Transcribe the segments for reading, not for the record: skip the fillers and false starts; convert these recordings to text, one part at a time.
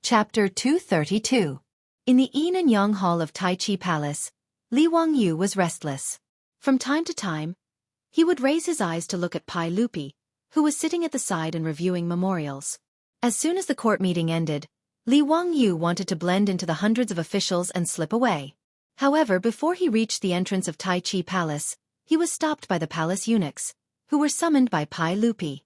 Chapter 232. In the Yin and Yang Hall of Tai Chi Palace, Li Wangyu was restless. From time to time, he would raise his eyes to look at Pai Lupi, who was sitting at the side and reviewing memorials. As soon as the court meeting ended, Li Wangyu wanted to blend into the hundreds of officials and slip away. However, before he reached the entrance of Tai Chi Palace, he was stopped by the palace eunuchs, who were summoned by Pai Lupi.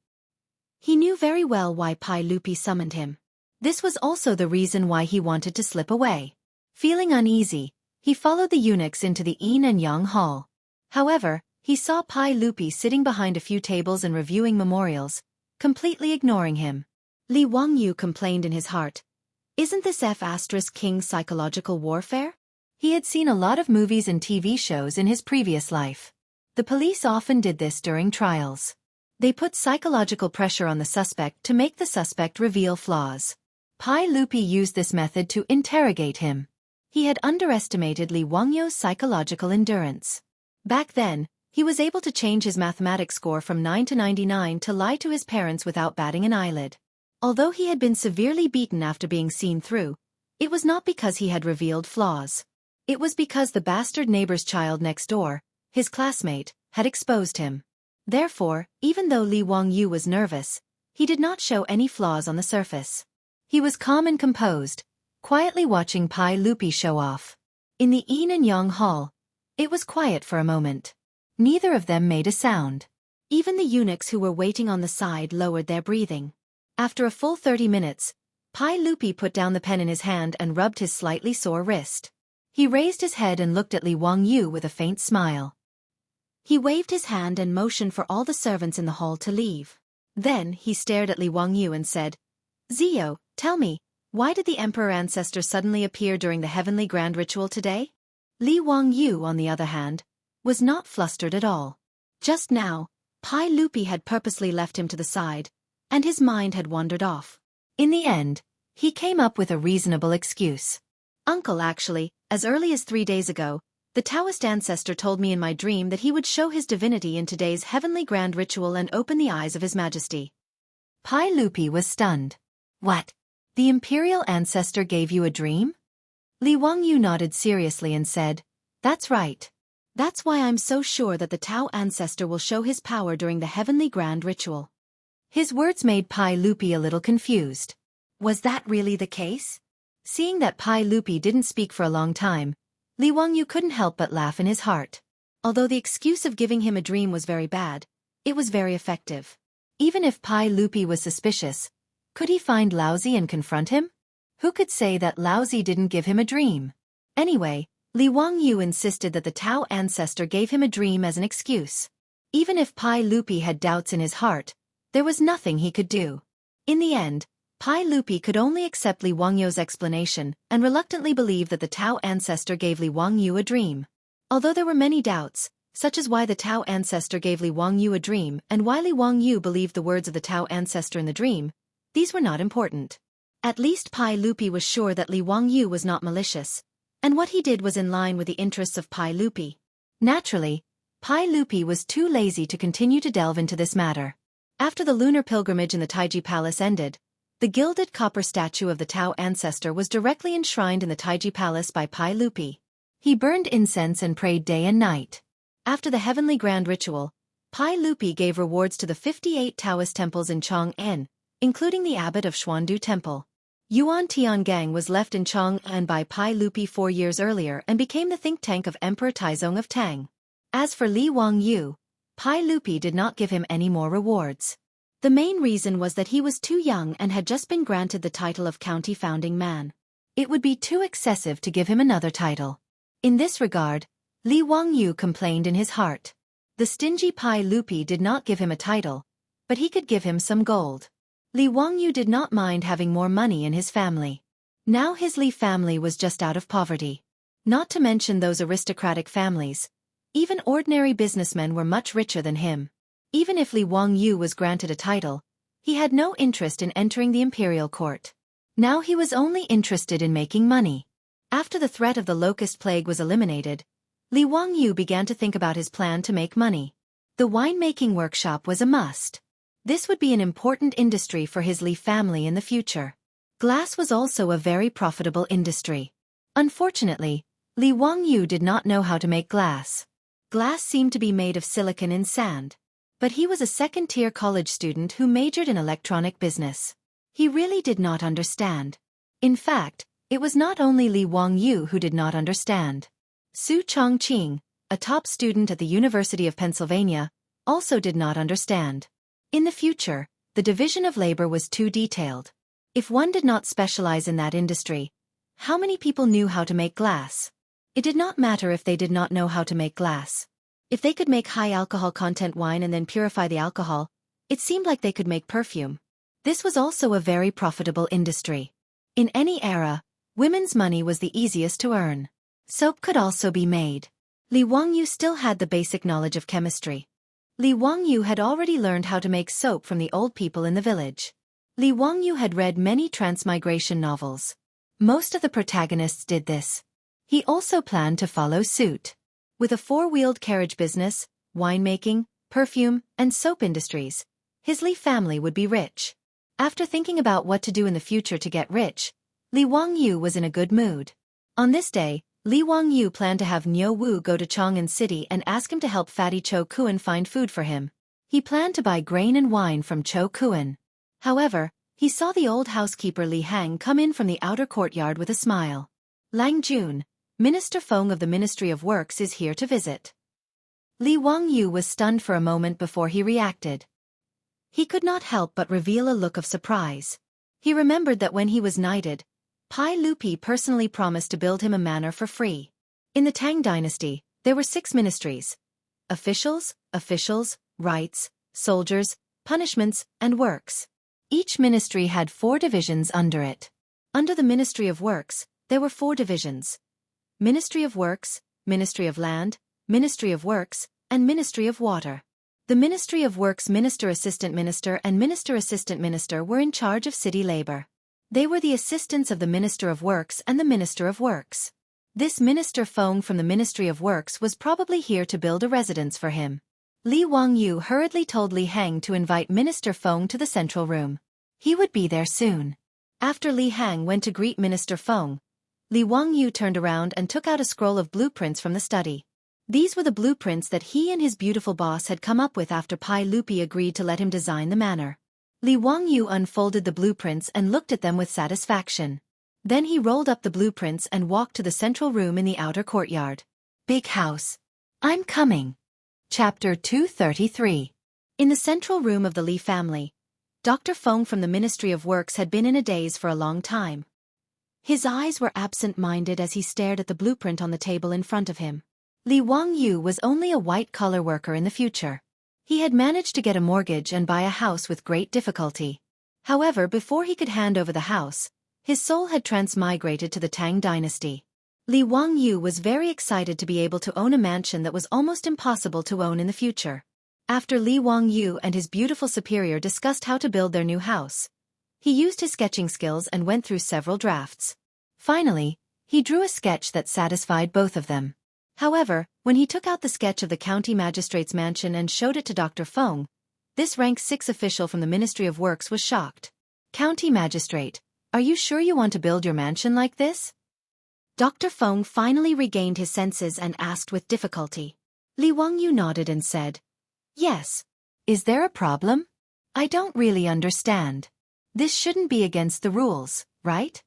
He knew very well why Pai Lupi summoned him. This was also the reason why he wanted to slip away. Feeling uneasy, he followed the eunuchs into the Yin and Yang Hall. However, he saw Pai Lupi sitting behind a few tables and reviewing memorials, completely ignoring him. Li Wangyu complained in his heart, "Isn't this F***king psychological warfare?" He had seen a lot of movies and TV shows in his previous life. The police often did this during trials. They put psychological pressure on the suspect to make the suspect reveal flaws. Pai Lupi used this method to interrogate him. He had underestimated Li Wangyu's psychological endurance. Back then, he was able to change his mathematics score from 9 to 99 to lie to his parents without batting an eyelid. Although he had been severely beaten after being seen through, it was not because he had revealed flaws. It was because the bastard neighbor's child next door, his classmate, had exposed him. Therefore, even though Li Wangyu was nervous, he did not show any flaws on the surface. He was calm and composed, quietly watching Pai Lupi show off. In the Yin and Yang Hall, it was quiet for a moment. Neither of them made a sound. Even the eunuchs who were waiting on the side lowered their breathing. After a full 30 minutes, Pai Lupi put down the pen in his hand and rubbed his slightly sore wrist. He raised his head and looked at Li Wangyu with a faint smile. He waved his hand and motioned for all the servants in the hall to leave. Then he stared at Li Wangyu and said, "Zio, tell me, why did the Emperor Ancestor suddenly appear during the Heavenly Grand Ritual today?" Li Wangyu, on the other hand, was not flustered at all. Just now, Pai Lupi had purposely left him to the side, and his mind had wandered off. In the end, he came up with a reasonable excuse. "Uncle, actually, as early as 3 days ago, the Taoist ancestor told me in my dream that he would show his divinity in today's Heavenly Grand Ritual and open the eyes of His Majesty." Pai Lupi was stunned. "What? The imperial ancestor gave you a dream?" Li Wangyu nodded seriously and said, "That's right. That's why I'm so sure that the Tao ancestor will show his power during the Heavenly Grand Ritual." His words made Pai Lupi a little confused. Was that really the case? Seeing that Pai Lupi didn't speak for a long time, Li Wangyu couldn't help but laugh in his heart. Although the excuse of giving him a dream was very bad, it was very effective. Even if Pai Lupi was suspicious, could he find Laozi and confront him? Who could say that Laozi didn't give him a dream? Anyway, Li Wangyu insisted that the Tao ancestor gave him a dream as an excuse. Even if Pai Lupi had doubts in his heart, there was nothing he could do. In the end, Pai Lupi could only accept Li Wangyu's explanation and reluctantly believe that the Tao ancestor gave Li Wangyu a dream. Although there were many doubts, such as why the Tao ancestor gave Li Wangyu a dream and why Li Wangyu believed the words of the Tao ancestor in the dream, these were not important. At least Pai Lupi was sure that Li Wangyu was not malicious, and what he did was in line with the interests of Pai Lupi. Naturally, Pai Lupi was too lazy to continue to delve into this matter. After the lunar pilgrimage in the Taiji Palace ended, the gilded copper statue of the Tao ancestor was directly enshrined in the Taiji Palace by Pai Lupi. He burned incense and prayed day and night. After the Heavenly Grand Ritual, Pai Lupi gave rewards to the 58 Taoist temples in Chang'an, including the abbot of Xuandu Temple. Yuan Tiangang was left in Chang'an by Pai Lupi 4 years earlier and became the think tank of Emperor Taizong of Tang. As for Li Wangyu, Pai Lupi did not give him any more rewards. The main reason was that he was too young and had just been granted the title of county founding man. It would be too excessive to give him another title. In this regard, Li Wangyu complained in his heart. The stingy Pai Lupi did not give him a title, but he could give him some gold. Li Wangyu did not mind having more money in his family. Now his Li family was just out of poverty. Not to mention those aristocratic families. Even ordinary businessmen were much richer than him. Even if Li Wangyu was granted a title, he had no interest in entering the imperial court. Now he was only interested in making money. After the threat of the locust plague was eliminated, Li Wangyu began to think about his plan to make money. The winemaking workshop was a must. This would be an important industry for his Li family in the future. Glass was also a very profitable industry. Unfortunately, Li Wangyu did not know how to make glass. Glass seemed to be made of silicon and sand. But he was a second-tier college student who majored in electronic business. He really did not understand. In fact, it was not only Li Wangyu who did not understand. Su Chongqing, a top student at the University of Pennsylvania, also did not understand. In the future, the division of labor was too detailed. If one did not specialize in that industry, how many people knew how to make glass? It did not matter if they did not know how to make glass. If they could make high alcohol content wine and then purify the alcohol, it seemed like they could make perfume. This was also a very profitable industry. In any era, women's money was the easiest to earn. Soap could also be made. Li Wangyu still had the basic knowledge of chemistry. Li Wangyu had already learned how to make soap from the old people in the village. Li Wangyu had read many transmigration novels. Most of the protagonists did this. He also planned to follow suit. With a four-wheeled carriage business, winemaking, perfume, and soap industries, his Li family would be rich. After thinking about what to do in the future to get rich, Li Wangyu was in a good mood. On this day, Li Wangyu planned to have Niu Wu go to Chang'an City and ask him to help Fatty Cho Kuan find food for him. He planned to buy grain and wine from Cho Kuan. However, he saw the old housekeeper Li Hang come in from the outer courtyard with a smile. Lang Jun, Minister Feng of the Ministry of Works, is here to visit. Li Wangyu was stunned for a moment before he reacted. He could not help but reveal a look of surprise. He remembered that when he was knighted, Pai Lupi personally promised to build him a manor for free. In the Tang Dynasty, there were 6 ministries: officials, rights, soldiers, punishments, and works. Each ministry had 4 divisions under it. Under the Ministry of Works, there were 4 divisions: Ministry of Works, Ministry of Land, Ministry of Works, and Ministry of Water. The Ministry of Works Minister Assistant Minister and Minister Assistant Minister were in charge of city labor. They were the assistants of the Minister of Works and the Minister of Works. This Minister Feng from the Ministry of Works was probably here to build a residence for him. Li Wangyu hurriedly told Li Hang to invite Minister Feng to the central room. He would be there soon. After Li Hang went to greet Minister Feng, Li Wangyu turned around and took out a scroll of blueprints from the study. These were the blueprints that he and his beautiful boss had come up with after Pai Lupi agreed to let him design the manor. Li Wangyu unfolded the blueprints and looked at them with satisfaction. Then he rolled up the blueprints and walked to the central room in the outer courtyard. Big house. I'm coming. Chapter 233. In the central room of the Li family, Dr. Feng from the Ministry of Works had been in a daze for a long time. His eyes were absent-minded as he stared at the blueprint on the table in front of him. Li Wangyu was only a white-collar worker in the future. He had managed to get a mortgage and buy a house with great difficulty. However, before he could hand over the house, his soul had transmigrated to the Tang Dynasty. Li Wangyu was very excited to be able to own a mansion that was almost impossible to own in the future. After Li Wangyu and his beautiful superior discussed how to build their new house, he used his sketching skills and went through several drafts. Finally, he drew a sketch that satisfied both of them. However, when he took out the sketch of the county magistrate's mansion and showed it to Dr. Feng, this rank 6 official from the Ministry of Works was shocked. "County magistrate, are you sure you want to build your mansion like this?" Dr. Feng finally regained his senses and asked with difficulty. Li Wangyu nodded and said, "Yes. Is there a problem? I don't really understand. This shouldn't be against the rules, right?"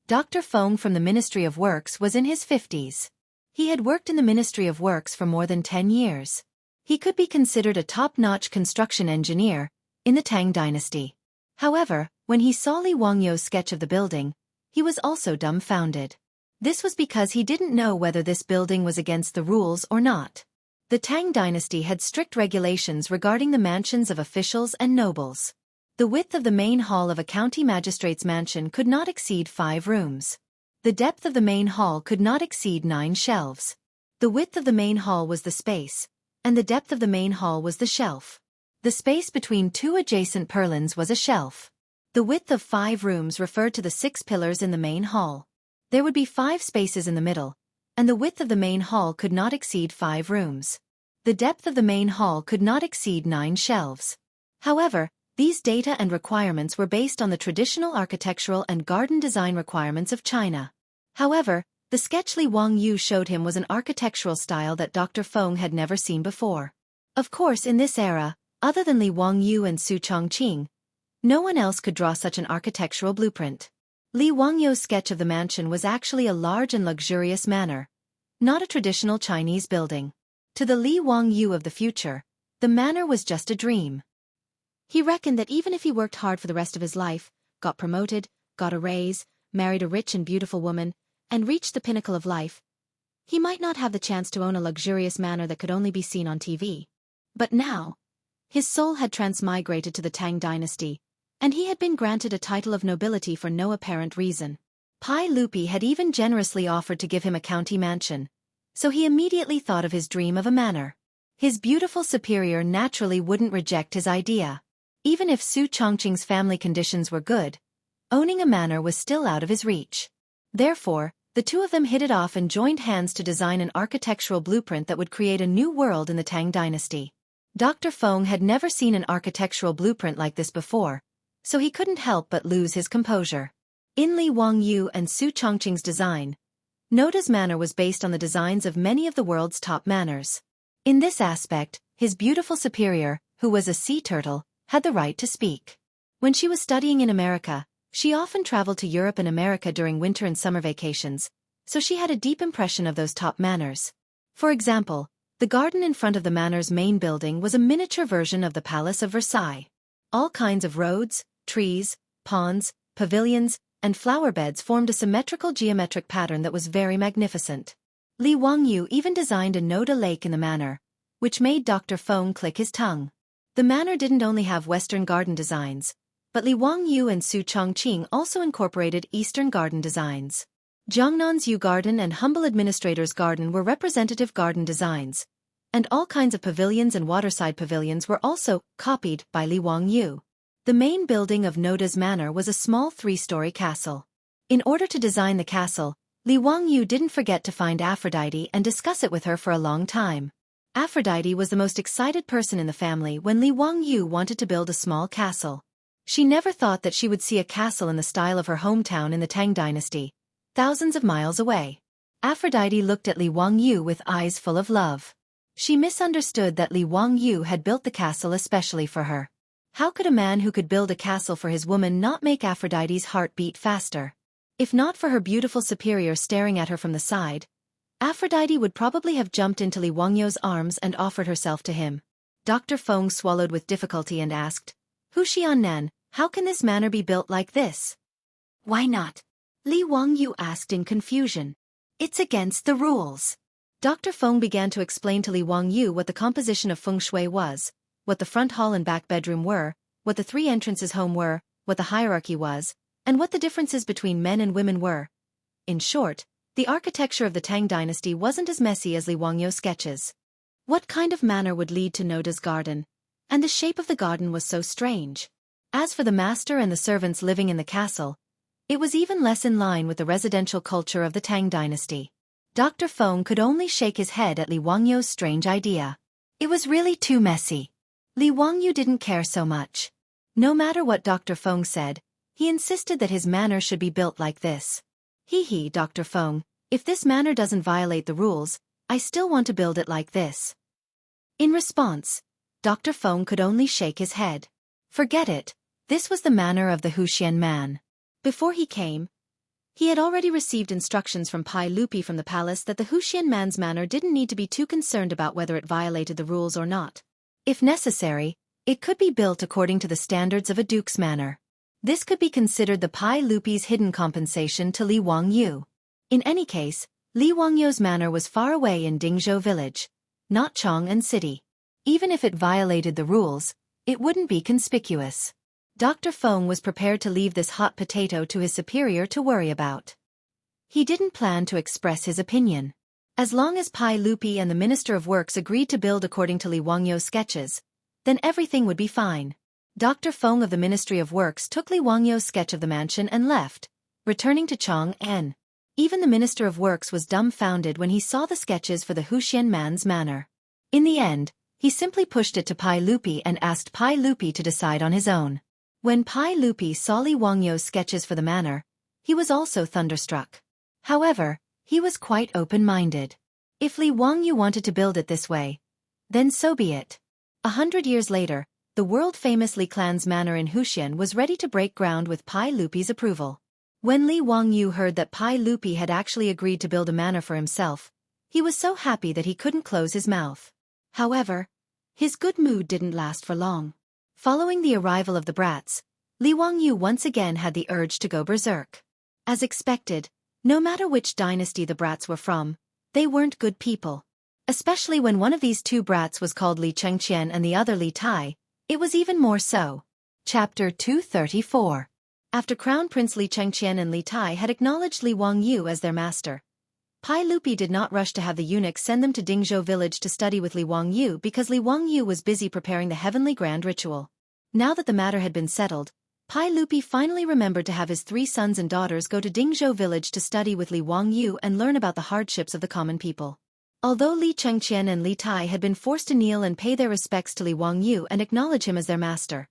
Dr. Feng from the Ministry of Works was in his 50s. He had worked in the Ministry of Works for more than 10 years. He could be considered a top-notch construction engineer in the Tang Dynasty. However, when he saw Li Wangyu's sketch of the building, he was also dumbfounded. This was because he didn't know whether this building was against the rules or not. The Tang Dynasty had strict regulations regarding the mansions of officials and nobles. The width of the main hall of a county magistrate's mansion could not exceed 5 rooms. The depth of the main hall could not exceed 9 shelves. The width of the main hall was the space, and the depth of the main hall was the shelf. The space between 2 adjacent purlins was a shelf. The width of 5 rooms referred to the 6 pillars in the main hall. There would be 5 spaces in the middle, and the width of the main hall could not exceed 5 rooms. The depth of the main hall could not exceed 9 shelves. However, These data and requirements were based on the traditional architectural and garden design requirements of China. However, the sketch Li Wangyu showed him was an architectural style that Dr. Feng had never seen before. Of course, in this era, other than Li Wangyu and Su Chongqing, no one else could draw such an architectural blueprint. Li Wangyu's sketch of the mansion was actually a large and luxurious manor, not a traditional Chinese building. To the Li Wangyu of the future, the manor was just a dream. He reckoned that even if he worked hard for the rest of his life, got promoted, got a raise, married a rich and beautiful woman, and reached the pinnacle of life, he might not have the chance to own a luxurious manor that could only be seen on TV. But now, his soul had transmigrated to the Tang Dynasty, and he had been granted a title of nobility for no apparent reason. Pai Lupi had even generously offered to give him a county mansion, so he immediately thought of his dream of a manor. His beautiful superior naturally wouldn't reject his idea. Even if Su Chongqing's family conditions were good, owning a manor was still out of his reach. Therefore, the two of them hit it off and joined hands to design an architectural blueprint that would create a new world in the Tang Dynasty. Dr. Feng had never seen an architectural blueprint like this before, so he couldn't help but lose his composure. In Li Wangyu and Su Chongqing's design, Noda's manor was based on the designs of many of the world's top manors. In this aspect, his beautiful superior, who was a sea turtle, had the right to speak. When she was studying in America, she often traveled to Europe and America during winter and summer vacations, so she had a deep impression of those top manors. For example, the garden in front of the manor's main building was a miniature version of the Palace of Versailles. All kinds of roads, trees, ponds, pavilions, and flower beds formed a symmetrical geometric pattern that was very magnificent. Li Wangyu even designed a Noda lake in the manor, which made Dr. Feng click his tongue. The manor didn't only have Western garden designs, but Li Wangyu and Su Chongqing also incorporated Eastern garden designs. Jiangnan's Yu Garden and Humble Administrator's Garden were representative garden designs, and all kinds of pavilions and waterside pavilions were also copied by Li Wangyu. The main building of Noda's manor was a small 3-story castle. In order to design the castle, Li Wangyu didn't forget to find Aphrodite and discuss it with her for a long time. Aphrodite was the most excited person in the family when Li Wangyu wanted to build a small castle. She never thought that she would see a castle in the style of her hometown in the Tang Dynasty, thousands of miles away. Aphrodite looked at Li Wangyu with eyes full of love. She misunderstood that Li Wangyu had built the castle especially for her. How could a man who could build a castle for his woman not make Aphrodite's heart beat faster? If not for her beautiful superior staring at her from the side, Aphrodite would probably have jumped into Li Wangyu's arms and offered herself to him. Dr. Feng swallowed with difficulty and asked, "Hu Xiannan, how can this manor be built like this?" "Why not?" Li Wangyu asked in confusion. "It's against the rules." Dr. Feng began to explain to Li Wangyu what the composition of feng shui was, what the front hall and back bedroom were, what the 3 entrances home were, what the hierarchy was, and what the differences between men and women were. In short, the architecture of the Tang Dynasty wasn't as messy as Li Wangyu's sketches. What kind of manor would lead to Noda's garden? And the shape of the garden was so strange. As for the master and the servants living in the castle, it was even less in line with the residential culture of the Tang Dynasty. Dr. Feng could only shake his head at Li Wangyu's strange idea. It was really too messy. Li Wangyu didn't care so much. No matter what Dr. Feng said, he insisted that his manor should be built like this. "Hee, Dr. Feng, if this manor doesn't violate the rules, I still want to build it like this." In response, Dr. Feng could only shake his head. Forget it, this was the manor of the Huxian man. Before he came, he had already received instructions from Pai Lupi from the palace that the Huxian man's manor didn't need to be too concerned about whether it violated the rules or not. If necessary, it could be built according to the standards of a duke's manor. This could be considered the Pai Lupi's hidden compensation to Li Wangyu. In any case, Li Wangyu's manor was far away in Dingzhou village, not Chang'an city. Even if it violated the rules, it wouldn't be conspicuous. Dr. Feng was prepared to leave this hot potato to his superior to worry about. He didn't plan to express his opinion. As long as Pai Lupi and the Minister of Works agreed to build according to Li Wangyu's sketches, then everything would be fine. Dr. Feng of the Ministry of Works took Li Wangyu's sketch of the mansion and left, returning to Chang'an. Even the Minister of Works was dumbfounded when he saw the sketches for the Huxian man's manor. In the end, he simply pushed it to Pai Lupi and asked Pai Lupi to decide on his own. When Pai Lupi saw Li Wangyu's sketches for the manor, he was also thunderstruck. However, he was quite open-minded. If Li Wangyu wanted to build it this way, then so be it. 100 years later, the world-famous Li clan's manor in Huxian was ready to break ground with Pai Lupi's approval. When Li Wangyu heard that Pai Lupi had actually agreed to build a manor for himself, he was so happy that he couldn't close his mouth. However, his good mood didn't last for long. Following the arrival of the brats, Li Wangyu once again had the urge to go berserk. As expected, no matter which dynasty the brats were from, they weren't good people. Especially when one of these two brats was called Li Chengqian and the other Li Tai, it was even more so. Chapter 234. After Crown Prince Li Chengqian and Li Tai had acknowledged Li Wangyu as their master, Pai Lupi did not rush to have the eunuchs send them to Dingzhou village to study with Li Wangyu because Li Wangyu was busy preparing the heavenly grand ritual. Now that the matter had been settled, Pai Lupi finally remembered to have his 3 sons and daughters go to Dingzhou village to study with Li Wangyu and learn about the hardships of the common people. Although Li Chengqian and Li Tai had been forced to kneel and pay their respects to Li Wangyu and acknowledge him as their master,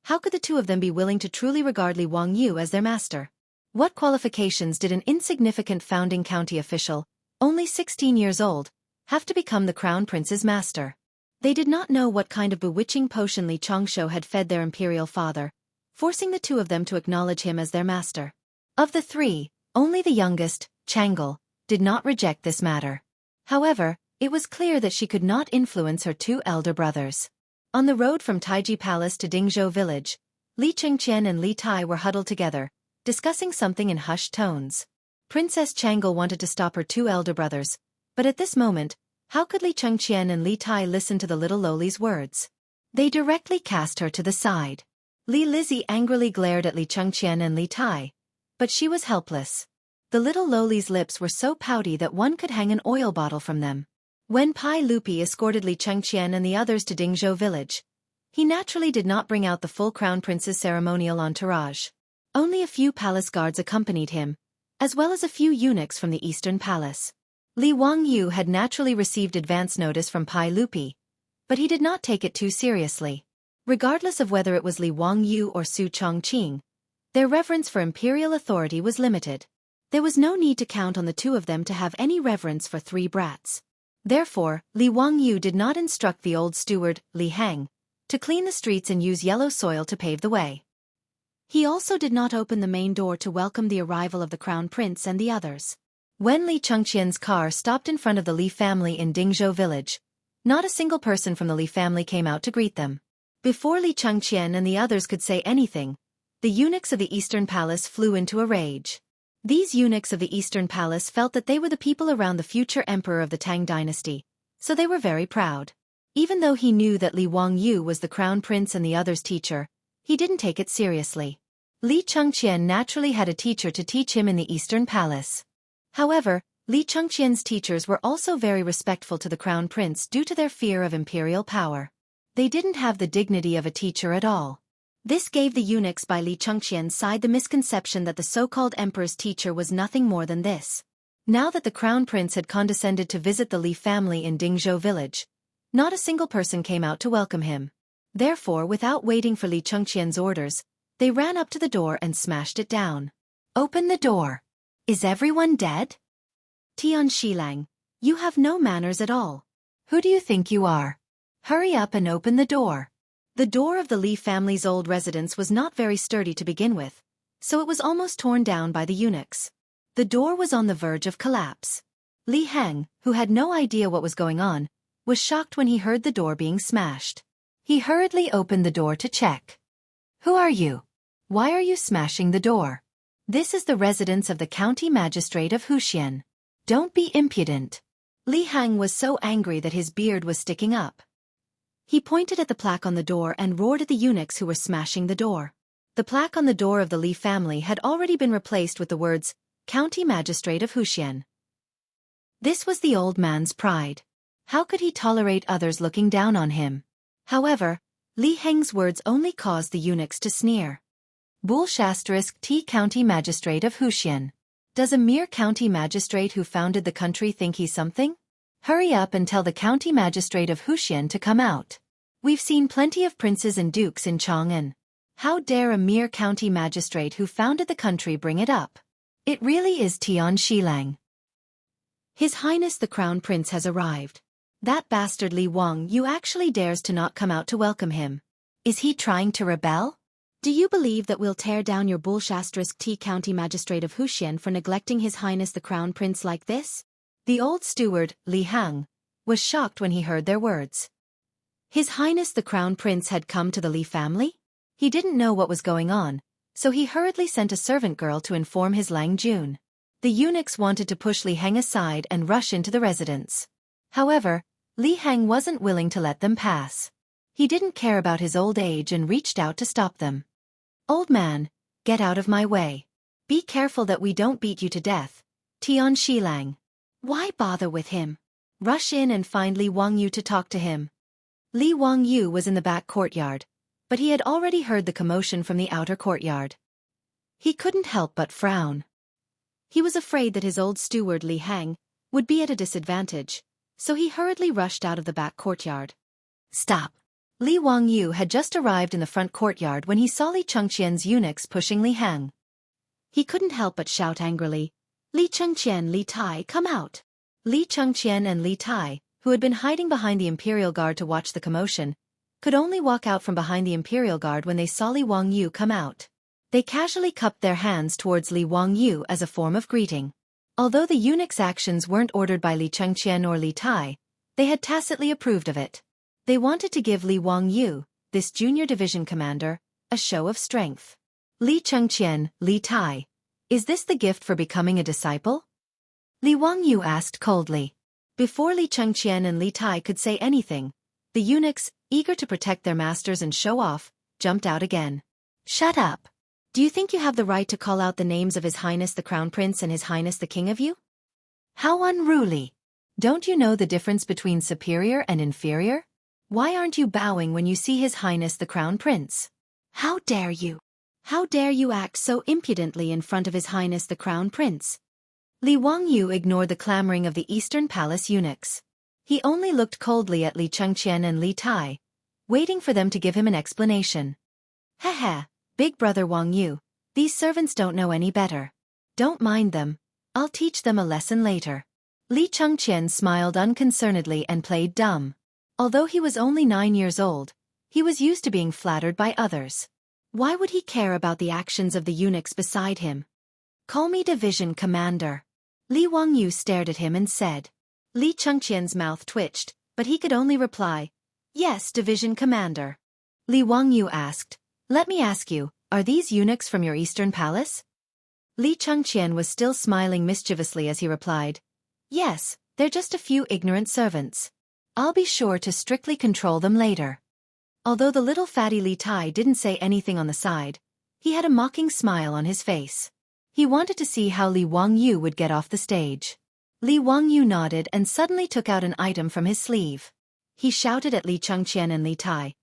how could the two of them be willing to truly regard Li Wangyu as their master? What qualifications did an insignificant founding county official, only 16 years old, have to become the crown prince's master? They did not know what kind of bewitching potion Li Chongshou had fed their imperial father, forcing the two of them to acknowledge him as their master. Of the 3, only the youngest, Changle, did not reject this matter. However, it was clear that she could not influence her 2 elder brothers. On the road from Taiji Palace to Dingzhou village, Li Chengqian and Li Tai were huddled together, discussing something in hushed tones. Princess Changle wanted to stop her 2 elder brothers, but at this moment, how could Li Chengqian and Li Tai listen to the little lowly's words? They directly cast her to the side. Li Lizzie angrily glared at Li Chengqian and Li Tai, but she was helpless. The little lowly's lips were so pouty that one could hang an oil bottle from them. When Pai Lupi escorted Li Chengqian and the others to Dingzhou village, he naturally did not bring out the full crown prince's ceremonial entourage. Only a few palace guards accompanied him, as well as a few eunuchs from the eastern palace. Li Wangyu had naturally received advance notice from Pai Lupi, but he did not take it too seriously. Regardless of whether it was Li Wangyu or Su Chongqing, their reverence for imperial authority was limited. There was no need to count on the two of them to have any reverence for 3 brats. Therefore, Li Wangyu did not instruct the old steward, Li Heng, to clean the streets and use yellow soil to pave the way. He also did not open the main door to welcome the arrival of the crown prince and the others. When Li Chengqian's car stopped in front of the Li family in Dingzhou village, not a single person from the Li family came out to greet them. Before Li Chengqian and the others could say anything, the eunuchs of the Eastern Palace flew into a rage. These eunuchs of the Eastern Palace felt that they were the people around the future emperor of the Tang Dynasty, so they were very proud. Even though he knew that Li Wangyu was the crown prince and the others' teacher, he didn't take it seriously. Li Chengqian naturally had a teacher to teach him in the Eastern Palace. However, Li Chengqian's teachers were also very respectful to the crown prince due to their fear of imperial power. They didn't have the dignity of a teacher at all. This gave the eunuchs by Li Chengqian's side the misconception that the so-called emperor's teacher was nothing more than this. Now that the crown prince had condescended to visit the Li family in Dingzhou village, not a single person came out to welcome him. Therefore, without waiting for Li Chengqian's orders, they ran up to the door and smashed it down. "Open the door. Is everyone dead? Tian Shilang, you have no manners at all. Who do you think you are? Hurry up and open the door." The door of the Li family's old residence was not very sturdy to begin with, so it was almost torn down by the eunuchs. The door was on the verge of collapse. Li Heng, who had no idea what was going on, was shocked when he heard the door being smashed. He hurriedly opened the door to check. "Who are you? Why are you smashing the door? This is the residence of the county magistrate of Huxian. Don't be impudent." Li Heng was so angry that his beard was sticking up. He pointed at the plaque on the door and roared at the eunuchs who were smashing the door. The plaque on the door of the Li family had already been replaced with the words, "County Magistrate of Huxian." This was the old man's pride. How could he tolerate others looking down on him? However, Li Heng's words only caused the eunuchs to sneer. Bull***** T County Magistrate of Huxian. Does a mere county magistrate who founded the country think he's something? Hurry up and tell the county magistrate of Huxian to come out. We've seen plenty of princes and dukes in Chang'an. How dare a mere county magistrate who founded the country bring it up? It really is Tian Shilang. His Highness the Crown Prince has arrived. That bastard Li Wangyu actually dares to not come out to welcome him. Is he trying to rebel? Do you believe that we'll tear down your T County Magistrate of Huxian for neglecting His Highness the Crown Prince like this? The old steward, Li Hang, was shocked when he heard their words. His Highness the Crown Prince had come to the Li family? He didn't know what was going on, so he hurriedly sent a servant girl to inform his Lang Jun. The eunuchs wanted to push Li Hang aside and rush into the residence. However, Li Hang wasn't willing to let them pass. He didn't care about his old age and reached out to stop them. Old man, get out of my way. Be careful that we don't beat you to death. Tian Shilang. Why bother with him? Rush in and find Li Wangyu to talk to him. Li Wangyu was in the back courtyard, but he had already heard the commotion from the outer courtyard. He couldn't help but frown. He was afraid that his old steward Li Hang would be at a disadvantage, so he hurriedly rushed out of the back courtyard. Stop! Li Wangyu had just arrived in the front courtyard when he saw Li Chengqian's eunuchs pushing Li Hang. He couldn't help but shout angrily, Li Chengqian, Li Tai, come out! Li Chengqian and Li Tai, who had been hiding behind the Imperial Guard to watch the commotion, could only walk out from behind the Imperial Guard when they saw Li Wangyu come out. They casually cupped their hands towards Li Wangyu as a form of greeting. Although the eunuchs' actions weren't ordered by Li Chengqian or Li Tai, they had tacitly approved of it. They wanted to give Li Wangyu, this junior division commander, a show of strength. Li Chengqian, Li Tai, is this the gift for becoming a disciple? Li Wangyu asked coldly. Before Li Chengqian and Li Tai could say anything, the eunuchs, eager to protect their masters and show off, jumped out again. Shut up! Do you think you have the right to call out the names of His Highness the Crown Prince and His Highness the King of you? How unruly! Don't you know the difference between superior and inferior? Why aren't you bowing when you see His Highness the Crown Prince? How dare you! How dare you act so impudently in front of His Highness the Crown Prince? Li Wangyu ignored the clamoring of the Eastern Palace eunuchs. He only looked coldly at Li Chengqian and Li Tai, waiting for them to give him an explanation. Heh, Big Brother Wangyu, these servants don't know any better. Don't mind them, I'll teach them a lesson later. Li Chengqian smiled unconcernedly and played dumb. Although he was only 9 years old, he was used to being flattered by others. Why would he care about the actions of the eunuchs beside him? Call me division commander. Li Wangyu stared at him and said. Li Chengqian's mouth twitched, but he could only reply, Yes, division commander. Li Wangyu asked, Let me ask you, are these eunuchs from your eastern palace? Li Chengqian was still smiling mischievously as he replied, Yes, they're just a few ignorant servants. I'll be sure to strictly control them later. Although the little fatty Li Tai didn't say anything on the side, he had a mocking smile on his face. He wanted to see how Li Wangyu would get off the stage. Li Wangyu nodded and suddenly took out an item from his sleeve. He shouted at Li Chengqian and Li Tai,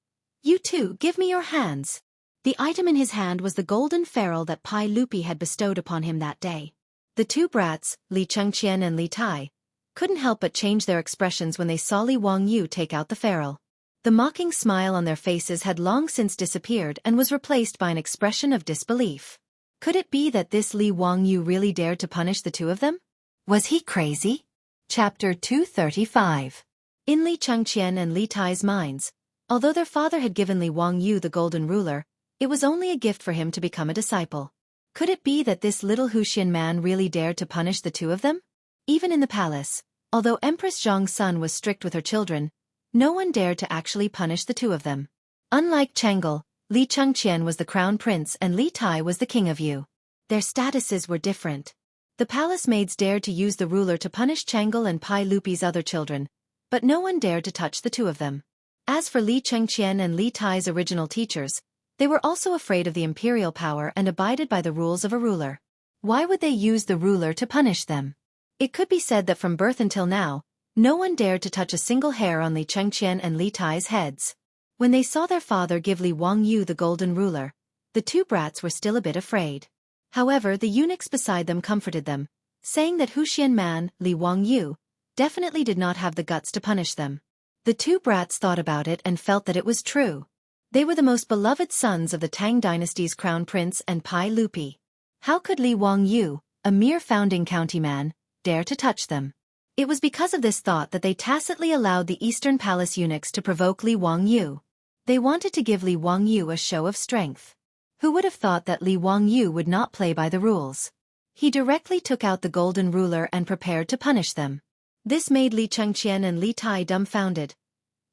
You two, give me your hands. The item in his hand was the golden ferrule that Pai Lupi had bestowed upon him that day. The two brats, Li Chengqian and Li Tai, couldn't help but change their expressions when they saw Li Wangyu take out the ferrule. The mocking smile on their faces had long since disappeared and was replaced by an expression of disbelief. Could it be that this Li Wangyu really dared to punish the two of them? Was he crazy? Chapter 235. In Li Chengqian and Li Tai's minds, although their father had given Li Wangyu the golden ruler, it was only a gift for him to become a disciple. Could it be that this little Huxian man really dared to punish the two of them? Even in the palace, although Empress Zhang's son was strict with her children, no one dared to actually punish the two of them. Unlike Chang'e, Li Chengqian was the crown prince and Li Tai was the king of Yu. Their statuses were different. The palace maids dared to use the ruler to punish Chang'e and Pai Lupi's other children, but no one dared to touch the two of them. As for Li Chengqian and Li Tai's original teachers, they were also afraid of the imperial power and abided by the rules of a ruler. Why would they use the ruler to punish them? It could be said that from birth until now, no one dared to touch a single hair on Li Chengqian and Li Tai's heads. When they saw their father give Li Wangyu the golden ruler, the two brats were still a bit afraid. However, the eunuchs beside them comforted them, saying that Huxian man, Li Wangyu, definitely did not have the guts to punish them. The two brats thought about it and felt that it was true. They were the most beloved sons of the Tang dynasty's crown prince and Pai Lupi. How could Li Wangyu, a mere founding county man, dare to touch them? It was because of this thought that they tacitly allowed the Eastern Palace eunuchs to provoke Li Wangyu. They wanted to give Li Wangyu a show of strength. Who would have thought that Li Wangyu would not play by the rules? He directly took out the golden ruler and prepared to punish them. This made Li Chengqian and Li Tai dumbfounded.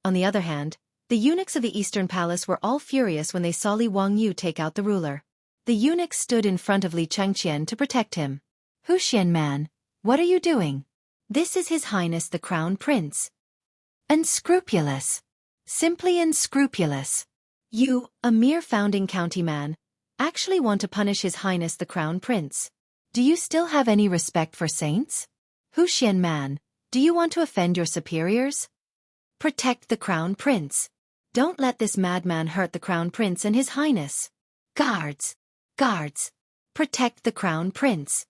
On the other hand, the eunuchs of the Eastern Palace were all furious when they saw Li Wangyu take out the ruler. The eunuchs stood in front of Li Chengqian to protect him. "Huxian man, what are you doing? This is His Highness the Crown Prince." "Unscrupulous. Simply unscrupulous. You, a mere founding county man, actually want to punish His Highness the Crown Prince. Do you still have any respect for saints? Huxian man, do you want to offend your superiors? Protect the Crown Prince. Don't let this madman hurt the Crown Prince and His Highness. Guards! Guards! Protect the Crown Prince."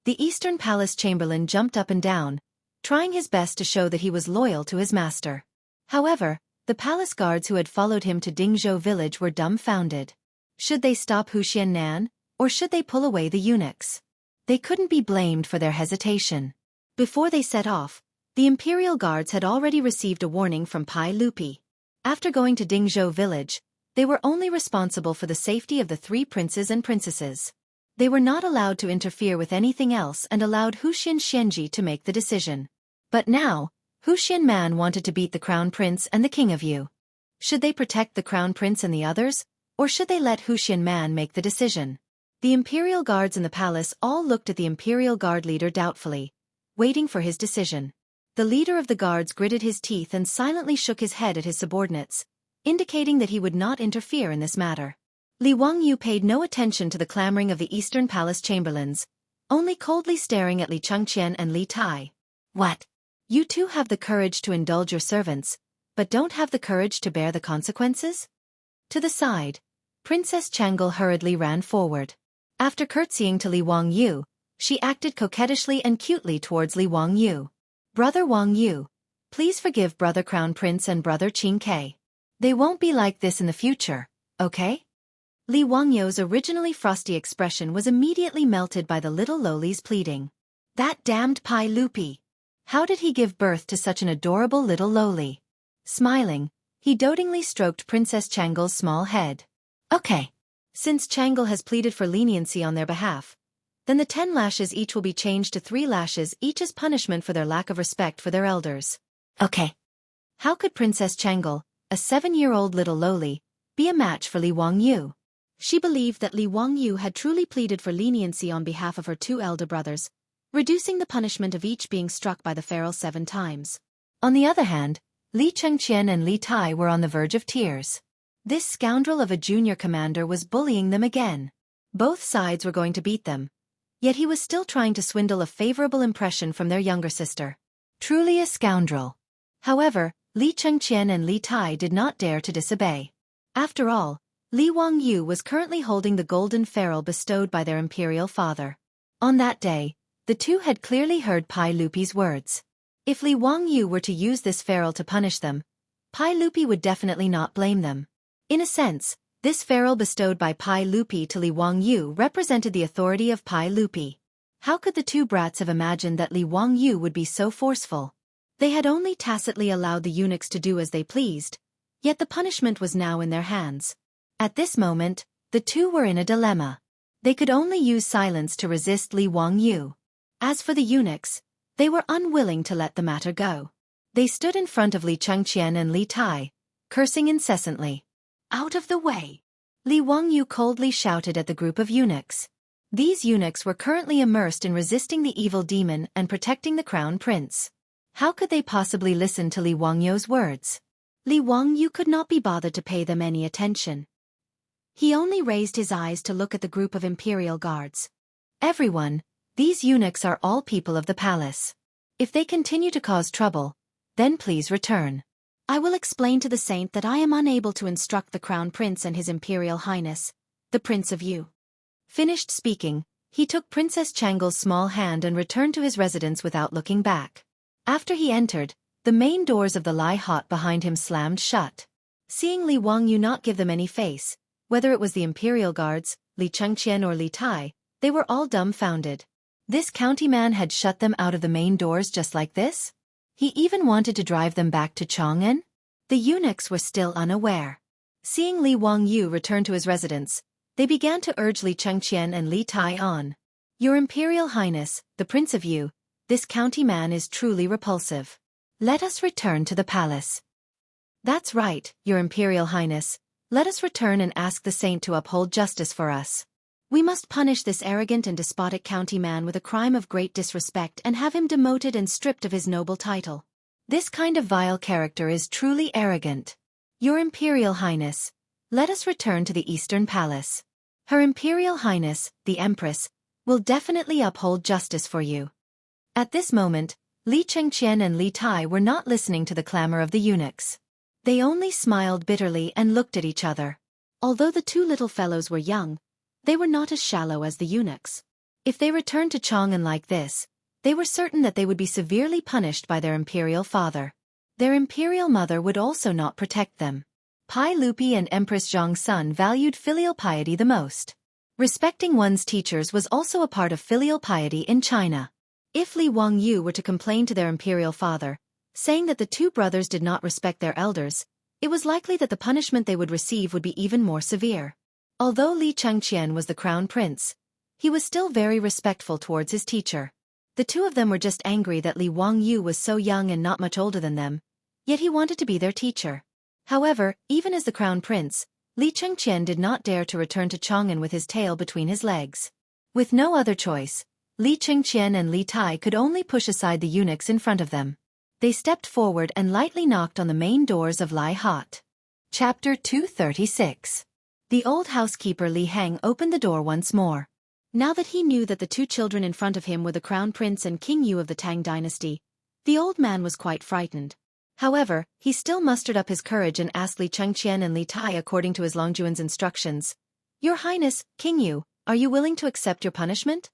The Eastern Palace Chamberlain jumped up and down, trying his best to show that he was loyal to his master. However, the palace guards who had followed him to Dingzhou village were dumbfounded. Should they stop Huxian Nan, or should they pull away the eunuchs? They couldn't be blamed for their hesitation. Before they set off, the imperial guards had already received a warning from Pai Lupi. After going to Dingzhou village, they were only responsible for the safety of the three princes and princesses. They were not allowed to interfere with anything else and allowed Huxian Xianxia to make the decision. But now, Huxian Man wanted to beat the Crown Prince and the King of Yu. Should they protect the Crown Prince and the others, or should they let Huxian Man make the decision? The Imperial Guards in the palace all looked at the Imperial Guard leader doubtfully, waiting for his decision. The leader of the guards gritted his teeth and silently shook his head at his subordinates, indicating that he would not interfere in this matter. Li Wangyu paid no attention to the clamoring of the Eastern Palace chamberlains, only coldly staring at Li Chengqian and Li Tai. "What? You two have the courage to indulge your servants, but don't have the courage to bear the consequences?" To the side, Princess Changle hurriedly ran forward. After curtsying to Li Wangyu, she acted coquettishly and cutely towards Li Wangyu. "Brother Wangyu, please forgive Brother Crown Prince and Brother Qing Ke. They won't be like this in the future, okay?" Li Wangyu's originally frosty expression was immediately melted by the little lowly's pleading. That damned Pai Lupi! How did he give birth to such an adorable little lowly? Smiling, he dotingly stroked Princess Changle's small head. "Okay. Since Changle has pleaded for leniency on their behalf, then the 10 lashes each will be changed to 3 lashes each as punishment for their lack of respect for their elders." "Okay." How could Princess Changle, a 7-year-old little lowly, be a match for Li Wangyu? She believed that Li Wangyu had truly pleaded for leniency on behalf of her 2 elder brothers, reducing the punishment of each being struck by the ferrule 7 times. On the other hand, Li Chengqian and Li Tai were on the verge of tears. This scoundrel of a junior commander was bullying them again. Both sides were going to beat them, yet he was still trying to swindle a favorable impression from their younger sister. Truly a scoundrel. However, Li Chengqian and Li Tai did not dare to disobey. After all, Li Wangyu was currently holding the golden ferrule bestowed by their imperial father. On that day, the two had clearly heard Pai Lupi's words. If Li Wangyu were to use this ferrule to punish them, Pai Lupi would definitely not blame them. In a sense, this ferrule bestowed by Pai Lupi to Li Wangyu represented the authority of Pai Lupi. How could the two brats have imagined that Li Wangyu would be so forceful? They had only tacitly allowed the eunuchs to do as they pleased, yet the punishment was now in their hands. At this moment, the two were in a dilemma. They could only use silence to resist Li Wangyu. As for the eunuchs, they were unwilling to let the matter go. They stood in front of Li Chengqian and Li Tai, cursing incessantly. "Out of the way!" Li Wangyu coldly shouted at the group of eunuchs. These eunuchs were currently immersed in resisting the evil demon and protecting the crown prince. How could they possibly listen to Li Wangyu's words? Li Wangyu could not be bothered to pay them any attention. He only raised his eyes to look at the group of imperial guards. "Everyone, these eunuchs are all people of the palace. If they continue to cause trouble, then please return. I will explain to the saint that I am unable to instruct the crown prince and his imperial highness, the Prince of Yu." Finished speaking, he took Princess Changle's small hand and returned to his residence without looking back. After he entered, the main doors of the Lai hut behind him slammed shut. Seeing Li Wangyu not give them any face, whether it was the imperial guards, Li Chengqian or Li Tai, they were all dumbfounded. This county man had shut them out of the main doors just like this? He even wanted to drive them back to Chang'an? The eunuchs were still unaware. Seeing Li Wangyu return to his residence, they began to urge Li Chengqian and Li Tai on. Your Imperial Highness, the Prince of Yu, this county man is truly repulsive. Let us return to the palace. That's right, Your Imperial Highness. Let us return and ask the saint to uphold justice for us. We must punish this arrogant and despotic county man with a crime of great disrespect and have him demoted and stripped of his noble title. This kind of vile character is truly arrogant. Your Imperial Highness, let us return to the Eastern Palace. Her Imperial Highness, the Empress, will definitely uphold justice for you. At this moment, Li Chengqian and Li Tai were not listening to the clamor of the eunuchs. They only smiled bitterly and looked at each other. Although the two little fellows were young, they were not as shallow as the eunuchs. If they returned to Chang'an like this, they were certain that they would be severely punished by their imperial father. Their imperial mother would also not protect them. Pai Lupi and Empress Zhang's son valued filial piety the most. Respecting one's teachers was also a part of filial piety in China. If Li Wangyu were to complain to their imperial father, saying that the two brothers did not respect their elders, it was likely that the punishment they would receive would be even more severe. Although Li Chengqian was the crown prince, he was still very respectful towards his teacher. The two of them were just angry that Li Wangyu was so young and not much older than them, yet he wanted to be their teacher. However, even as the crown prince, Li Chengqian did not dare to return to Chang'an with his tail between his legs. With no other choice, Li Chengqian and Li Tai could only push aside the eunuchs in front of them. They stepped forward and lightly knocked on the main doors of Lai hut. Chapter 236. The old housekeeper Li Heng opened the door once more. Now that he knew that the two children in front of him were the crown prince and King Yu of the Tang Dynasty, the old man was quite frightened. However, he still mustered up his courage and asked Li Chengqian and Li Tai according to his Longjuan's instructions, Your Highness, King Yu, are you willing to accept your punishment?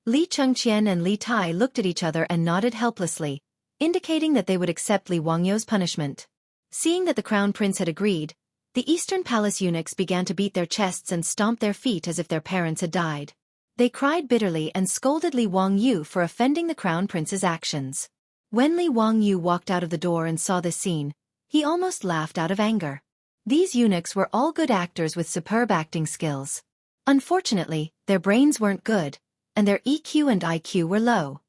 Li Chengqian and Li Tai looked at each other and nodded helplessly, indicating that they would accept Li Wangyu's punishment. Seeing that the crown prince had agreed, the Eastern Palace eunuchs began to beat their chests and stomp their feet as if their parents had died. They cried bitterly and scolded Li Wangyu for offending the crown prince's actions. When Li Wangyu walked out of the door and saw this scene, he almost laughed out of anger. These eunuchs were all good actors with superb acting skills. Unfortunately, their brains weren't good, and their EQ and IQ were low.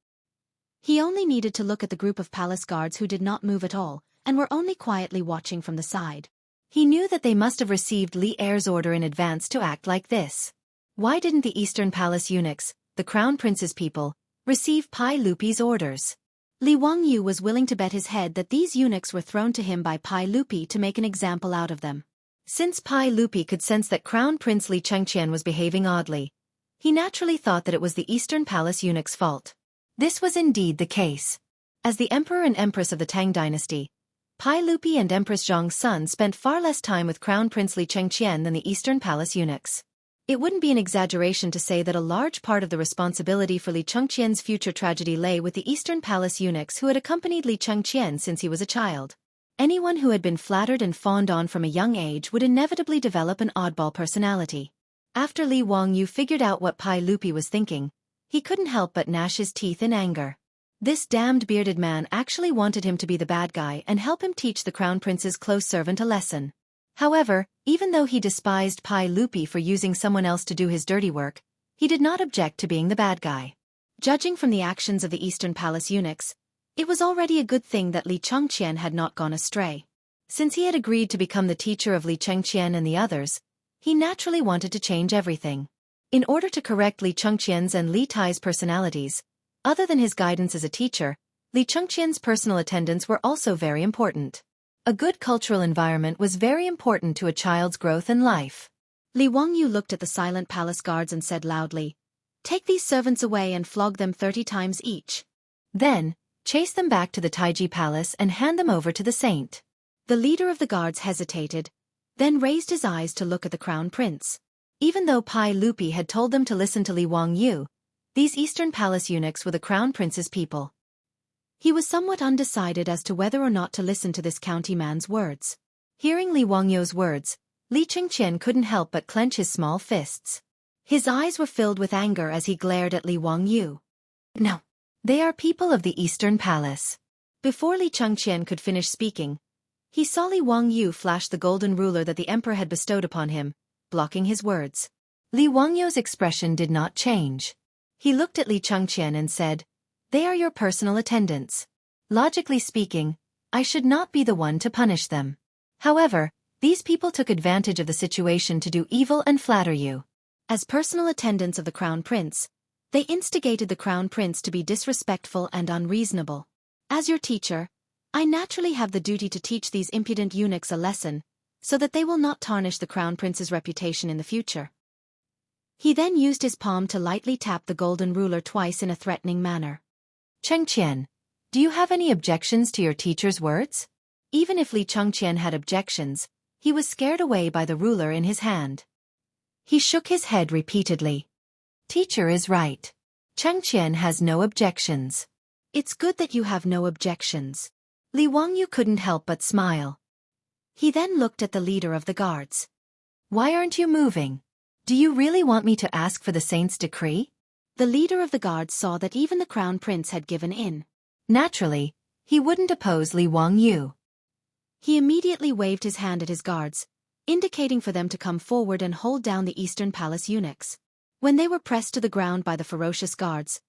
He only needed to look at the group of palace guards who did not move at all, and were only quietly watching from the side. He knew that they must have received Li Er's order in advance to act like this. Why didn't the Eastern Palace eunuchs, the crown prince's people, receive Pai Lupi's orders? Li Wangyu was willing to bet his head that these eunuchs were thrown to him by Pai Lupi to make an example out of them. Since Pai Lupi could sense that Crown Prince Li Chengqian was behaving oddly, he naturally thought that it was the Eastern Palace eunuch's fault. This was indeed the case. As the Emperor and Empress of the Tang Dynasty, Pai Lupi and Empress Zhang's son spent far less time with Crown Prince Li Chengqian than the Eastern Palace eunuchs. It wouldn't be an exaggeration to say that a large part of the responsibility for Li Chengqian's future tragedy lay with the Eastern Palace eunuchs who had accompanied Li Chengqian since he was a child. Anyone who had been flattered and fawned on from a young age would inevitably develop an oddball personality. After Li Wangyu figured out what Pai Lupi was thinking, he couldn't help but gnash his teeth in anger. This damned bearded man actually wanted him to be the bad guy and help him teach the Crown Prince's close servant a lesson. However, even though he despised Pai Lupi for using someone else to do his dirty work, he did not object to being the bad guy. Judging from the actions of the Eastern Palace eunuchs, it was already a good thing that Li Chengqian had not gone astray. Since he had agreed to become the teacher of Li Chengqian and the others, he naturally wanted to change everything. In order to correct Li Chengqian's and Li Tai's personalities, other than his guidance as a teacher, Li Chengqian's personal attendants were also very important. A good cultural environment was very important to a child's growth and life. Li Wangyu looked at the silent palace guards and said loudly, "Take these servants away and flog them 30 times each. Then, chase them back to the Taiji Palace and hand them over to the saint." The leader of the guards hesitated, then raised his eyes to look at the crown prince. Even though Pai Lupi had told them to listen to Li Wangyu, these Eastern Palace eunuchs were the crown prince's people. He was somewhat undecided as to whether or not to listen to this county man's words. Hearing Li Wangyu's words, Li Chengqian couldn't help but clench his small fists. His eyes were filled with anger as he glared at Li Wangyu. No. They are people of the Eastern Palace. Before Li Chengqian could finish speaking, he saw Li Wangyu flash the golden ruler that the emperor had bestowed upon him, blocking his words. Li Wangyu's expression did not change. He looked at Li Chengqian and said, "They are your personal attendants. Logically speaking, I should not be the one to punish them. However, these people took advantage of the situation to do evil and flatter you. As personal attendants of the Crown Prince, they instigated the Crown Prince to be disrespectful and unreasonable. As your teacher, I naturally have the duty to teach these impudent eunuchs a lesson, so that they will not tarnish the Crown Prince's reputation in the future." He then used his palm to lightly tap the golden ruler twice in a threatening manner. "Chengqian, do you have any objections to your teacher's words?" Even if Li Chengqian had objections, he was scared away by the ruler in his hand. He shook his head repeatedly. "Teacher is right. Chengqian has no objections." "It's good that you have no objections." Li Wangyu couldn't help but smile. He then looked at the leader of the guards. "Why aren't you moving? Do you really want me to ask for the saint's decree?" The leader of the guards saw that even the Crown Prince had given in. Naturally, he wouldn't oppose Li Wangyu. He immediately waved his hand at his guards, indicating for them to come forward and hold down the Eastern Palace eunuchs. When they were pressed to the ground by the ferocious guards,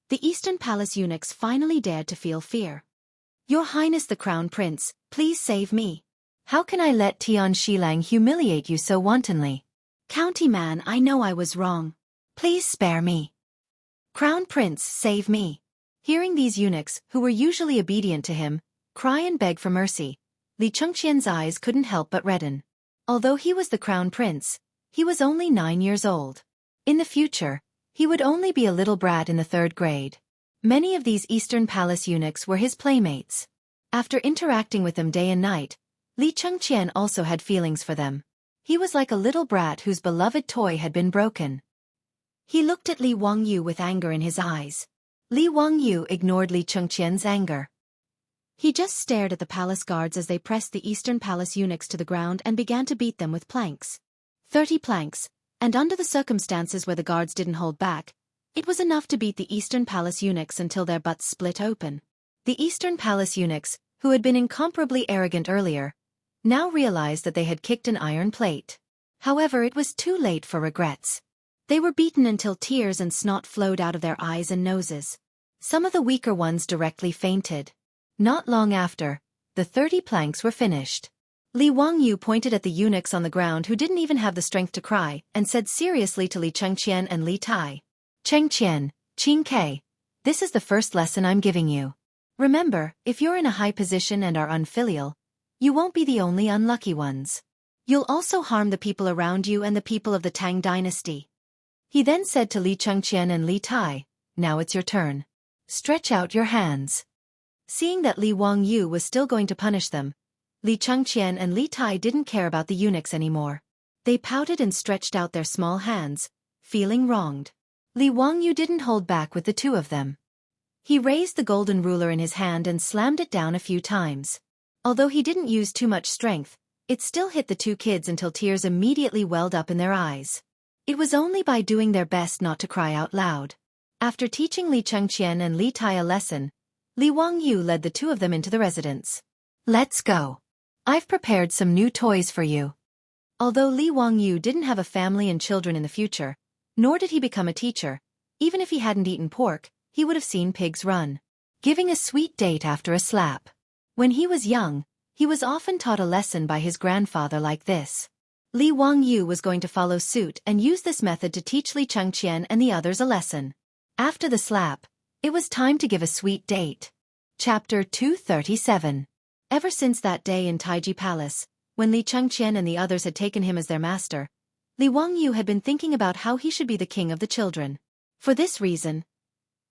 the Eastern Palace eunuchs finally dared to feel fear. "Your Highness the Crown Prince, please save me. How can I let Tian Shilang humiliate you so wantonly? County man, I know I was wrong. Please spare me. Crown Prince, save me." Hearing these eunuchs, who were usually obedient to him, cry and beg for mercy, Li Chengqian's eyes couldn't help but redden. Although he was the Crown Prince, he was only 9 years old. In the future, he would only be a little brat in the 3rd grade. Many of these Eastern Palace eunuchs were his playmates. After interacting with them day and night, Li Chengqian also had feelings for them. He was like a little brat whose beloved toy had been broken. He looked at Li Wangyu with anger in his eyes. Li Wangyu ignored Li Chengqian's anger. He just stared at the palace guards as they pressed the Eastern Palace eunuchs to the ground and began to beat them with planks. 30 planks, and under the circumstances where the guards didn't hold back, it was enough to beat the Eastern Palace eunuchs until their butts split open. The Eastern Palace eunuchs, who had been incomparably arrogant earlier, now realized that they had kicked an iron plate. However, it was too late for regrets. They were beaten until tears and snot flowed out of their eyes and noses. Some of the weaker ones directly fainted. Not long after, the 30 planks were finished. Li Wangyu pointed at the eunuchs on the ground who didn't even have the strength to cry, and said seriously to Li Chengqian and Li Tai, "Chengqian, Qingke, this is the first lesson I'm giving you. Remember, if you're in a high position and are unfilial, you won't be the only unlucky ones. You'll also harm the people around you and the people of the Tang Dynasty." He then said to Li Chengqian and Li Tai, "Now it's your turn. Stretch out your hands." Seeing that Li Wangyu was still going to punish them, Li Chengqian and Li Tai didn't care about the eunuchs anymore. They pouted and stretched out their small hands, feeling wronged. Li Wangyu didn't hold back with the two of them. He raised the golden ruler in his hand and slammed it down a few times. Although he didn't use too much strength, it still hit the two kids until tears immediately welled up in their eyes. It was only by doing their best not to cry out loud. After teaching Li Chengqian and Li Tai a lesson, Li Wangyu led the two of them into the residence. "Let's go. I've prepared some new toys for you." Although Li Wangyu didn't have a family and children in the future, nor did he become a teacher, even if he hadn't eaten pork, he would have seen pigs run. Giving a sweet date after a slap. When he was young, he was often taught a lesson by his grandfather like this. Li Wangyu was going to follow suit and use this method to teach Li Chengqian and the others a lesson. After the slap, it was time to give a sweet date. Chapter 237. Ever since that day in Taiji Palace, when Li Chengqian and the others had taken him as their master, Li Wangyu had been thinking about how he should be the king of the children. For this reason,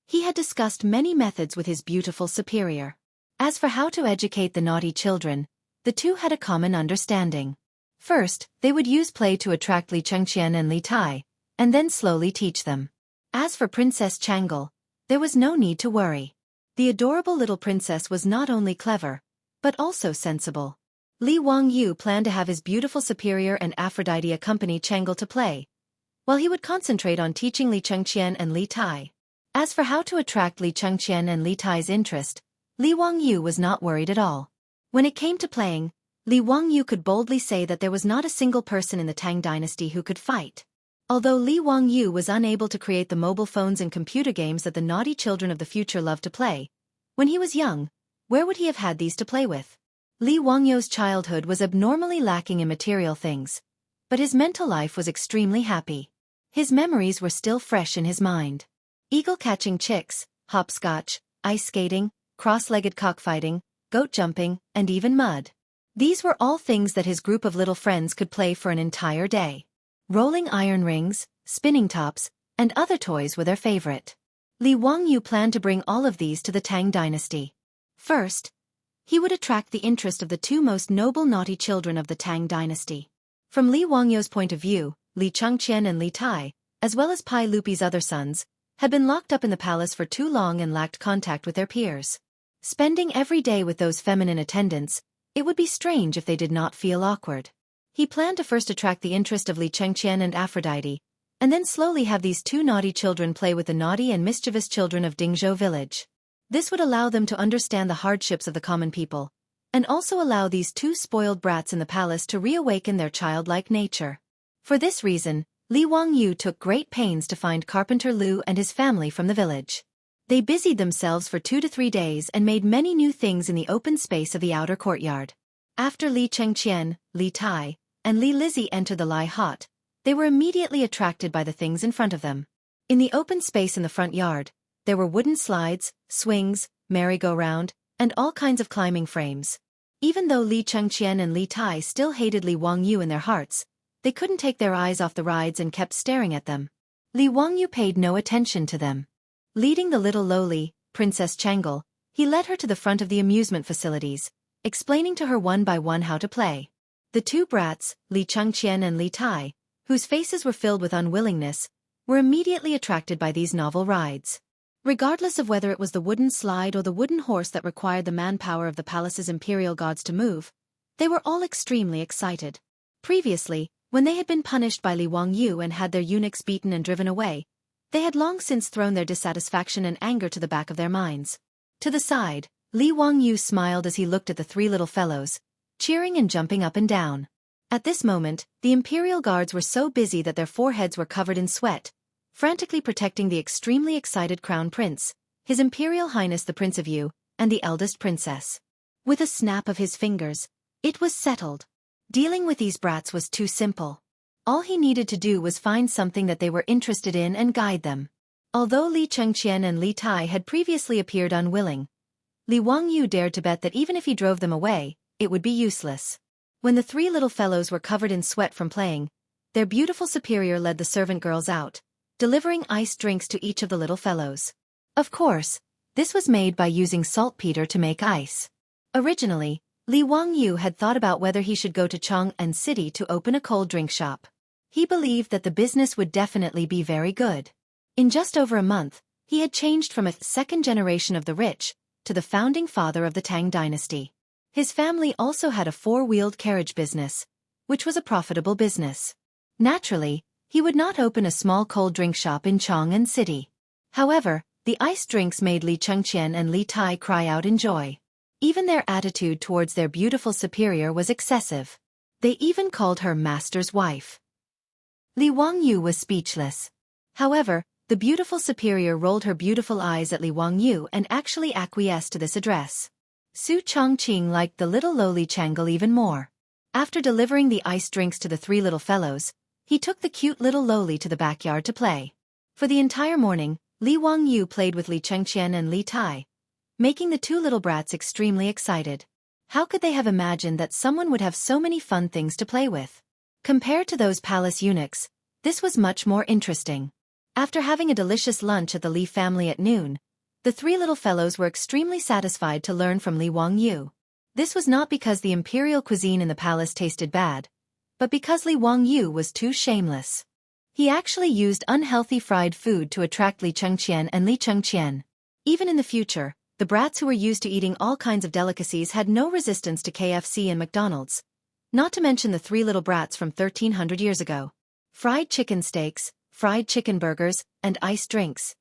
he had discussed many methods with his beautiful superior. As for how to educate the naughty children, the two had a common understanding. First, they would use play to attract Li Chengqian and Li Tai, and then slowly teach them. As for Princess Changle, there was no need to worry. The adorable little princess was not only clever, but also sensible. Li Wangyu planned to have his beautiful superior and Aphrodite accompany Chang'e to play, while he would concentrate on teaching Li Chengqian and Li Tai. As for how to attract Li Chengqian and Li Tai's interest, Li Wangyu was not worried at all. When it came to playing, Li Wangyu could boldly say that there was not a single person in the Tang dynasty who could fight. Although Li Wangyu was unable to create the mobile phones and computer games that the naughty children of the future loved to play, when he was young, where would he have had these to play with? Li Wangyu's childhood was abnormally lacking in material things, but his mental life was extremely happy. His memories were still fresh in his mind. Eagle-catching chicks, hopscotch, ice skating, cross-legged cockfighting, goat jumping, and even mud. These were all things that his group of little friends could play for an entire day. Rolling iron rings, spinning tops, and other toys were their favorite. Li Wangyu planned to bring all of these to the Tang dynasty. First, he would attract the interest of the two most noble naughty children of the Tang dynasty. From Li Wangyu's point of view, Li Chengqian and Li Tai, as well as Pai Lupi's other sons, had been locked up in the palace for too long and lacked contact with their peers. Spending every day with those feminine attendants, it would be strange if they did not feel awkward. He planned to first attract the interest of Li Chengqian and Aphrodite, and then slowly have these two naughty children play with the naughty and mischievous children of Dingzhou village. This would allow them to understand the hardships of the common people, and also allow these two spoiled brats in the palace to reawaken their childlike nature. For this reason, Li Wangyu took great pains to find Carpenter Lu and his family from the village. They busied themselves for 2 to 3 days and made many new things in the open space of the outer courtyard. After Li Chengqian, Li Tai, and Li Lizzie entered the Lai Hot, they were immediately attracted by the things in front of them. In the open space in the front yard, there were wooden slides, swings, merry-go-round, and all kinds of climbing frames. Even though Li Chengqian and Li Tai still hated Li Wangyu in their hearts, they couldn't take their eyes off the rides and kept staring at them. Li Wangyu paid no attention to them. Leading the little lowly, Princess Chang'e, he led her to the front of the amusement facilities, explaining to her one by one how to play. The two brats, Li Chengqian and Li Tai, whose faces were filled with unwillingness, were immediately attracted by these novel rides. Regardless of whether it was the wooden slide or the wooden horse that required the manpower of the palace's imperial gods to move, they were all extremely excited. Previously, when they had been punished by Li Wangyu and had their eunuchs beaten and driven away, they had long since thrown their dissatisfaction and anger to the back of their minds. To the side, Li Wangyu smiled as he looked at the three little fellows, cheering and jumping up and down. At this moment, the imperial guards were so busy that their foreheads were covered in sweat, frantically protecting the extremely excited crown prince, His Imperial Highness the Prince of Yu, and the eldest princess. With a snap of his fingers, it was settled. Dealing with these brats was too simple. All he needed to do was find something that they were interested in and guide them. Although Li Chengqian and Li Tai had previously appeared unwilling, Li Wangyu dared to bet that even if he drove them away, it would be useless. When the three little fellows were covered in sweat from playing, their beautiful superior led the servant girls out, delivering iced drinks to each of the little fellows. Of course, this was made by using saltpeter to make ice. Originally, Li Wangyu had thought about whether he should go to Chang'an City to open a cold drink shop. He believed that the business would definitely be very good. In just over a month, he had changed from a second generation of the rich to the founding father of the Tang Dynasty. His family also had a four-wheeled carriage business, which was a profitable business. Naturally, he would not open a small cold drink shop in Chang'an City. However, the iced drinks made Li Chengqian and Li Tai cry out in joy. Even their attitude towards their beautiful superior was excessive. They even called her master's wife. Li Wangyu was speechless. However, the beautiful superior rolled her beautiful eyes at Li Wangyu and actually acquiesced to this address. Su Chongqing liked the little lowly Chang'e even more. After delivering the iced drinks to the three little fellows, he took the cute little lowly to the backyard to play. For the entire morning, Li Wangyu played with Li Chengqian and Li Tai, making the two little brats extremely excited. How could they have imagined that someone would have so many fun things to play with? Compared to those palace eunuchs, this was much more interesting. After having a delicious lunch at the Li family at noon, the three little fellows were extremely satisfied to learn from Li Wangyu. This was not because the imperial cuisine in the palace tasted bad, but because Li Wangyu was too shameless. He actually used unhealthy fried food to attract Li Chengqian and Li Chengqian. Even in the future, the brats who were used to eating all kinds of delicacies had no resistance to KFC and McDonald's. Not to mention the three little brats from 1300 years ago. Fried chicken steaks, fried chicken burgers, and iced drinks.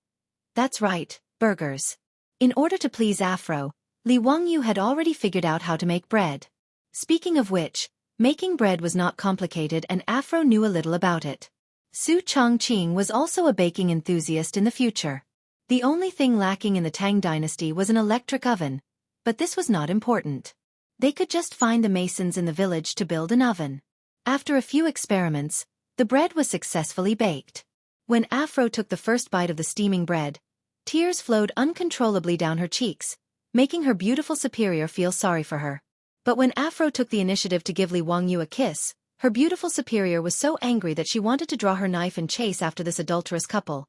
That's right, burgers. In order to please Afro, Li Wangyu had already figured out how to make bread. Speaking of which, making bread was not complicated and Afro knew a little about it. Su Chongqing was also a baking enthusiast in the future. The only thing lacking in the Tang dynasty was an electric oven, but this was not important. They could just find the masons in the village to build an oven. After a few experiments, the bread was successfully baked. When Afro took the first bite of the steaming bread, tears flowed uncontrollably down her cheeks, making her beautiful superior feel sorry for her. But when Afro took the initiative to give Li Wangyu a kiss, her beautiful superior was so angry that she wanted to draw her knife and chase after this adulterous couple.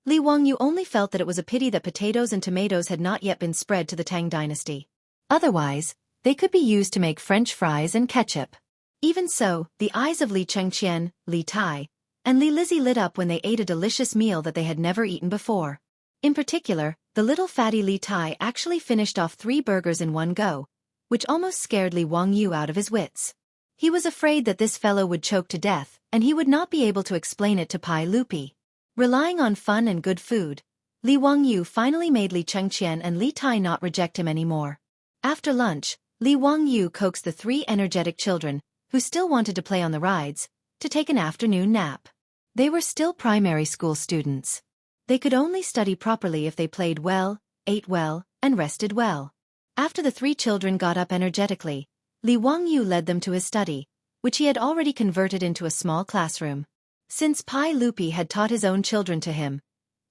Li Wangyu only felt that it was a pity that potatoes and tomatoes had not yet been spread to the Tang dynasty. Otherwise, they could be used to make French fries and ketchup. Even so, the eyes of Li Chengqian, Li Tai, and Li Lizzie lit up when they ate a delicious meal that they had never eaten before. In particular, the little fatty Li Tai actually finished off 3 burgers in one go, which almost scared Li Wangyu out of his wits. He was afraid that this fellow would choke to death, and he would not be able to explain it to Pai Lupi. Relying on fun and good food, Li Wangyu finally made Li Chengqian and Li Tai not reject him anymore. After lunch, Li Wangyu coaxed the 3 energetic children, who still wanted to play on the rides, to take an afternoon nap. They were still primary school students. They could only study properly if they played well, ate well, and rested well. After the 3 children got up energetically, Li Wangyu led them to his study, which he had already converted into a small classroom. Since Pai Lupi had taught his own children to him,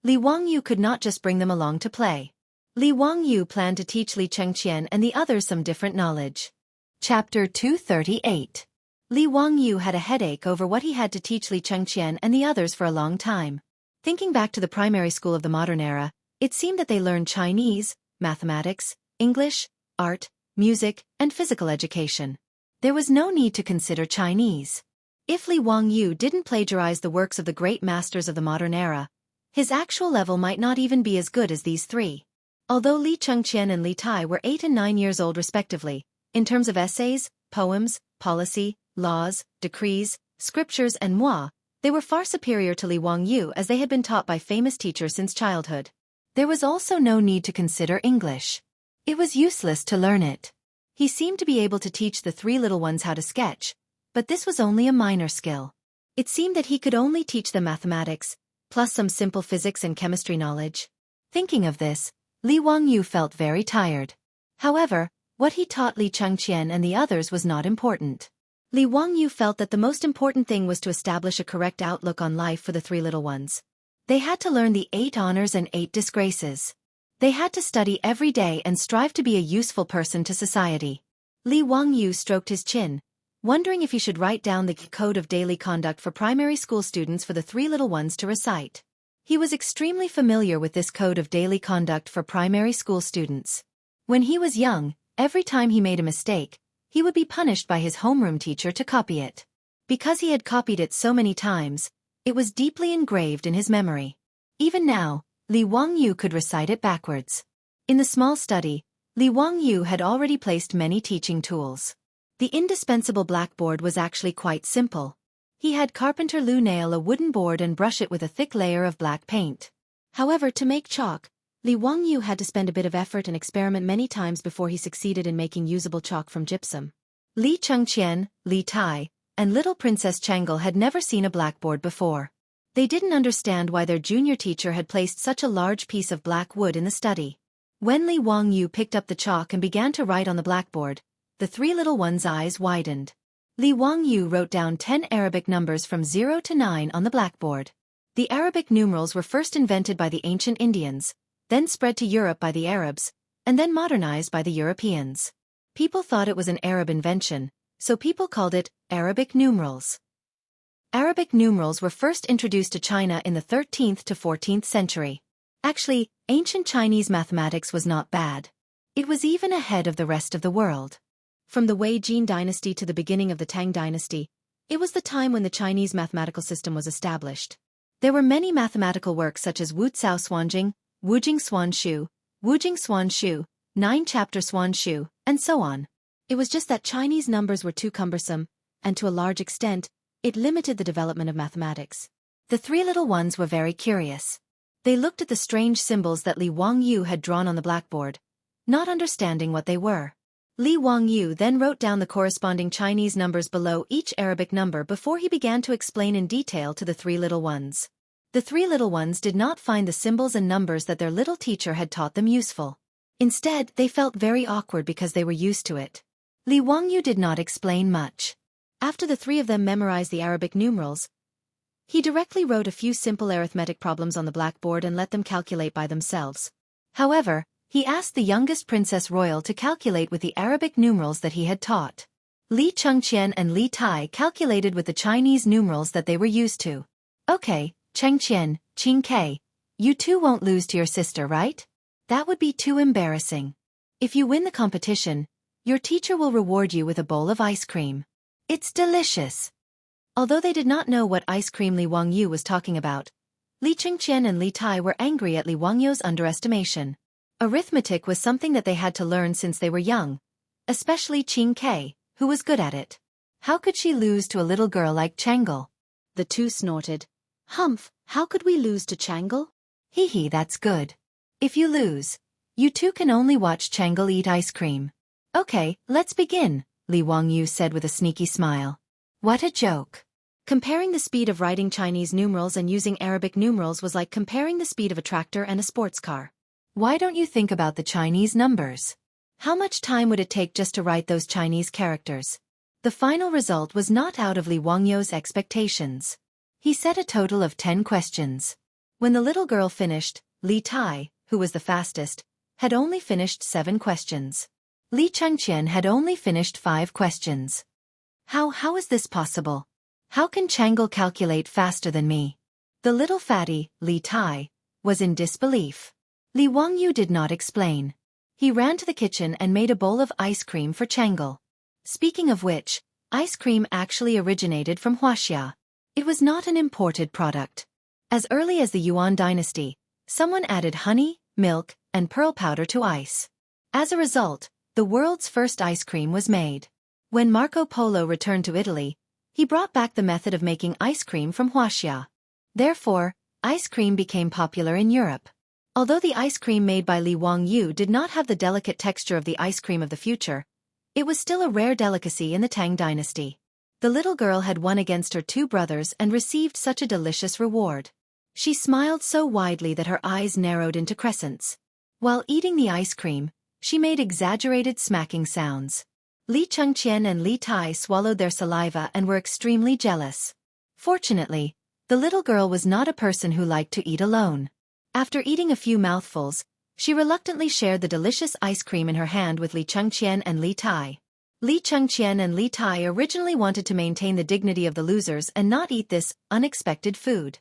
Li Wangyu could not just bring them along to play. Li Wangyu planned to teach Li Chengqian and the others some different knowledge. Chapter 238. Li Wangyu had a headache over what he had to teach Li Chengqian and the others for a long time. Thinking back to the primary school of the modern era, it seemed that they learned Chinese, mathematics, English, art, music, and physical education. There was no need to consider Chinese. If Li Wangyu didn't plagiarize the works of the great masters of the modern era, his actual level might not even be as good as these 3. Although Li Chengqian and Li Tai were 8 and 9 years old respectively, in terms of essays, poems, policy, laws, decrees, scriptures and moi, they were far superior to Li Wangyu as they had been taught by famous teachers since childhood. There was also no need to consider English. It was useless to learn it. He seemed to be able to teach the 3 little ones how to sketch, but this was only a minor skill. It seemed that he could only teach them mathematics, plus some simple physics and chemistry knowledge. Thinking of this, Li Wangyu felt very tired. However, what he taught Li Chengqian and the others was not important. Li Wangyu felt that the most important thing was to establish a correct outlook on life for the 3 little ones. They had to learn the 8 honors and 8 disgraces. They had to study every day and strive to be a useful person to society. Li Wangyu stroked his chin, wondering if he should write down the code of daily conduct for primary school students for the 3 little ones to recite. He was extremely familiar with this code of daily conduct for primary school students. When he was young, every time he made a mistake, he would be punished by his homeroom teacher to copy it. Because he had copied it so many times, it was deeply engraved in his memory. Even now, Li Wangyu could recite it backwards. In the small study, Li Wangyu had already placed many teaching tools. The indispensable blackboard was actually quite simple. He had Carpenter Lu nail a wooden board and brush it with a thick layer of black paint. However, to make chalk, Li Wangyu had to spend a bit of effort and experiment many times before he succeeded in making usable chalk from gypsum. Li Chengqian, Li Tai, and little Princess Changle had never seen a blackboard before. They didn't understand why their junior teacher had placed such a large piece of black wood in the study. When Li Wangyu picked up the chalk and began to write on the blackboard, the 3 little ones' eyes widened. Li Wangyu wrote down 10 Arabic numbers from 0 to 9 on the blackboard. The Arabic numerals were first invented by the ancient Indians, then spread to Europe by the Arabs, and then modernized by the Europeans. People thought it was an Arab invention, so people called it Arabic numerals. Arabic numerals were first introduced to China in the 13th to 14th century. Actually, ancient Chinese mathematics was not bad. It was even ahead of the rest of the world. From the Wei Jin dynasty to the beginning of the Tang dynasty, it was the time when the Chinese mathematical system was established. There were many mathematical works such as Wuxia Xuanjing, Wujing Xuanshu, Wujing Swan Shu, 9 chapter Swan Shu, and so on. It was just that Chinese numbers were too cumbersome, and to a large extent, it limited the development of mathematics. The three little ones were very curious. They looked at the strange symbols that Li Wangyu had drawn on the blackboard, not understanding what they were. Li Wangyu then wrote down the corresponding Chinese numbers below each Arabic number before he began to explain in detail to the three little ones. The three little ones did not find the symbols and numbers that their little teacher had taught them useful. Instead, they felt very awkward because they were used to it. Li Wangyu did not explain much. After the three of them memorized the Arabic numerals, he directly wrote a few simple arithmetic problems on the blackboard and let them calculate by themselves. However, he asked the youngest Princess Royal to calculate with the Arabic numerals that he had taught. Li Chengqian and Li Tai calculated with the Chinese numerals that they were used to. Okay, Chengqian, Qingke, you two won't lose to your sister, right? That would be too embarrassing. If you win the competition, your teacher will reward you with a bowl of ice cream. It's delicious. Although they did not know what ice cream Li Wangyu was talking about, Li Chengqian and Li Tai were angry at Li Wangyu's underestimation. Arithmetic was something that they had to learn since they were young, especially Qingke, who was good at it. How could she lose to a little girl like Changle? The two snorted. Humph, how could we lose to Changle? Hee hee, that's good. If you lose, you two can only watch Changle eat ice cream. Okay, let's begin, Li Wangyu said with a sneaky smile. What a joke. Comparing the speed of writing Chinese numerals and using Arabic numerals was like comparing the speed of a tractor and a sports car. Why don't you think about the Chinese numbers? How much time would it take just to write those Chinese characters? The final result was not out of Li Wangyu's expectations. He set a total of 10 questions. When the little girl finished, Li Tai, who was the fastest, had only finished 7 questions. Li Chengqian had only finished 5 questions. How is this possible? How can Changle calculate faster than me? The little fatty, Li Tai, was in disbelief. Li Wangyu did not explain. He ran to the kitchen and made a bowl of ice cream for Changle. Speaking of which, ice cream actually originated from Wuxia. It was not an imported product. As early as the Yuan Dynasty, someone added honey, milk, and pearl powder to ice. As a result, the world's first ice cream was made. When Marco Polo returned to Italy, he brought back the method of making ice cream from Wuxia. Therefore, ice cream became popular in Europe. Although the ice cream made by Li Wangyu did not have the delicate texture of the ice cream of the future, it was still a rare delicacy in the Tang Dynasty. The little girl had won against her 2 brothers and received such a delicious reward. She smiled so widely that her eyes narrowed into crescents. While eating the ice cream, she made exaggerated smacking sounds. Li Chengqian and Li Tai swallowed their saliva and were extremely jealous. Fortunately, the little girl was not a person who liked to eat alone. After eating a few mouthfuls, she reluctantly shared the delicious ice cream in her hand with Li Chengqian and Li Tai. Li Chengqian and Li Tai originally wanted to maintain the dignity of the losers and not eat this unexpected food.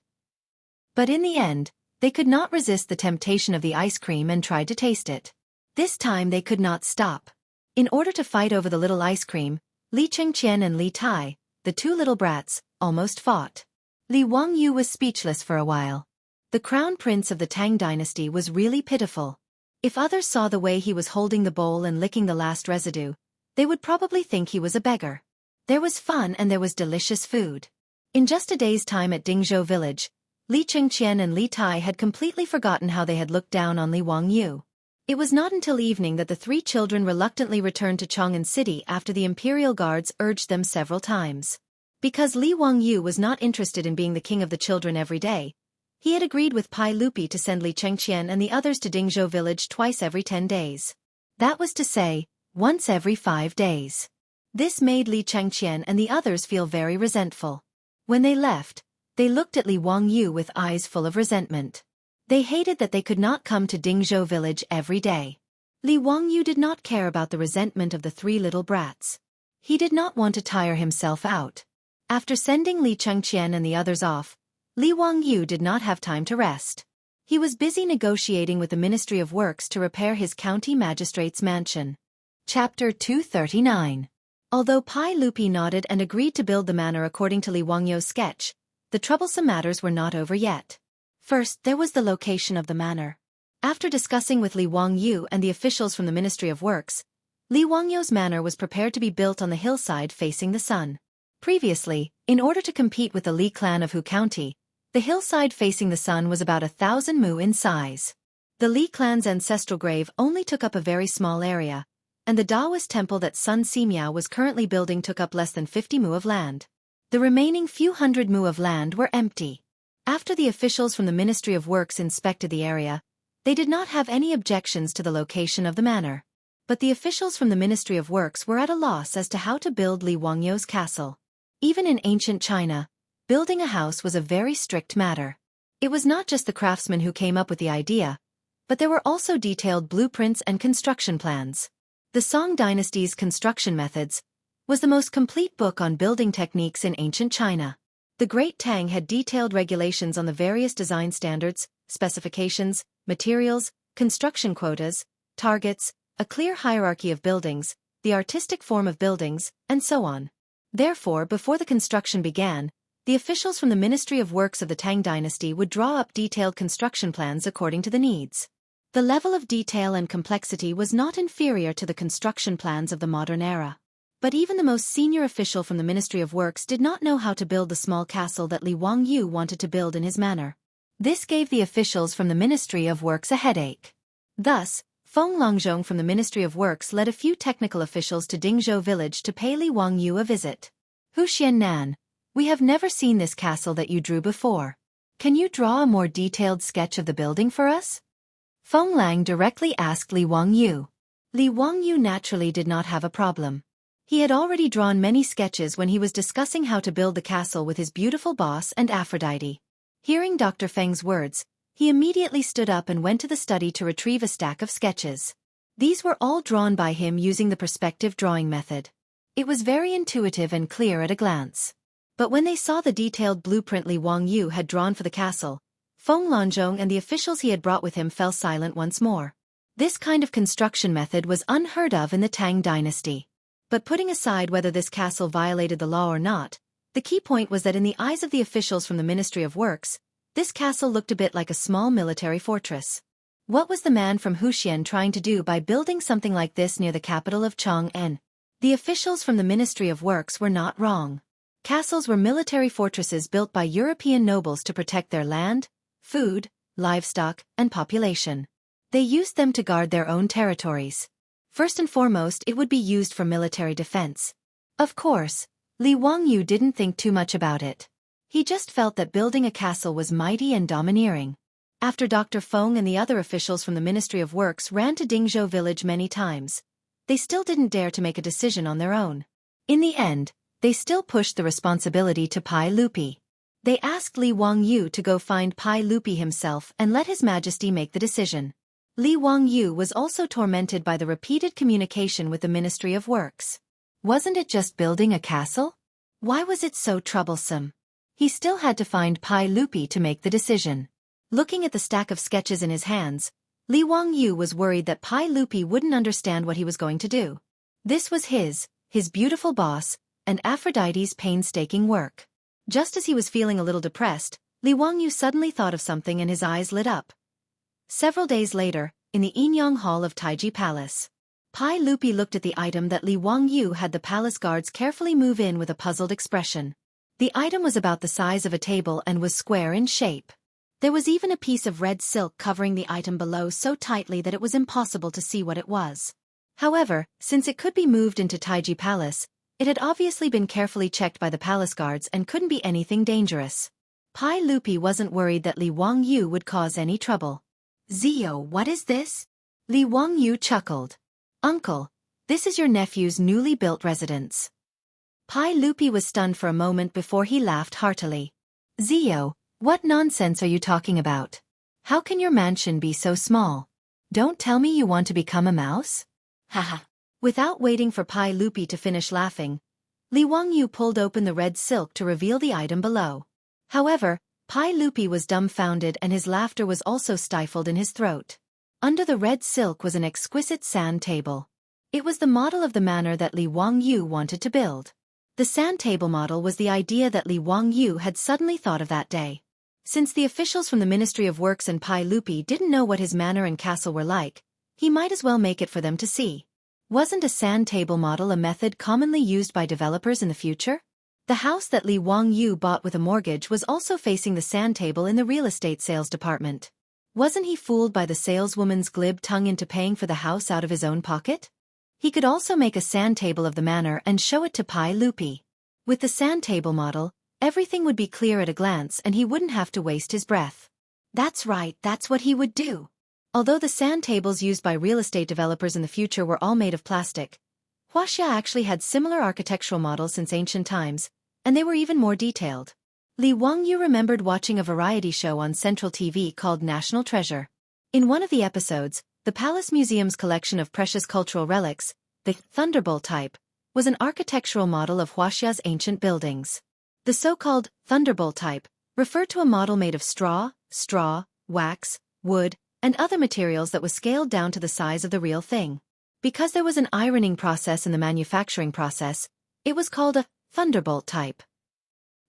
But in the end, they could not resist the temptation of the ice cream and tried to taste it. This time they could not stop. In order to fight over the little ice cream, Li Chengqian and Li Tai, the 2 little brats, almost fought. Li Wangyu was speechless for a while. The crown prince of the Tang dynasty was really pitiful. If others saw the way he was holding the bowl and licking the last residue, they would probably think he was a beggar. There was fun and there was delicious food. In just a day's time at Jianghu village, Li Chengqian and Li Tai had completely forgotten how they had looked down on Li Wangyu. It was not until evening that the 3 children reluctantly returned to Chang'an City after the imperial guards urged them several times. Because Li Wangyu was not interested in being the king of the children every day, he had agreed with Pai Lupi to send Li Chengqian and the others to Jianghu village twice every 10 days. That was to say, once every 5 days. This made Li Chengqian and the others feel very resentful. When they left, they looked at Li Wangyu with eyes full of resentment. They hated that they could not come to Jianghu village every day. Li Wangyu did not care about the resentment of the 3 little brats. He did not want to tire himself out. After sending Li Chengqian and the others off, Li Wangyu did not have time to rest. He was busy negotiating with the Ministry of Works to repair his county magistrate's mansion. Chapter 239. Although Pai Lupi nodded and agreed to build the manor according to Li Wangyu's sketch, the troublesome matters were not over yet. First, there was the location of the manor. After discussing with Li Wangyu and the officials from the Ministry of Works, Li Wangyu's manor was prepared to be built on the hillside facing the sun. Previously, in order to compete with the Li clan of Hu County, the hillside facing the sun was about 1,000 mu in size. The Li clan's ancestral grave only took up a very small area, and the Taoist temple that Sun Simiao was currently building took up less than 50 mu of land. The remaining few hundred mu of land were empty. After the officials from the Ministry of Works inspected the area, they did not have any objections to the location of the manor. But the officials from the Ministry of Works were at a loss as to how to build Li Wangyu's castle. Even in ancient China, building a house was a very strict matter. It was not just the craftsmen who came up with the idea, but there were also detailed blueprints and construction plans. The Song Dynasty's Construction Methods was the most complete book on building techniques in ancient China. The great Tang had detailed regulations on the various design standards, specifications, materials, construction quotas, targets, a clear hierarchy of buildings, the artistic form of buildings, and so on. Therefore, before the construction began, the officials from the Ministry of Works of the Tang Dynasty would draw up detailed construction plans according to the needs. The level of detail and complexity was not inferior to the construction plans of the modern era. But even the most senior official from the Ministry of Works did not know how to build the small castle that Li Wangyu wanted to build in his manor. This gave the officials from the Ministry of Works a headache. Thus, Feng Longzhong from the Ministry of Works led a few technical officials to Dingzhou village to pay Li Wangyu a visit. Huxian, we have never seen this castle that you drew before. Can you draw a more detailed sketch of the building for us? Feng Lang directly asked Li Wangyu. Li Wangyu naturally did not have a problem. He had already drawn many sketches when he was discussing how to build the castle with his beautiful boss and Aphrodite. Hearing Dr. Feng's words, he immediately stood up and went to the study to retrieve a stack of sketches. These were all drawn by him using the perspective drawing method. It was very intuitive and clear at a glance. But when they saw the detailed blueprint Li Wangyu had drawn for the castle, Feng Longzhong and the officials he had brought with him fell silent once more. This kind of construction method was unheard of in the Tang Dynasty. But putting aside whether this castle violated the law or not, the key point was that in the eyes of the officials from the Ministry of Works, this castle looked a bit like a small military fortress. What was the man from Huxian trying to do by building something like this near the capital of Chang'an? The officials from the Ministry of Works were not wrong. Castles were military fortresses built by European nobles to protect their land, food, livestock, and population. They used them to guard their own territories. First and foremost, it would be used for military defense. Of course, Li Wangyu didn't think too much about it. He just felt that building a castle was mighty and domineering. After Dr. Feng and the other officials from the Ministry of Works ran to Dingzhou village many times, they still didn't dare to make a decision on their own. In the end, they still pushed the responsibility to Pai Lupi. They asked Li Wangyu to go find Pai Lupi himself and let His Majesty make the decision. Li Wangyu was also tormented by the repeated communication with the Ministry of Works. Wasn't it just building a castle? Why was it so troublesome? He still had to find Pai Lupi to make the decision. Looking at the stack of sketches in his hands, Li Wangyu was worried that Pai Lupi wouldn't understand what he was going to do. This was his beautiful boss, and Aphrodite's painstaking work. Just as he was feeling a little depressed, Li Wangyu suddenly thought of something and his eyes lit up. Several days later, in the Yinyang Hall of Taiji Palace, Pai Lupi looked at the item that Li Wangyu had the palace guards carefully move in with a puzzled expression. The item was about the size of a table and was square in shape. There was even a piece of red silk covering the item below so tightly that it was impossible to see what it was. However, since it could be moved into Taiji Palace, it had obviously been carefully checked by the palace guards and couldn't be anything dangerous. Pai Lupi wasn't worried that Li Wangyu would cause any trouble. "Zio, what is this?" Li Wangyu chuckled. "Uncle, this is your nephew's newly built residence." Pai Lupi was stunned for a moment before he laughed heartily. "Zio, what nonsense are you talking about? How can your mansion be so small? Don't tell me you want to become a mouse?" Haha. Without waiting for Pai Lupi to finish laughing, Li Wangyu pulled open the red silk to reveal the item below. However, Pai Lupi was dumbfounded and his laughter was also stifled in his throat. Under the red silk was an exquisite sand table. It was the model of the manor that Li Wangyu wanted to build. The sand table model was the idea that Li Wangyu had suddenly thought of that day. Since the officials from the Ministry of Works and Pai Lupi didn't know what his manor and castle were like, he might as well make it for them to see. Wasn't a sand table model a method commonly used by developers in the future? The house that Li Wangyu bought with a mortgage was also facing the sand table in the real estate sales department. Wasn't he fooled by the saleswoman's glib tongue into paying for the house out of his own pocket? He could also make a sand table of the manor and show it to Pai Lupi. With the sand table model, everything would be clear at a glance and he wouldn't have to waste his breath. That's right, that's what he would do. Although the sand tables used by real estate developers in the future were all made of plastic, Wuxia actually had similar architectural models since ancient times, and they were even more detailed. Li Wangyu remembered watching a variety show on Central TV called National Treasure. In one of the episodes, the Palace Museum's collection of precious cultural relics, the Thunderbolt type, was an architectural model of Wuxia's ancient buildings. The so-called Thunderbolt type referred to a model made of straw, wax, wood, and other materials that was scaled down to the size of the real thing. Because there was an ironing process in the manufacturing process, it was called a Thunderbolt type.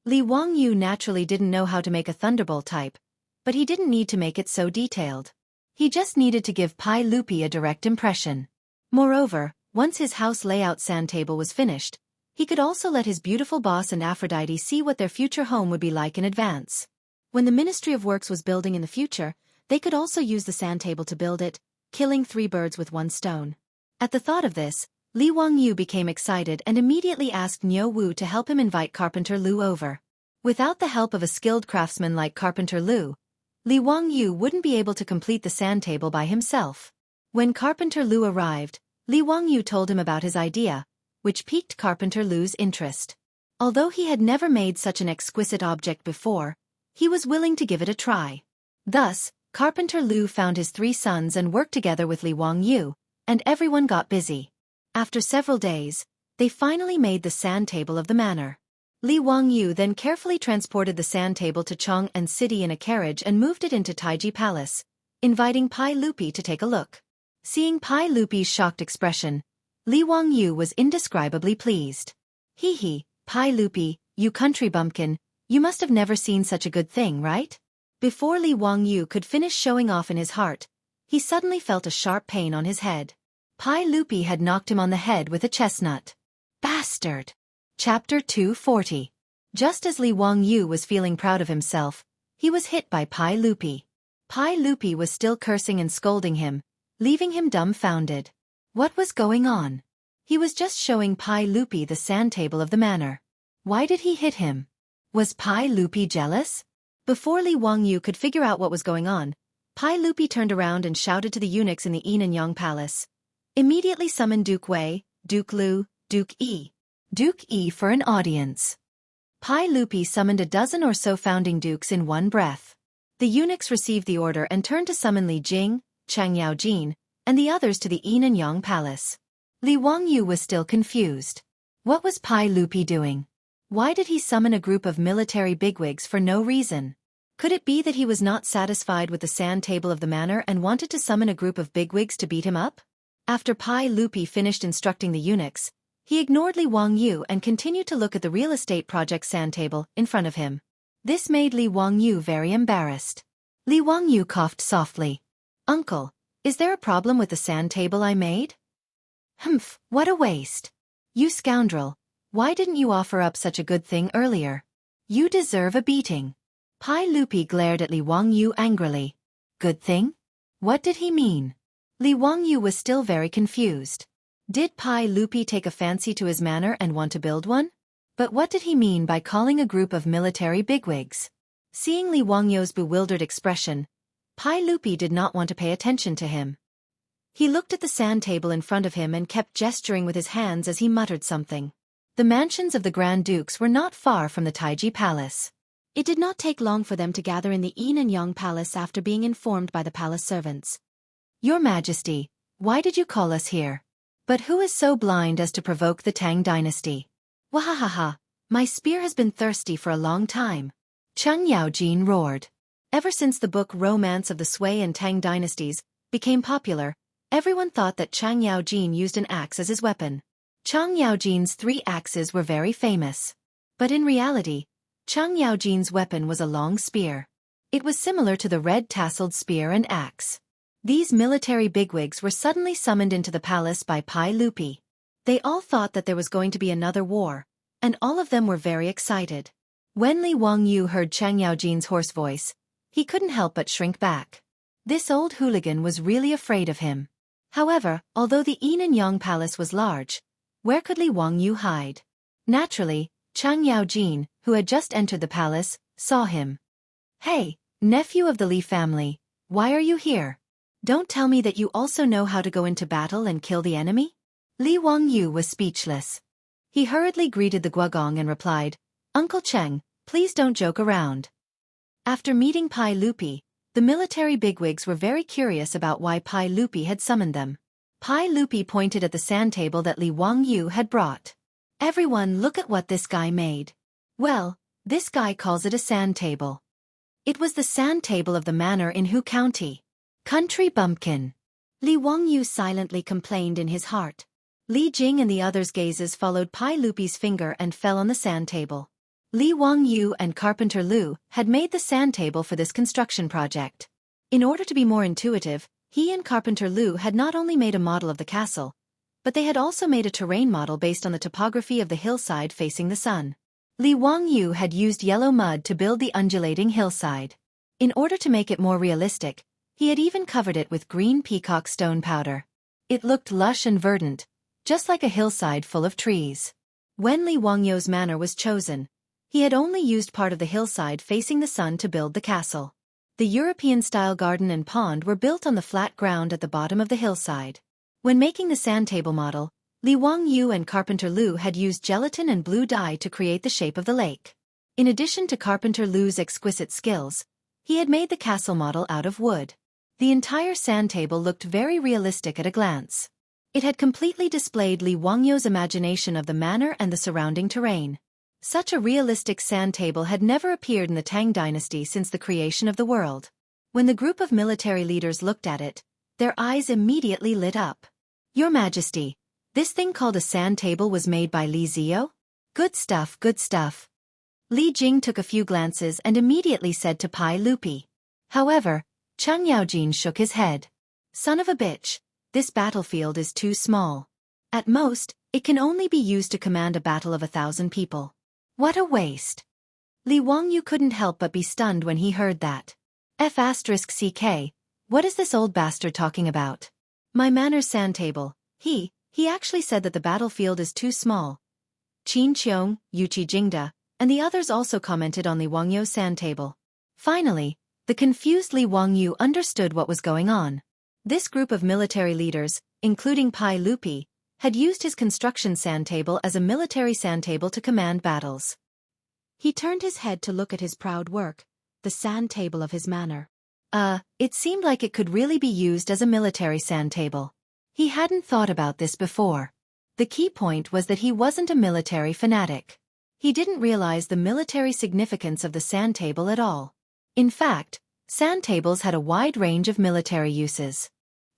Li Wangyu naturally didn't know how to make a Thunderbolt type, but he didn't need to make it so detailed. He just needed to give Pai Lupi a direct impression. Moreover, once his house layout sand table was finished, he could also let his beautiful boss and Aphrodite see what their future home would be like in advance. When the Ministry of Works was building in the future, they could also use the sand table to build it, killing 3 birds with 1 stone. At the thought of this, Li Wangyu became excited and immediately asked Niu Wu to help him invite Carpenter Lu over. Without the help of a skilled craftsman like Carpenter Lu, Li Wangyu wouldn't be able to complete the sand table by himself. When Carpenter Lu arrived, Li Wangyu told him about his idea, which piqued Carpenter Lu's interest. Although he had never made such an exquisite object before, he was willing to give it a try. Thus, Carpenter Lu found his 3 sons and worked together with Li Wangyu, and everyone got busy. After several days, they finally made the sand table of the manor. Li Wangyu then carefully transported the sand table to Chang'an City in a carriage and moved it into Taiji Palace, inviting Pai Lupi to take a look. Seeing Pai Lupi's shocked expression, Li Wangyu was indescribably pleased. Hee, Pai Lupi, you country bumpkin, you must have never seen such a good thing, right? Before Li Wangyu could finish showing off in his heart, he suddenly felt a sharp pain on his head. Pai Lupi had knocked him on the head with a chestnut. Bastard! Chapter 240. Just as Li Wangyu was feeling proud of himself, he was hit by Pai Lupi. Pai Lupi was still cursing and scolding him, leaving him dumbfounded. What was going on? He was just showing Pai Lupi the sand table of the manor. Why did he hit him? Was Pai Lupi jealous? Before Li Wangyu could figure out what was going on, Pai Lupi turned around and shouted to the eunuchs in the Yin and Yang Palace. Immediately summon Duke Wei, Duke Lu, Duke Yi. Duke Yi for an audience. Pai Lupi summoned a dozen or so founding dukes in one breath. The eunuchs received the order and turned to summon Li Jing, Chang Yaojin, and the others to the Yin and Yang Palace. Li Wangyu was still confused. What was Pai Lupi doing? Why did he summon a group of military bigwigs for no reason? Could it be that he was not satisfied with the sand table of the manor and wanted to summon a group of bigwigs to beat him up? After Pai Lupi finished instructing the eunuchs, he ignored Li Wangyu and continued to look at the real estate project sand table in front of him. This made Li Wangyu very embarrassed. Li Wangyu coughed softly. Uncle, is there a problem with the sand table I made? Humph, what a waste. You scoundrel, why didn't you offer up such a good thing earlier? You deserve a beating. Pai Lupi glared at Li Wangyu angrily. Good thing? What did he mean? Li Wangyu was still very confused. Did Pai Lupi take a fancy to his manor and want to build one? But what did he mean by calling a group of military bigwigs? Seeing Li Wangyu's bewildered expression, Pai Lupi did not want to pay attention to him. He looked at the sand table in front of him and kept gesturing with his hands as he muttered something. The mansions of the Grand Dukes were not far from the Taiji Palace. It did not take long for them to gather in the Yin and Yang Palace after being informed by the palace servants. Your Majesty, why did you call us here? But who is so blind as to provoke the Tang Dynasty? Wahahaha, my spear has been thirsty for a long time. Cheng Yaojin roared. Ever since the book Romance of the Sui and Tang Dynasties became popular, everyone thought that Cheng Yaojin used an axe as his weapon. Cheng Yaojin's 3 axes were very famous. But in reality, Cheng Yaojin's weapon was a long spear. It was similar to the red tasseled spear and axe. These military bigwigs were suddenly summoned into the palace by Pai Lupi. They all thought that there was going to be another war, and all of them were very excited. When Li Wangyu heard Chang Yaojin's hoarse voice, he couldn't help but shrink back. This old hooligan was really afraid of him. However, although the Yin and Yang palace was large, where could Li Wangyu hide? Naturally, Chang Yaojin, who had just entered the palace, saw him. "Hey, nephew of the Li family, why are you here? Don't tell me that you also know how to go into battle and kill the enemy?" Li Wangyu was speechless. He hurriedly greeted the Guogong and replied, "Uncle Cheng, please don't joke around." After meeting Pai Lupi, the military bigwigs were very curious about why Pai Lupi had summoned them. Pai Lupi pointed at the sand table that Li Wangyu had brought. "Everyone, look at what this guy made." "Well, this guy calls it a sand table." It was the sand table of the manor in Hu County. Country bumpkin. Li Wangyu silently complained in his heart. Li Jing and the others' gazes followed Pai Lupi's finger and fell on the sand table. Li Wangyu and Carpenter Lu had made the sand table for this construction project. In order to be more intuitive, he and Carpenter Lu had not only made a model of the castle, but they had also made a terrain model based on the topography of the hillside facing the sun. Li Wangyu had used yellow mud to build the undulating hillside. In order to make it more realistic, he had even covered it with green peacock stone powder. It looked lush and verdant, just like a hillside full of trees. When Li Wangyu's manor was chosen, he had only used part of the hillside facing the sun to build the castle. The European-style garden and pond were built on the flat ground at the bottom of the hillside. When making the sand table model, Li Wangyu and Carpenter Lu had used gelatin and blue dye to create the shape of the lake. In addition to Carpenter Lu's exquisite skills, he had made the castle model out of wood. The entire sand table looked very realistic at a glance. It had completely displayed Li Wangyu's imagination of the manor and the surrounding terrain. Such a realistic sand table had never appeared in the Tang Dynasty since the creation of the world. When the group of military leaders looked at it, their eyes immediately lit up. "Your Majesty, this thing called a sand table was made by Li Zio? Good stuff, good stuff." Li Jing took a few glances and immediately said to Pai Lupi. However, Chang Yaojin shook his head. "Son of a bitch, this battlefield is too small. At most, it can only be used to command a battle of 1,000 people. What a waste." Li Wangyu couldn't help but be stunned when he heard that. F***CK, what is this old bastard talking about? My manor's sand table. He actually said that the battlefield is too small. Qin Qiong, Yuqi Jingda, and the others also commented on Li Wangyu's sand table. Finally, the confused Li Wangyu understood what was going on. This group of military leaders, including Pai Lupi, had used his construction sand table as a military sand table to command battles. He turned his head to look at his proud work, the sand table of his manor. It seemed like it could really be used as a military sand table. He hadn't thought about this before. The key point was that he wasn't a military fanatic. He didn't realize the military significance of the sand table at all. In fact, sand tables had a wide range of military uses.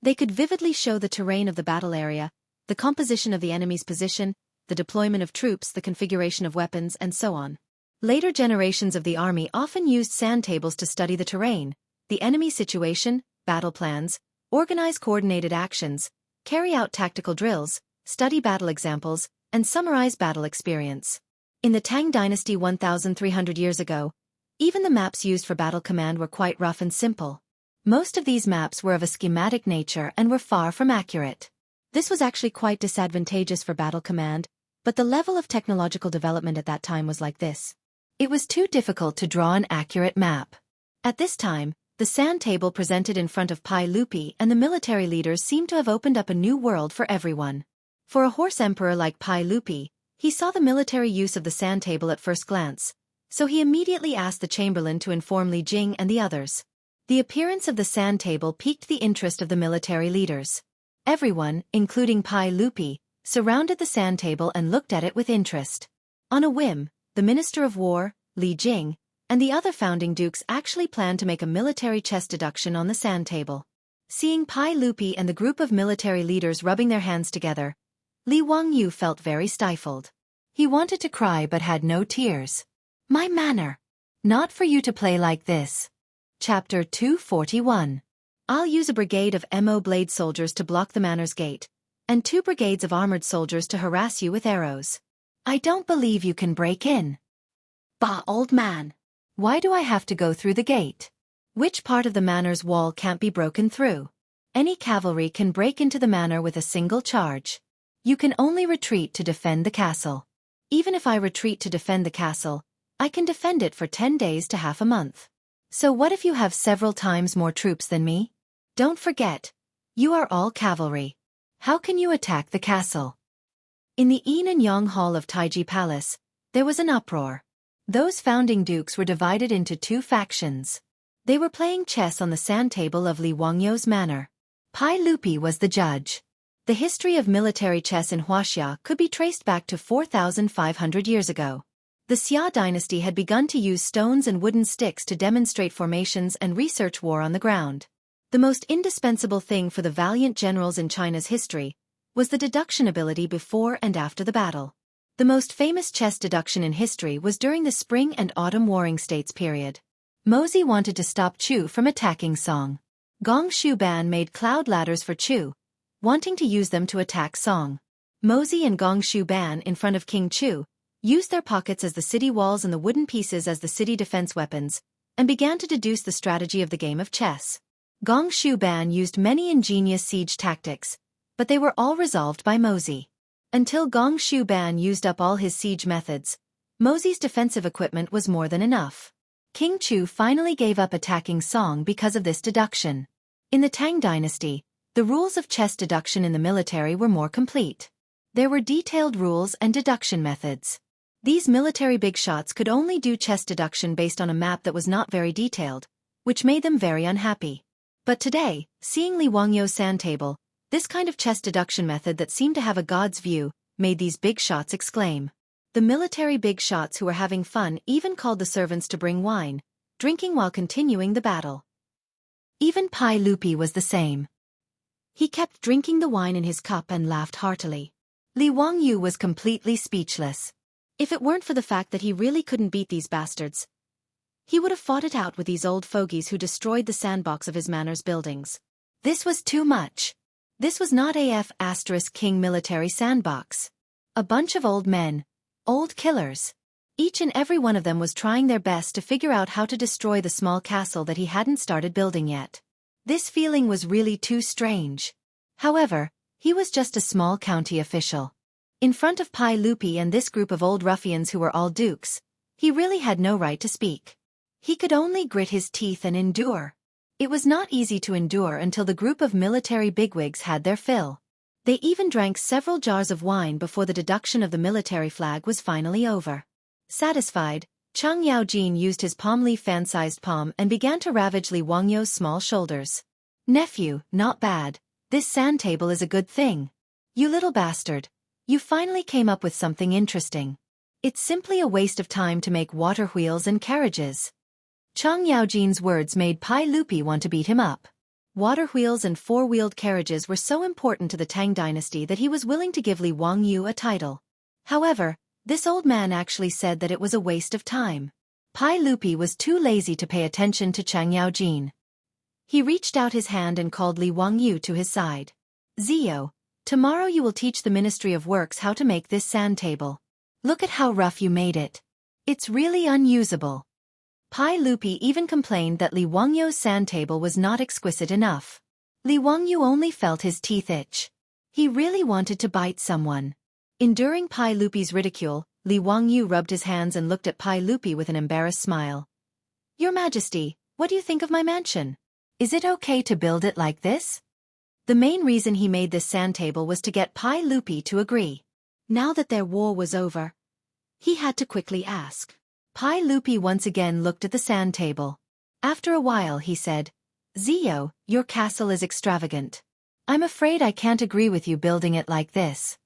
They could vividly show the terrain of the battle area, the composition of the enemy's position, the deployment of troops, the configuration of weapons, and so on. Later generations of the army often used sand tables to study the terrain, the enemy situation, battle plans, organize coordinated actions, carry out tactical drills, study battle examples, and summarize battle experience. In the Tang Dynasty 1,300 years ago, even the maps used for battle command were quite rough and simple. Most of these maps were of a schematic nature and were far from accurate. This was actually quite disadvantageous for battle command, but the level of technological development at that time was like this. It was too difficult to draw an accurate map. At this time, the sand table presented in front of Pai Lupi and the military leaders seemed to have opened up a new world for everyone. For a horse emperor like Pai Lupi, he saw the military use of the sand table at first glance, so he immediately asked the chamberlain to inform Li Jing and the others. The appearance of the sand table piqued the interest of the military leaders. Everyone, including Pai Lupi, surrounded the sand table and looked at it with interest. On a whim, the Minister of War, Li Jing, and the other founding dukes actually planned to make a military chess deduction on the sand table. Seeing Pai Lupi and the group of military leaders rubbing their hands together, Li Wangyu felt very stifled. He wanted to cry but had no tears. My manor. Not for you to play like this. Chapter 241. I'll use a brigade of MO blade soldiers to block the manor's gate, and 2 brigades of armored soldiers to harass you with arrows. I don't believe you can break in. Bah, old man. Why do I have to go through the gate? Which part of the manor's wall can't be broken through? Any cavalry can break into the manor with a single charge. You can only retreat to defend the castle. Even if I retreat to defend the castle, I can defend it for 10 days to half a month. So what if you have several times more troops than me? Don't forget, you are all cavalry. How can you attack the castle? In the Yin and Yang Hall of Taiji Palace, there was an uproar. Those founding dukes were divided into 2 factions. They were playing chess on the sand table of Li Wangyou's manor. Pai Lupi was the judge. The history of military chess in Wuxia could be traced back to 4,500 years ago. The Xia dynasty had begun to use stones and wooden sticks to demonstrate formations and research war on the ground. The most indispensable thing for the valiant generals in China's history was the deduction ability before and after the battle. The most famous chess deduction in history was during the Spring and Autumn Warring States period. Mozi wanted to stop Chu from attacking Song. Gong Shuban made cloud ladders for Chu, wanting to use them to attack Song. Mozi and Gong Shuban in front of King Chu used their pockets as the city walls and the wooden pieces as the city defense weapons, and began to deduce the strategy of the game of chess. Gong Shuban used many ingenious siege tactics, but they were all resolved by Mozi. Until Gong Shuban used up all his siege methods, Mozi's defensive equipment was more than enough. King Chu finally gave up attacking Song because of this deduction. In the Tang Dynasty, the rules of chess deduction in the military were more complete. There were detailed rules and deduction methods. These military big shots could only do chess deduction based on a map that was not very detailed, which made them very unhappy. But today, seeing Li Wangyou's sand table, this kind of chess deduction method that seemed to have a god's view, made these big shots exclaim. The military big shots who were having fun even called the servants to bring wine, drinking while continuing the battle. Even Pai Lupi was the same. He kept drinking the wine in his cup and laughed heartily. Li Wangyou was completely speechless. If it weren't for the fact that he really couldn't beat these bastards, he would have fought it out with these old fogies who destroyed the sandbox of his manor's buildings. This was too much. This was not King military sandbox. A bunch of old men, old killers. Each and every one of them was trying their best to figure out how to destroy the small castle that he hadn't started building yet. This feeling was really too strange. However, he was just a small county official. In front of Pai Lupi and this group of old ruffians who were all dukes, he really had no right to speak. He could only grit his teeth and endure. It was not easy to endure until the group of military bigwigs had their fill. They even drank several jars of wine before the deduction of the military flag was finally over. Satisfied, Chang Yaojin used his palm leaf fan-sized palm and began to ravage Li Wangyou's small shoulders. Nephew, not bad. This sand table is a good thing. You little bastard. You finally came up with something interesting. It's simply a waste of time to make water wheels and carriages. Chang Yaojin's words made Pai Lupi want to beat him up. Water wheels and 4-wheeled carriages were so important to the Tang dynasty that he was willing to give Li Wangyou a title. However, this old man actually said that it was a waste of time. Pai Lupi was too lazy to pay attention to Chang Yaojin. He reached out his hand and called Li Wangyou to his side. Zio, tomorrow you will teach the Ministry of Works how to make this sand table. Look at how rough you made it. It's really unusable. Pai Lupi even complained that Li Wangyou's sand table was not exquisite enough. Li Wangyou only felt his teeth itch. He really wanted to bite someone. Enduring Pai Lupi's ridicule, Li Wangyou rubbed his hands and looked at Pai Lupi with an embarrassed smile. Your Majesty, what do you think of my mansion? Is it okay to build it like this? The main reason he made this sand table was to get Pai Lupi to agree. Now that their war was over, he had to quickly ask. Pai Lupi once again looked at the sand table. After a while he said, Zio, your castle is extravagant. I'm afraid I can't agree with you building it like this.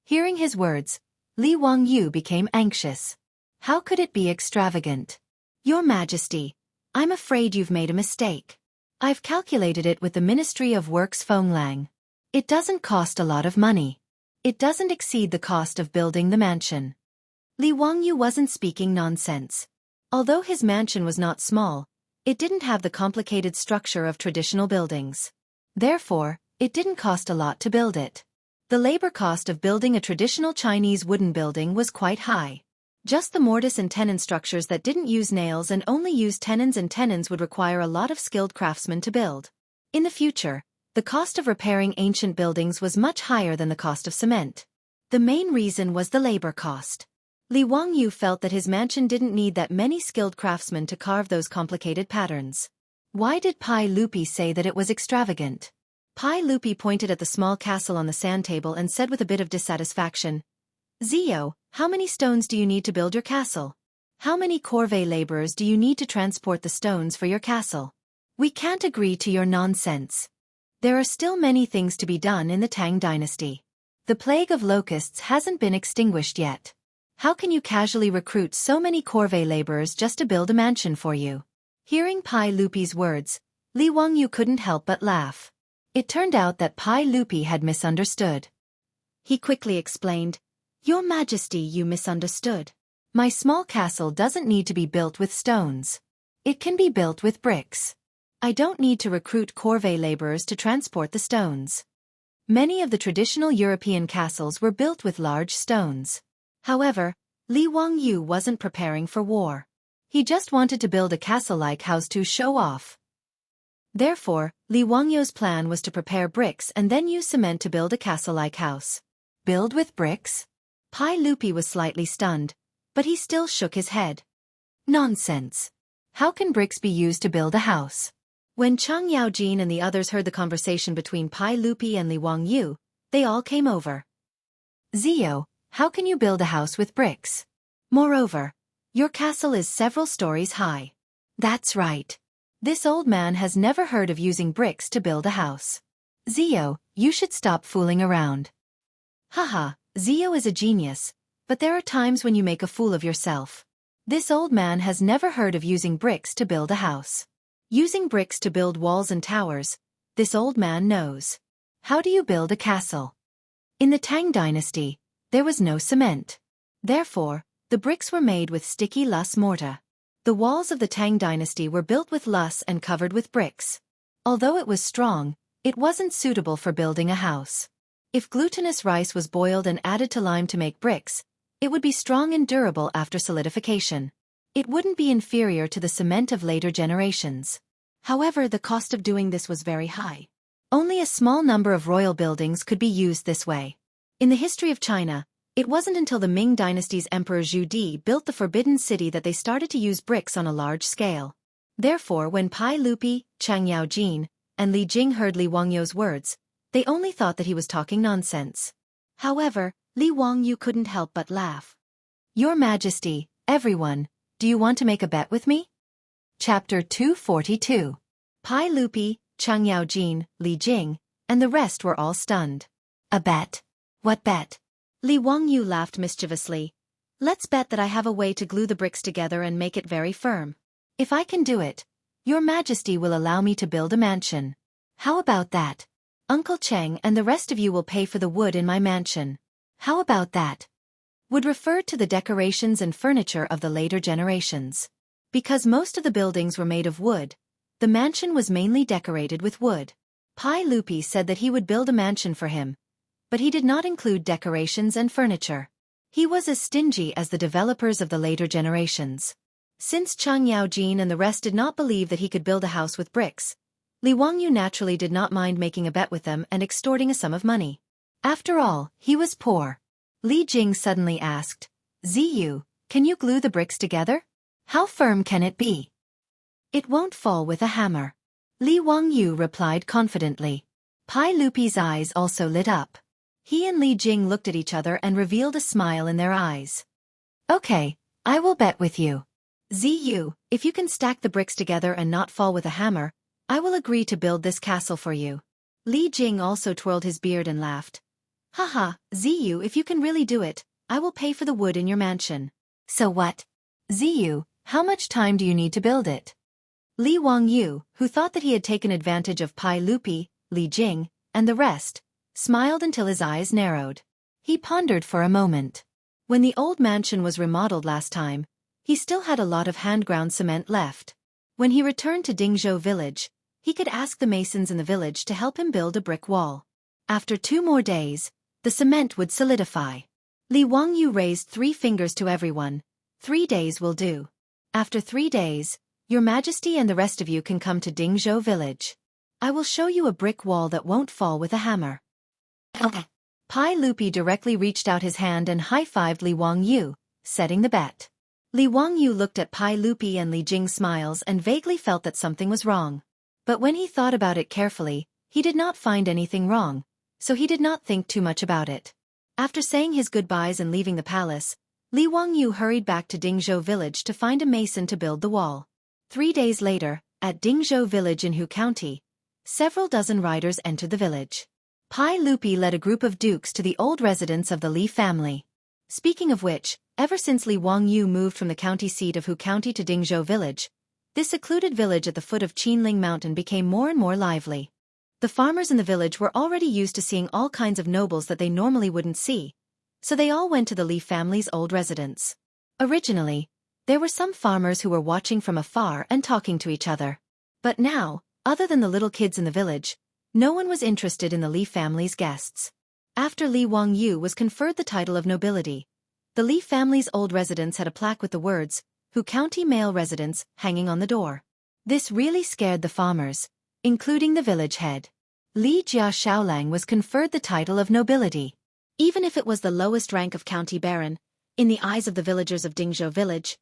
Hearing his words, Li Wangyou became anxious. How could it be extravagant? Your Majesty, I'm afraid you've made a mistake. I've calculated it with the Ministry of Works Fenglang. It doesn't cost a lot of money. It doesn't exceed the cost of building the mansion. Li Wangyou wasn't speaking nonsense. Although his mansion was not small, It didn't have the complicated structure of traditional buildings. Therefore, it didn't cost a lot to build it. The labor cost of building a traditional Chinese wooden building was quite high. Just the mortise and tenon structures that didn't use nails and only used tenons would require a lot of skilled craftsmen to build. In the future, the cost of repairing ancient buildings was much higher than the cost of cement. The main reason was the labor cost. Li Wangyu felt that his mansion didn't need that many skilled craftsmen to carve those complicated patterns. Why did Pai Lupi say that it was extravagant? Pai Lupi pointed at the small castle on the sand table and said with a bit of dissatisfaction, "Zio, how many stones do you need to build your castle? How many corvée laborers do you need to transport the stones for your castle? We can't agree to your nonsense. There are still many things to be done in the Tang Dynasty. The plague of locusts hasn't been extinguished yet. How can you casually recruit so many corvée laborers just to build a mansion for you?" Hearing Pai Lupi's words, Li Wangyu couldn't help but laugh. It turned out that Pai Lupi had misunderstood. He quickly explained, "Your Majesty, you misunderstood. My small castle doesn't need to be built with stones. It can be built with bricks. I don't need to recruit corvée laborers to transport the stones." Many of the traditional European castles were built with large stones. However, Li Wangyu wasn't preparing for war. He just wanted to build a castle-like house to show off. Therefore, Li Wangyu's plan was to prepare bricks and then use cement to build a castle-like house. Build with bricks? Pai Lupi was slightly stunned, but he still shook his head. Nonsense. How can bricks be used to build a house? When Chang Yaojin and the others heard the conversation between Pai Lupi and Li Wangyu, they all came over. "Zio, how can you build a house with bricks? Moreover, your castle is several stories high." "That's right. This old man has never heard of using bricks to build a house. Zio, you should stop fooling around." "Haha, Zio is a genius, but there are times when you make a fool of yourself. This old man has never heard of using bricks to build a house. Using bricks to build walls and towers, this old man knows. How do you build a castle?" In the Tang Dynasty, there was no cement. Therefore, the bricks were made with sticky loess mortar. The walls of the Tang Dynasty were built with loess and covered with bricks. Although it was strong, it wasn't suitable for building a house. If glutinous rice was boiled and added to lime to make bricks, it would be strong and durable after solidification. It wouldn't be inferior to the cement of later generations. However, the cost of doing this was very high. Only a small number of royal buildings could be used this way. In the history of China, it wasn't until the Ming Dynasty's Emperor Zhu Di built the Forbidden City that they started to use bricks on a large scale. Therefore, when Pai Lupi, Chang Yaojin, and Li Jing heard Li Wangyu's words, they only thought that he was talking nonsense. However, Li Wangyu couldn't help but laugh. "Your Majesty, everyone, do you want to make a bet with me?" Chapter 242. Pai Lupi, Chang Yaojin, Li Jing, and the rest were all stunned. "A bet? What bet?" Li Wangyu laughed mischievously. "Let's bet that I have a way to glue the bricks together and make it very firm. If I can do it, your Majesty will allow me to build a mansion. How about that? Uncle Cheng and the rest of you will pay for the wood in my mansion. How about that?" Wood referred to the decorations and furniture of the later generations. Because most of the buildings were made of wood, the mansion was mainly decorated with wood. Pai Lupi said that he would build a mansion for him, but he did not include decorations and furniture. He was as stingy as the developers of the later generations. Since Chang Yaojin and the rest did not believe that he could build a house with bricks, Li Wangyu naturally did not mind making a bet with them and extorting a sum of money. After all, he was poor. Li Jing suddenly asked, "Ziyu, can you glue the bricks together? How firm can it be?" "It won't fall with a hammer," Li Wangyu replied confidently. Pai Lupi's eyes also lit up. He and Li Jing looked at each other and revealed a smile in their eyes. "Okay, I will bet with you. Ziyu, if you can stack the bricks together and not fall with a hammer, I will agree to build this castle for you." Li Jing also twirled his beard and laughed. "Haha, Ziyu, if you can really do it, I will pay for the wood in your mansion." "So what? Ziyu, how much time do you need to build it?" Li Wangyu, who thought that he had taken advantage of Pai Lupi, Li Jing, and the rest, smiled until his eyes narrowed. He pondered for a moment. When the old mansion was remodeled last time, he still had a lot of hand-ground cement left. When he returned to Dingzhou village, he could ask the masons in the village to help him build a brick wall. After 2 more days, the cement would solidify. Li Wangyu raised 3 fingers to everyone. 3 days will do. After 3 days, Your Majesty and the rest of you can come to Dingzhou village. I will show you a brick wall that won't fall with a hammer. Pai Lupi directly reached out his hand and high-fived Li Wangyu, setting the bet. Li Wangyu looked at Pai Lupi and Li Jing's smiles and vaguely felt that something was wrong. But when he thought about it carefully, he did not find anything wrong, so he did not think too much about it. After saying his goodbyes and leaving the palace, Li Wangyu hurried back to Dingzhou village to find a mason to build the wall. 3 days later, at Dingzhou village in Hu County, several dozen riders entered the village. Pai Lupi led a group of dukes to the old residence of the Li family. Speaking of which, ever since Li Wangyu moved from the county seat of Hu County to Dingzhou village, this secluded village at the foot of Qinling Mountain became more and more lively. The farmers in the village were already used to seeing all kinds of nobles that they normally wouldn't see, so they all went to the Li family's old residence. Originally, there were some farmers who were watching from afar and talking to each other. But now, other than the little kids in the village, no one was interested in the Li family's guests. After Li Wangyu was conferred the title of nobility, the Li family's old residence had a plaque with the words, Hu County Male Residence, hanging on the door. This really scared the farmers, including the village head. Li Jia Shaolang was conferred the title of nobility. Even if it was the lowest rank of county baron, in the eyes of the villagers of Dingzhou village,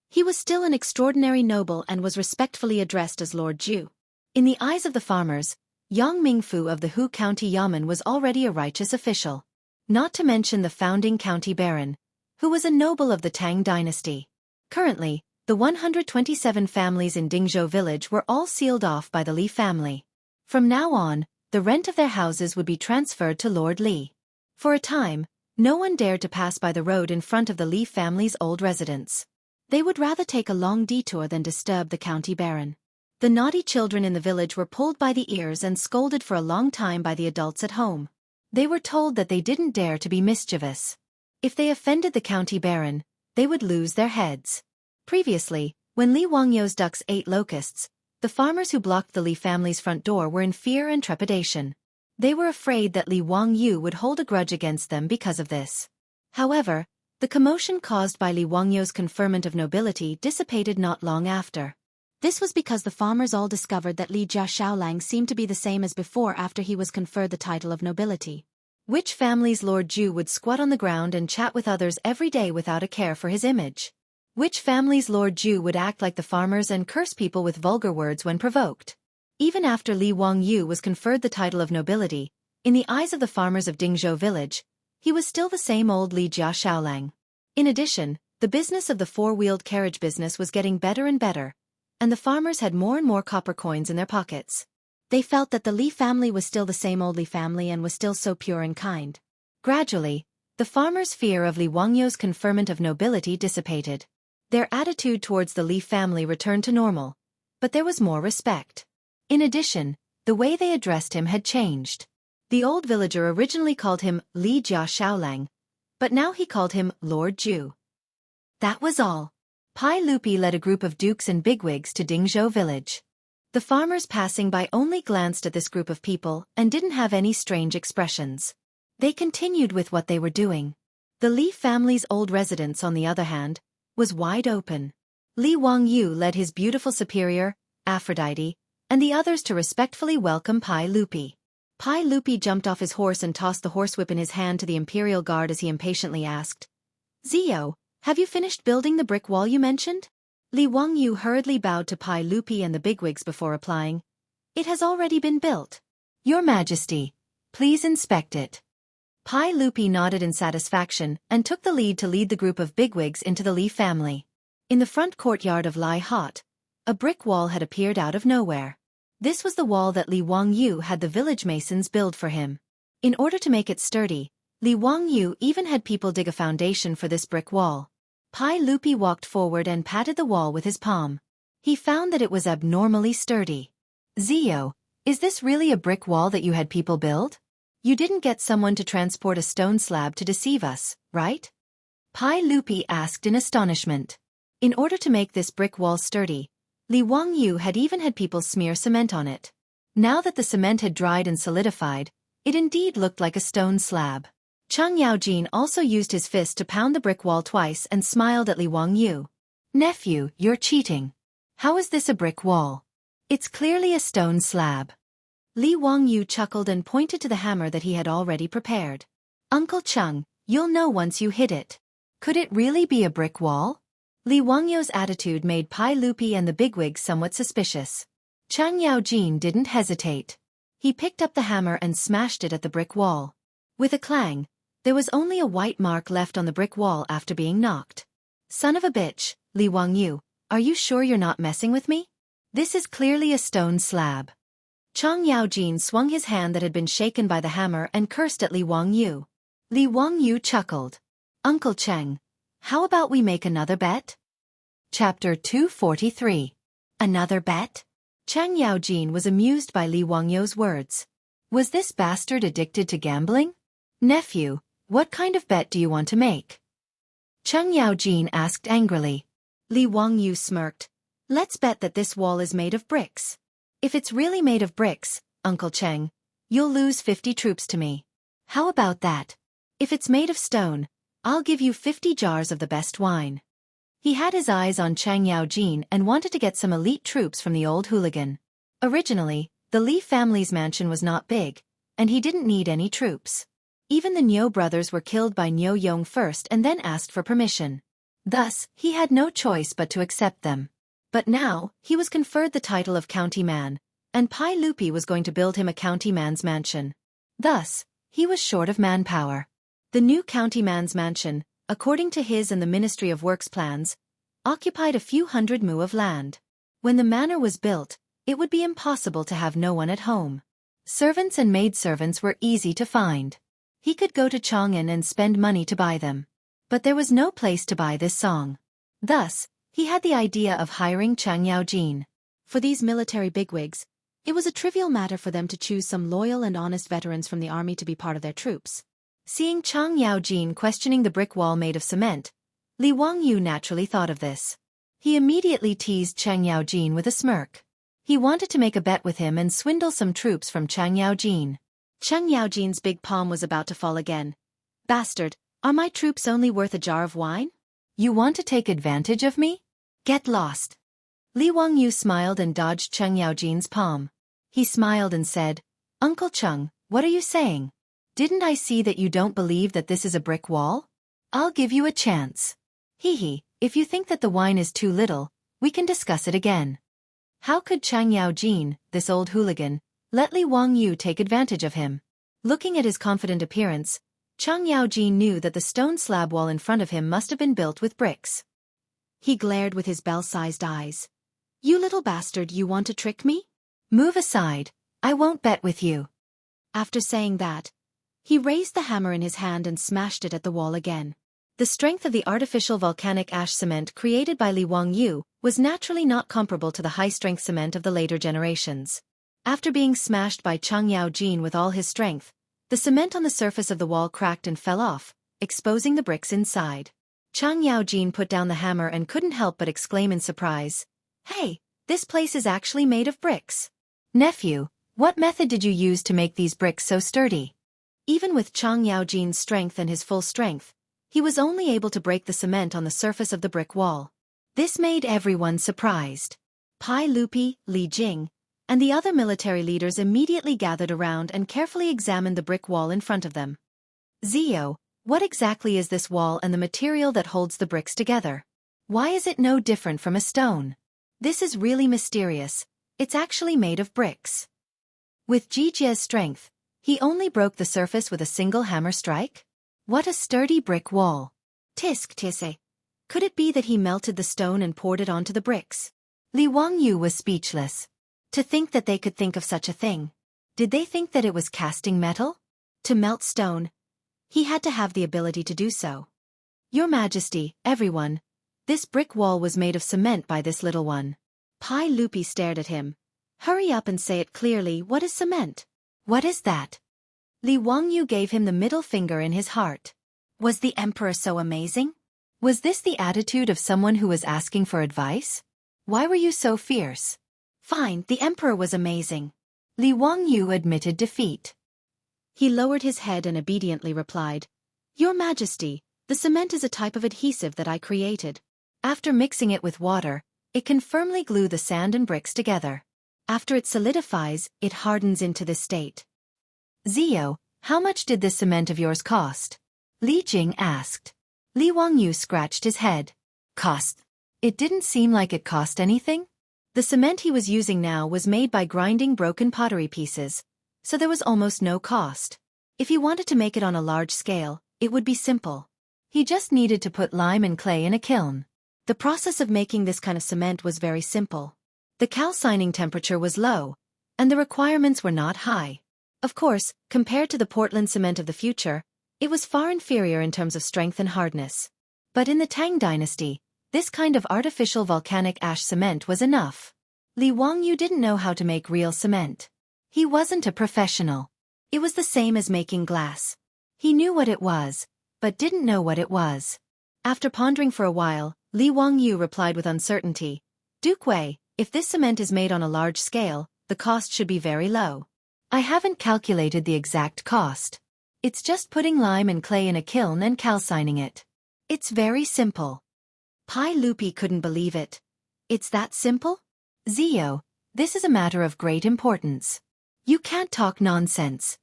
he was still an extraordinary noble and was respectfully addressed as Lord Ju. In the eyes of the farmers, Yang Mingfu of the Hu County Yamen was already a righteous official. Not to mention the founding county baron, who was a noble of the Tang Dynasty. Currently, the 127 families in Dingzhou village were all sealed off by the Li family. From now on, the rent of their houses would be transferred to Lord Li. For a time, no one dared to pass by the road in front of the Li family's old residence. They would rather take a long detour than disturb the county baron. The naughty children in the village were pulled by the ears and scolded for a long time by the adults at home. They were told that they didn't dare to be mischievous. If they offended the county baron, they would lose their heads. Previously, when Li Wangyu's ducks ate locusts, the farmers who blocked the Li family's front door were in fear and trepidation. They were afraid that Li Wangyu would hold a grudge against them because of this. However, the commotion caused by Li Wangyu's conferment of nobility dissipated not long after. This was because the farmers all discovered that Li Jia Shaolang seemed to be the same as before after he was conferred the title of nobility. Which family's Lord Ju would squat on the ground and chat with others every day without a care for his image? Which family's Lord Ju would act like the farmers and curse people with vulgar words when provoked? Even after Li Wangyu was conferred the title of nobility, in the eyes of the farmers of Dingzhou village, he was still the same old Li Jia Shaolang. In addition, the business of the 4-wheeled carriage business was getting better and better, and the farmers had more and more copper coins in their pockets. They felt that the Li family was still the same old Li family and was still so pure and kind. Gradually, the farmers' fear of Li Wangyu's conferment of nobility dissipated. Their attitude towards the Li family returned to normal, but there was more respect. In addition, the way they addressed him had changed. The old villager originally called him Li Jia Shaolang, but now he called him Lord Ju. That was all. Pai Lupi led a group of dukes and bigwigs to Dingzhou village. The farmers passing by only glanced at this group of people and didn't have any strange expressions. They continued with what they were doing. The Li family's old residence, on the other hand, was wide open. Li Wangyu led his beautiful superior, Aphrodite, and the others to respectfully welcome Pai Lupi. Pai Lupi jumped off his horse and tossed the horsewhip in his hand to the imperial guard as he impatiently asked, "Zio, have you finished building the brick wall you mentioned?" Li Wangyu hurriedly bowed to Pai Lupi and the bigwigs before replying, "It has already been built. Your Majesty, please inspect it." Pai Lupi nodded in satisfaction and took the lead to lead the group of bigwigs into the Li family. In the front courtyard of Lai Hot, a brick wall had appeared out of nowhere. This was the wall that Li Wangyu had the village masons build for him. In order to make it sturdy, Li Wangyu even had people dig a foundation for this brick wall. Pai Lupi walked forward and patted the wall with his palm. He found that it was abnormally sturdy. "Zio, is this really a brick wall that you had people build? You didn't get someone to transport a stone slab to deceive us, right?" Pai Lupi asked in astonishment. In order to make this brick wall sturdy, Li Wangyu had even had people smear cement on it. Now that the cement had dried and solidified, it indeed looked like a stone slab. Chang Yaojin also used his fist to pound the brick wall twice and smiled at Li Wangyu. "Nephew, you're cheating. How is this a brick wall? It's clearly a stone slab." Li Wangyu chuckled and pointed to the hammer that he had already prepared. "Uncle Cheng, you'll know once you hit it. Could it really be a brick wall?" Li Wangyu's attitude made Pai Lupi and the bigwigs somewhat suspicious. Chang Yaojin didn't hesitate. He picked up the hammer and smashed it at the brick wall. With a clang, there was only a white mark left on the brick wall after being knocked. "Son of a bitch, Li Wangyu, are you sure you're not messing with me? This is clearly a stone slab." Chang Yaojin swung his hand that had been shaken by the hammer and cursed at Li Wangyu. Li Wangyu chuckled. "Uncle Cheng, how about we make another bet?" Chapter 243. Another bet? Chang Yaojin was amused by Li Wangyu's words. Was this bastard addicted to gambling? "Nephew, what kind of bet do you want to make?" Chang Yaojin asked angrily. Li Wangyu smirked. "Let's bet that this wall is made of bricks. If it's really made of bricks, Uncle Cheng, you'll lose 50 troops to me. How about that? If it's made of stone, I'll give you 50 jars of the best wine." He had his eyes on Chang Yaojin and wanted to get some elite troops from the old hooligan. Originally, the Li family's mansion was not big, and he didn't need any troops. Even the Niu brothers were killed by Niu Yong first and then asked for permission. Thus, he had no choice but to accept them. But now, he was conferred the title of county man, and Pai Lupi was going to build him a county man's mansion. Thus, he was short of manpower. The new county man's mansion, according to his and the Ministry of Works plans, occupied a few hundred mu of land. When the manor was built, it would be impossible to have no one at home. Servants and maidservants were easy to find. He could go to Chang'an and spend money to buy them. But there was no place to buy this song. Thus, he had the idea of hiring Chang Yaojin. For these military bigwigs, it was a trivial matter for them to choose some loyal and honest veterans from the army to be part of their troops. Seeing Chang Yaojin questioning the brick wall made of cement, Li Wangyu naturally thought of this. He immediately teased Chang Yaojin with a smirk. He wanted to make a bet with him and swindle some troops from Chang Yaojin. Chang Yaojin's big palm was about to fall again. "Bastard, are my troops only worth a jar of wine? You want to take advantage of me? Get lost." Li Wangyu smiled and dodged Chang Yaojin's palm. He smiled and said, "Uncle Cheng, what are you saying? Didn't I see that you don't believe that this is a brick wall? I'll give you a chance. Hee, if you think that the wine is too little, we can discuss it again." How could Chang Yaojin, this old hooligan, let Li Wangyu take advantage of him? Looking at his confident appearance, Chang Yaojin knew that the stone slab wall in front of him must have been built with bricks. He glared with his bell-sized eyes. "You little bastard, you want to trick me? Move aside, I won't bet with you." After saying that, he raised the hammer in his hand and smashed it at the wall again. The strength of the artificial volcanic ash cement created by Li Wangyu was naturally not comparable to the high-strength cement of the later generations. After being smashed by Chang Yaojin with all his strength, the cement on the surface of the wall cracked and fell off, exposing the bricks inside. Chang Yaojin put down the hammer and couldn't help but exclaim in surprise, "Hey, this place is actually made of bricks. Nephew, what method did you use to make these bricks so sturdy?" Even with Chang Yaojin's strength and his full strength, he was only able to break the cement on the surface of the brick wall. This made everyone surprised. Pai Lupi, Li Jing, and the other military leaders immediately gathered around and carefully examined the brick wall in front of them. "Zio, what exactly is this wall and the material that holds the bricks together? Why is it no different from a stone? This is really mysterious. It's actually made of bricks." With Jijia's strength, he only broke the surface with a single hammer strike? What a sturdy brick wall. Tisk tisse. Could it be that he melted the stone and poured it onto the bricks? Li Wangyu was speechless. To think that they could think of such a thing. Did they think that it was casting metal? To melt stone, he had to have the ability to do so. "Your Majesty, everyone, this brick wall was made of cement by this little one." Pai Lupi stared at him. "Hurry up and say it clearly. What is cement? What is that?" Li Wangyu gave him the middle finger in his heart. Was the emperor so amazing? Was this the attitude of someone who was asking for advice? Why were you so fierce? Fine, the emperor was amazing. Li Wangyu admitted defeat. He lowered his head and obediently replied, Your Majesty, the cement is a type of adhesive that I created. After mixing it with water, it can firmly glue the sand and bricks together. After it solidifies, it hardens into this state. Zio, how much did this cement of yours cost? Li Jing asked. Li Wangyu scratched his head. Cost? It didn't seem like it cost anything. The cement he was using now was made by grinding broken pottery pieces, so there was almost no cost. If he wanted to make it on a large scale, it would be simple. He just needed to put lime and clay in a kiln. The process of making this kind of cement was very simple. The calcining temperature was low, and the requirements were not high. Of course, compared to the Portland cement of the future, it was far inferior in terms of strength and hardness. But in the Tang Dynasty, this kind of artificial volcanic ash cement was enough. Li Wangyu didn't know how to make real cement. He wasn't a professional. It was the same as making glass. He knew what it was, but didn't know what it was. After pondering for a while, Li Wangyu replied with uncertainty, Duke Wei, if this cement is made on a large scale, the cost should be very low. I haven't calculated the exact cost. It's just putting lime and clay in a kiln and calcining it. It's very simple. Pai Lupi couldn't believe it. It's that simple? Zio, this is a matter of great importance. You can't talk nonsense.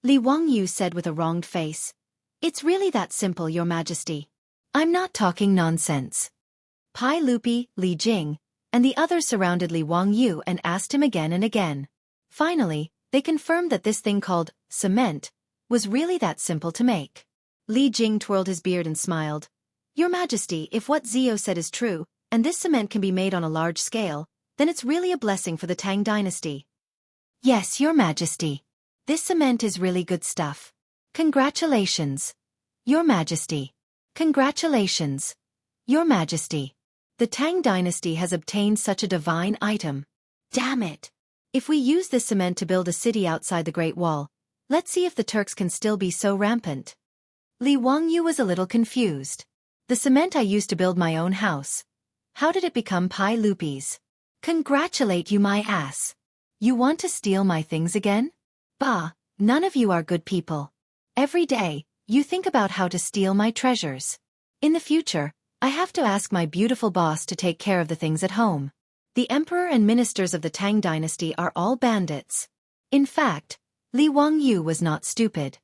Li Wangyu said with a wronged face. It's really that simple, Your Majesty. I'm not talking nonsense. Pai Lupi, Li Jing, and the others surrounded Li Wangyu and asked him again and again. Finally, they confirmed that this thing called cement was really that simple to make. Li Jing twirled his beard and smiled. Your Majesty, if what Zio said is true, and this cement can be made on a large scale, then it's really a blessing for the Tang Dynasty. Yes, Your Majesty. This cement is really good stuff. Congratulations. Your Majesty. Congratulations. Your Majesty. The Tang Dynasty has obtained such a divine item. Damn it. If we use this cement to build a city outside the Great Wall, let's see if the Turks can still be so rampant. Li Wangyu was a little confused. The cement I used to build my own house. How did it become Pai Lupi's? Congratulate you, my ass. You want to steal my things again? Bah, none of you are good people. Every day, you think about how to steal my treasures. In the future, I have to ask my beautiful boss to take care of the things at home. The emperor and ministers of the Tang Dynasty are all bandits. In fact, Li Wangyu was not stupid.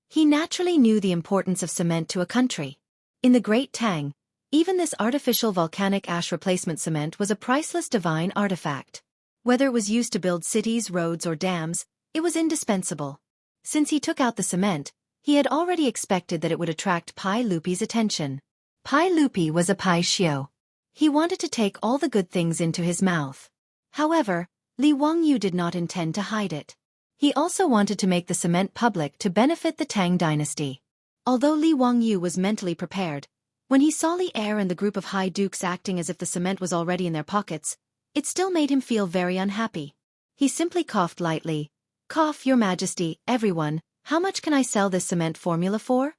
He naturally knew the importance of cement to a country. In the Great Tang, even this artificial volcanic ash replacement cement was a priceless divine artifact. Whether it was used to build cities, roads, or dams, it was indispensable. Since he took out the cement, he had already expected that it would attract Pai Lupi's attention. Pai Lupi was a Pai Xiao. He wanted to take all the good things into his mouth. However, Li Wangyu did not intend to hide it. He also wanted to make the cement public to benefit the Tang Dynasty. Although Li Wangyu was mentally prepared, when he saw Li Er and the group of high dukes acting as if the cement was already in their pockets, it still made him feel very unhappy. He simply coughed lightly. Cough, Your Majesty, everyone, how much can I sell this cement formula for?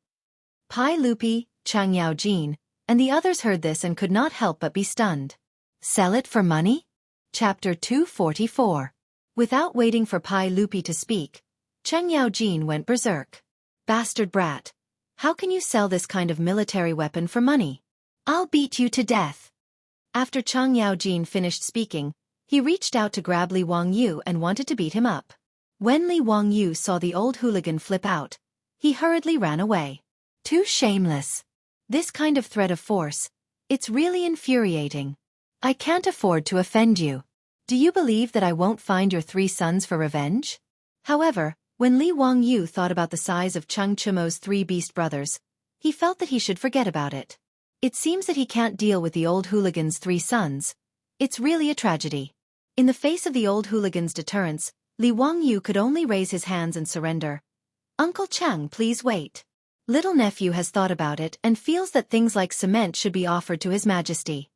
Pai Lupi, Chang Yaojin, and the others heard this and could not help but be stunned. Sell it for money? Chapter 244. Without waiting for Pai Lupi to speak, Chang Yaojin went berserk. Bastard brat. How can you sell this kind of military weapon for money? I'll beat you to death. After Chang Yaojin finished speaking, he reached out to grab Li Wangyu and wanted to beat him up. When Li Wangyu saw the old hooligan flip out, he hurriedly ran away. Too shameless. This kind of threat of force, it's really infuriating. I can't afford to offend you. Do you believe that I won't find your 3 sons for revenge? However, when Li Wangyu thought about the size of Cheng Chumo's 3 beast brothers, he felt that he should forget about it. It seems that he can't deal with the old hooligan's 3 sons. It's really a tragedy. In the face of the old hooligan's deterrence, Li Wangyu could only raise his hands and surrender. Uncle Chang, please wait. Little nephew has thought about it and feels that things like cement should be offered to His Majesty.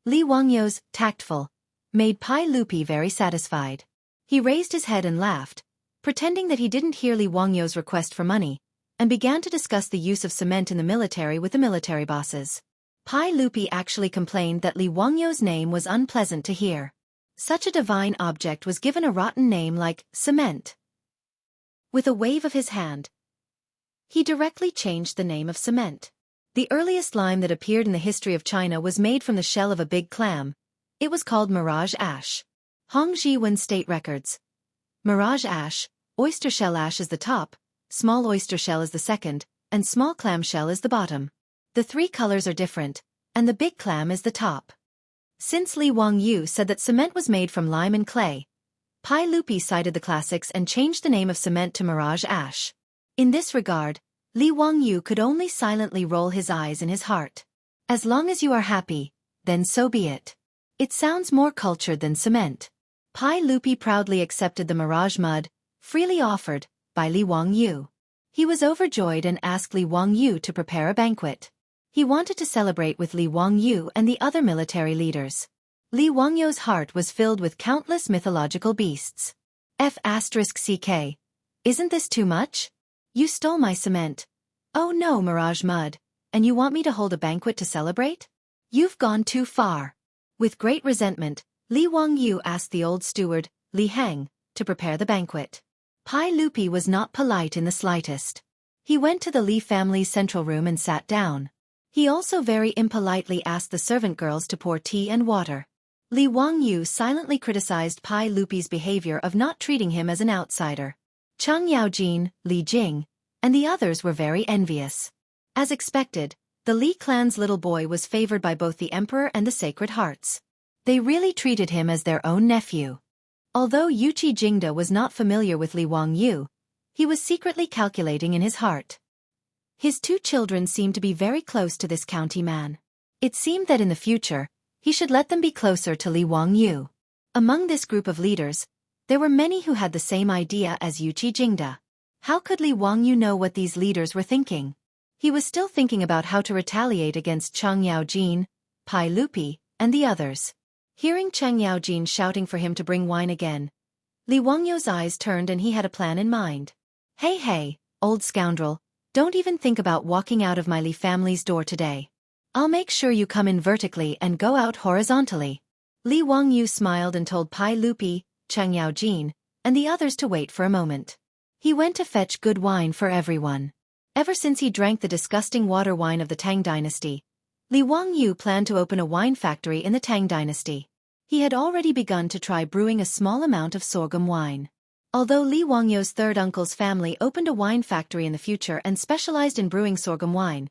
Li Wangyu's tactful made Pai Lupi very satisfied. He raised his head and laughed, pretending that he didn't hear Li Wangyu's request for money, and began to discuss the use of cement in the military with the military bosses. Pai Lupi actually complained that Li Wangyu's name was unpleasant to hear. Such a divine object was given a rotten name like cement. With a wave of his hand, he directly changed the name of cement. The earliest lime that appeared in the history of China was made from the shell of a big clam. It was called mirage ash. Hongji Wen State Records. Mirage ash, oyster shell ash is the top, small oyster shell is the second, and small clam shell is the bottom. The three colors are different, and the big clam is the top. Since Li Wangyu said that cement was made from lime and clay, Pai Lupi cited the classics and changed the name of cement to mirage ash. In this regard, Li Wangyu could only silently roll his eyes in his heart. As long as you are happy, then so be it. It sounds more cultured than cement. Pai Lupi proudly accepted the mirage mud, freely offered, by Li Wangyu. He was overjoyed and asked Li Wangyu to prepare a banquet. He wanted to celebrate with Li Wangyu and the other military leaders. Li Wangyu's heart was filled with countless mythological beasts. F***ck. Isn't this too much? You stole my cement. Oh no, mirage mud. And you want me to hold a banquet to celebrate? You've gone too far. With great resentment, Li Wangyu asked the old steward, Li Heng, to prepare the banquet. Pai Lupi was not polite in the slightest. He went to the Li family's central room and sat down. He also very impolitely asked the servant girls to pour tea and water. Li Wangyu silently criticized Pai Lupi's behavior of not treating him as an outsider. Cheng Yaojin, Li Jing, and the others were very envious. As expected, the Li clan's little boy was favored by both the emperor and the Sacred Hearts. They really treated him as their own nephew. Although Yuqi Jingda was not familiar with Li Wangyu, he was secretly calculating in his heart. His two children seemed to be very close to this county man. It seemed that in the future, he should let them be closer to Li Wangyu. Among this group of leaders, there were many who had the same idea as Yuqi Jingda. How could Li Wangyu know what these leaders were thinking? He was still thinking about how to retaliate against Cheng Yaojin, Pai Lupi, and the others. Hearing Cheng Yaojin shouting for him to bring wine again, Li Wangyu's eyes turned and he had a plan in mind. Hey, old scoundrel, don't even think about walking out of my Li family's door today. I'll make sure you come in vertically and go out horizontally. Li Wangyu smiled and told Pai Lupi, Cheng Yaojin, and the others to wait for a moment. He went to fetch good wine for everyone. Ever since he drank the disgusting water wine of the Tang Dynasty, Li Wangyu planned to open a wine factory in the Tang Dynasty. He had already begun to try brewing a small amount of sorghum wine. Although Li Wangyu's third uncle's family opened a wine factory in the future and specialized in brewing sorghum wine,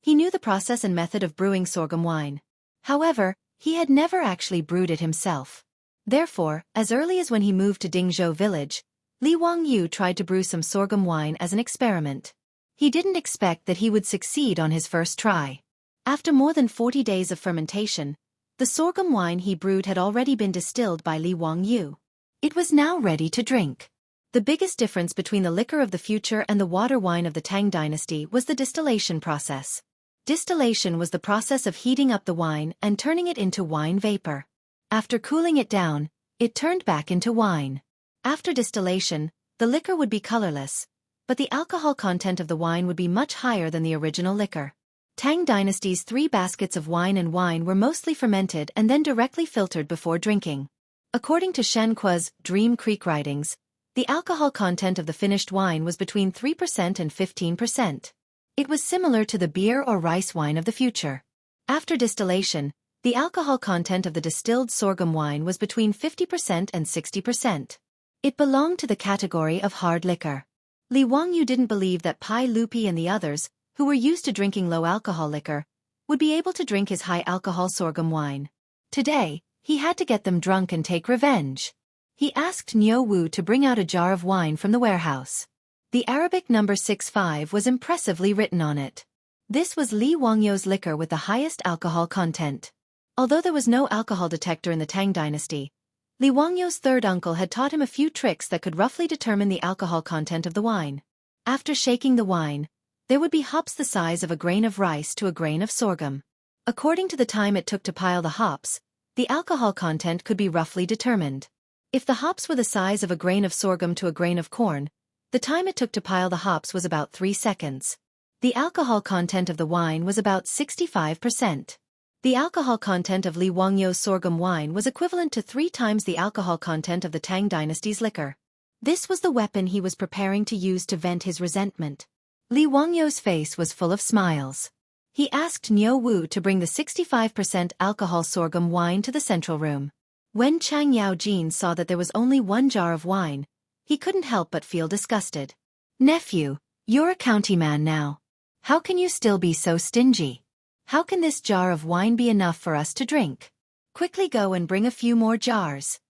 he knew the process and method of brewing sorghum wine. However, he had never actually brewed it himself. Therefore, as early as when he moved to Dingzhou village, Li Wangyu tried to brew some sorghum wine as an experiment. He didn't expect that he would succeed on his first try. After more than 40 days of fermentation, the sorghum wine he brewed had already been distilled by Li Wangyu. It was now ready to drink. The biggest difference between the liquor of the future and the water wine of the Tang Dynasty was the distillation process. Distillation was the process of heating up the wine and turning it into wine vapor. After cooling it down, it turned back into wine. After distillation, the liquor would be colorless, but the alcohol content of the wine would be much higher than the original liquor. Tang Dynasty's 3 baskets of wine were mostly fermented and then directly filtered before drinking. According to Xianxia's Dream Creek writings, the alcohol content of the finished wine was between 3% and 15%. It was similar to the beer or rice wine of the future. After distillation, the alcohol content of the distilled sorghum wine was between 50% and 60%. It belonged to the category of hard liquor. Li Wangyu didn't believe that Pai Lupi and the others, who were used to drinking low-alcohol liquor, would be able to drink his high-alcohol sorghum wine. Today, he had to get them drunk and take revenge. He asked Niu Wu to bring out a jar of wine from the warehouse. The Arabic number 65 was impressively written on it. This was Li Wangyu's liquor with the highest alcohol content. Although there was no alcohol detector in the Tang Dynasty, Li Wangyu's third uncle had taught him a few tricks that could roughly determine the alcohol content of the wine. After shaking the wine, there would be hops the size of a grain of rice to a grain of sorghum. According to the time it took to pile the hops, the alcohol content could be roughly determined. If the hops were the size of a grain of sorghum to a grain of corn, the time it took to pile the hops was about 3 seconds. The alcohol content of the wine was about 65%. The alcohol content of Li Wangyu's sorghum wine was equivalent to 3 times the alcohol content of the Tang Dynasty's liquor. This was the weapon he was preparing to use to vent his resentment. Li Wangyu's face was full of smiles. He asked Niu Wu to bring the 65% alcohol sorghum wine to the central room. When Chang Yaojin saw that there was only 1 jar of wine, he couldn't help but feel disgusted. "Nephew, you're a county man now. How can you still be so stingy? How can this jar of wine be enough for us to drink? Quickly go and bring a few more jars."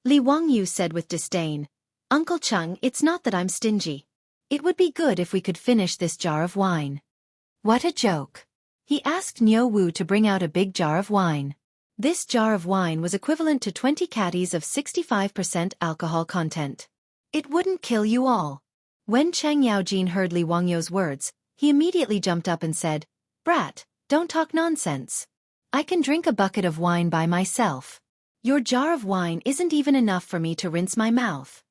Li Wangyu said with disdain, "Uncle Chung, it's not that I'm stingy. It would be good if we could finish this jar of wine." What a joke. He asked Niu Wu to bring out a big jar of wine. This jar of wine was equivalent to 20 caddies of 65% alcohol content. "It wouldn't kill you all." When Chang Yaojin heard Li Wangyu's words, he immediately jumped up and said, "Brat, don't talk nonsense. I can drink a bucket of wine by myself. Your jar of wine isn't even enough for me to rinse my mouth."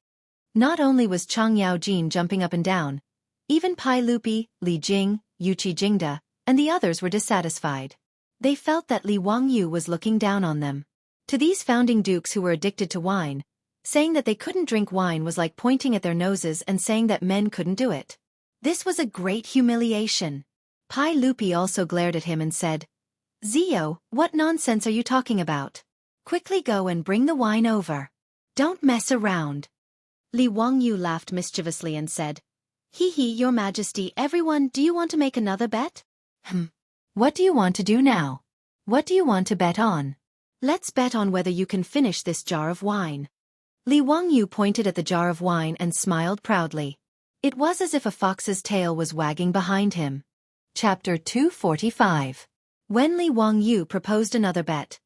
Not only was Chang Yaojin jumping up and down, even Pai Lupi, Li Jing, Yuqi Jingda, and the others were dissatisfied. They felt that Li Wangyu was looking down on them. To these founding dukes who were addicted to wine, saying that they couldn't drink wine was like pointing at their noses and saying that men couldn't do it. This was a great humiliation. Pai Lupi also glared at him and said, "Zio, what nonsense are you talking about? Quickly go and bring the wine over. Don't mess around." Li Wangyu laughed mischievously and said, "Hee hee, Your Majesty, everyone, do you want to make another bet?" What do you want to do now? What do you want to bet on?" "Let's bet on whether you can finish this jar of wine." Li Wangyu pointed at the jar of wine and smiled proudly. It was as if a fox's tail was wagging behind him. Chapter 245. When Li Wangyu proposed another bet,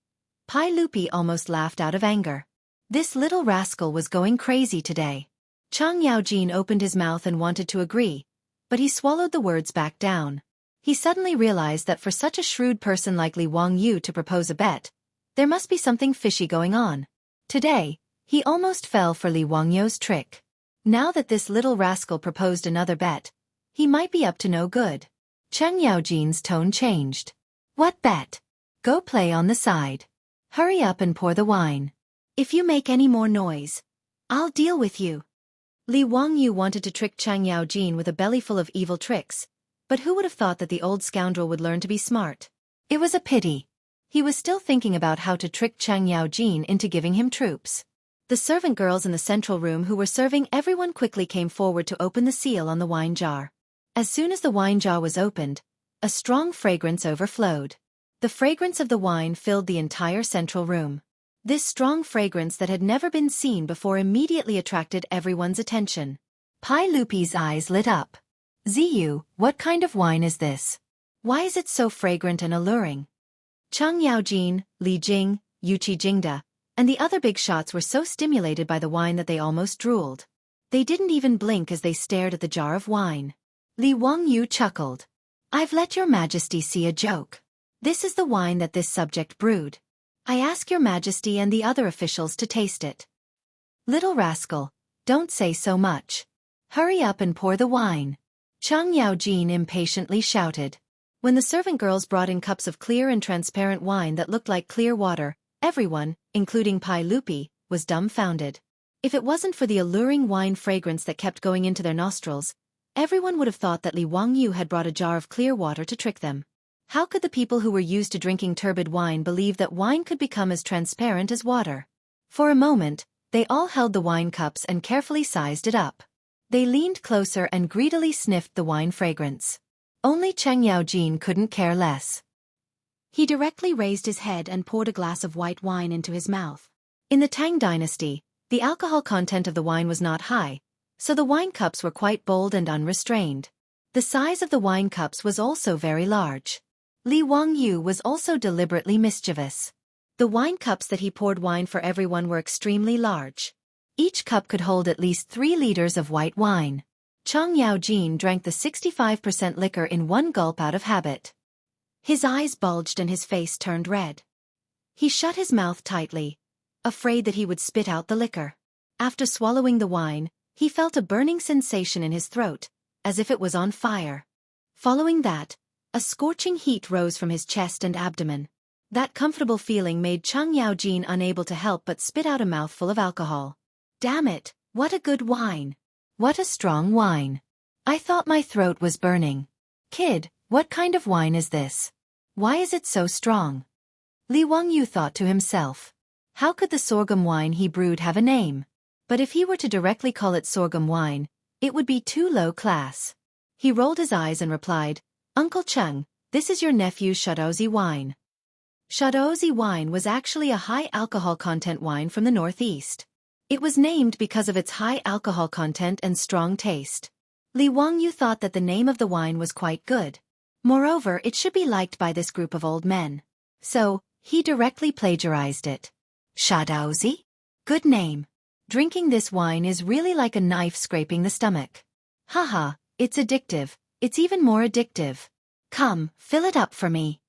Pai Lupi almost laughed out of anger. This little rascal was going crazy today. Chang Yaojin opened his mouth and wanted to agree, but he swallowed the words back down. He suddenly realized that for such a shrewd person like Li Wangyu to propose a bet, there must be something fishy going on. Today, he almost fell for Li Wangyu's trick. Now that this little rascal proposed another bet, he might be up to no good. Chang Yaojin's tone changed. "What bet? Go play on the side. Hurry up and pour the wine. If you make any more noise, I'll deal with you." Li Wangyu wanted to trick Chang Yaojin with a bellyful of evil tricks, but who would have thought that the old scoundrel would learn to be smart? It was a pity. He was still thinking about how to trick Chang Yaojin into giving him troops. The servant girls in the central room who were serving everyone quickly came forward to open the seal on the wine jar. As soon as the wine jar was opened, a strong fragrance overflowed. The fragrance of the wine filled the entire central room. This strong fragrance that had never been seen before immediately attracted everyone's attention. Pai Lupi's eyes lit up. "Ziyu, what kind of wine is this? Why is it so fragrant and alluring?" Chang Yaojin, Li Jing, Yuqi Jingda, and the other big shots were so stimulated by the wine that they almost drooled. They didn't even blink as they stared at the jar of wine. Li Wangyu chuckled. "I've let Your Majesty see a joke. This is the wine that this subject brewed. I ask Your Majesty and the other officials to taste it." "Little rascal, don't say so much. Hurry up and pour the wine," Chang Yaojin impatiently shouted. When the servant girls brought in cups of clear and transparent wine that looked like clear water, everyone, including Pai Lupi, was dumbfounded. If it wasn't for the alluring wine fragrance that kept going into their nostrils, everyone would have thought that Li Wangyu had brought a jar of clear water to trick them. How could the people who were used to drinking turbid wine believe that wine could become as transparent as water? For a moment, they all held the wine cups and carefully sized it up. They leaned closer and greedily sniffed the wine fragrance. Only Chang Yaojin couldn't care less. He directly raised his head and poured a glass of white wine into his mouth. In the Tang Dynasty, the alcohol content of the wine was not high, so the wine cups were quite bold and unrestrained. The size of the wine cups was also very large. Li Wangyu was also deliberately mischievous. The wine cups that he poured wine for everyone were extremely large. Each cup could hold at least 3 liters of white wine. Chang Yaojin drank the 65% liquor in one gulp out of habit. His eyes bulged and his face turned red. He shut his mouth tightly, afraid that he would spit out the liquor. After swallowing the wine, he felt a burning sensation in his throat, as if it was on fire. Following that, a scorching heat rose from his chest and abdomen. That comfortable feeling made Xianxia unable to help but spit out a mouthful of alcohol. Damn it, what a good wine. What a strong wine. I thought my throat was burning. Kid, what kind of wine is this? Why is it so strong? Li Wangyu thought to himself. How could the sorghum wine he brewed have a name? But if he were to directly call it sorghum wine, it would be too low class. He rolled his eyes and replied, Uncle Cheng, this is your nephew's Shadozi wine. Shadozi wine was actually a high alcohol content wine from the northeast. It was named because of its high alcohol content and strong taste. Li Wangyu thought that the name of the wine was quite good. Moreover, it should be liked by this group of old men. So, he directly plagiarized it. Shadozi? Good name. Drinking this wine is really like a knife scraping the stomach. Haha, it's addictive. It's even more addictive. Come, fill it up for me.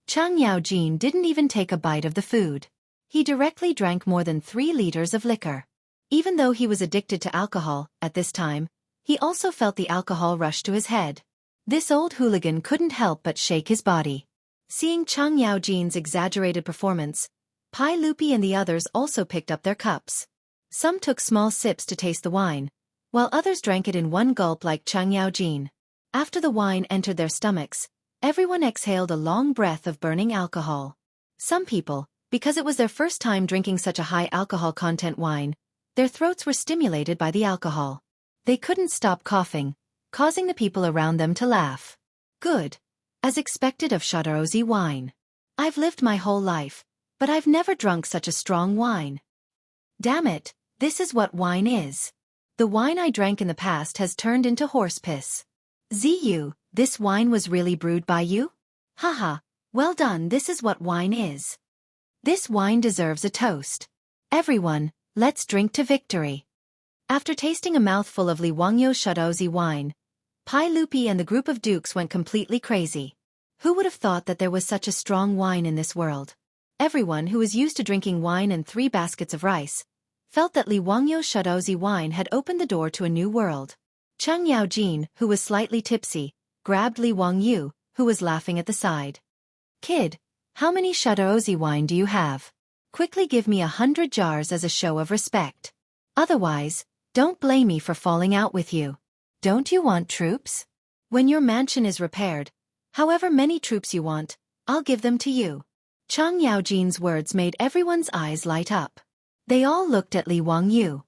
Xianxia didn't even take a bite of the food. He directly drank more than 3 liters of liquor. Even though he was addicted to alcohol, at this time, he also felt the alcohol rush to his head. This old hooligan couldn't help but shake his body. Seeing Xianxia's exaggerated performance, Pai Lupi and the others also picked up their cups. Some took small sips to taste the wine, while others drank it in one gulp like Xianxia. After the wine entered their stomachs, everyone exhaled a long breath of burning alcohol. Some people, because it was their first time drinking such a high alcohol content wine, their throats were stimulated by the alcohol. They couldn't stop coughing, causing the people around them to laugh. Good. As expected of Shadozi wine. I've lived my whole life, but I've never drunk such a strong wine. Damn it, this is what wine is. The wine I drank in the past has turned into horse piss. Ziyu, this wine was really brewed by you? Haha, well done, this is what wine is. This wine deserves a toast. Everyone, let's drink to victory. After tasting a mouthful of Li Wangyu's Shadozi wine, Pai Lupi and the group of dukes went completely crazy. Who would have thought that there was such a strong wine in this world? Everyone who was used to drinking wine and 3 baskets of rice felt that Li Wangyu's Shadozi wine had opened the door to a new world. Xianxia, who was slightly tipsy, grabbed Li Wangyu, who was laughing at the side. Kid, how many Shadozi wine do you have? Quickly give me 100 jars as a show of respect. Otherwise, don't blame me for falling out with you. Don't you want troops? When your mansion is repaired, however many troops you want, I'll give them to you. Xianxia's words made everyone's eyes light up. They all looked at Li Wangyu.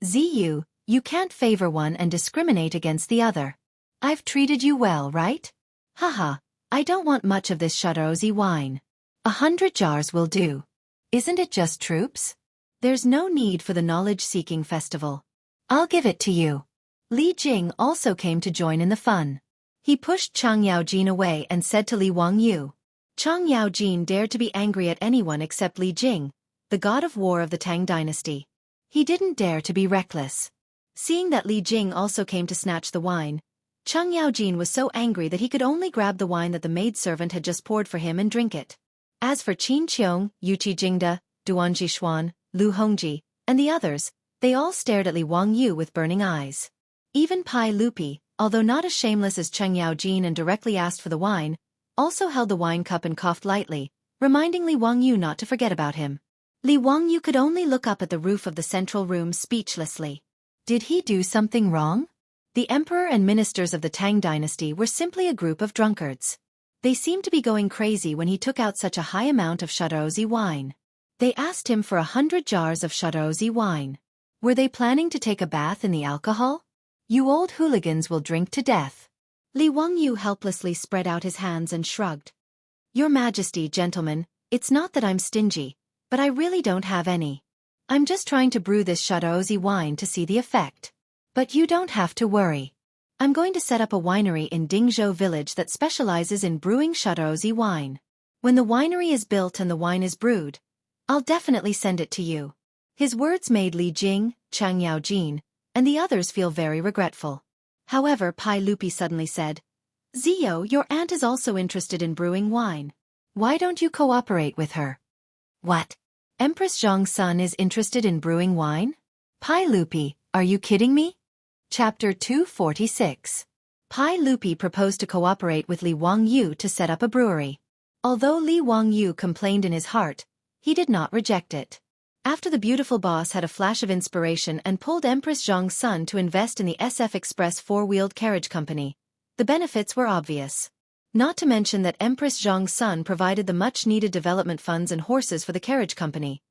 Ziyu, you can't favor one and discriminate against the other. I've treated you well, right? Haha, I don't want much of this Shadozi wine. 100 jars will do. Isn't it just troops? There's no need for the knowledge-seeking festival. I'll give it to you. Li Jing also came to join in the fun. He pushed Xianxia away and said to Li Wangyu. Xianxia dared to be angry at anyone except Li Jing, the god of war of the Tang Dynasty. He didn't dare to be reckless. Seeing that Li Jing also came to snatch the wine, Xianxia was so angry that he could only grab the wine that the maidservant had just poured for him and drink it. As for Qin Qiong, Yuqi Jingda, Duanji Xuan, Lu Hongji, and the others, they all stared at Li Wangyu with burning eyes. Even Pai Lupi, although not as shameless as Xianxia and directly asked for the wine, also held the wine cup and coughed lightly, reminding Li Wangyu not to forget about him. Li Wangyu could only look up at the roof of the central room speechlessly. Did he do something wrong? The emperor and ministers of the Tang Dynasty were simply a group of drunkards. They seemed to be going crazy when he took out such a high amount of Shadozi wine. They asked him for 100 jars of Shadozi wine. Were they planning to take a bath in the alcohol? You old hooligans will drink to death. Li Wangyu helplessly spread out his hands and shrugged. Your Majesty, gentlemen, it's not that I'm stingy, but I really don't have any. I'm just trying to brew this Shadozi wine to see the effect. But you don't have to worry. I'm going to set up a winery in Dingzhou village that specializes in brewing Shadozi wine. When the winery is built and the wine is brewed, I'll definitely send it to you. His words made Li Jing, Xianxia, and the others feel very regretful. However, Pai Lupi suddenly said, Zio, your aunt is also interested in brewing wine. Why don't you cooperate with her? What? Empress Zhong's son is interested in brewing wine? Pai Lupi, are you kidding me? Chapter 246. Pai Lupi proposed to cooperate with Li Wangyu to set up a brewery. Although Li Wangyu complained in his heart, he did not reject it. After the beautiful boss had a flash of inspiration and pulled Empress Zhang's son to invest in the SF Express four-wheeled carriage company, the benefits were obvious. Not to mention that Empress Zhang's son provided the much-needed development funds and horses for the carriage company.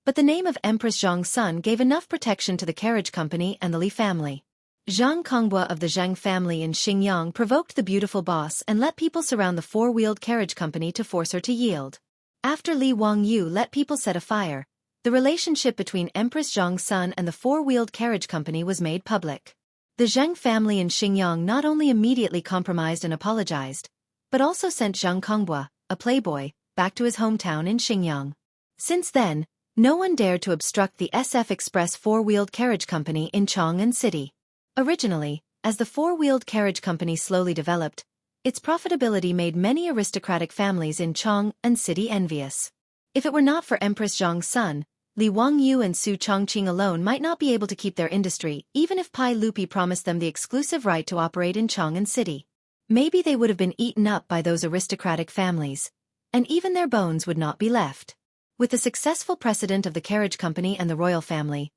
But the name of Empress Zhang's son gave enough protection to the carriage company and the Li family. Zhang Kongbua of the Zhang family in Xinjiang provoked the beautiful boss and let people surround the four-wheeled carriage company to force her to yield. After Li Wangyu let people set a fire, the relationship between Empress Zhang's son and the four-wheeled carriage company was made public. The Zhang family in Xinjiang not only immediately compromised and apologized, but also sent Zhang Kongbua, a playboy, back to his hometown in Xinjiang. Since then, no one dared to obstruct the SF Express four-wheeled carriage company in Chang'an City. Originally, as the four-wheeled carriage company slowly developed, its profitability made many aristocratic families in Chang'an City envious. If it were not for Empress Zhang's son, Li Wangyu and Su Chongqing alone might not be able to keep their industry even if Pai Lupi promised them the exclusive right to operate in Chang'an City. Maybe they would have been eaten up by those aristocratic families, and even their bones would not be left. With the successful precedent of the carriage company and the royal family,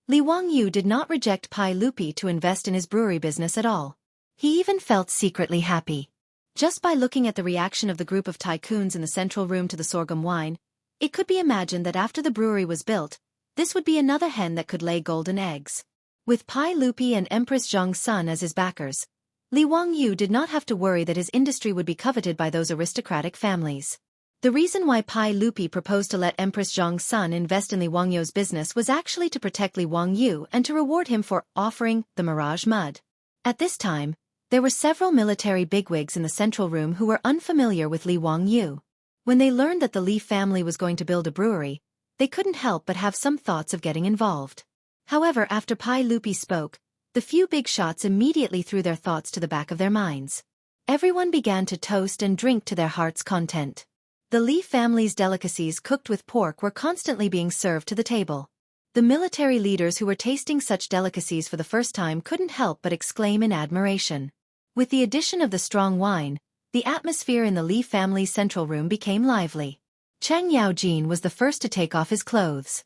Li Wangyu did not reject Pai Lupi to invest in his brewery business at all. He even felt secretly happy. Just by looking at the reaction of the group of tycoons in the central room to the sorghum wine, it could be imagined that after the brewery was built, this would be another hen that could lay golden eggs. With Pai Lupi and Empress Zhang's son as his backers, Li Wangyu did not have to worry that his industry would be coveted by those aristocratic families. The reason why Pai Lupi proposed to let Empress Zhang's son invest in Li Wangyu's business was actually to protect Li Wangyu and to reward him for offering the Mirage Mud. At this time, there were several military bigwigs in the central room who were unfamiliar with Li Wangyu. When they learned that the Li family was going to build a brewery, they couldn't help but have some thoughts of getting involved. However, after Pai Lupi spoke, the few big shots immediately threw their thoughts to the back of their minds. Everyone began to toast and drink to their heart's content. The Li family's delicacies cooked with pork were constantly being served to the table. The military leaders who were tasting such delicacies for the first time couldn't help but exclaim in admiration. With the addition of the strong wine, the atmosphere in the Li family's central room became lively. Cheng Yaojin was the first to take off his clothes.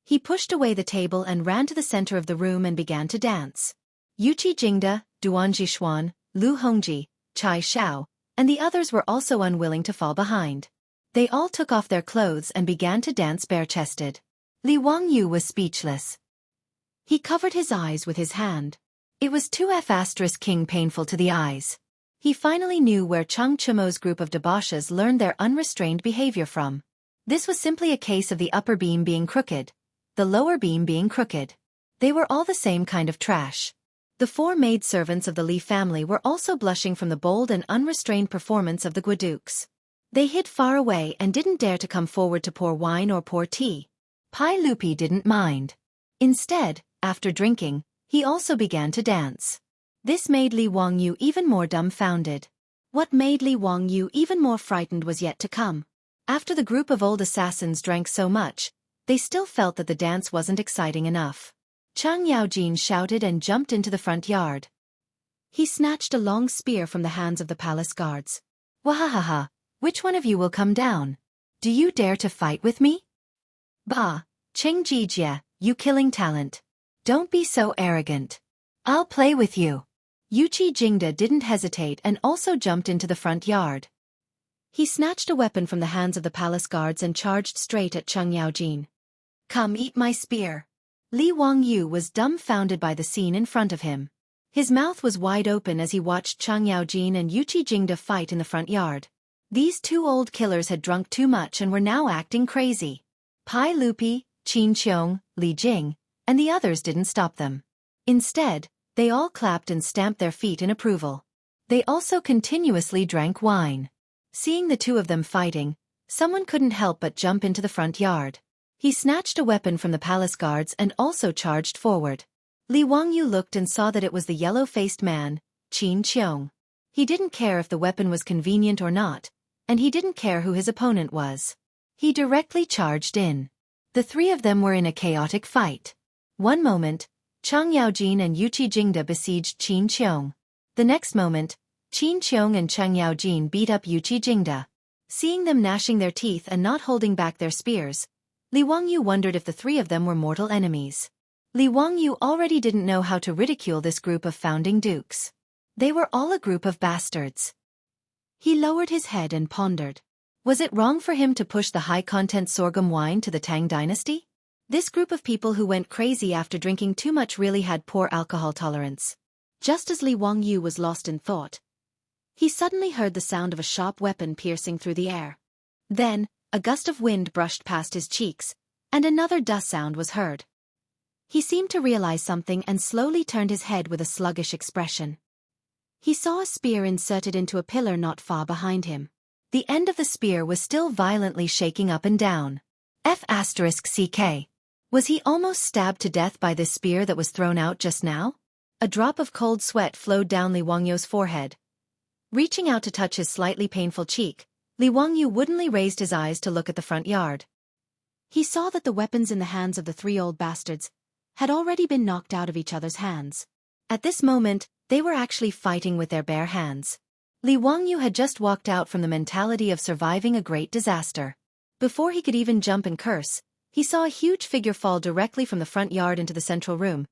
He pushed away the table and ran to the center of the room and began to dance. Yuqi Jingde, Duan Jishuan, Lu Hongji, Chai Xiao, and the others were also unwilling to fall behind. They all took off their clothes and began to dance bare-chested. Li Wangyu was speechless. He covered his eyes with his hand. It was too *king painful to the eyes. He finally knew where Cheng Chumo's group of debauches learned their unrestrained behavior from. This was simply a case of the upper beam being crooked, the lower beam being crooked. They were all the same kind of trash. The four maidservants of the Li family were also blushing from the bold and unrestrained performance of the Guadukes. They hid far away and didn't dare to come forward to pour wine or pour tea. Pai Lupi didn't mind. Instead, after drinking, he also began to dance. This made Li Wangyu even more dumbfounded. What made Li Wangyu even more frightened was yet to come. After the group of old assassins drank so much, they still felt that the dance wasn't exciting enough. Cheng Yaojin shouted and jumped into the front yard. He snatched a long spear from the hands of the palace guards. Wahahaha, which one of you will come down? Do you dare to fight with me? Bah, Cheng Jijie, you killing talent. Don't be so arrogant. I'll play with you. Yuqi Jingde didn't hesitate and also jumped into the front yard. He snatched a weapon from the hands of the palace guards and charged straight at Cheng Yaojin. Come eat my spear. Li Wangyu was dumbfounded by the scene in front of him. His mouth was wide open as he watched Cheng Yaojin and Yuqi Jingde fight in the front yard. These two old killers had drunk too much and were now acting crazy. Pai Lupi, Qin Qiong, Li Jing, and the others didn't stop them. Instead, they all clapped and stamped their feet in approval. They also continuously drank wine. Seeing the two of them fighting, someone couldn't help but jump into the front yard. He snatched a weapon from the palace guards and also charged forward. Li Wangyu looked and saw that it was the yellow-faced man, Qin Qiong. He didn't care if the weapon was convenient or not, and he didn't care who his opponent was. He directly charged in. The three of them were in a chaotic fight. One moment, Cheng Yaojin and Yuqi Jingde besieged Qin Qiong. The next moment, Qin Qiong and Cheng Yaojin beat up Yuqi Jingda. Seeing them gnashing their teeth and not holding back their spears, Li Wangyu wondered if the three of them were mortal enemies. Li Wangyu already didn't know how to ridicule this group of founding dukes. They were all a group of bastards. He lowered his head and pondered. Was it wrong for him to push the high-content sorghum wine to the Tang Dynasty? This group of people who went crazy after drinking too much really had poor alcohol tolerance. Just as Li Wangyu was lost in thought, he suddenly heard the sound of a sharp weapon piercing through the air. Then, a gust of wind brushed past his cheeks, and another dust sound was heard. He seemed to realize something and slowly turned his head with a sluggish expression. He saw a spear inserted into a pillar not far behind him. The end of the spear was still violently shaking up and down. F***CK. Was he almost stabbed to death by this spear that was thrown out just now? A drop of cold sweat flowed down Li Wangyu's forehead. Reaching out to touch his slightly painful cheek, Li Wangyu woodenly raised his eyes to look at the front yard. He saw that the weapons in the hands of the three old bastards had already been knocked out of each other's hands. At this moment, they were actually fighting with their bare hands. Li Wangyu had just walked out from the mentality of surviving a great disaster. Before he could even jump and curse, he saw a huge figure fall directly from the front yard into the central room,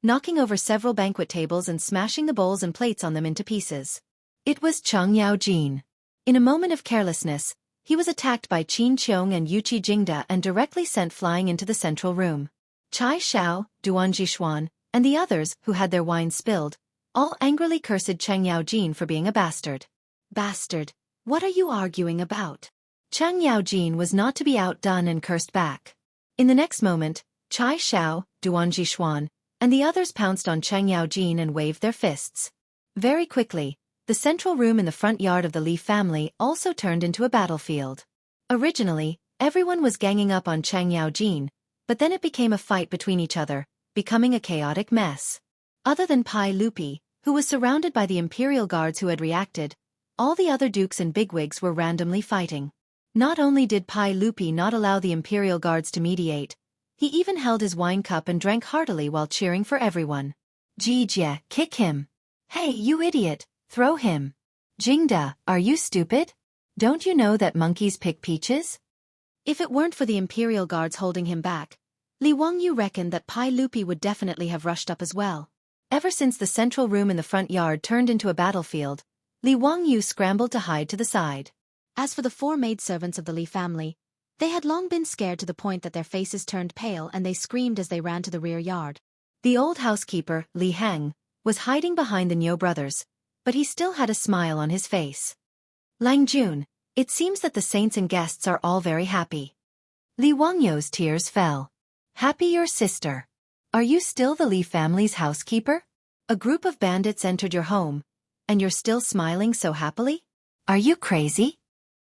knocking over several banquet tables and smashing the bowls and plates on them into pieces. It was Cheng Yaojin. In a moment of carelessness, he was attacked by Qin Qiong and Yuqi Jingda and directly sent flying into the central room. Chai Xiao, Duanji Xuan, and the others, who had their wine spilled, all angrily cursed Cheng Yaojin for being a bastard. Bastard, what are you arguing about? Cheng Yaojin was not to be outdone and cursed back. In the next moment, Chai Xiao, Duanji Xuan, and the others pounced on Cheng Yaojin and waved their fists. Very quickly, the central room in the front yard of the Li family also turned into a battlefield. Originally, everyone was ganging up on Cheng Yaojin, but then it became a fight between each other, becoming a chaotic mess. Other than Pai Lupi, who was surrounded by the imperial guards who had reacted, all the other dukes and bigwigs were randomly fighting. Not only did Pai Lupi not allow the imperial guards to mediate, he even held his wine cup and drank heartily while cheering for everyone. Jijie, kick him. Hey, you idiot! Throw him. Jingda, are you stupid? Don't you know that monkeys pick peaches? If it weren't for the imperial guards holding him back, Li Wangyu reckoned that Pai Lupi would definitely have rushed up as well. Ever since the central room in the front yard turned into a battlefield, Li Wangyu scrambled to hide to the side. As for the four maidservants of the Li family, they had long been scared to the point that their faces turned pale and they screamed as they ran to the rear yard. The old housekeeper, Li Heng, was hiding behind the Niu brothers, but he still had a smile on his face. Lang Jun, it seems that the saints and guests are all very happy. Li Wangyu's tears fell. Happy your sister. Are you still the Li family's housekeeper? A group of bandits entered your home, and you're still smiling so happily? Are you crazy?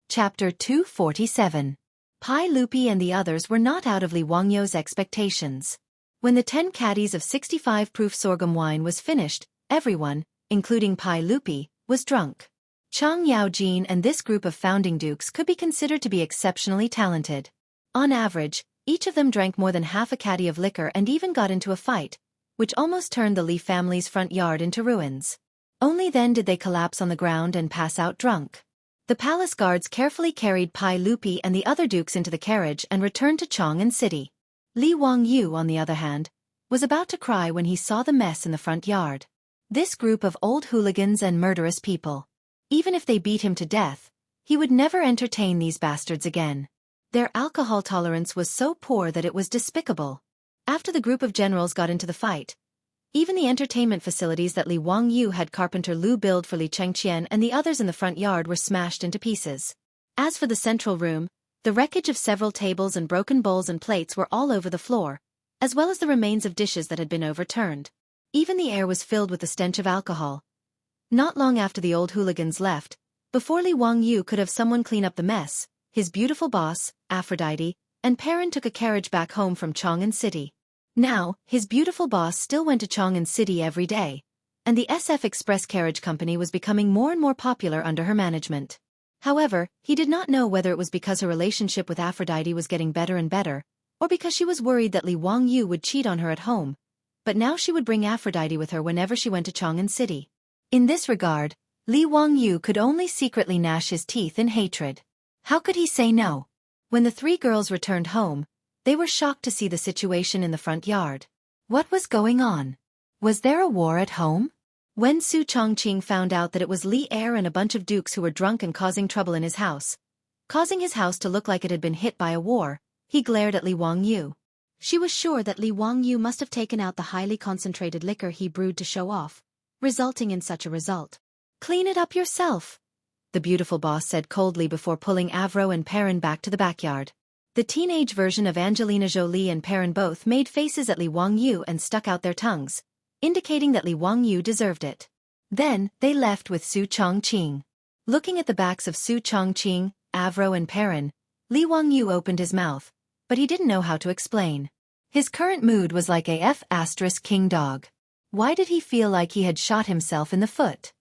Chapter 247. Pai Lupi and the others were not out of Li Wangyu's expectations. When the 10 caddies of 65 proof sorghum wine was finished, everyone, including Pai Lupi, was drunk. Cheng Yaojin and this group of founding dukes could be considered to be exceptionally talented. On average, each of them drank more than half a caddy of liquor and even got into a fight, which almost turned the Li family's front yard into ruins. Only then did they collapse on the ground and pass out drunk. The palace guards carefully carried Pai Lupi and the other dukes into the carriage and returned to Chang'an City. Li Wangyu, on the other hand, was about to cry when he saw the mess in the front yard. This group of old hooligans and murderous people. Even if they beat him to death, he would never entertain these bastards again. Their alcohol tolerance was so poor that it was despicable. After the group of generals got into the fight, even the entertainment facilities that Li Wangyu had carpenter Lu build for Li Chengqian and the others in the front yard were smashed into pieces. As for the central room, the wreckage of several tables and broken bowls and plates were all over the floor, as well as the remains of dishes that had been overturned. Even the air was filled with the stench of alcohol. Not long after the old hooligans left, before Li Wangyu could have someone clean up the mess, his beautiful boss, Aphrodite, and Perrin took a carriage back home from Chang'an City. Now, his beautiful boss still went to Chang'an City every day, and the SF Express Carriage Company was becoming more and more popular under her management. However, he did not know whether it was because her relationship with Aphrodite was getting better and better, or because she was worried that Li Wangyu would cheat on her at home, but now she would bring Aphrodite with her whenever she went to Chang'an City. In this regard, Li Wangyu could only secretly gnash his teeth in hatred. How could he say no? When the three girls returned home, they were shocked to see the situation in the front yard. What was going on? Was there a war at home? When Su Chongqing found out that it was Li Er and a bunch of dukes who were drunk and causing trouble in his house, causing his house to look like it had been hit by a war, he glared at Li Wangyu. She was sure that Li Wangyu must have taken out the highly concentrated liquor he brewed to show off, resulting in such a result. "Clean it up yourself," the beautiful boss said coldly before pulling Avro and Perrin back to the backyard. The teenage version of Angelina Jolie and Perrin both made faces at Li Wangyu and stuck out their tongues, indicating that Li Wangyu deserved it. Then, they left with Su Chongqing. Looking at the backs of Su Chongqing, Avro and Perrin, Li Wangyu opened his mouth, but he didn't know how to explain. His current mood was like a F***king dog. Why did he feel like he had shot himself in the foot?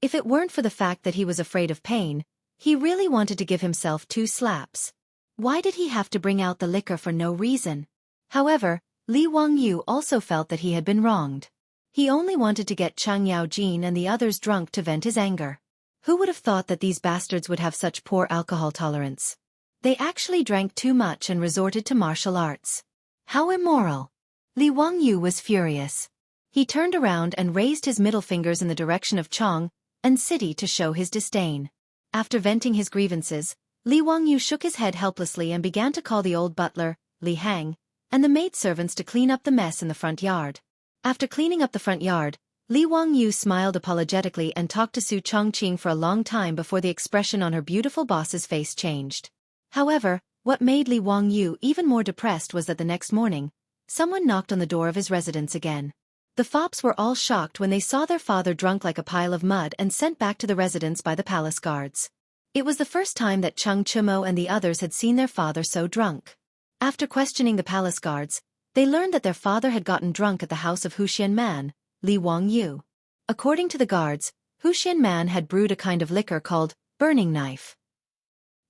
If it weren't for the fact that he was afraid of pain, he really wanted to give himself 2 slaps. Why did he have to bring out the liquor for no reason? However, Li Wangyu also felt that he had been wronged. He only wanted to get Chang Yaojin and the others drunk to vent his anger. Who would have thought that these bastards would have such poor alcohol tolerance? They actually drank too much and resorted to martial arts. How immoral! Li Wangyu was furious. He turned around and raised his middle fingers in the direction of Chang and City to show his disdain. After venting his grievances, Li Wangyu shook his head helplessly and began to call the old butler, Li Hang, and the maidservants to clean up the mess in the front yard. After cleaning up the front yard, Li Wangyu smiled apologetically and talked to Su Chongqing for a long time before the expression on her beautiful boss's face changed. However, what made Li Wangyu even more depressed was that the next morning, someone knocked on the door of his residence again. The fops were all shocked when they saw their father drunk like a pile of mud and sent back to the residence by the palace guards. It was the first time that Cheng Chumo and the others had seen their father so drunk. After questioning the palace guards, they learned that their father had gotten drunk at the house of Huxian Man, Li Wangyu. According to the guards, Huxian Man had brewed a kind of liquor called burning knife.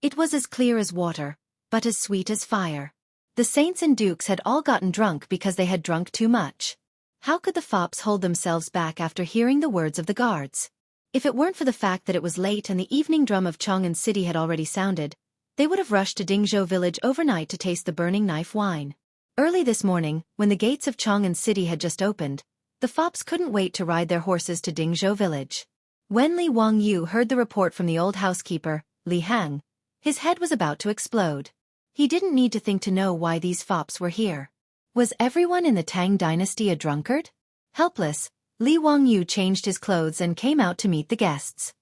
It was as clear as water, but as sweet as fire. The saints and dukes had all gotten drunk because they had drunk too much. How could the fops hold themselves back after hearing the words of the guards? If it weren't for the fact that it was late and the evening drum of Chang'an City had already sounded, they would have rushed to Dingzhou village overnight to taste the burning knife wine. Early this morning, when the gates of Chang'an City had just opened, the fops couldn't wait to ride their horses to Dingzhou village. When Li Wangyu heard the report from the old housekeeper, Li Hang, his head was about to explode. He didn't need to think to know why these fops were here. Was everyone in the Tang Dynasty a drunkard? Helpless, Li Wangyu changed his clothes and came out to meet the guests.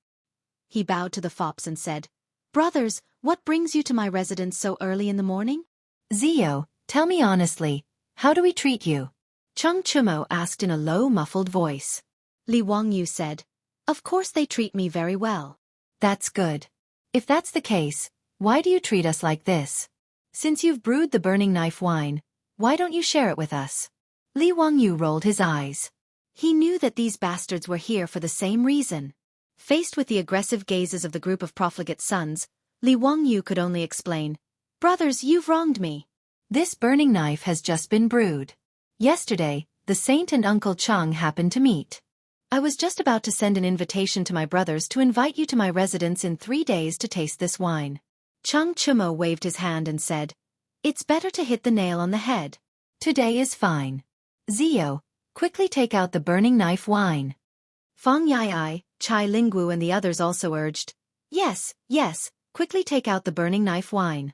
He bowed to the fops and said, "Brothers, what brings you to my residence so early in the morning?" "Zio, tell me honestly, how do we treat you?" Cheng Chumo asked in a low, muffled voice. Li Wangyu said, "Of course they treat me very well." "That's good. If that's the case, why do you treat us like this? Since you've brewed the burning knife wine, why don't you share it with us?" Li Wangyu rolled his eyes. He knew that these bastards were here for the same reason. Faced with the aggressive gazes of the group of profligate sons, Li Wangyu could only explain, "Brothers, you've wronged me. This burning knife has just been brewed. Yesterday, the saint and Uncle Chang happened to meet. I was just about to send an invitation to my brothers to invite you to my residence in 3 days to taste this wine." Cheng Chumo waved his hand and said, "It's better to hit the nail on the head. Today is fine. Zio, quickly take out the burning knife wine." Fang Yai, Chai Lingwu and the others also urged, Yes, quickly take out the burning knife wine."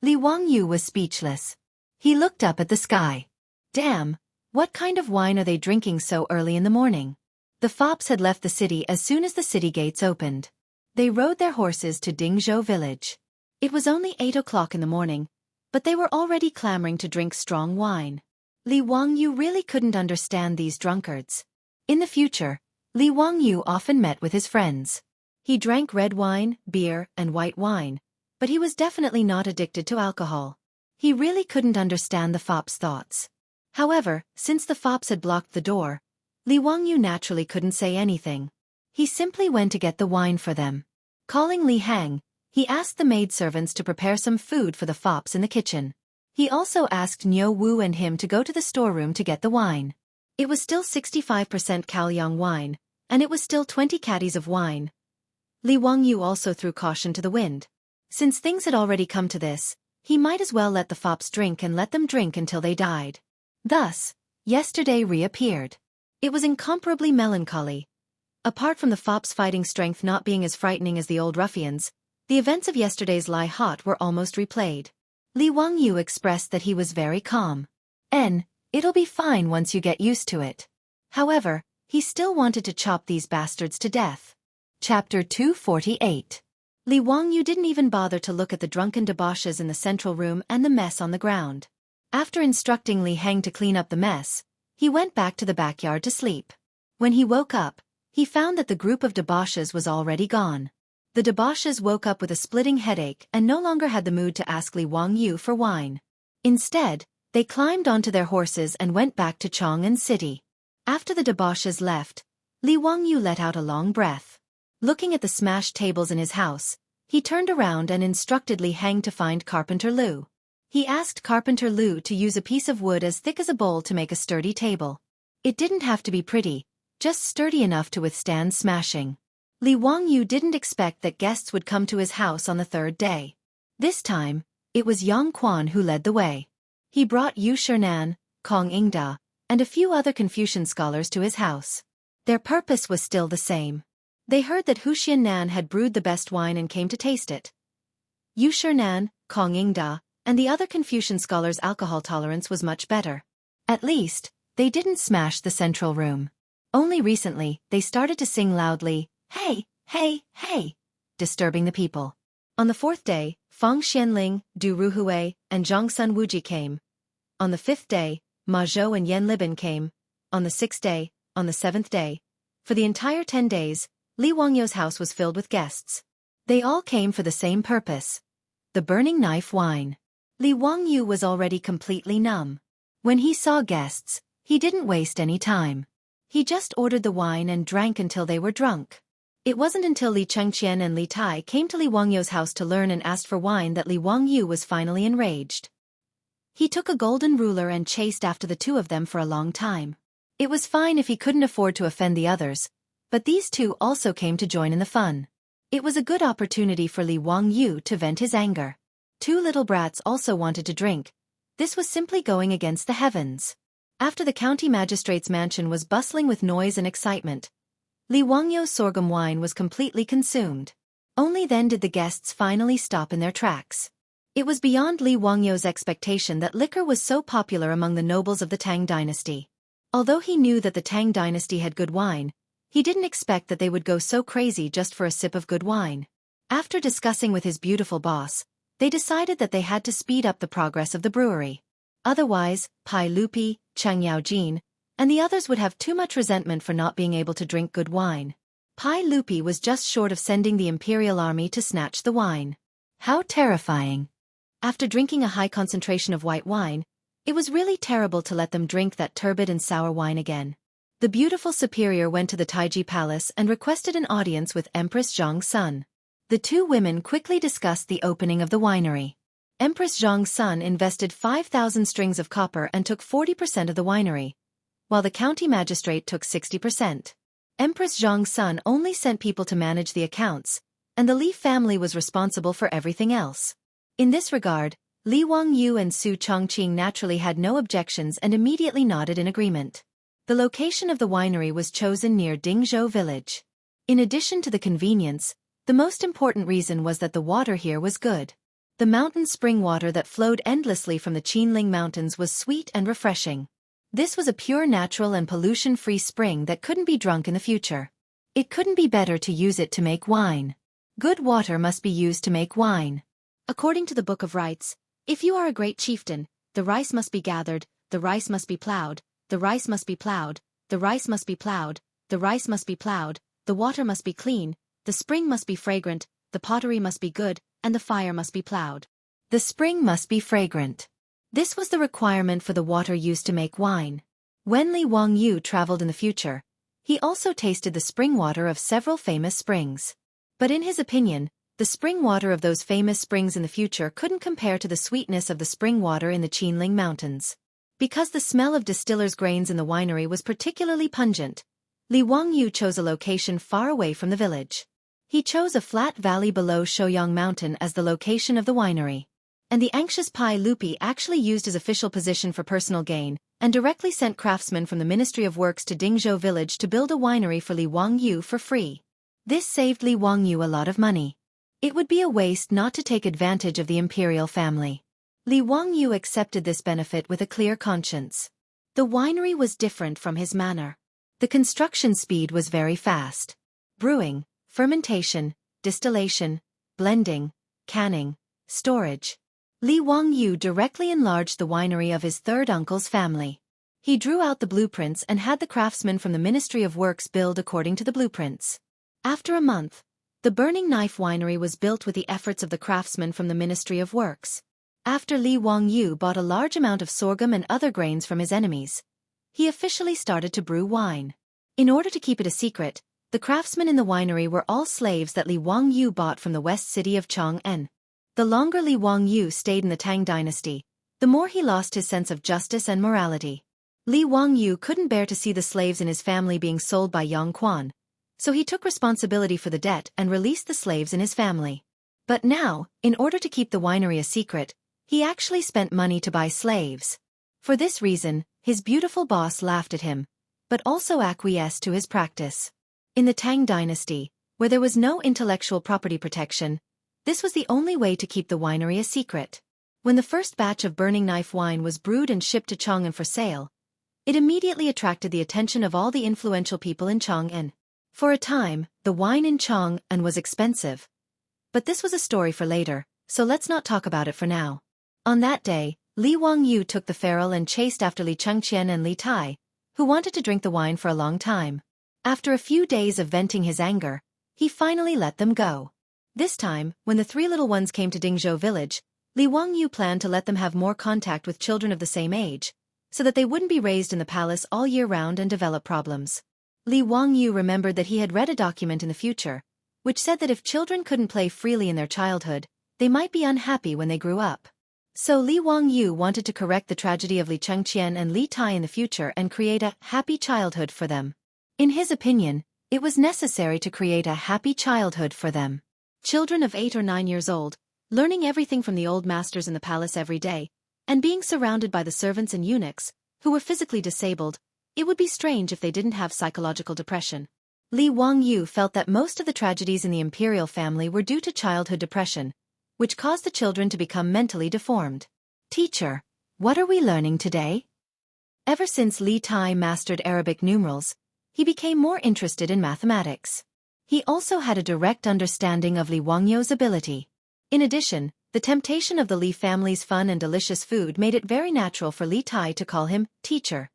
Li Wangyu was speechless. He looked up at the sky. Damn, what kind of wine are they drinking so early in the morning? The fops had left the city as soon as the city gates opened. They rode their horses to Dingzhou village. It was only 8 o'clock in the morning, but they were already clamoring to drink strong wine. Li Wangyu really couldn't understand these drunkards. In the future, Li Wangyu often met with his friends. He drank red wine, beer, and white wine, but he was definitely not addicted to alcohol. He really couldn't understand the fops' thoughts. However, since the fops had blocked the door, Li Wangyu naturally couldn't say anything. He simply went to get the wine for them. Calling Li Hang, he asked the maidservants to prepare some food for the fops in the kitchen. He also asked Niu Wu and him to go to the storeroom to get the wine. It was still 65% Caoyang wine, and it was still 20 caddies of wine. Li Wangyu also threw caution to the wind. Since things had already come to this, he might as well let the fops drink and let them drink until they died. Thus, yesterday reappeared. It was incomparably melancholy. Apart from the fops' fighting strength not being as frightening as the old ruffians, the events of yesterday's Lie Hot were almost replayed. Li Wangyu expressed that he was very calm. It'll be fine once you get used to it. However, he still wanted to chop these bastards to death. Chapter 248. Li Wangyu didn't even bother to look at the drunken debauches in the central room and the mess on the ground. After instructing Li Heng to clean up the mess, he went back to the backyard to sleep. When he woke up, he found that the group of debauches was already gone. The debauches woke up with a splitting headache and no longer had the mood to ask Li Wangyu for wine. Instead, they climbed onto their horses and went back to Chang'an City. After the debauches left, Li Wangyu let out a long breath. Looking at the smashed tables in his house, he turned around and instructed Li Heng to find Carpenter Lu. He asked Carpenter Lu to use a piece of wood as thick as a bowl to make a sturdy table. It didn't have to be pretty, just sturdy enough to withstand smashing. Li Wangyu didn't expect that guests would come to his house on the third day. This time, it was Yang Quan who led the way. He brought Yu Shernan, Kong Ingda, and a few other Confucian scholars to his house. Their purpose was still the same. They heard that Hu Xiannan had brewed the best wine and came to taste it. Yu Shernan, Kong Ingda, and the other Confucian scholars' alcohol tolerance was much better. At least, they didn't smash the central room. Only recently, they started to sing loudly, "Hey, hey, hey," disturbing the people. On the fourth day, Fang Xianling, Du Ruhui, and Zhang Sun Wuji came. On the fifth day, Ma Zhou and Yan Libin came. On the sixth day, on the seventh day. For the entire 10 days, Li Wangyu's house was filled with guests. They all came for the same purpose. The burning knife wine. Li Wangyu was already completely numb. When he saw guests, he didn't waste any time. He just ordered the wine and drank until they were drunk. It wasn't until Li Chengqian and Li Tai came to Li Wangyu's house to learn and asked for wine that Li Wangyu was finally enraged. He took a golden ruler and chased after the two of them for a long time. It was fine if he couldn't afford to offend the others, but these two also came to join in the fun. It was a good opportunity for Li Wangyu to vent his anger. Two little brats also wanted to drink. This was simply going against the heavens. After the county magistrate's mansion was bustling with noise and excitement, Li Wangyu's sorghum wine was completely consumed. Only then did the guests finally stop in their tracks. It was beyond Li Wangyu's expectation that liquor was so popular among the nobles of the Tang Dynasty. Although he knew that the Tang Dynasty had good wine, he didn't expect that they would go so crazy just for a sip of good wine. After discussing with his beautiful boss, they decided that they had to speed up the progress of the brewery. Otherwise, Pai Lupi, Cheng Yaojin, and the others would have too much resentment for not being able to drink good wine. Pai Lupi was just short of sending the imperial army to snatch the wine. How terrifying! After drinking a high concentration of white wine, it was really terrible to let them drink that turbid and sour wine again. The beautiful superior went to the Taiji Palace and requested an audience with Empress Zhang Sun. The two women quickly discussed the opening of the winery. Empress Zhang Sun invested 5,000 strings of copper and took 40% of the winery, while the county magistrate took 60%. Empress Zhang Sun only sent people to manage the accounts, and the Li family was responsible for everything else. In this regard, Li Wangyu and Su Chongqing naturally had no objections and immediately nodded in agreement. The location of the winery was chosen near Dingzhou village. In addition to the convenience, the most important reason was that the water here was good. The mountain spring water that flowed endlessly from the Qinling Mountains was sweet and refreshing. This was a pure natural and pollution-free spring that couldn't be drunk in the future. It couldn't be better to use it to make wine. Good water must be used to make wine. According to the Book of Rites, if you are a great chieftain, the rice must be gathered, the rice must be plowed, the rice must be plowed, the rice must be plowed, the rice must be plowed, the water must be clean, the spring must be fragrant, the pottery must be good, and the fire must be plowed. The spring must be fragrant. This was the requirement for the water used to make wine. When Li Wangyu traveled in the future, he also tasted the spring water of several famous springs. But in his opinion, the spring water of those famous springs in the future couldn't compare to the sweetness of the spring water in the Qinling Mountains. Because the smell of distillers' grains in the winery was particularly pungent, Li Wangyu chose a location far away from the village. He chose a flat valley below Shouyang Mountain as the location of the winery. And the anxious Pai Lupi actually used his official position for personal gain, and directly sent craftsmen from the Ministry of Works to Dingzhou village to build a winery for Li Wangyu for free. This saved Li Wangyu a lot of money. It would be a waste not to take advantage of the imperial family. Li Wangyu accepted this benefit with a clear conscience. The winery was different from his manor. The construction speed was very fast. Brewing, fermentation, distillation, blending, canning, storage. Li Wangyu directly enlarged the winery of his third uncle's family. He drew out the blueprints and had the craftsmen from the Ministry of Works build according to the blueprints. After a month, the Burning Knife Winery was built with the efforts of the craftsmen from the Ministry of Works. After Li Wangyu bought a large amount of sorghum and other grains from his enemies, he officially started to brew wine. In order to keep it a secret, the craftsmen in the winery were all slaves that Li Wangyu bought from the west city of Chang'an. The longer Li Wangyu stayed in the Tang Dynasty, the more he lost his sense of justice and morality. Li Wangyu couldn't bear to see the slaves in his family being sold by Yang Quan, so he took responsibility for the debt and released the slaves in his family. But now, in order to keep the winery a secret, he actually spent money to buy slaves. For this reason, his beautiful boss laughed at him, but also acquiesced to his practice. In the Tang Dynasty, where there was no intellectual property protection, this was the only way to keep the winery a secret. When the first batch of Burning Knife wine was brewed and shipped to Chang'an for sale, it immediately attracted the attention of all the influential people in Chang'an. For a time, the wine in Chang'an was expensive. But this was a story for later, so let's not talk about it for now. On that day, Li Wangyu took the feral and chased after Li Xianxia and Li Tai, who wanted to drink the wine for a long time. After a few days of venting his anger, he finally let them go. This time, when the three little ones came to Dingzhou village, Li Wangyu planned to let them have more contact with children of the same age, so that they wouldn't be raised in the palace all year round and develop problems. Li Wangyu remembered that he had read a document in the future, which said that if children couldn't play freely in their childhood, they might be unhappy when they grew up. So Li Wangyu wanted to correct the tragedy of Li Xianxian and Li Tai in the future and create a happy childhood for them. In his opinion, it was necessary to create a happy childhood for them. Children of 8 or 9 years old, learning everything from the old masters in the palace every day, and being surrounded by the servants and eunuchs, who were physically disabled, it would be strange if they didn't have psychological depression. Li Wangyu felt that most of the tragedies in the imperial family were due to childhood depression, which caused the children to become mentally deformed. Teacher, what are we learning today? Ever since Li Tai mastered Arabic numerals, he became more interested in mathematics. He also had a direct understanding of Li Wangyu's ability. In addition, the temptation of the Li family's fun and delicious food made it very natural for Li Tai to call him teacher.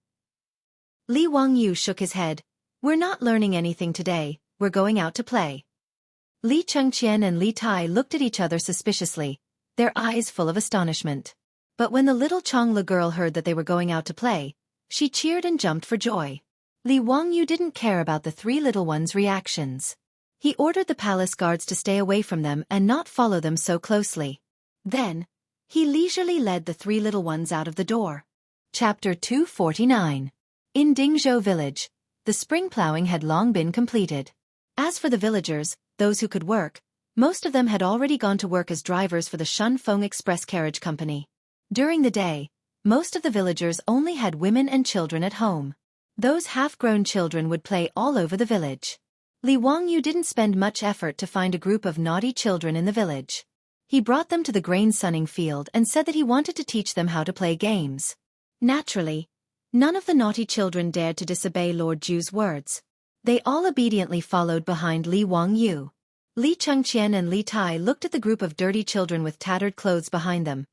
Li Wangyu shook his head. We're not learning anything today, we're going out to play. Li Chengqian and Li Tai looked at each other suspiciously, their eyes full of astonishment. But when the little Changla girl heard that they were going out to play, she cheered and jumped for joy. Li Wangyu didn't care about the three little ones' reactions. He ordered the palace guards to stay away from them and not follow them so closely. Then, he leisurely led the three little ones out of the door. Chapter 249. In Dingzhou village, the spring plowing had long been completed. As for the villagers, those who could work, most of them had already gone to work as drivers for the Shunfeng Express Carriage Company. During the day, most of the villagers only had women and children at home. Those half-grown children would play all over the village. Li Wangyu didn't spend much effort to find a group of naughty children in the village. He brought them to the grain sunning field and said that he wanted to teach them how to play games. Naturally, none of the naughty children dared to disobey Lord Ju's words. They all obediently followed behind Li Wangyu. Li Chengqian and Li Tai looked at the group of dirty children with tattered clothes behind them,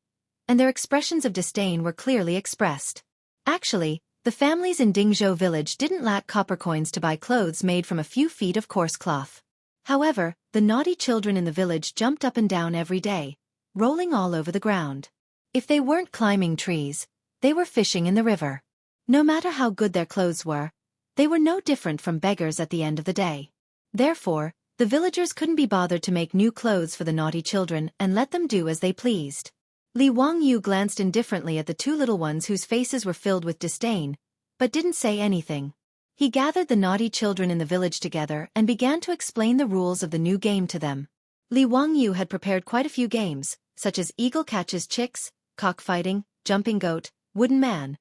and their expressions of disdain were clearly expressed. Actually, the families in Dingzhou village didn't lack copper coins to buy clothes made from a few feet of coarse cloth. However, the naughty children in the village jumped up and down every day, rolling all over the ground. If they weren't climbing trees, they were fishing in the river. No matter how good their clothes were, they were no different from beggars at the end of the day. Therefore, the villagers couldn't be bothered to make new clothes for the naughty children and let them do as they pleased. Li Wangyu glanced indifferently at the two little ones whose faces were filled with disdain, but didn't say anything. He gathered the naughty children in the village together and began to explain the rules of the new game to them. Li Wangyu had prepared quite a few games, such as eagle catches chicks, cockfighting, jumping goat, wooden man.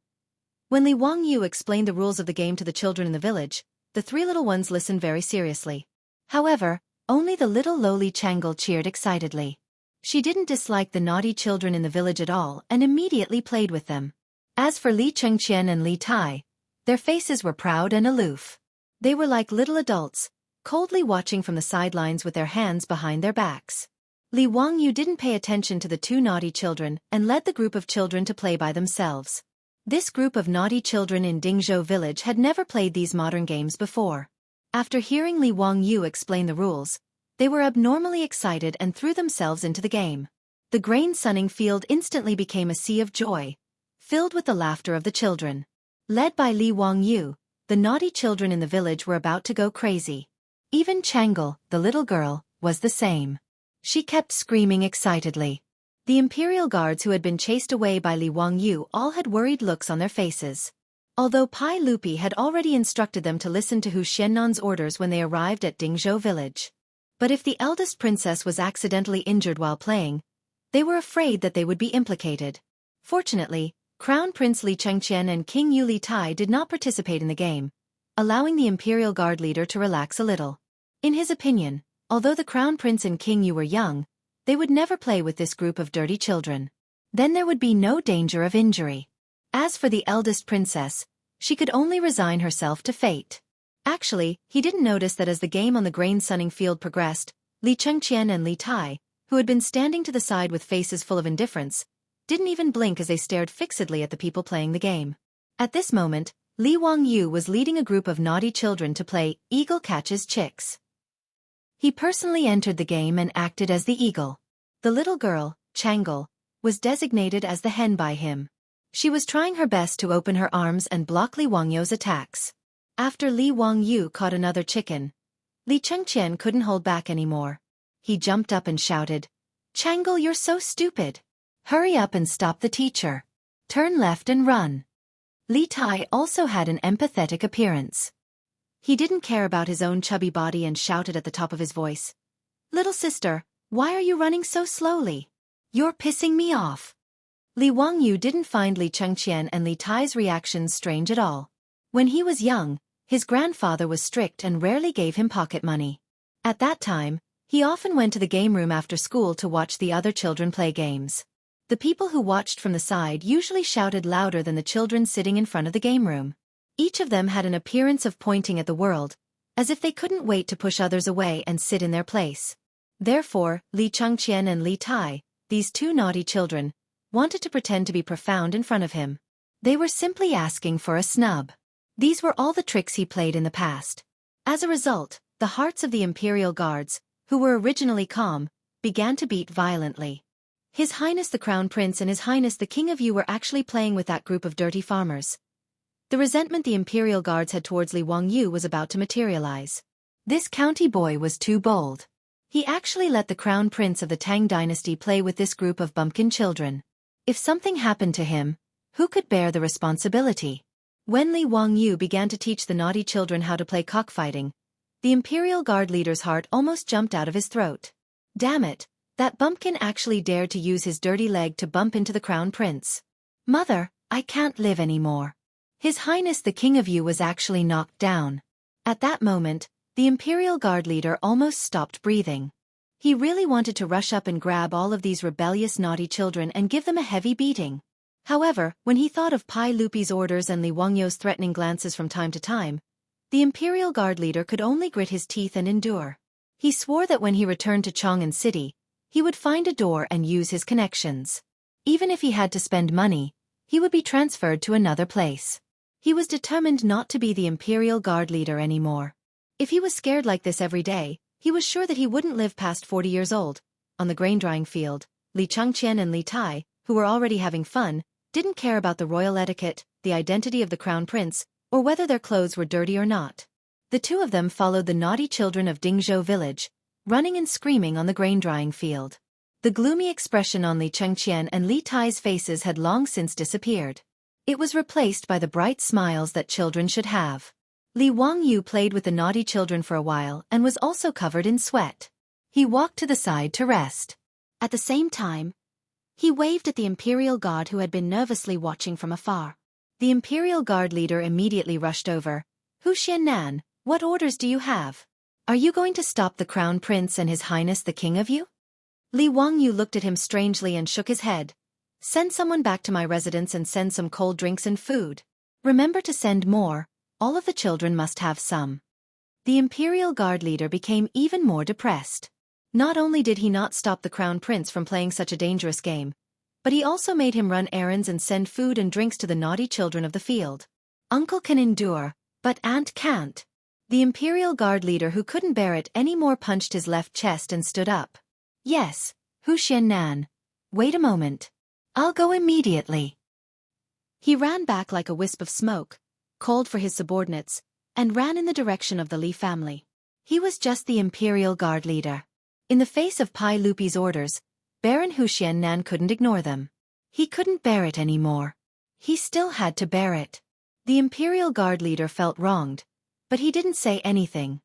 When Li Wangyu explained the rules of the game to the children in the village, the three little ones listened very seriously. However, only the little lowly Changle cheered excitedly. She didn't dislike the naughty children in the village at all and immediately played with them. As for Li Chengqian and Li Tai, their faces were proud and aloof. They were like little adults, coldly watching from the sidelines with their hands behind their backs. Li Wangyu didn't pay attention to the two naughty children and led the group of children to play by themselves. This group of naughty children in Dingzhou village had never played these modern games before. After hearing Li Wangyu explain the rules, they were abnormally excited and threw themselves into the game. The grain sunning field instantly became a sea of joy, filled with the laughter of the children. Led by Li Wangyu, the naughty children in the village were about to go crazy. Even Changle, the little girl, was the same. She kept screaming excitedly. The imperial guards who had been chased away by Li Wangyu all had worried looks on their faces. Although Pai Lupi had already instructed them to listen to Hu Xiannan's orders when they arrived at Dingzhou village. But if the eldest princess was accidentally injured while playing, they were afraid that they would be implicated. Fortunately, Crown Prince Li Chengqian and King Yu Li Tai did not participate in the game, allowing the imperial guard leader to relax a little. In his opinion, although the Crown Prince and King Yu were young, they would never play with this group of dirty children. Then there would be no danger of injury. As for the eldest princess, she could only resign herself to fate. Actually, he didn't notice that as the game on the grain sunning field progressed, Li Chengqian and Li Tai, who had been standing to the side with faces full of indifference, didn't even blink as they stared fixedly at the people playing the game. At this moment, Li Wangyu was leading a group of naughty children to play Eagle Catches Chicks. He personally entered the game and acted as the eagle. The little girl, Changle, was designated as the hen by him. She was trying her best to open her arms and block Li Wangyu's attacks. After Li Wangyu caught another chicken, Li Chengqian couldn't hold back anymore. He jumped up and shouted, "Changle, you're so stupid! Hurry up and stop the teacher. Turn left and run." Li Tai also had an empathetic appearance. He didn't care about his own chubby body and shouted at the top of his voice, "Little sister, why are you running so slowly? You're pissing me off." Li Wangyu didn't find Li Chengqian and Li Tai's reactions strange at all. When he was young, his grandfather was strict and rarely gave him pocket money. At that time, he often went to the game room after school to watch the other children play games. The people who watched from the side usually shouted louder than the children sitting in front of the game room. Each of them had an appearance of pointing at the world, as if they couldn't wait to push others away and sit in their place. Therefore, Li Chengqian and Li Tai, these two naughty children, wanted to pretend to be profound in front of him. They were simply asking for a snub. These were all the tricks he played in the past. As a result, the hearts of the imperial guards, who were originally calm, began to beat violently. His Highness the Crown Prince and His Highness the King of Yu were actually playing with that group of dirty farmers. The resentment the imperial guards had towards Li Wangyu was about to materialize. This county boy was too bold. He actually let the Crown Prince of the Tang Dynasty play with this group of bumpkin children. If something happened to him, who could bear the responsibility? When Li Wangyu began to teach the naughty children how to play cockfighting, the imperial guard leader's heart almost jumped out of his throat. Damn it, that bumpkin actually dared to use his dirty leg to bump into the Crown Prince. Mother, I can't live anymore. His Highness the King of Yu was actually knocked down. At that moment, the imperial guard leader almost stopped breathing. He really wanted to rush up and grab all of these rebellious naughty children and give them a heavy beating. However, when he thought of Pai Lupi's orders and Li Wangyu's threatening glances from time to time, the imperial guard leader could only grit his teeth and endure. He swore that when he returned to Chang'an City, he would find a door and use his connections. Even if he had to spend money, he would be transferred to another place. He was determined not to be the imperial guard leader anymore. If he was scared like this every day, he was sure that he wouldn't live past 40 years old. On the grain-drying field, Li Chengqian and Li Tai, who were already having fun, didn't care about the royal etiquette, the identity of the crown prince, or whether their clothes were dirty or not. The two of them followed the naughty children of Dingzhou village, running and screaming on the grain-drying field. The gloomy expression on Li Chengqian and Li Tai's faces had long since disappeared. It was replaced by the bright smiles that children should have. Li Wangyu played with the naughty children for a while and was also covered in sweat. He walked to the side to rest. At the same time, he waved at the Imperial Guard who had been nervously watching from afar. The Imperial Guard leader immediately rushed over. "Hu Xiannan, what orders do you have? Are you going to stop the Crown Prince and His Highness the King of you?" Li Wangyu looked at him strangely and shook his head. "Send someone back to my residence and send some cold drinks and food. Remember to send more, all of the children must have some." The Imperial Guard leader became even more depressed. Not only did he not stop the Crown Prince from playing such a dangerous game, but he also made him run errands and send food and drinks to the naughty children of the field. Uncle can endure, but aunt can't. The Imperial Guard leader who couldn't bear it anymore punched his left chest and stood up. "Yes, Hu Xiannan. Wait a moment. I'll go immediately." He ran back like a wisp of smoke, called for his subordinates, and ran in the direction of the Li family. He was just the Imperial Guard leader. In the face of Pai Lupi's orders, Baron Hu Xiannan couldn't ignore them. He couldn't bear it anymore. He still had to bear it. The Imperial Guard leader felt wronged, but he didn't say anything.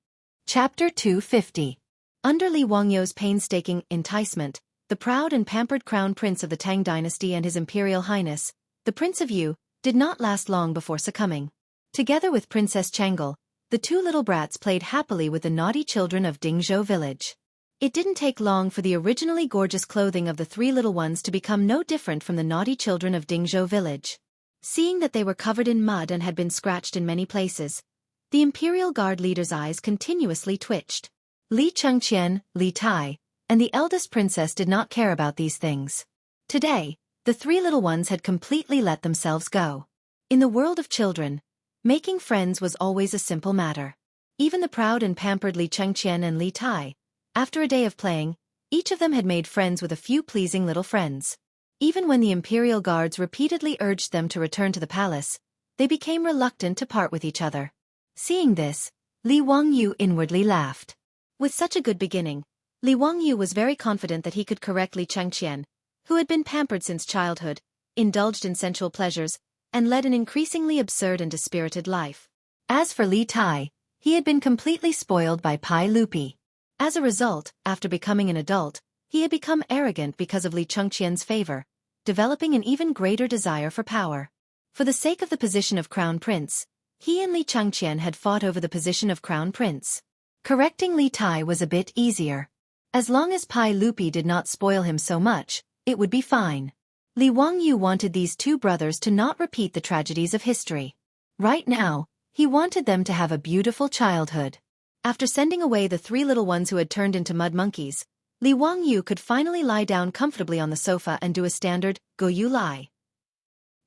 Chapter 250. Under Li Wangyu's painstaking enticement, the proud and pampered crown prince of the Tang Dynasty and His Imperial Highness, the Prince of Yu, did not last long before succumbing. Together with Princess Changel, the two little brats played happily with the naughty children of Dingzhou village. It didn't take long for the originally gorgeous clothing of the three little ones to become no different from the naughty children of Dingzhou village. Seeing that they were covered in mud and had been scratched in many places, the Imperial Guard leader's eyes continuously twitched. Li Chengqian, Li Tai, and the eldest princess did not care about these things. Today, the three little ones had completely let themselves go. In the world of children, making friends was always a simple matter. Even the proud and pampered Li Chengqian and Li Tai, after a day of playing, each of them had made friends with a few pleasing little friends. Even when the Imperial Guards repeatedly urged them to return to the palace, they became reluctant to part with each other. Seeing this, Li Wangyu inwardly laughed. With such a good beginning, Li Wangyu was very confident that he could correct Li Chengqian, who had been pampered since childhood, indulged in sensual pleasures, and led an increasingly absurd and dispirited life. As for Li Tai, he had been completely spoiled by Pai Lupi. As a result, after becoming an adult, he had become arrogant because of Li Chengqian's favor, developing an even greater desire for power. For the sake of the position of Crown Prince, he and Li Chengqian had fought over the position of Crown Prince. Correcting Li Tai was a bit easier. As long as Pai Lupi did not spoil him so much, it would be fine. Li Wangyu wanted these two brothers to not repeat the tragedies of history. Right now, he wanted them to have a beautiful childhood. After sending away the three little ones who had turned into mud monkeys, Li Wangyu could finally lie down comfortably on the sofa and do a standard Goyu lie.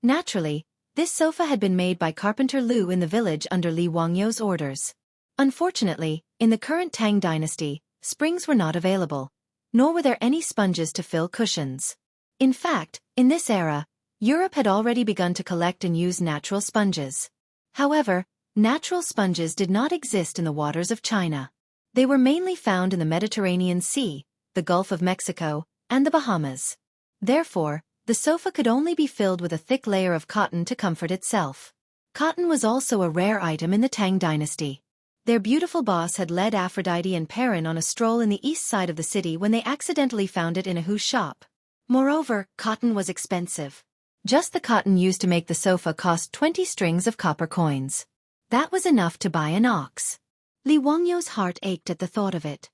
Naturally, this sofa had been made by Carpenter Lu in the village under Li Wangyu's orders. Unfortunately, in the current Tang Dynasty, springs were not available, nor were there any sponges to fill cushions. In fact, in this era, Europe had already begun to collect and use natural sponges. However, natural sponges did not exist in the waters of China. They were mainly found in the Mediterranean Sea, the Gulf of Mexico, and the Bahamas. Therefore, the sofa could only be filled with a thick layer of cotton to comfort itself. Cotton was also a rare item in the Tang Dynasty. Their beautiful boss had led Aphrodite and Perrin on a stroll in the east side of the city when they accidentally found it in a Hu's shop. Moreover, cotton was expensive. Just the cotton used to make the sofa cost 20 strings of copper coins. That was enough to buy an ox. Li Wangyu's heart ached at the thought of it.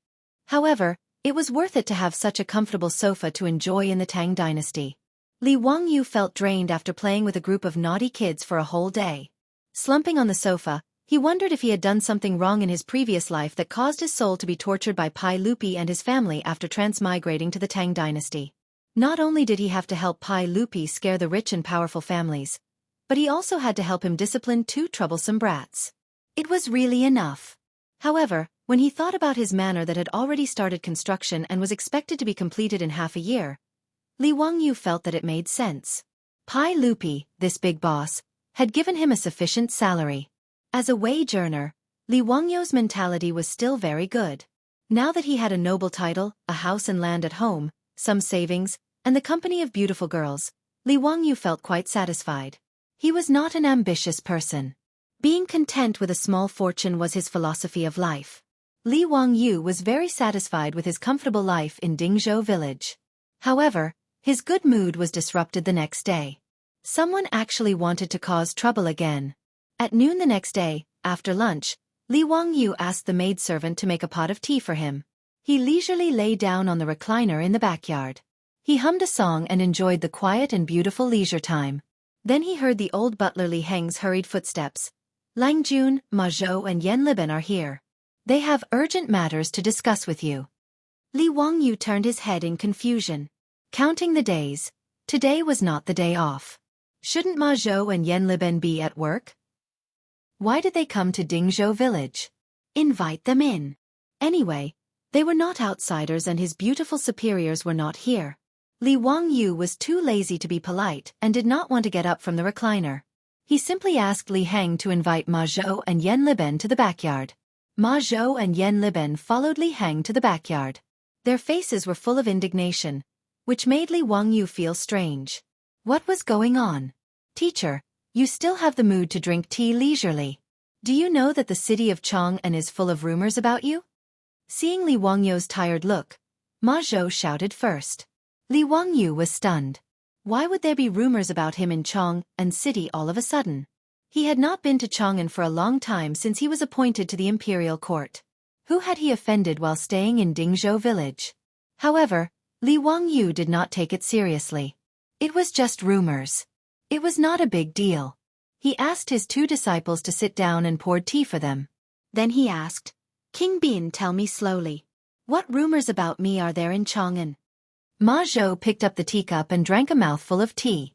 However, it was worth it to have such a comfortable sofa to enjoy in the Tang Dynasty. Li Wangyu felt drained after playing with a group of naughty kids for a whole day. Slumping on the sofa, he wondered if he had done something wrong in his previous life that caused his soul to be tortured by Pai Lupi and his family after transmigrating to the Tang Dynasty. Not only did he have to help Pai Lupi scare the rich and powerful families, but he also had to help him discipline two troublesome brats. It was really enough. However, when he thought about his manor that had already started construction and was expected to be completed in half a year, Li Wangyu felt that it made sense. Pai Lupi, this big boss, had given him a sufficient salary. As a wage earner, Li Wangyu's mentality was still very good. Now that he had a noble title, a house and land at home, some savings, and the company of beautiful girls, Li Wangyu felt quite satisfied. He was not an ambitious person. Being content with a small fortune was his philosophy of life. Li Wangyu was very satisfied with his comfortable life in Dingzhou village. However, his good mood was disrupted the next day. Someone actually wanted to cause trouble again. At noon the next day, after lunch, Li Wangyu asked the maidservant to make a pot of tea for him. He leisurely lay down on the recliner in the backyard. He hummed a song and enjoyed the quiet and beautiful leisure time. Then he heard the old butler Li Heng's hurried footsteps. Lang Jun, Ma Zhou and Yan Liben are here. They have urgent matters to discuss with you. Li Wangyu turned his head in confusion. Counting the days, today was not the day off. Shouldn't Ma Zhou and Yan Liben be at work? Why did they come to Dingzhou village? Invite them in. Anyway, they were not outsiders and his beautiful superiors were not here. Li Wangyu was too lazy to be polite and did not want to get up from the recliner. He simply asked Li Heng to invite Ma Zhou and Yan Liben to the backyard. Ma Zhou and Yan Liben followed Li Heng to the backyard. Their faces were full of indignation, which made Li Wangyu feel strange. What was going on? Teacher, you still have the mood to drink tea leisurely. Do you know that the city of Chang'an is full of rumors about you? Seeing Li Wangyu's tired look, Ma Zhou shouted first. Li Wangyu was stunned. Why would there be rumors about him in Chang'an city all of a sudden? He had not been to Chang'an for a long time since he was appointed to the imperial court. Who had he offended while staying in Dingzhou village? However, Li Wangyu did not take it seriously. It was just rumors. It was not a big deal. He asked his two disciples to sit down and poured tea for them. Then he asked, King Bin, tell me slowly. What rumors about me are there in Chang'an? Ma Zhou picked up the teacup and drank a mouthful of tea.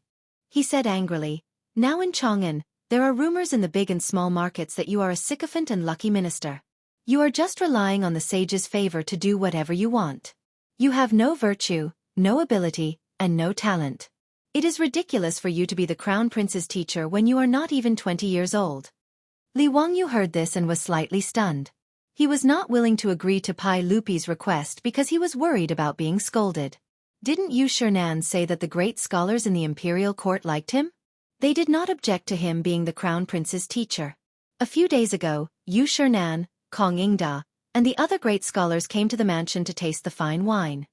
He said angrily, Now in Chang'an, there are rumors in the big and small markets that you are a sycophant and lucky minister. You are just relying on the sage's favor to do whatever you want. You have no virtue, no ability, and no talent. It is ridiculous for you to be the crown prince's teacher when you are not even 20 years old. Li Wangyu heard this and was slightly stunned. He was not willing to agree to Pai Lupi's request because he was worried about being scolded. Didn't Yu Shernan say that the great scholars in the imperial court liked him? They did not object to him being the crown prince's teacher. A few days ago, Yu Shernan, Kong Yingda, and the other great scholars came to the mansion to taste the fine wine.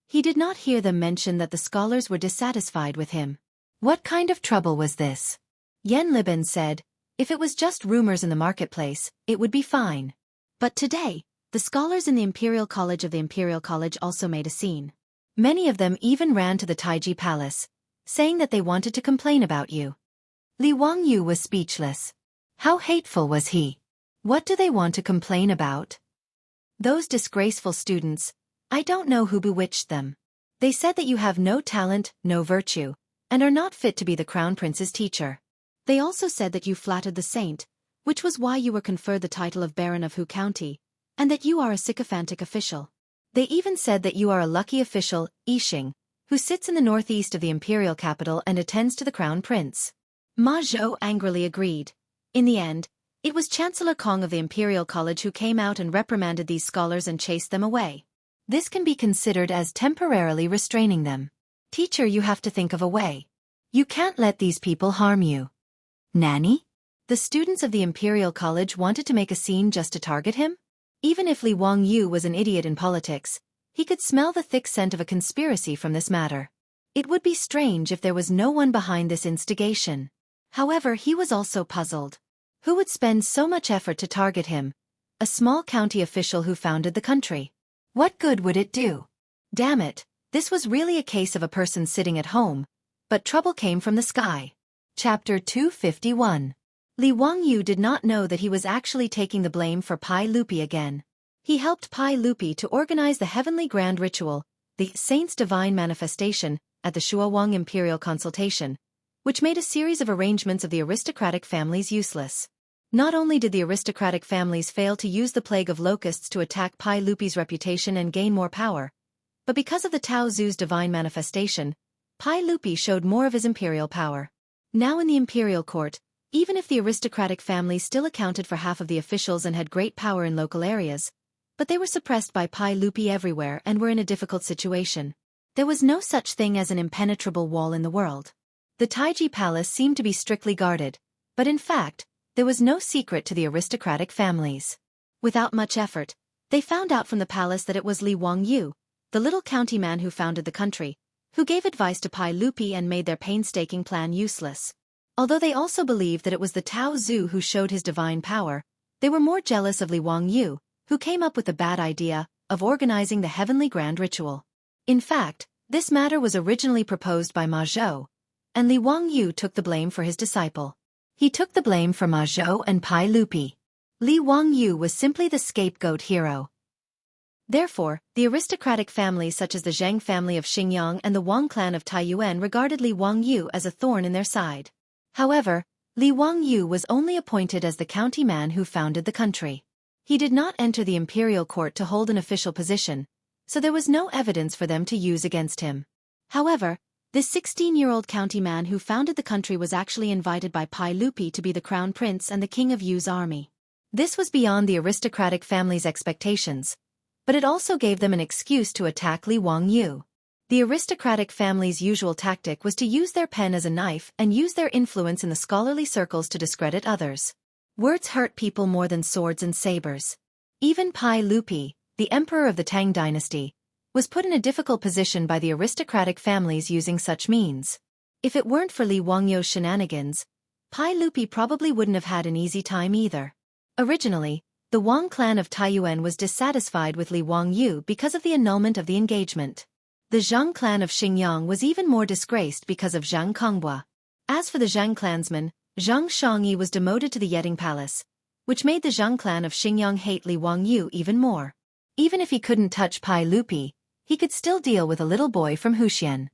He did not hear them mention that the scholars were dissatisfied with him. What kind of trouble was this? Yan Liben said, if it was just rumors in the marketplace, it would be fine. But today, the scholars in the Imperial College also made a scene. Many of them even ran to the Taiji Palace, saying that they wanted to complain about you. Li Wangyu was speechless. How hateful was he? What do they want to complain about? Those disgraceful students, I don't know who bewitched them. They said that you have no talent, no virtue, and are not fit to be the crown prince's teacher. They also said that you flattered the saint, which was why you were conferred the title of Baron of Hu County, and that you are a sycophantic official. They even said that you are a lucky official, Yixing, who sits in the northeast of the imperial capital and attends to the crown prince. Ma Zhou angrily agreed. In the end, it was Chancellor Kong of the Imperial College who came out and reprimanded these scholars and chased them away. This can be considered as temporarily restraining them. Teacher, you have to think of a way. You can't let these people harm you. Nanny? The students of the Imperial College wanted to make a scene just to target him? Even if Li Wangyu was an idiot in politics, he could smell the thick scent of a conspiracy from this matter. It would be strange if there was no one behind this instigation. However, he was also puzzled. Who would spend so much effort to target him? A small county official who founded the country. What good would it do? Damn it, this was really a case of a person sitting at home, but trouble came from the sky. Chapter 251. Li Wangyu did not know that he was actually taking the blame for Pai Lupi again. He helped Pai Lupi to organize the heavenly grand ritual, the Saint's Divine Manifestation, at the Shuowang Imperial Consultation, which made a series of arrangements of the aristocratic families useless. Not only did the aristocratic families fail to use the plague of locusts to attack Pai Lupi's reputation and gain more power, but because of the Tao Zu's divine manifestation, Pai Lupi showed more of his imperial power. Now in the imperial court, even if the aristocratic families still accounted for half of the officials and had great power in local areas, but they were suppressed by Pai Lupi everywhere and were in a difficult situation. There was no such thing as an impenetrable wall in the world. The Taiji Palace seemed to be strictly guarded, but in fact, there was no secret to the aristocratic families. Without much effort, they found out from the palace that it was Li Wangyu, the little county man who founded the country, who gave advice to Pai Lupi and made their painstaking plan useless. Although they also believed that it was the Tao Zhu who showed his divine power, they were more jealous of Li Wangyu, who came up with the bad idea of organizing the heavenly grand ritual. In fact, this matter was originally proposed by Ma Zhou, and Li Wangyu took the blame for his disciple. He took the blame for Ma Zhou and Pai Lupi. Li Wangyu was simply the scapegoat hero. Therefore, the aristocratic families such as the Zheng family of Xingyang and the Wang clan of Taiyuan regarded Li Wangyu as a thorn in their side. However, Li Wangyu was only appointed as the county man who founded the country. He did not enter the imperial court to hold an official position, so there was no evidence for them to use against him. However, this 16-year-old county man who founded the country was actually invited by Pai Lupi to be the crown prince and the king of Yu's army. This was beyond the aristocratic family's expectations, but it also gave them an excuse to attack Li Wangyu. The aristocratic family's usual tactic was to use their pen as a knife and use their influence in the scholarly circles to discredit others. Words hurt people more than swords and sabers. Even Pai Lupi, the emperor of the Tang Dynasty, was put in a difficult position by the aristocratic families using such means. If it weren't for Li Wangyu's shenanigans, Pai Lupi probably wouldn't have had an easy time either. Originally, the Wang clan of Taiyuan was dissatisfied with Li Wangyu because of the annulment of the engagement. The Zhang clan of Xingyang was even more disgraced because of Zhang Kongbua. As for the Zhang clansman, Zhang Shangyi was demoted to the Yeding Palace, which made the Zhang clan of Xingyang hate Li Wangyu even more. Even if he couldn't touch Pai Lupi, he could still deal with a little boy from Huxian.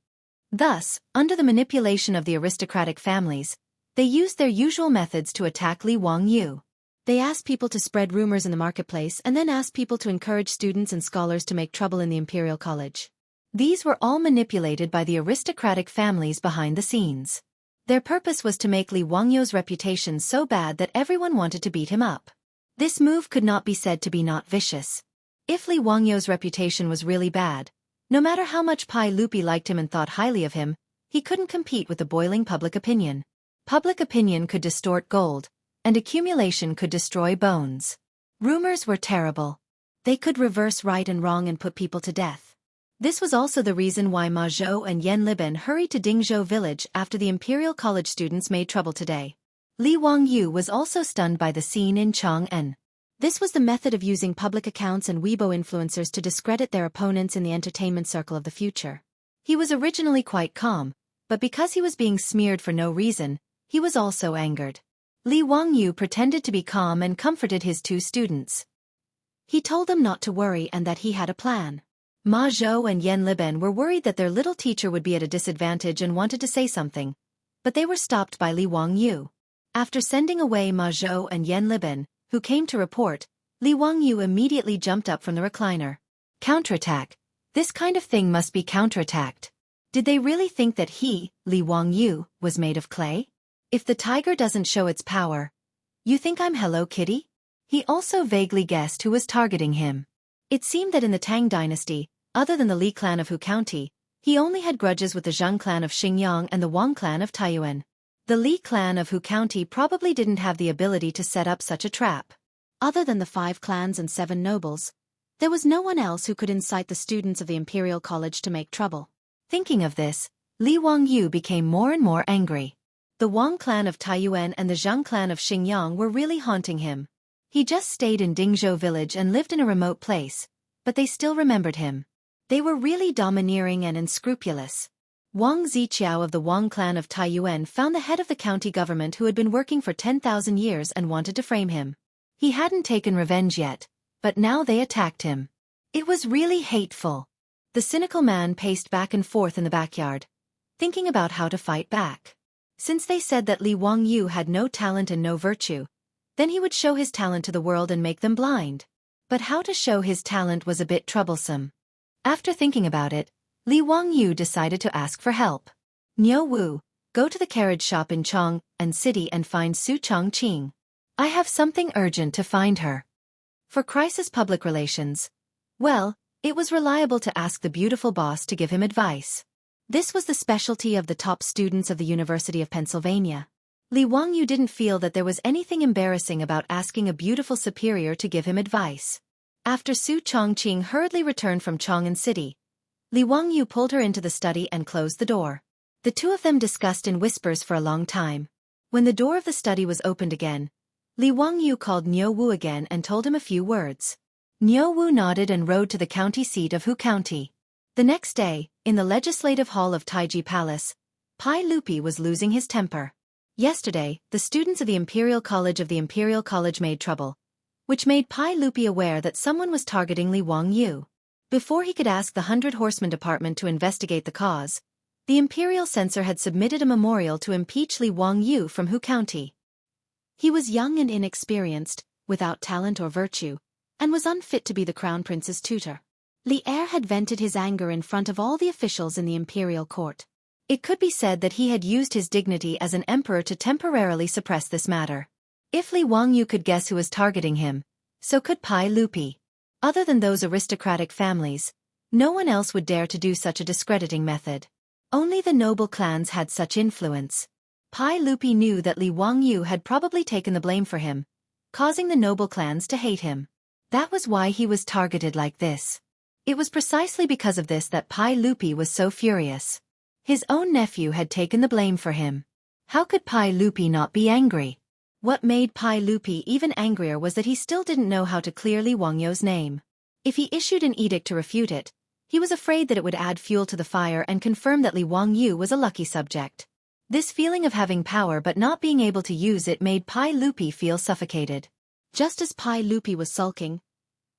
Thus, under the manipulation of the aristocratic families, they used their usual methods to attack Li Wangyu. They asked people to spread rumors in the marketplace and then asked people to encourage students and scholars to make trouble in the imperial college. These were all manipulated by the aristocratic families behind the scenes. Their purpose was to make Li Wangyu's reputation so bad that everyone wanted to beat him up. This move could not be said to be not vicious. If Li Wangyu's reputation was really bad, no matter how much Pai Lupi liked him and thought highly of him, he couldn't compete with the boiling public opinion. Public opinion could distort gold, and accumulation could destroy bones. Rumors were terrible. They could reverse right and wrong and put people to death. This was also the reason why Ma Zhou and Yan Liben hurried to Dingzhou village after the imperial college students made trouble today. Li Wangyu was also stunned by the scene in Chang'an. This was the method of using public accounts and Weibo influencers to discredit their opponents in the entertainment circle of the future. He was originally quite calm, but because he was being smeared for no reason, he was also angered. Li Wangyu pretended to be calm and comforted his two students. He told them not to worry and that he had a plan. Ma Zhou and Yan Liben were worried that their little teacher would be at a disadvantage and wanted to say something, but they were stopped by Li Wangyu. After sending away Ma Zhou and Yan Liben, who came to report, Li Wangyu immediately jumped up from the recliner. Counterattack. This kind of thing must be counterattacked. Did they really think that he, Li Wangyu, was made of clay? If the tiger doesn't show its power, you think I'm Hello Kitty? He also vaguely guessed who was targeting him. It seemed that in the Tang Dynasty, other than the Li clan of Hu County, he only had grudges with the Zhang clan of Xingyang and the Wang clan of Taiyuan. The Li clan of Hu County probably didn't have the ability to set up such a trap. Other than the 5 clans and 7 nobles, there was no one else who could incite the students of the Imperial College to make trouble. Thinking of this, Li Wangyu became more and more angry. The Wang clan of Taiyuan and the Zhang clan of Xingyang were really haunting him. He just stayed in Dingzhou village and lived in a remote place, but they still remembered him. They were really domineering and unscrupulous. Wang Ziqiao of the Wang clan of Taiyuan found the head of the county government who had been working for 10,000 years and wanted to frame him. He hadn't taken revenge yet, but now they attacked him. It was really hateful. The cynical man paced back and forth in the backyard, thinking about how to fight back. Since they said that Li Wangyu had no talent and no virtue, then he would show his talent to the world and make them blind. But how to show his talent was a bit troublesome. After thinking about it, Li Wangyu decided to ask for help. Niu Wu, go to the carriage shop in Chang'an City and find Su Chongqing. I have something urgent to find her. For crisis public relations, well, it was reliable to ask the beautiful boss to give him advice. This was the specialty of the top students of the University of Pennsylvania. Li Wangyu didn't feel that there was anything embarrassing about asking a beautiful superior to give him advice. After Su Chongqing hurriedly returned from Chang'an City, Li Wangyu pulled her into the study and closed the door. The two of them discussed in whispers for a long time. When the door of the study was opened again, Li Wangyu called Niu Wu again and told him a few words. Niu Wu nodded and rode to the county seat of Hu County. The next day, in the legislative hall of Taiji Palace, Pai Lupi was losing his temper. Yesterday, the students of the Imperial College made trouble, which made Pai Lupi aware that someone was targeting Li Wangyu. Before he could ask the 100 Horsemen Department to investigate the cause, the Imperial Censor had submitted a memorial to impeach Li Wangyu from Hu County. He was young and inexperienced, without talent or virtue, and was unfit to be the Crown Prince's tutor. Li Er had vented his anger in front of all the officials in the Imperial Court. It could be said that he had used his dignity as an emperor to temporarily suppress this matter. If Li Wangyu could guess who was targeting him, so could Pai Lupi. Other than those aristocratic families, no one else would dare to do such a discrediting method. Only the noble clans had such influence. Pai Lupi knew that Li Wangyu had probably taken the blame for him, causing the noble clans to hate him. That was why he was targeted like this. It was precisely because of this that Pai Lupi was so furious. His own nephew had taken the blame for him. How could Pai Lupi not be angry? What made Pai Lupi even angrier was that he still didn't know how to clear Li Wangyu's name. If he issued an edict to refute it, he was afraid that it would add fuel to the fire and confirm that Li Wangyu was a lucky subject. This feeling of having power but not being able to use it made Pai Lupi feel suffocated. Just as Pai Lupi was sulking,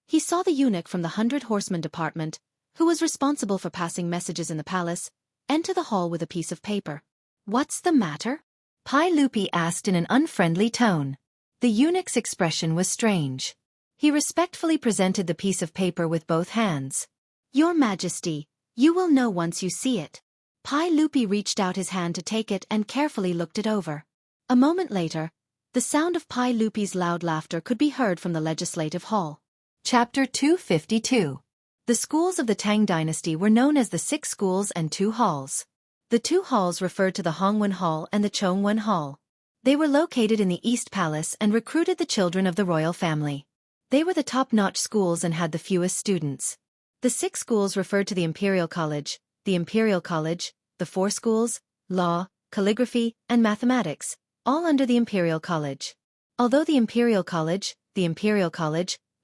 he saw the eunuch from the 100 Horsemen Department, who was responsible for passing messages in the palace, enter the hall with a piece of paper. "What's the matter?" Pai Lupi asked in an unfriendly tone. The eunuch's expression was strange. He respectfully presented the piece of paper with both hands. "Your Majesty, you will know once you see it." Pai Lupi reached out his hand to take it and carefully looked it over. A moment later, the sound of Pai Lupi's loud laughter could be heard from the legislative hall. Chapter 252. The schools of the Tang Dynasty were known as the 6 schools and 2 halls. The 2 halls referred to the Hongwen Hall and the Chongwen Hall. They were located in the East Palace and recruited the children of the royal family. They were the top-notch schools and had the fewest students. The 6 schools referred to the Imperial College, the 4 schools, law, calligraphy, and mathematics, all under the Imperial College. Although the Imperial College,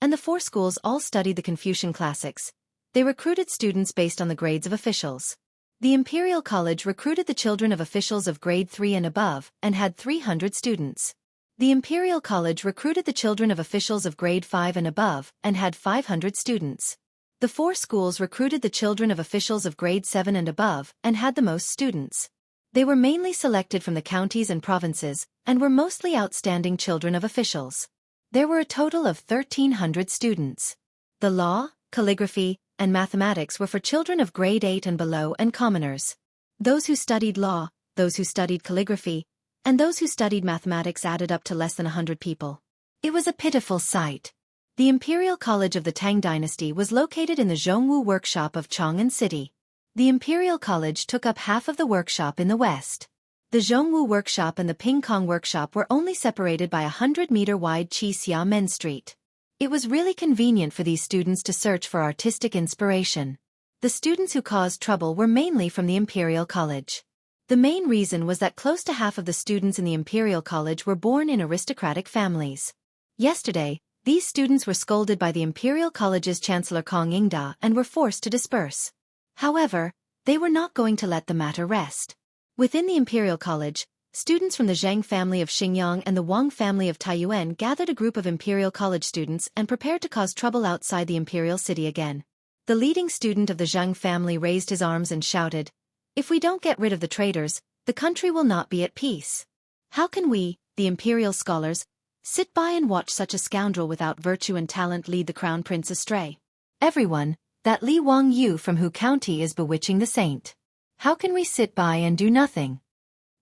and the 4 schools all studied the Confucian classics, they recruited students based on the grades of officials. The Imperial College recruited the children of officials of grade 3 and above and had 300 students. The Imperial College recruited the children of officials of grade 5 and above and had 500 students. The 4 schools recruited the children of officials of grade 7 and above and had the most students. They were mainly selected from the counties and provinces and were mostly outstanding children of officials. There were a total of 1,300 students. The law, calligraphy, and mathematics were for children of grade 8 and below and commoners. Those who studied law, those who studied calligraphy, and those who studied mathematics added up to less than 100 people. It was a pitiful sight. The Imperial College of the Tang Dynasty was located in the Jianghu workshop of Chang'an City. The Imperial College took up half of the workshop in the west. The Jianghu workshop and the Pingkong workshop were only separated by a 100-meter-wide Xianxia Main Street. It was really convenient for these students to search for artistic inspiration. The students who caused trouble were mainly from the Imperial College. The main reason was that close to half of the students in the Imperial College were born in aristocratic families. Yesterday, these students were scolded by the Imperial College's Chancellor Kong Yingda and were forced to disperse. However, they were not going to let the matter rest. Within the Imperial College, students from the Zhang family of Xinjiang and the Wang family of Taiyuan gathered a group of Imperial College students and prepared to cause trouble outside the Imperial City again. The leading student of the Zhang family raised his arms and shouted, "If we don't get rid of the traitors, the country will not be at peace. How can we, the Imperial scholars, sit by and watch such a scoundrel without virtue and talent lead the Crown Prince astray? Everyone, that Li Wangyu from Hu County is bewitching the saint. How can we sit by and do nothing?"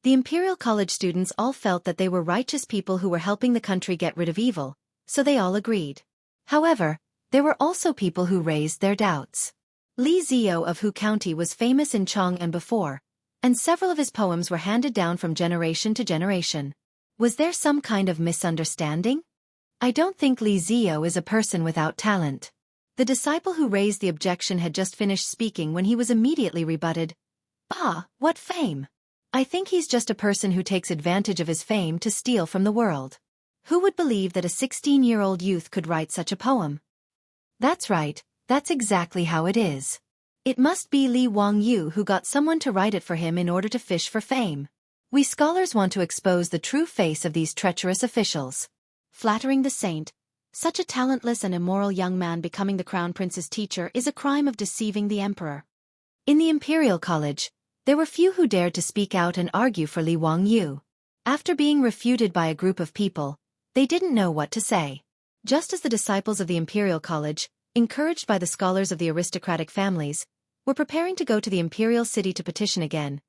The Imperial College students all felt that they were righteous people who were helping the country get rid of evil, so they all agreed. However, there were also people who raised their doubts. Li Zio of Hu County was famous in Chang'an before, and several of his poems were handed down from generation to generation. Was there some kind of misunderstanding? I don't think Li Ziyo is a person without talent. The disciple who raised the objection had just finished speaking when he was immediately rebutted. Ah, what fame! I think he's just a person who takes advantage of his fame to steal from the world. Who would believe that a 16-year-old youth could write such a poem? That's right, that's exactly how it is. It must be Li Wangyu who got someone to write it for him in order to fish for fame. We scholars want to expose the true face of these treacherous officials. Flattering the saint, such a talentless and immoral young man becoming the crown prince's teacher is a crime of deceiving the emperor. In the imperial college, there were few who dared to speak out and argue for Li Wangyu. After being refuted by a group of people, they didn't know what to say. Just as the disciples of the imperial college, encouraged by the scholars of the aristocratic families, were preparing to go to the imperial city to petition again,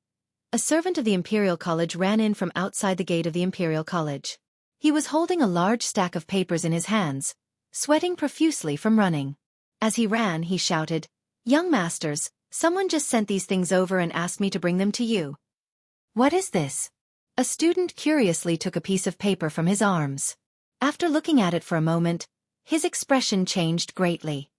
a servant of the imperial college ran in from outside the gate of the imperial college. He was holding a large stack of papers in his hands, sweating profusely from running. As he ran, he shouted, "Young masters, someone just sent these things over and asked me to bring them to you." "What is this?" A student curiously took a piece of paper from his arms. After looking at it for a moment, his expression changed greatly.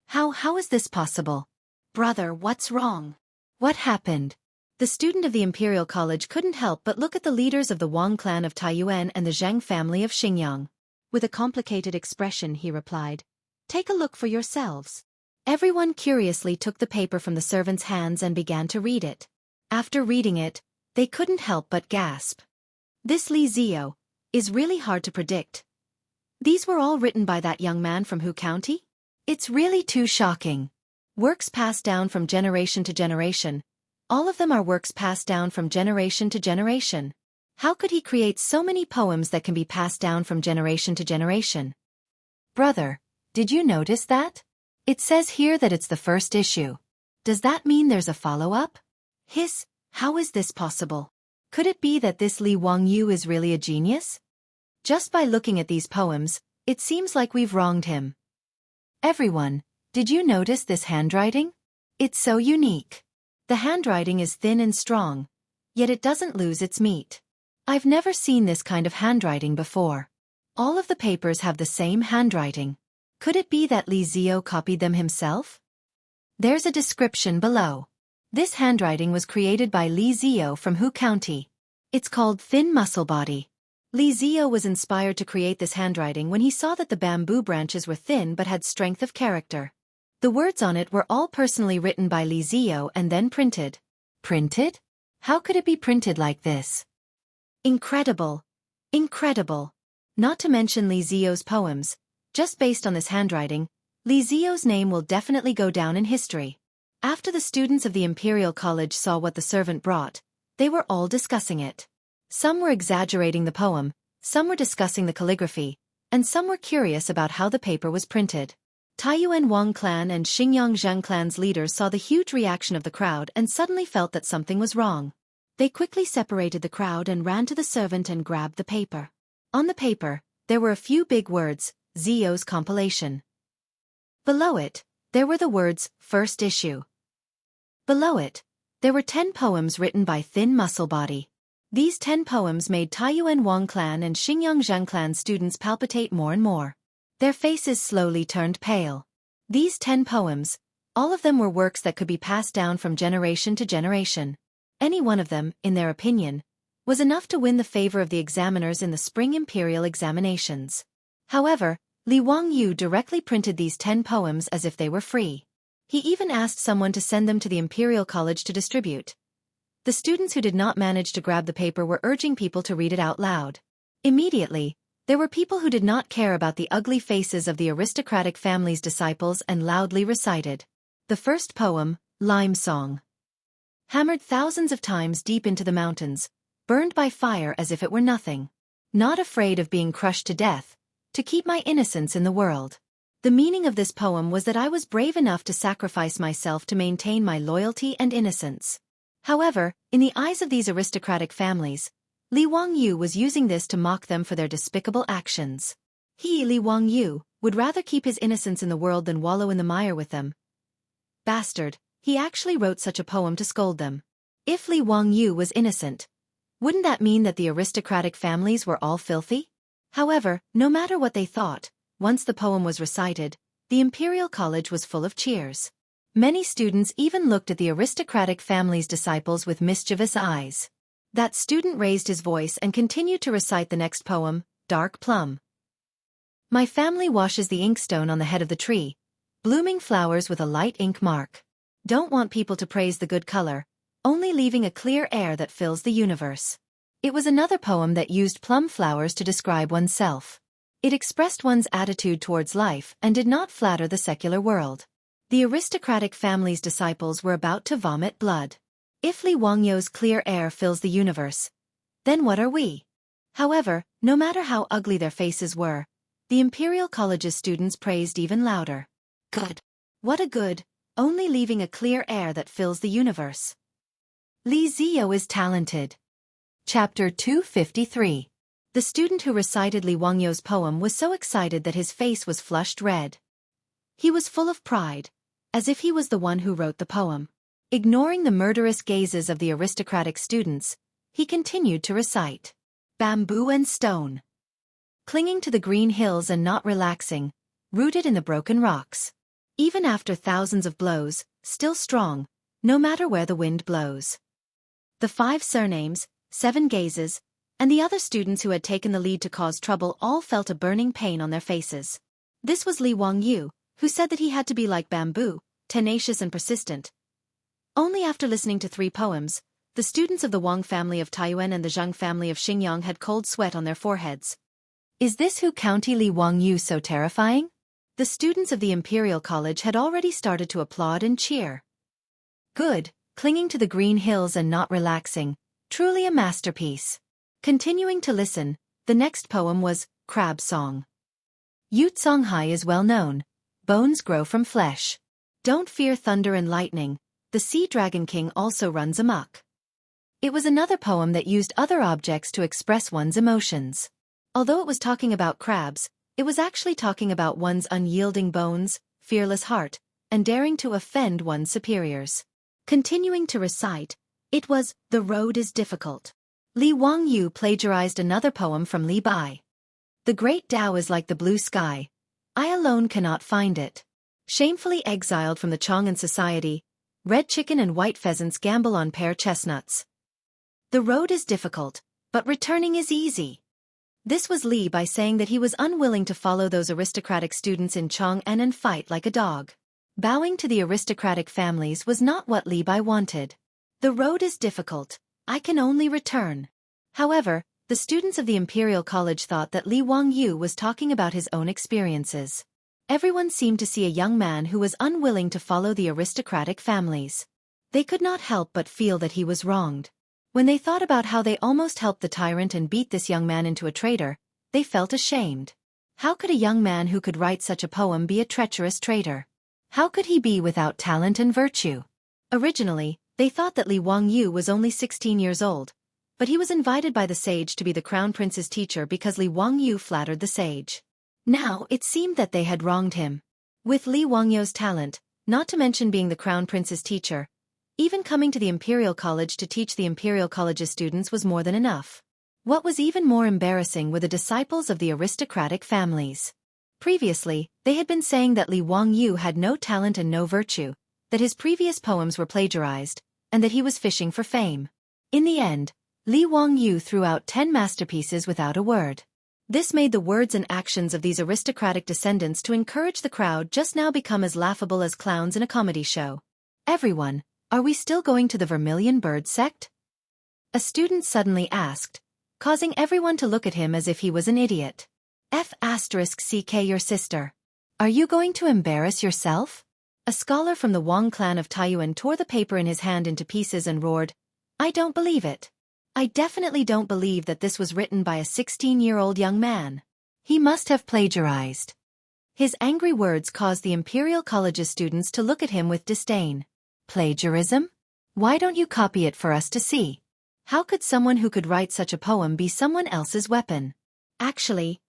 How is this possible? "Brother, what's wrong? What happened?" The student of the Imperial College couldn't help but look at the leaders of the Wang clan of Taiyuan and the Zhang family of Xingyang. With a complicated expression, he replied, "Take a look for yourselves." Everyone curiously took the paper from the servant's hands and began to read it. After reading it, they couldn't help but gasp. This Li Ziyo is really hard to predict. These were all written by that young man from Hu County? It's really too shocking. Works passed down from generation to generation. All of them are works passed down from generation to generation. How could he create so many poems that can be passed down from generation to generation? Brother, did you notice that? It says here that it's the first issue. Does that mean there's a follow-up? How is this possible? Could it be that this Li Wangyu is really a genius? Just by looking at these poems, it seems like we've wronged him. Everyone, did you notice this handwriting? It's so unique. The handwriting is thin and strong, yet it doesn't lose its meat. I've never seen this kind of handwriting before. All of the papers have the same handwriting. Could it be that Li Ziyo copied them himself? There's a description below. This handwriting was created by Li Ziyo from Hu County. It's called Thin Muscle Body. Li Ziyo was inspired to create this handwriting when he saw that the bamboo branches were thin but had strength of character. The words on it were all personally written by Li Ziyo and then printed. Printed? How could it be printed like this? Incredible. Incredible. Not to mention Li Ziyo's poems, just based on this handwriting, Li Ziyo's name will definitely go down in history. After the students of the Imperial College saw what the servant brought, they were all discussing it. Some were exaggerating the poem, some were discussing the calligraphy, and some were curious about how the paper was printed. Taiyuan Wang clan and Xingyang Zhang clan's leaders saw the huge reaction of the crowd and suddenly felt that something was wrong. They quickly separated the crowd and ran to the servant and grabbed the paper. On the paper, there were a few big words, Ziyo's compilation. Below it, there were the words, first issue. Below it, there were 10 poems written by Thin Muscle Body. These 10 poems made Taiyuan Wang clan and Xingyang Zhang clan students palpitate more and more. Their faces slowly turned pale. These 10 poems, all of them were works that could be passed down from generation to generation. Any one of them, in their opinion, was enough to win the favor of the examiners in the spring imperial examinations. However, Li Wangyu directly printed these 10 poems as if they were free. He even asked someone to send them to the Imperial College to distribute. The students who did not manage to grab the paper were urging people to read it out loud. Immediately, there were people who did not care about the ugly faces of the aristocratic family's disciples and loudly recited. The first poem, Lime Song. Hammered thousands of times deep into the mountains, burned by fire as if it were nothing. Not afraid of being crushed to death, to keep my innocence in the world. The meaning of this poem was that I was brave enough to sacrifice myself to maintain my loyalty and innocence. However, in the eyes of these aristocratic families, Li Wangyu was using this to mock them for their despicable actions. He, Li Wangyu, would rather keep his innocence in the world than wallow in the mire with them. Bastard, he actually wrote such a poem to scold them. If Li Wangyu was innocent, wouldn't that mean that the aristocratic families were all filthy? However, no matter what they thought, once the poem was recited, the Imperial College was full of cheers. Many students even looked at the aristocratic family's disciples with mischievous eyes. That student raised his voice and continued to recite the next poem, Dark Plum. My family washes the inkstone on the head of the tree, blooming flowers with a light ink mark. Don't want people to praise the good color, only leaving a clear air that fills the universe. It was another poem that used plum flowers to describe oneself. It expressed one's attitude towards life and did not flatter the secular world. The aristocratic family's disciples were about to vomit blood. If Li Wangyu's clear air fills the universe, then what are we? However, no matter how ugly their faces were, the Imperial College's students praised even louder. Good. What a good, only leaving a clear air that fills the universe. Li Ziyo is talented. Chapter 253. The student who recited Li Wangyu's poem was so excited that his face was flushed red. He was full of pride, as if he was the one who wrote the poem. Ignoring the murderous gazes of the aristocratic students, he continued to recite. Bamboo and stone. Clinging to the green hills and not relaxing, rooted in the broken rocks. Even after thousands of blows, still strong, no matter where the wind blows. The 5 surnames, 7 gazes, and the other students who had taken the lead to cause trouble all felt a burning pain on their faces. This was Li Wangyu, who said that he had to be like bamboo, tenacious and persistent. Only after listening to 3 poems, the students of the Wang family of Taiyuan and the Zheng family of Xingyang had cold sweat on their foreheads. Is this who County Li Wangyu so terrifying? The students of the Imperial College had already started to applaud and cheer. Good, clinging to the green hills and not relaxing, truly a masterpiece. Continuing to listen, the next poem was Crab Song. Yut Songhai is well known. Bones grow from flesh. Don't fear thunder and lightning. The Sea Dragon King also runs amok. It was another poem that used other objects to express one's emotions. Although it was talking about crabs, it was actually talking about one's unyielding bones, fearless heart, and daring to offend one's superiors. Continuing to recite, it was The Road is Difficult. Li Wangyu plagiarized another poem from Li Bai. The great Tao is like the blue sky. I alone cannot find it. Shamefully exiled from the Chang'an society, red chicken and white pheasants gamble on pear chestnuts. The road is difficult, but returning is easy. This was Li Bai saying that he was unwilling to follow those aristocratic students in Chang'an and fight like a dog. Bowing to the aristocratic families was not what Li Bai wanted. The road is difficult, I can only return. However, the students of the Imperial College thought that Li Wangyu was talking about his own experiences. Everyone seemed to see a young man who was unwilling to follow the aristocratic families. They could not help but feel that he was wronged. When they thought about how they almost helped the tyrant and beat this young man into a traitor, they felt ashamed. How could a young man who could write such a poem be a treacherous traitor? How could he be without talent and virtue? Originally, they thought that Li Wangyu was only 16 years old, but he was invited by the sage to be the crown prince's teacher because Li Wangyu flattered the sage. Now, it seemed that they had wronged him. With Li Wangyu's talent, not to mention being the crown prince's teacher, even coming to the Imperial College to teach the Imperial College's students was more than enough. What was even more embarrassing were the disciples of the aristocratic families. Previously, they had been saying that Li Wangyu had no talent and no virtue, that his previous poems were plagiarized, and that he was fishing for fame. In the end, Li Wangyu threw out 10 masterpieces without a word. This made the words and actions of these aristocratic descendants to encourage the crowd just now become as laughable as clowns in a comedy show. Everyone, are we still going to the Vermilion Bird sect? A student suddenly asked, causing everyone to look at him as if he was an idiot. F***ck your sister. Are you going to embarrass yourself? A scholar from the Wang clan of Taiyuan tore the paper in his hand into pieces and roared, I don't believe it. I definitely don't believe that this was written by a 16-year-old young man. He must have plagiarized. His angry words caused the Imperial College's students to look at him with disdain. Plagiarism? Why don't you copy it for us to see? How could someone who could write such a poem be someone else's weapon? Actually,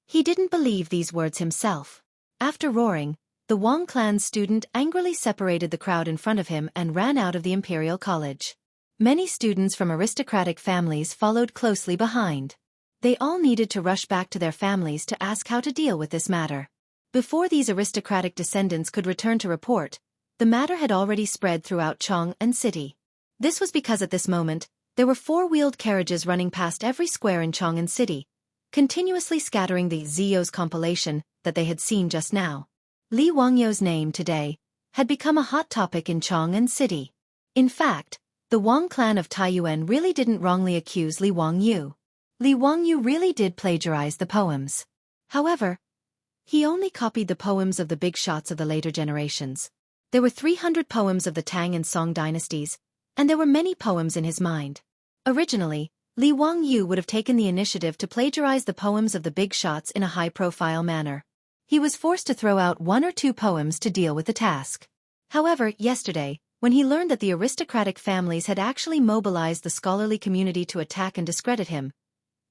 he didn't believe these words himself. After roaring, the Wang clan's student angrily separated the crowd in front of him and ran out of the Imperial College. Many students from aristocratic families followed closely behind. They all needed to rush back to their families to ask how to deal with this matter. Before these aristocratic descendants could return to report, the matter had already spread throughout Chang'an city. This was because at this moment, there were four-wheeled carriages running past every square in Chang'an city, continuously scattering the Zio's compilation that they had seen just now. Li Wangyou's name today had become a hot topic in Chang'an city. In fact, the Wang clan of Taiyuan really didn't wrongly accuse Li Wangyou. Li Wangyou really did plagiarize the poems. However, he only copied the poems of the big shots of the later generations. There were 300 poems of the Tang and Song dynasties, and there were many poems in his mind. Originally, Li Wangyou would have taken the initiative to plagiarize the poems of the big shots in a high-profile manner. He was forced to throw out one or two poems to deal with the task. However, yesterday, when he learned that the aristocratic families had actually mobilized the scholarly community to attack and discredit him,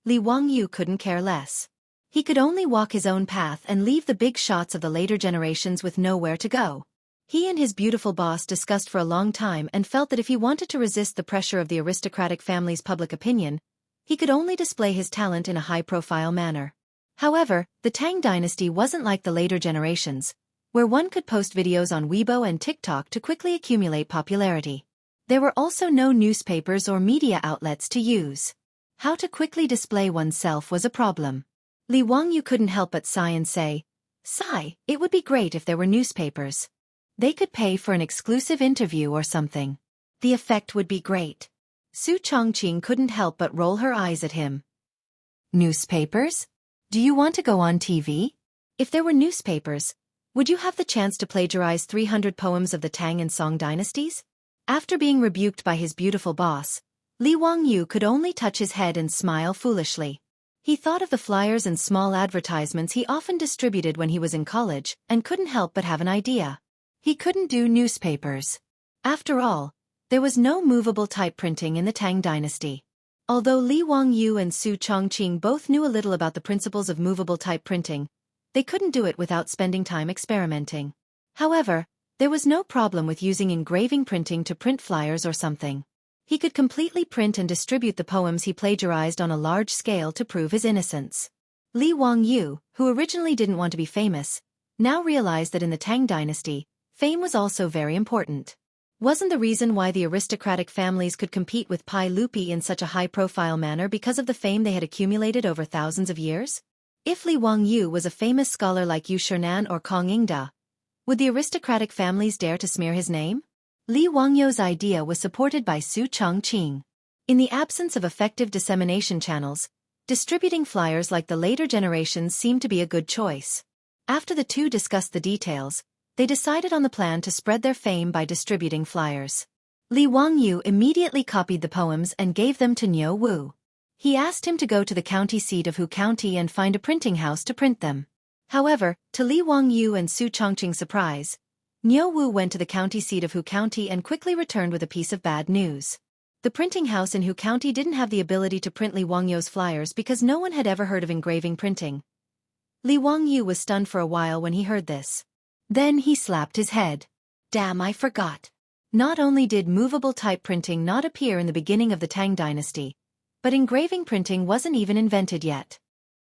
Li Wangyou couldn't care less. He could only walk his own path and leave the big shots of the later generations with nowhere to go. He and his beautiful boss discussed for a long time and felt that if he wanted to resist the pressure of the aristocratic family's public opinion, he could only display his talent in a high-profile manner. However, the Tang dynasty wasn't like the later generations, where one could post videos on Weibo and TikTok to quickly accumulate popularity. There were also no newspapers or media outlets to use. How to quickly display oneself was a problem. Li Wangyou couldn't help but sigh and say, "Sigh, it would be great if there were newspapers. They could pay for an exclusive interview or something. The effect would be great." Su Chongqing couldn't help but roll her eyes at him. "Newspapers? Do you want to go on TV? If there were newspapers, would you have the chance to plagiarize 300 poems of the Tang and Song dynasties?" After being rebuked by his beautiful boss, Li Wangyou could only touch his head and smile foolishly. He thought of the flyers and small advertisements he often distributed when he was in college and couldn't help but have an idea. He couldn't do newspapers. After all, there was no movable type printing in the Tang dynasty. Although Li Wangyou and Su Chongqing both knew a little about the principles of movable type printing, they couldn't do it without spending time experimenting. However, there was no problem with using engraving printing to print flyers or something. He could completely print and distribute the poems he plagiarized on a large scale to prove his innocence. Li Wangyou, who originally didn't want to be famous, now realized that in the Tang dynasty, fame was also very important. Wasn't the reason why the aristocratic families could compete with Pai Lupi in such a high-profile manner because of the fame they had accumulated over thousands of years? If Li Wangyou was a famous scholar like Yu Shernan or Kong Yingda, would the aristocratic families dare to smear his name? Li Wangyou's idea was supported by Su Chongqing. In the absence of effective dissemination channels, distributing flyers like the later generations seemed to be a good choice. After the two discussed the details, they decided on the plan to spread their fame by distributing flyers. Li Wangyou immediately copied the poems and gave them to Niu Wu. He asked him to go to the county seat of Hu County and find a printing house to print them. However, to Li Wangyou and Su Chongqing's surprise, Niu Wu went to the county seat of Hu County and quickly returned with a piece of bad news. The printing house in Hu County didn't have the ability to print Li Wangyou's flyers because no one had ever heard of engraving printing. Li Wangyou was stunned for a while when he heard this. Then he slapped his head. "Damn, I forgot." Not only did movable type printing not appear in the beginning of the Tang dynasty, but engraving printing wasn't even invented yet.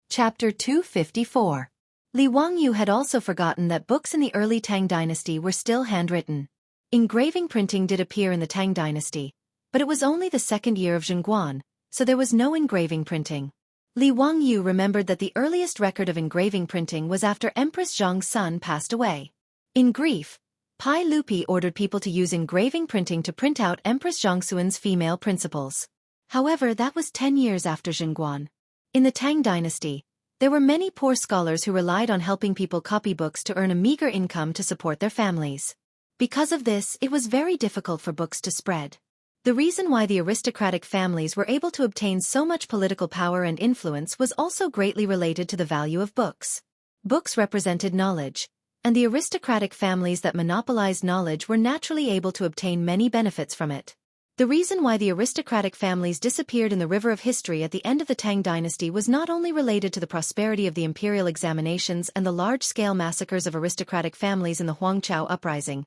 Chapter 254. Li Wangyou had also forgotten that books in the early Tang dynasty were still handwritten. Engraving printing did appear in the Tang dynasty, but it was only the second year of Zhengguan, so there was no engraving printing. Li Wangyou remembered that the earliest record of engraving printing was after Empress Zhang's son passed away. In grief, Pai Lupi ordered people to use engraving printing to print out Empress Zhangxuan's female principles. However, that was 10 years after Zhengguan. In the Tang dynasty, there were many poor scholars who relied on helping people copy books to earn a meager income to support their families. Because of this, it was very difficult for books to spread. The reason why the aristocratic families were able to obtain so much political power and influence was also greatly related to the value of books. Books represented knowledge, and the aristocratic families that monopolized knowledge were naturally able to obtain many benefits from it. The reason why the aristocratic families disappeared in the river of history at the end of the Tang dynasty was not only related to the prosperity of the imperial examinations and the large-scale massacres of aristocratic families in the Huangqiao uprising,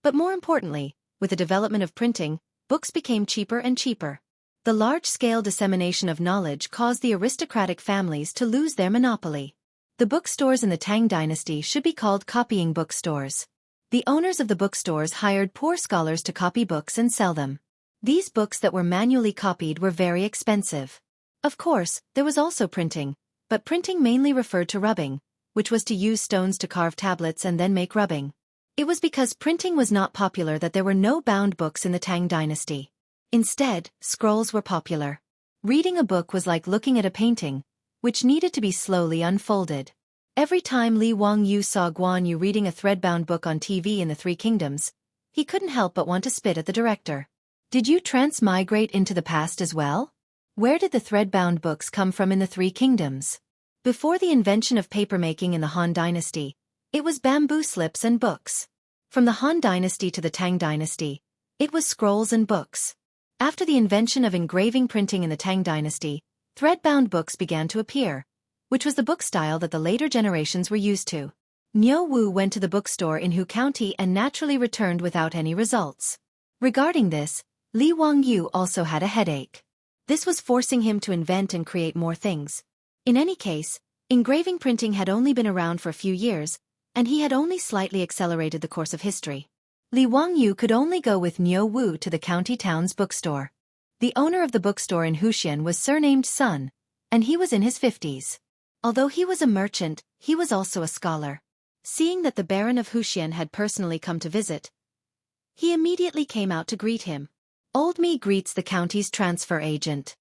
but more importantly, with the development of printing, books became cheaper and cheaper. The large-scale dissemination of knowledge caused the aristocratic families to lose their monopoly. The bookstores in the Tang Dynasty should be called copying bookstores. The owners of the bookstores hired poor scholars to copy books and sell them. These books that were manually copied were very expensive. Of course, there was also printing, but printing mainly referred to rubbing, which was to use stones to carve tablets and then make rubbing. It was because printing was not popular that there were no bound books in the Tang Dynasty. Instead, scrolls were popular. Reading a book was like looking at a painting, which needed to be slowly unfolded. Every time Li Wangyu saw Guan Yu reading a thread-bound book on TV in the Three Kingdoms, he couldn't help but want to spit at the director. Did you transmigrate into the past as well? Where did the thread-bound books come from in the Three Kingdoms? Before the invention of papermaking in the Han Dynasty, it was bamboo slips and books. From the Han Dynasty to the Tang Dynasty, it was scrolls and books. After the invention of engraving printing in the Tang Dynasty, thread-bound books began to appear, which was the book style that the later generations were used to. Niu Wu went to the bookstore in Hu County and naturally returned without any results. Regarding this, Li Wangyu also had a headache. This was forcing him to invent and create more things. In any case, engraving printing had only been around for a few years, and he had only slightly accelerated the course of history. Li Wangyu could only go with Niu Wu to the county town's bookstore. The owner of the bookstore in Huxian was surnamed Sun, and he was in his 50s. Although he was a merchant, he was also a scholar. Seeing that the Baron of Huxian had personally come to visit, he immediately came out to greet him. Old me greets the county's transfer agent.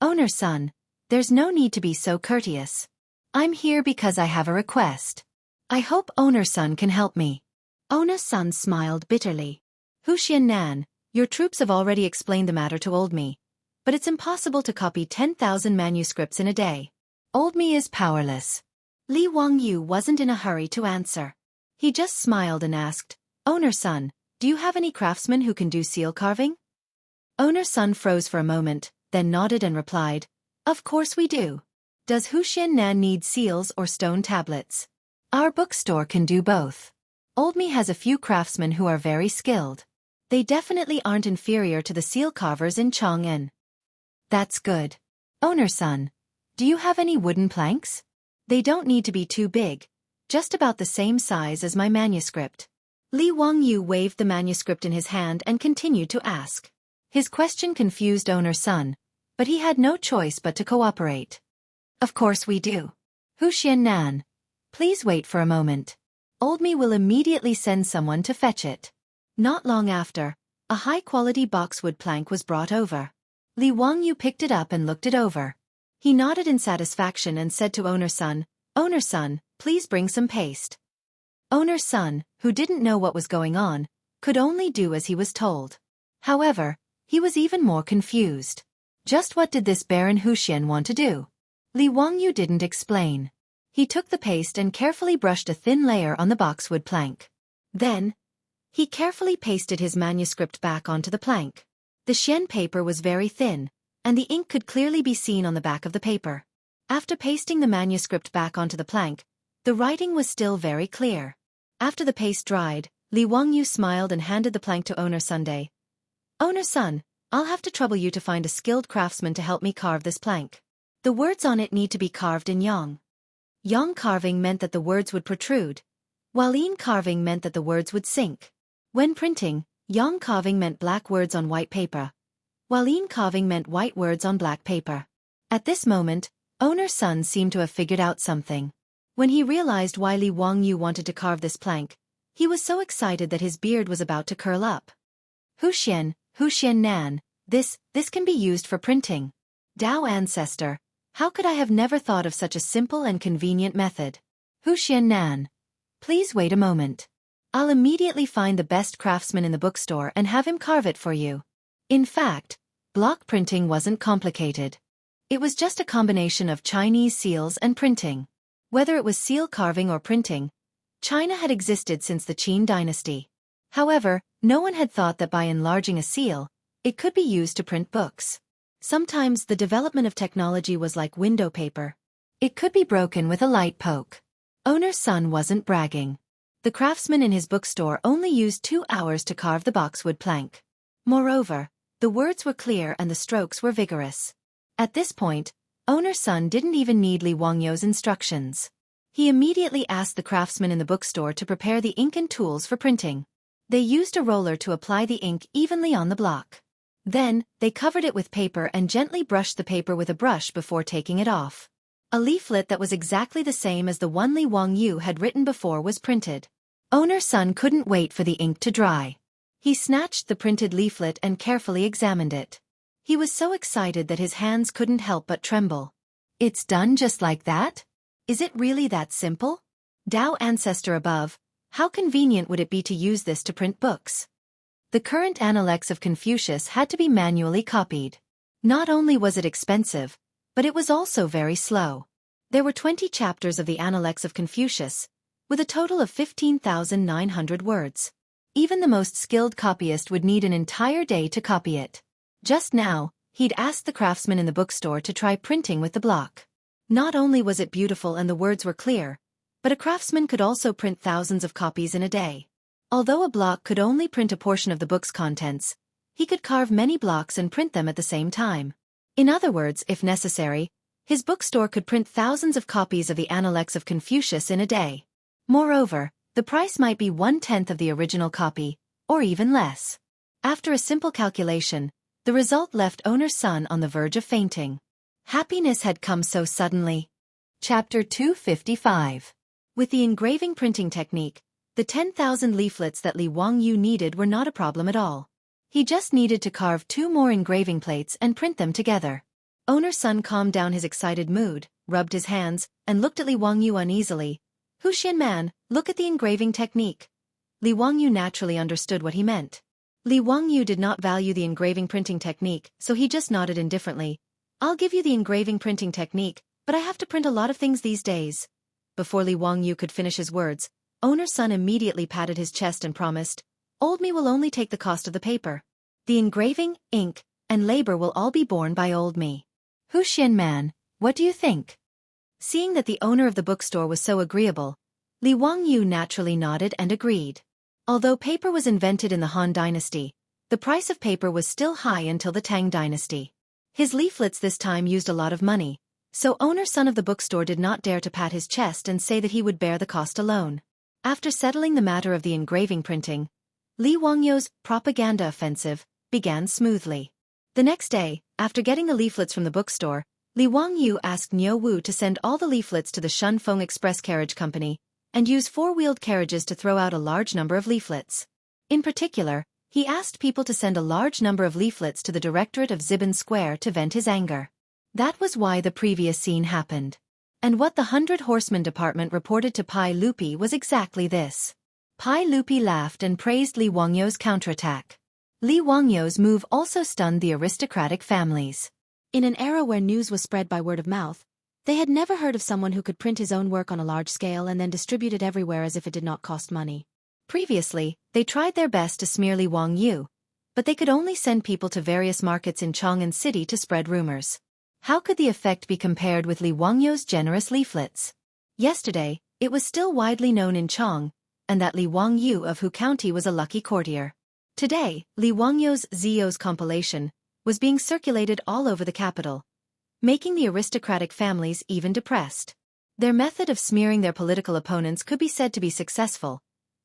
Owner Sun, there's no need to be so courteous. I'm here because I have a request. I hope Owner Sun can help me. Owner Sun smiled bitterly. Huxian Nan, your troops have already explained the matter to Old me, but it's impossible to copy 10,000 manuscripts in a day. Old me is powerless. Li Wangyu wasn't in a hurry to answer. He just smiled and asked, Owner Sun, do you have any craftsmen who can do seal carving? Owner Sun froze for a moment, then nodded and replied, Of course we do. Does Huxian Nan need seals or stone tablets? Our bookstore can do both. Old me has a few craftsmen who are very skilled. They definitely aren't inferior to the seal carvers in Chang'an. That's good. Owner Sun, do you have any wooden planks? They don't need to be too big, just about the same size as my manuscript. Li Wangyu waved the manuscript in his hand and continued to ask. His question confused Owner Sun, but he had no choice but to cooperate. Of course we do. Huxian Nan, please wait for a moment. Old me will immediately send someone to fetch it. Not long after, a high-quality boxwood plank was brought over. Li Wangyu picked it up and looked it over. He nodded in satisfaction and said to Owner Sun, please bring some paste. Owner Sun, who didn't know what was going on, could only do as he was told. However, he was even more confused. Just what did this Baron Huxian want to do? Li Wangyu didn't explain. He took the paste and carefully brushed a thin layer on the boxwood plank. Then, he carefully pasted his manuscript back onto the plank. The Xian paper was very thin, and the ink could clearly be seen on the back of the paper. After pasting the manuscript back onto the plank, the writing was still very clear. After the paste dried, Li Wangyu smiled and handed the plank to Owner Sunday. Owner Sun, I'll have to trouble you to find a skilled craftsman to help me carve this plank. The words on it need to be carved in yang. Yang carving meant that the words would protrude, while yin carving meant that the words would sink. When printing, yang carving meant black words on white paper, while yin carving meant white words on black paper. At this moment, Owner Sun seemed to have figured out something. When he realized why Li Wangyu wanted to carve this plank, he was so excited that his beard was about to curl up. Huxian Nan, this can be used for printing. Dao ancestor, how could I have never thought of such a simple and convenient method? Huxian Nan, please wait a moment. I'll immediately find the best craftsman in the bookstore and have him carve it for you. In fact, block printing wasn't complicated. It was just a combination of Chinese seals and printing. Whether it was seal carving or printing, China had existed since the Qin dynasty. However, no one had thought that by enlarging a seal, it could be used to print books. Sometimes the development of technology was like window paper. It could be broken with a light poke. Owner Sun wasn't bragging. The craftsman in his bookstore only used 2 hours to carve the boxwood plank. Moreover, The words were clear and the strokes were vigorous. At this point, owner's son didn't even need Li Wangyu's instructions. He immediately asked the craftsman in the bookstore to prepare the ink and tools for printing. They used a roller to apply the ink evenly on the block. Then, they covered it with paper and gently brushed the paper with a brush before taking it off. A leaflet that was exactly the same as the one Li Wangyu had written before was printed. Owner's son couldn't wait for the ink to dry. He snatched the printed leaflet and carefully examined it. He was so excited that his hands couldn't help but tremble. It's done just like that? Is it really that simple? Tao ancestor above, how convenient would it be to use this to print books? The current Analects of Confucius had to be manually copied. Not only was it expensive, but it was also very slow. There were 20 chapters of the Analects of Confucius, with a total of 15,900 words. Even the most skilled copyist would need an entire day to copy it. Just now, he'd asked the craftsman in the bookstore to try printing with the block. Not only was it beautiful and the words were clear, but a craftsman could also print thousands of copies in a day. Although a block could only print a portion of the book's contents, he could carve many blocks and print them at the same time. In other words, if necessary, his bookstore could print thousands of copies of the Analects of Confucius in a day. Moreover, the price might be 1/10 of the original copy, or even less. After a simple calculation, the result left owner's son on the verge of fainting. Happiness had come so suddenly. Chapter 255. With the engraving printing technique, the 10,000 leaflets that Li Wangyu needed were not a problem at all. He just needed to carve 2 more engraving plates and print them together. Owner's son calmed down his excited mood, rubbed his hands, and looked at Li Wangyu uneasily. Huxian man, look at the engraving technique. Li Wangyu naturally understood what he meant. Li Wangyu did not value the engraving printing technique, so he just nodded indifferently. I'll give you the engraving printing technique, but I have to print a lot of things these days. Before Li Wangyu could finish his words, owner's son immediately patted his chest and promised, Old me will only take the cost of the paper. The engraving, ink, and labor will all be borne by old me. Huxian man, what do you think? Seeing that the owner of the bookstore was so agreeable, Li Wangyu naturally nodded and agreed. Although paper was invented in the Han Dynasty, the price of paper was still high until the Tang Dynasty. His leaflets this time used a lot of money, so owner's son of the bookstore did not dare to pat his chest and say that he would bear the cost alone. After settling the matter of the engraving printing, Li Wangyu's propaganda offensive began smoothly. The next day, after getting the leaflets from the bookstore, Li Wangyu asked Niu Wu to send all the leaflets to the Shunfeng Express Carriage Company and use 4-wheeled carriages to throw out a large number of leaflets. In particular, he asked people to send a large number of leaflets to the directorate of Ziban Square to vent his anger. That was why the previous scene happened. And what the 100 Horsemen Department reported to Pai Lupi was exactly this. Pai Lupi laughed and praised Li Wangyu's counterattack. Li Wangyu's move also stunned the aristocratic families. In an era where news was spread by word of mouth, they had never heard of someone who could print his own work on a large scale and then distribute it everywhere as if it did not cost money. Previously, they tried their best to smear Li Wangyu, but they could only send people to various markets in Chang'an City to spread rumors. How could the effect be compared with Li Wangyu's generous leaflets? Yesterday, it was still widely known in Chang, and that Li Wangyu of Hu County was a lucky courtier. Today, Li Wangyu's Zio's compilation was being circulated all over the capital, making the aristocratic families even depressed. Their method of smearing their political opponents could be said to be successful,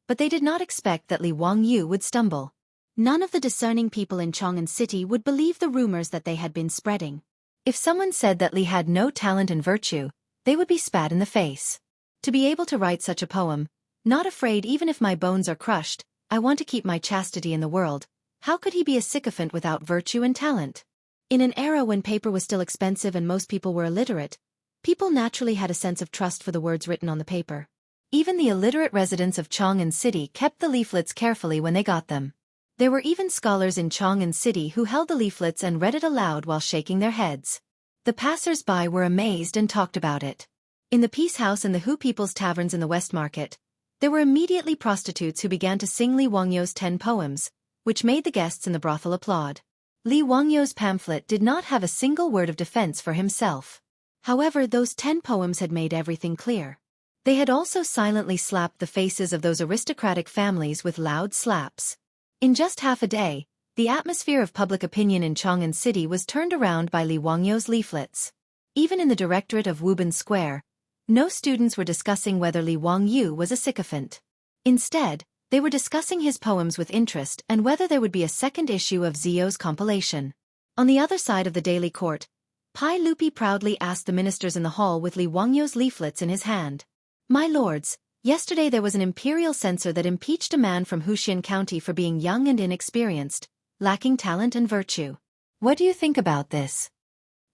but they did not expect that Li Wangyu would stumble. None of the discerning people in Chang'an City would believe the rumors that they had been spreading. If someone said that Li had no talent and virtue, they would be spat in the face. To be able to write such a poem, not afraid even if my bones are crushed, I want to keep my chastity in the world, how could he be a sycophant without virtue and talent? In an era when paper was still expensive and most people were illiterate, people naturally had a sense of trust for the words written on the paper. Even the illiterate residents of Chang'an City kept the leaflets carefully when they got them. There were even scholars in Chang'an City who held the leaflets and read it aloud while shaking their heads. The passers-by were amazed and talked about it. In the Peace House and the Hu People's Taverns in the West Market, there were immediately prostitutes who began to sing Li Wangyu's 10 poems, which made the guests in the brothel applaud. Li Wangyu's pamphlet did not have a single word of defense for himself. However, those 10 poems had made everything clear. They had also silently slapped the faces of those aristocratic families with loud slaps. In just half a day, The atmosphere of public opinion in Chang'an City was turned around by Li Wangyou's leaflets. Even in the directorate of Wuban Square, no students were discussing whether Li Wangyou was a sycophant. Instead, they were discussing his poems with interest and whether there would be a second issue of Zio's compilation. On the other side of the daily court, Pai Lupi proudly asked the ministers in the hall with Li Wangyou's leaflets in his hand. "My lords, yesterday there was an imperial censor that impeached a man from Huxian County for being young and inexperienced, lacking talent and virtue. What do you think about this?"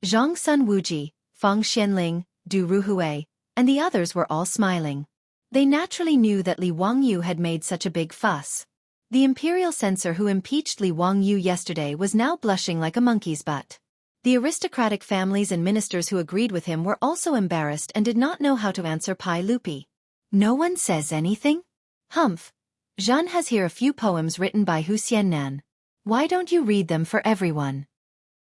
Zhang Sun Wuji, Fang Xianling, Du Ruhui, and the others were all smiling. They naturally knew that Li Wangyou had made such a big fuss. The imperial censor who impeached Li Wangyou yesterday was now blushing like a monkey's butt. The aristocratic families and ministers who agreed with him were also embarrassed and did not know how to answer Pai Lupi. "No one says anything? Humph. Zhan has here a few poems written by Hu Xiannan. Why don't you read them for everyone?"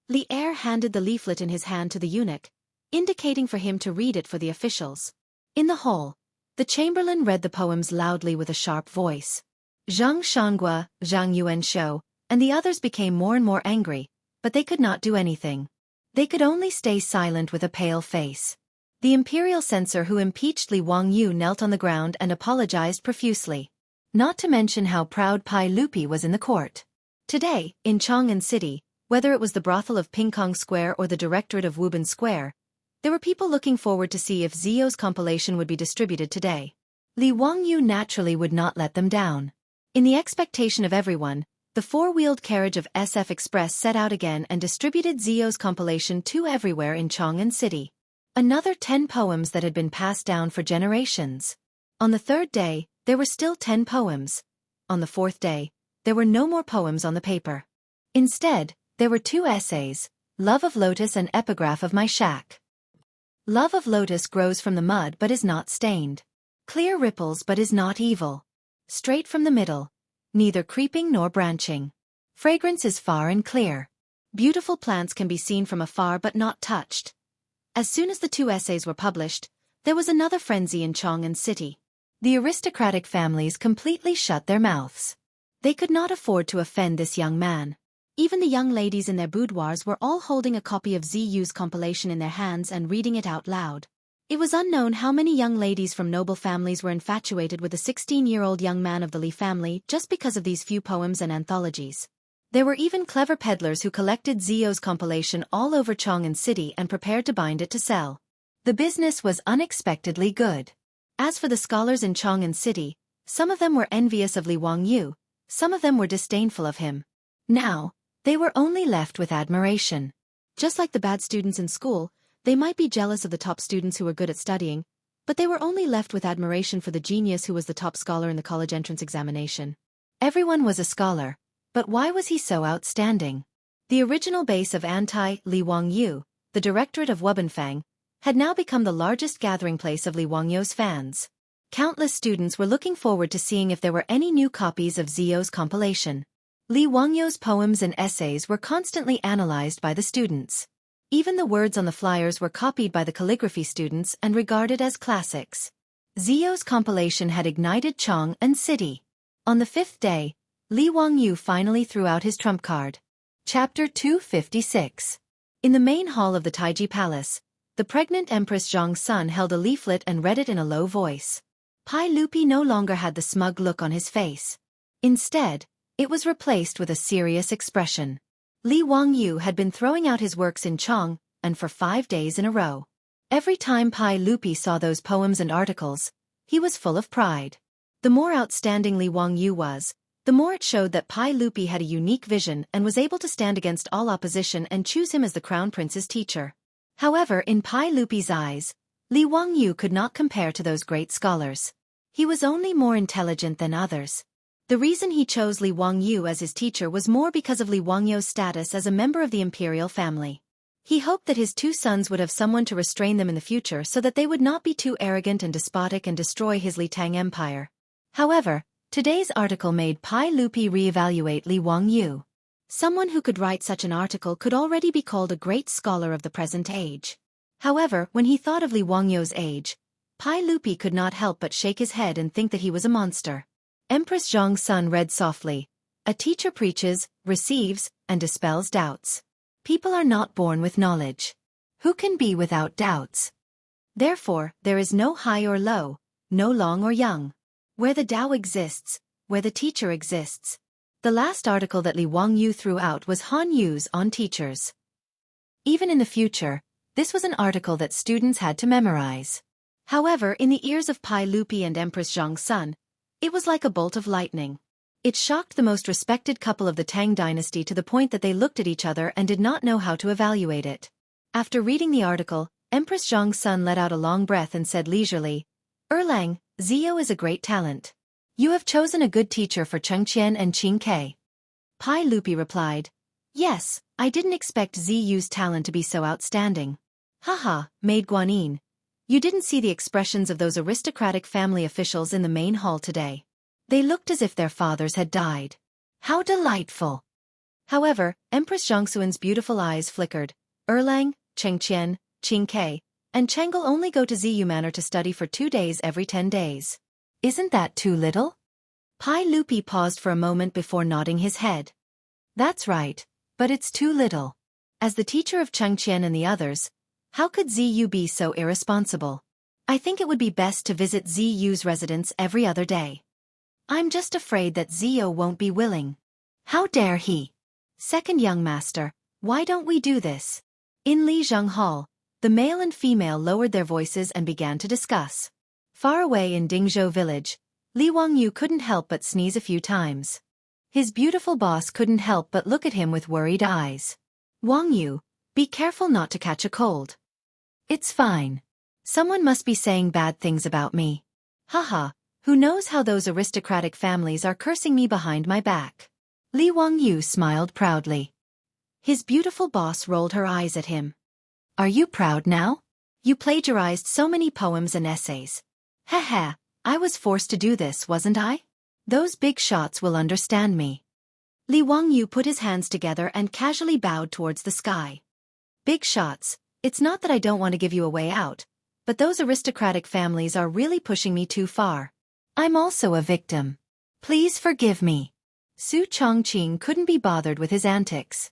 Li Er handed the leaflet in his hand to the eunuch, indicating for him to read it for the officials. In the hall, the chamberlain read the poems loudly with a sharp voice. Zhang Shangua, Zhang Yuanshou, and the others became more and more angry, but they could not do anything. They could only stay silent with a pale face. The imperial censor who impeached Li Wangyou knelt on the ground and apologized profusely. Not to mention how proud Pai Lupi was in the court. Today, in Chang'an City, whether it was the brothel of Pingkong Square or the directorate of Wuban Square, there were people looking forward to see if Zio's compilation would be distributed today. Li Wangyou naturally would not let them down. In the expectation of everyone, the four-wheeled carriage of SF Express set out again and distributed Zio's compilation to everywhere in Chang'an City. Another 10 poems that had been passed down for generations. On the third day, there were still 10 poems. On the fourth day, there were no more poems on the paper. Instead, there were 2 essays, Love of Lotus and Epigraph of My Shack. Love of Lotus grows from the mud but is not stained. Clear ripples but is not evil. Straight from the middle, neither creeping nor branching. Fragrance is far and clear. Beautiful plants can be seen from afar but not touched. As soon as the 2 essays were published, there was another frenzy in Chang'an City. The aristocratic families completely shut their mouths. They could not afford to offend this young man. Even the young ladies in their boudoirs were all holding a copy of Ziyu's compilation in their hands and reading it out loud. It was unknown how many young ladies from noble families were infatuated with the 16-year-old young man of the Li family just because of these few poems and anthologies. There were even clever peddlers who collected Zio's compilation all over Chang'an City and prepared to bind it to sell. The business was unexpectedly good. As for the scholars in Chang'an City, some of them were envious of Li Wangyou, some of them were disdainful of him. Now, they were only left with admiration. Just like the bad students in school, they might be jealous of the top students who were good at studying, but they were only left with admiration for the genius who was the top scholar in the college entrance examination. Everyone was a scholar, but why was he so outstanding? The original base of anti-Li Wangyou, the directorate of Wubanfang, had now become the largest gathering place of Li Wangyou's fans. Countless students were looking forward to seeing if there were any new copies of Zio's compilation. Li Wangyou's poems and essays were constantly analyzed by the students. Even the words on the flyers were copied by the calligraphy students and regarded as classics. Zio's compilation had ignited Chang'an City. On the 5th day, Li Wangyou finally threw out his trump card. Chapter 256. In the main hall of the Taiji Palace, the pregnant Empress Zhang Sun held a leaflet and read it in a low voice. Pai Lupi no longer had the smug look on his face. Instead, it was replaced with a serious expression. Li Wangyou had been throwing out his works in Chang, and for 5 days in a row. Every time Pai Lupi saw those poems and articles, he was full of pride. The more outstanding Li Wangyou was, the more it showed that Pai Lupi had a unique vision and was able to stand against all opposition and choose him as the crown prince's teacher. However, in Pai Lupi's eyes, Li Wangyou could not compare to those great scholars. He was only more intelligent than others. The reason he chose Li Wangyou as his teacher was more because of Li Wangyou's status as a member of the imperial family. He hoped that his 2 sons would have someone to restrain them in the future so that they would not be too arrogant and despotic and destroy his Li Tang empire. However, today's article made Pai Lupi reevaluate Li Wangyou. Someone who could write such an article could already be called a great scholar of the present age. However, when he thought of Li Wangyou's age, Pai Lupi could not help but shake his head and think that he was a monster. Empress Zhang Sun read softly, A teacher preaches, receives, and dispels doubts. People are not born with knowledge. Who can be without doubts? Therefore, there is no high or low, no long or young. Where the Tao exists, where the teacher exists. The last article that Li Wangyu threw out was Han Yu's on teachers. Even in the future, this was an article that students had to memorize. However, in the ears of Pai Lupi and Empress Zhang's son, it was like a bolt of lightning. It shocked the most respected couple of the Tang dynasty to the point that they looked at each other and did not know how to evaluate it. After reading the article, Empress Zhang's son let out a long breath and said leisurely, "Erlang, Zio is a great talent. You have chosen a good teacher for Xianxia and Qingke." Pai Lupi replied, "Yes, I didn't expect Ziyu's talent to be so outstanding." "Haha, Maid Guanyin. You didn't see the expressions of those aristocratic family officials in the main hall today. They looked as if their fathers had died. How delightful!" However, Empress Zhangxuan's beautiful eyes flickered. "Erlang, Chengqian, Qingke, and Cheng'll only go to Ziyu Manor to study for 2 days every 10 days. Isn't that too little?" Pai Lupi paused for a moment before nodding his head. "That's right, but it's too little. As the teacher of Chengqian and the others, how could Ziyu be so irresponsible? I think it would be best to visit Ziyu's residence every other day. I'm just afraid that Zio won't be willing." "How dare he? Second young master, why don't we do this?" In Lijiang Hall, the male and female lowered their voices and began to discuss. Far away in Dingzhou village, Li Wangyu couldn't help but sneeze a few times. His beautiful boss couldn't help but look at him with worried eyes. "Wangyu, be careful not to catch a cold." "It's fine. Someone must be saying bad things about me. Haha, who knows how those aristocratic families are cursing me behind my back." Li Wangyu smiled proudly. His beautiful boss rolled her eyes at him. "Are you proud now? You plagiarized so many poems and essays. Heh, I was forced to do this, wasn't I? Those big shots will understand me." Li Wangyu put his hands together and casually bowed towards the sky. "Big shots, it's not that I don't want to give you a way out, but those aristocratic families are really pushing me too far. I'm also a victim. Please forgive me." Su Chongqing couldn't be bothered with his antics.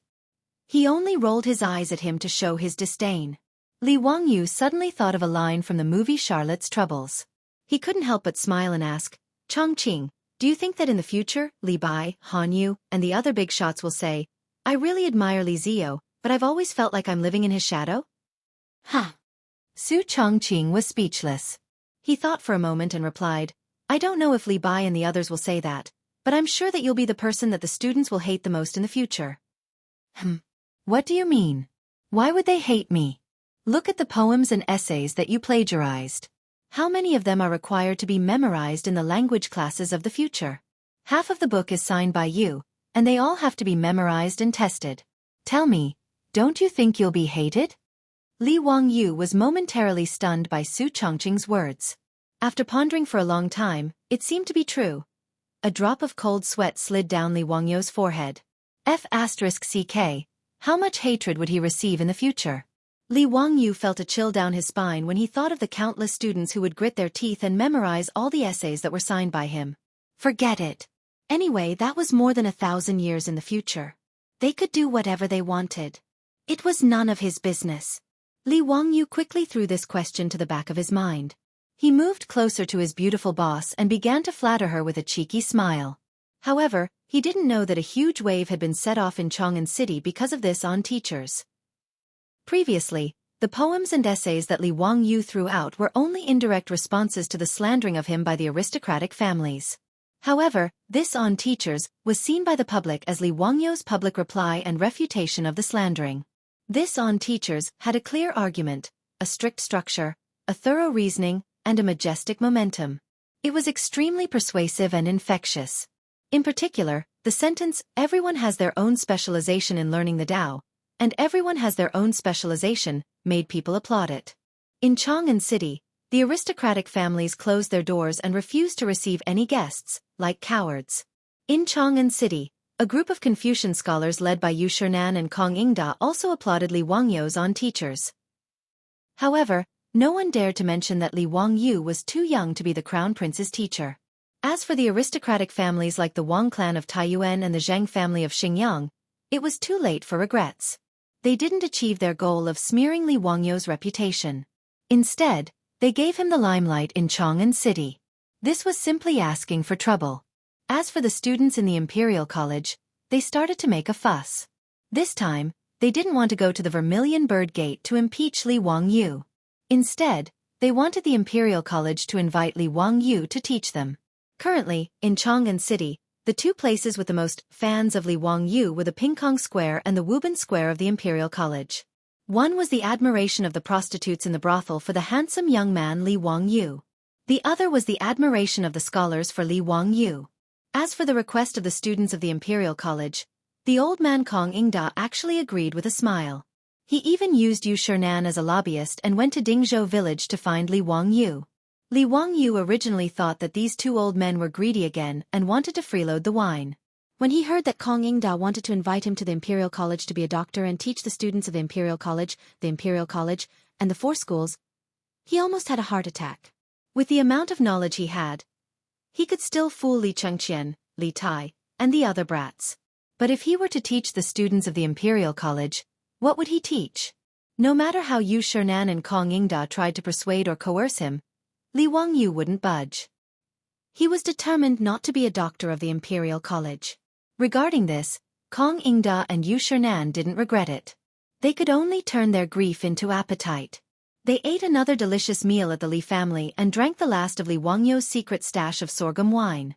He only rolled his eyes at him to show his disdain. Li Wangyu suddenly thought of a line from the movie Charlotte's Troubles. He couldn't help but smile and ask, "Chongqing, do you think that in the future, Li Bai, Han Yu, and the other big shots will say, 'I really admire Li Zio, but I've always felt like I'm living in his shadow'?" Huh. Su Chongqing was speechless. He thought for a moment and replied, "I don't know if Li Bai and the others will say that, but I'm sure that you'll be the person that the students will hate the most in the future." What do you mean? Why would they hate me? Look at the poems and essays that you plagiarized. How many of them are required to be memorized in the language classes of the future? Half of the book is signed by you, and they all have to be memorized and tested. Tell me, don't you think you'll be hated?" Li Wangyu was momentarily stunned by Su Chongqing's words. After pondering for a long time, it seemed to be true. A drop of cold sweat slid down Li Wangyu's forehead. F***CK. How much hatred would he receive in the future? Li Wangyu felt a chill down his spine when he thought of the countless students who would grit their teeth and memorize all the essays that were signed by him. Forget it. Anyway, that was more than 1,000 years in the future. They could do whatever they wanted. It was none of his business. Li Wangyu quickly threw this question to the back of his mind. He moved closer to his beautiful boss and began to flatter her with a cheeky smile. However, he didn't know that a huge wave had been set off in Chang'an City because of this on teachers. Previously, the poems and essays that Li Wangyu threw out were only indirect responses to the slandering of him by the aristocratic families. However, this on teachers was seen by the public as Li Wangyu's public reply and refutation of the slandering. This on teachers had a clear argument, a strict structure, a thorough reasoning, and a majestic momentum. It was extremely persuasive and infectious. In particular, the sentence, "Everyone has their own specialization in learning the Tao," and "Everyone has their own specialization," made people applaud it. In Chang'an City, the aristocratic families closed their doors and refused to receive any guests, like cowards. In Chang'an City, a group of Confucian scholars led by Yu Shernan and Kong Ingda also applauded Li Wangyu's on teachers. However, no one dared to mention that Li Wangyu was too young to be the crown prince's teacher. As for the aristocratic families like the Wang clan of Taiyuan and the Zheng family of Xingyang, it was too late for regrets. They didn't achieve their goal of smearing Li Wangyu's reputation. Instead, they gave him the limelight in Chang'an City. This was simply asking for trouble. As for the students in the Imperial College, they started to make a fuss. This time, they didn't want to go to the Vermilion Bird Gate to impeach Li Wangyu. Instead, they wanted the Imperial College to invite Li Wangyu to teach them. Currently, in Chang'an City, the two places with the most fans of Li Wangyu were the Pingkong Square and the Wubin Square of the Imperial College. One was the admiration of the prostitutes in the brothel for the handsome young man Li Wangyu. The other was the admiration of the scholars for Li Wangyu. As for the request of the students of the Imperial College, the old man Kong Ingda actually agreed with a smile. He even used Yu Shernan as a lobbyist and went to Dingzhou village to find Li Wangyu. Li Wangyu originally thought that these two old men were greedy again and wanted to freeload the wine. When he heard that Kong Ingda wanted to invite him to the Imperial College to be a doctor and teach the students of the Imperial College, and the four schools, he almost had a heart attack. With the amount of knowledge he had, he could still fool Li Chengqian, Li Tai, and the other brats. But if he were to teach the students of the Imperial College, what would he teach? No matter how Yu Shernan and Kong Ingda tried to persuade or coerce him, Li Wangyu wouldn't budge. He was determined not to be a doctor of the Imperial College. Regarding this, Kong Ingda and Yu Shernan didn't regret it. They could only turn their grief into appetite. They ate another delicious meal at the Li family and drank the last of Li Wangyu's secret stash of sorghum wine.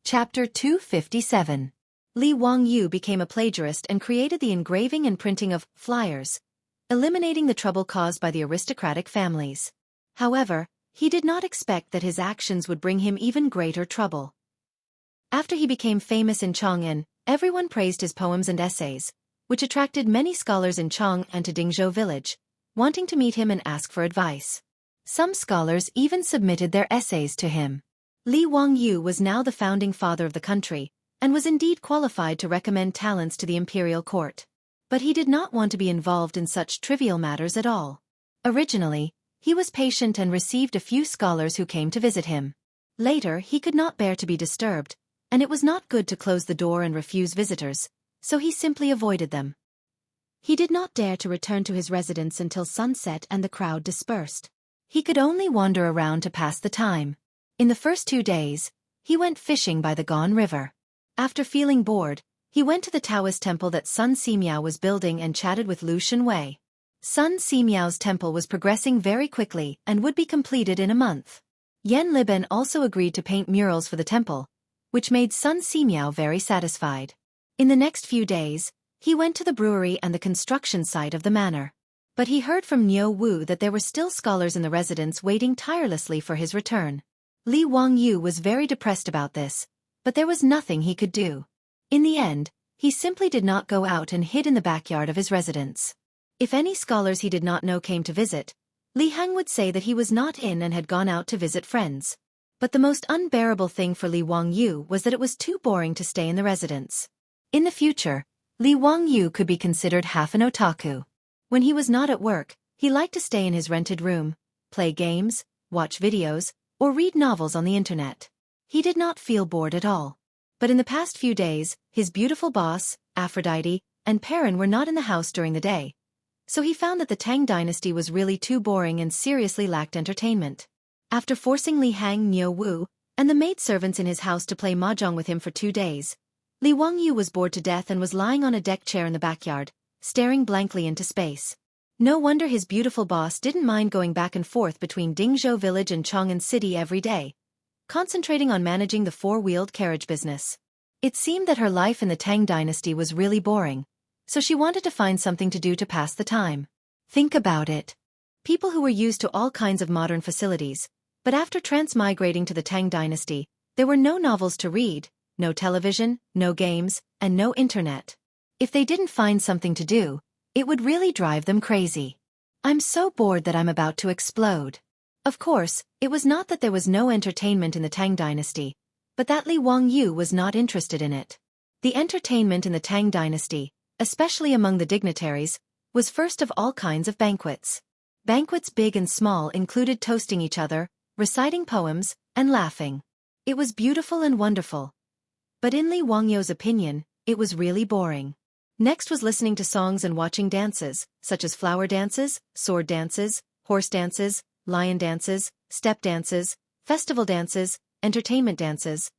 Chapter 257. Li Wangyu became a plagiarist and created the engraving and printing of flyers, eliminating the trouble caused by the aristocratic families. However, he did not expect that his actions would bring him even greater trouble. After he became famous in Chang'an, everyone praised his poems and essays, which attracted many scholars in Chang and to Dingzhou village, wanting to meet him and ask for advice. Some scholars even submitted their essays to him. Li Wangyu was now the founding father of the country, and was indeed qualified to recommend talents to the imperial court. But he did not want to be involved in such trivial matters at all. Originally, he was patient and received a few scholars who came to visit him. Later, he could not bear to be disturbed, and it was not good to close the door and refuse visitors, so he simply avoided them. He did not dare to return to his residence until sunset and the crowd dispersed. He could only wander around to pass the time. In the first 2 days, he went fishing by the Gan River. After feeling bored, he went to the Taoist temple that Sun Simiao was building and chatted with Lu Shenwei. Sun Simiao's temple was progressing very quickly and would be completed in a month. Yan Liben also agreed to paint murals for the temple, which made Sun Simiao very satisfied. In the next few days, he went to the brewery and the construction site of the manor. But he heard from Niu Wu that there were still scholars in the residence waiting tirelessly for his return. Li Wangyu was very depressed about this, but there was nothing he could do. In the end, he simply did not go out and hid in the backyard of his residence. If any scholars he did not know came to visit, Li Heng would say that he was not in and had gone out to visit friends. But the most unbearable thing for Li Wangyu was that it was too boring to stay in the residence. In the future, Li Wangyu could be considered half an otaku. When he was not at work, he liked to stay in his rented room, play games, watch videos, or read novels on the internet. He did not feel bored at all. But in the past few days, his beautiful boss, Aphrodite, and Perrin were not in the house during the day. So he found that the Tang Dynasty was really too boring and seriously lacked entertainment. After forcing Li Heng, Niu Wu, and the maidservants in his house to play mahjong with him for 2 days, Li Wangyu was bored to death and was lying on a deck chair in the backyard, staring blankly into space. No wonder his beautiful boss didn't mind going back and forth between Dingzhou village and Chang'an City every day, concentrating on managing the 4-wheeled carriage business. It seemed that her life in the Tang Dynasty was really boring, so she wanted to find something to do to pass the time. Think about it. People who were used to all kinds of modern facilities, but after transmigrating to the Tang Dynasty, there were no novels to read, no television, no games, and no internet. If they didn't find something to do, it would really drive them crazy. I'm so bored that I'm about to explode. Of course, it was not that there was no entertainment in the Tang Dynasty, but that Li Wangyu was not interested in it. The entertainment in the Tang Dynasty, especially among the dignitaries, was first of all kinds of banquets. Banquets big and small included toasting each other, reciting poems, and laughing. It was beautiful and wonderful. But in Li Wangyu's opinion, it was really boring. Next was listening to songs and watching dances, such as flower dances, sword dances, horse dances, lion dances, step dances, festival dances, entertainment dances.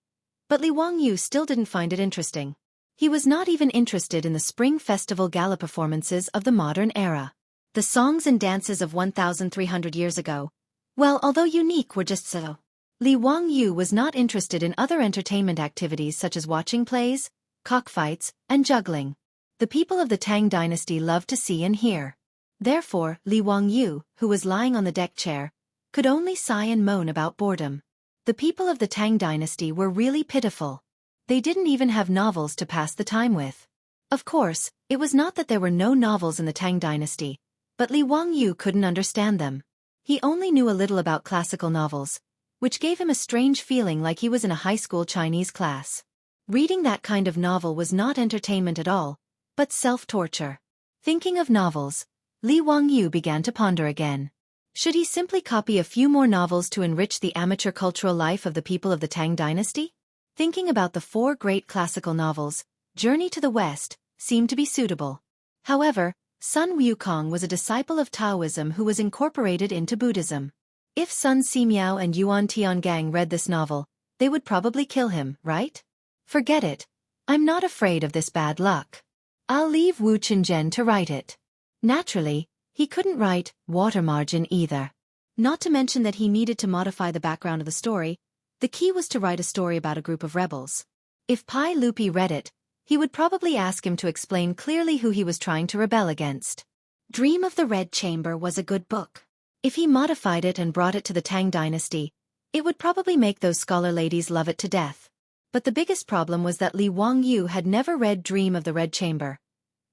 But Li Wangyu still didn't find it interesting. He was not even interested in the Spring Festival gala performances of the modern era. The songs and dances of 1,300 years ago, well, although unique, were just so. Li Wangyu was not interested in other entertainment activities such as watching plays, cockfights, and juggling. The people of the Tang Dynasty loved to see and hear. Therefore, Li Wangyu, who was lying on the deck chair, could only sigh and moan about boredom. The people of the Tang Dynasty were really pitiful. They didn't even have novels to pass the time with. Of course, it was not that there were no novels in the Tang Dynasty, but Li Wangyu couldn't understand them. He only knew a little about classical novels, which gave him a strange feeling like he was in a high school Chinese class. Reading that kind of novel was not entertainment at all, but self-torture. Thinking of novels, Li Wangyu began to ponder again. Should he simply copy a few more novels to enrich the amateur cultural life of the people of the Tang Dynasty? Thinking about the 4 great classical novels, Journey to the West seemed to be suitable. However, Sun Wukong was a disciple of Taoism who was incorporated into Buddhism. If Sun Simiao and Yuan Tiangang read this novel, they would probably kill him, right? Forget it. I'm not afraid of this bad luck. I'll leave Wu Qinzhen to write it. Naturally, he couldn't write water margin either. Not to mention that he needed to modify the background of the story. The key was to write a story about a group of rebels. If Pai Lupi read it, he would probably ask him to explain clearly who he was trying to rebel against. Dream of the Red Chamber was a good book. If he modified it and brought it to the Tang Dynasty, it would probably make those scholar ladies love it to death. But the biggest problem was that Li Wangyu had never read Dream of the Red Chamber.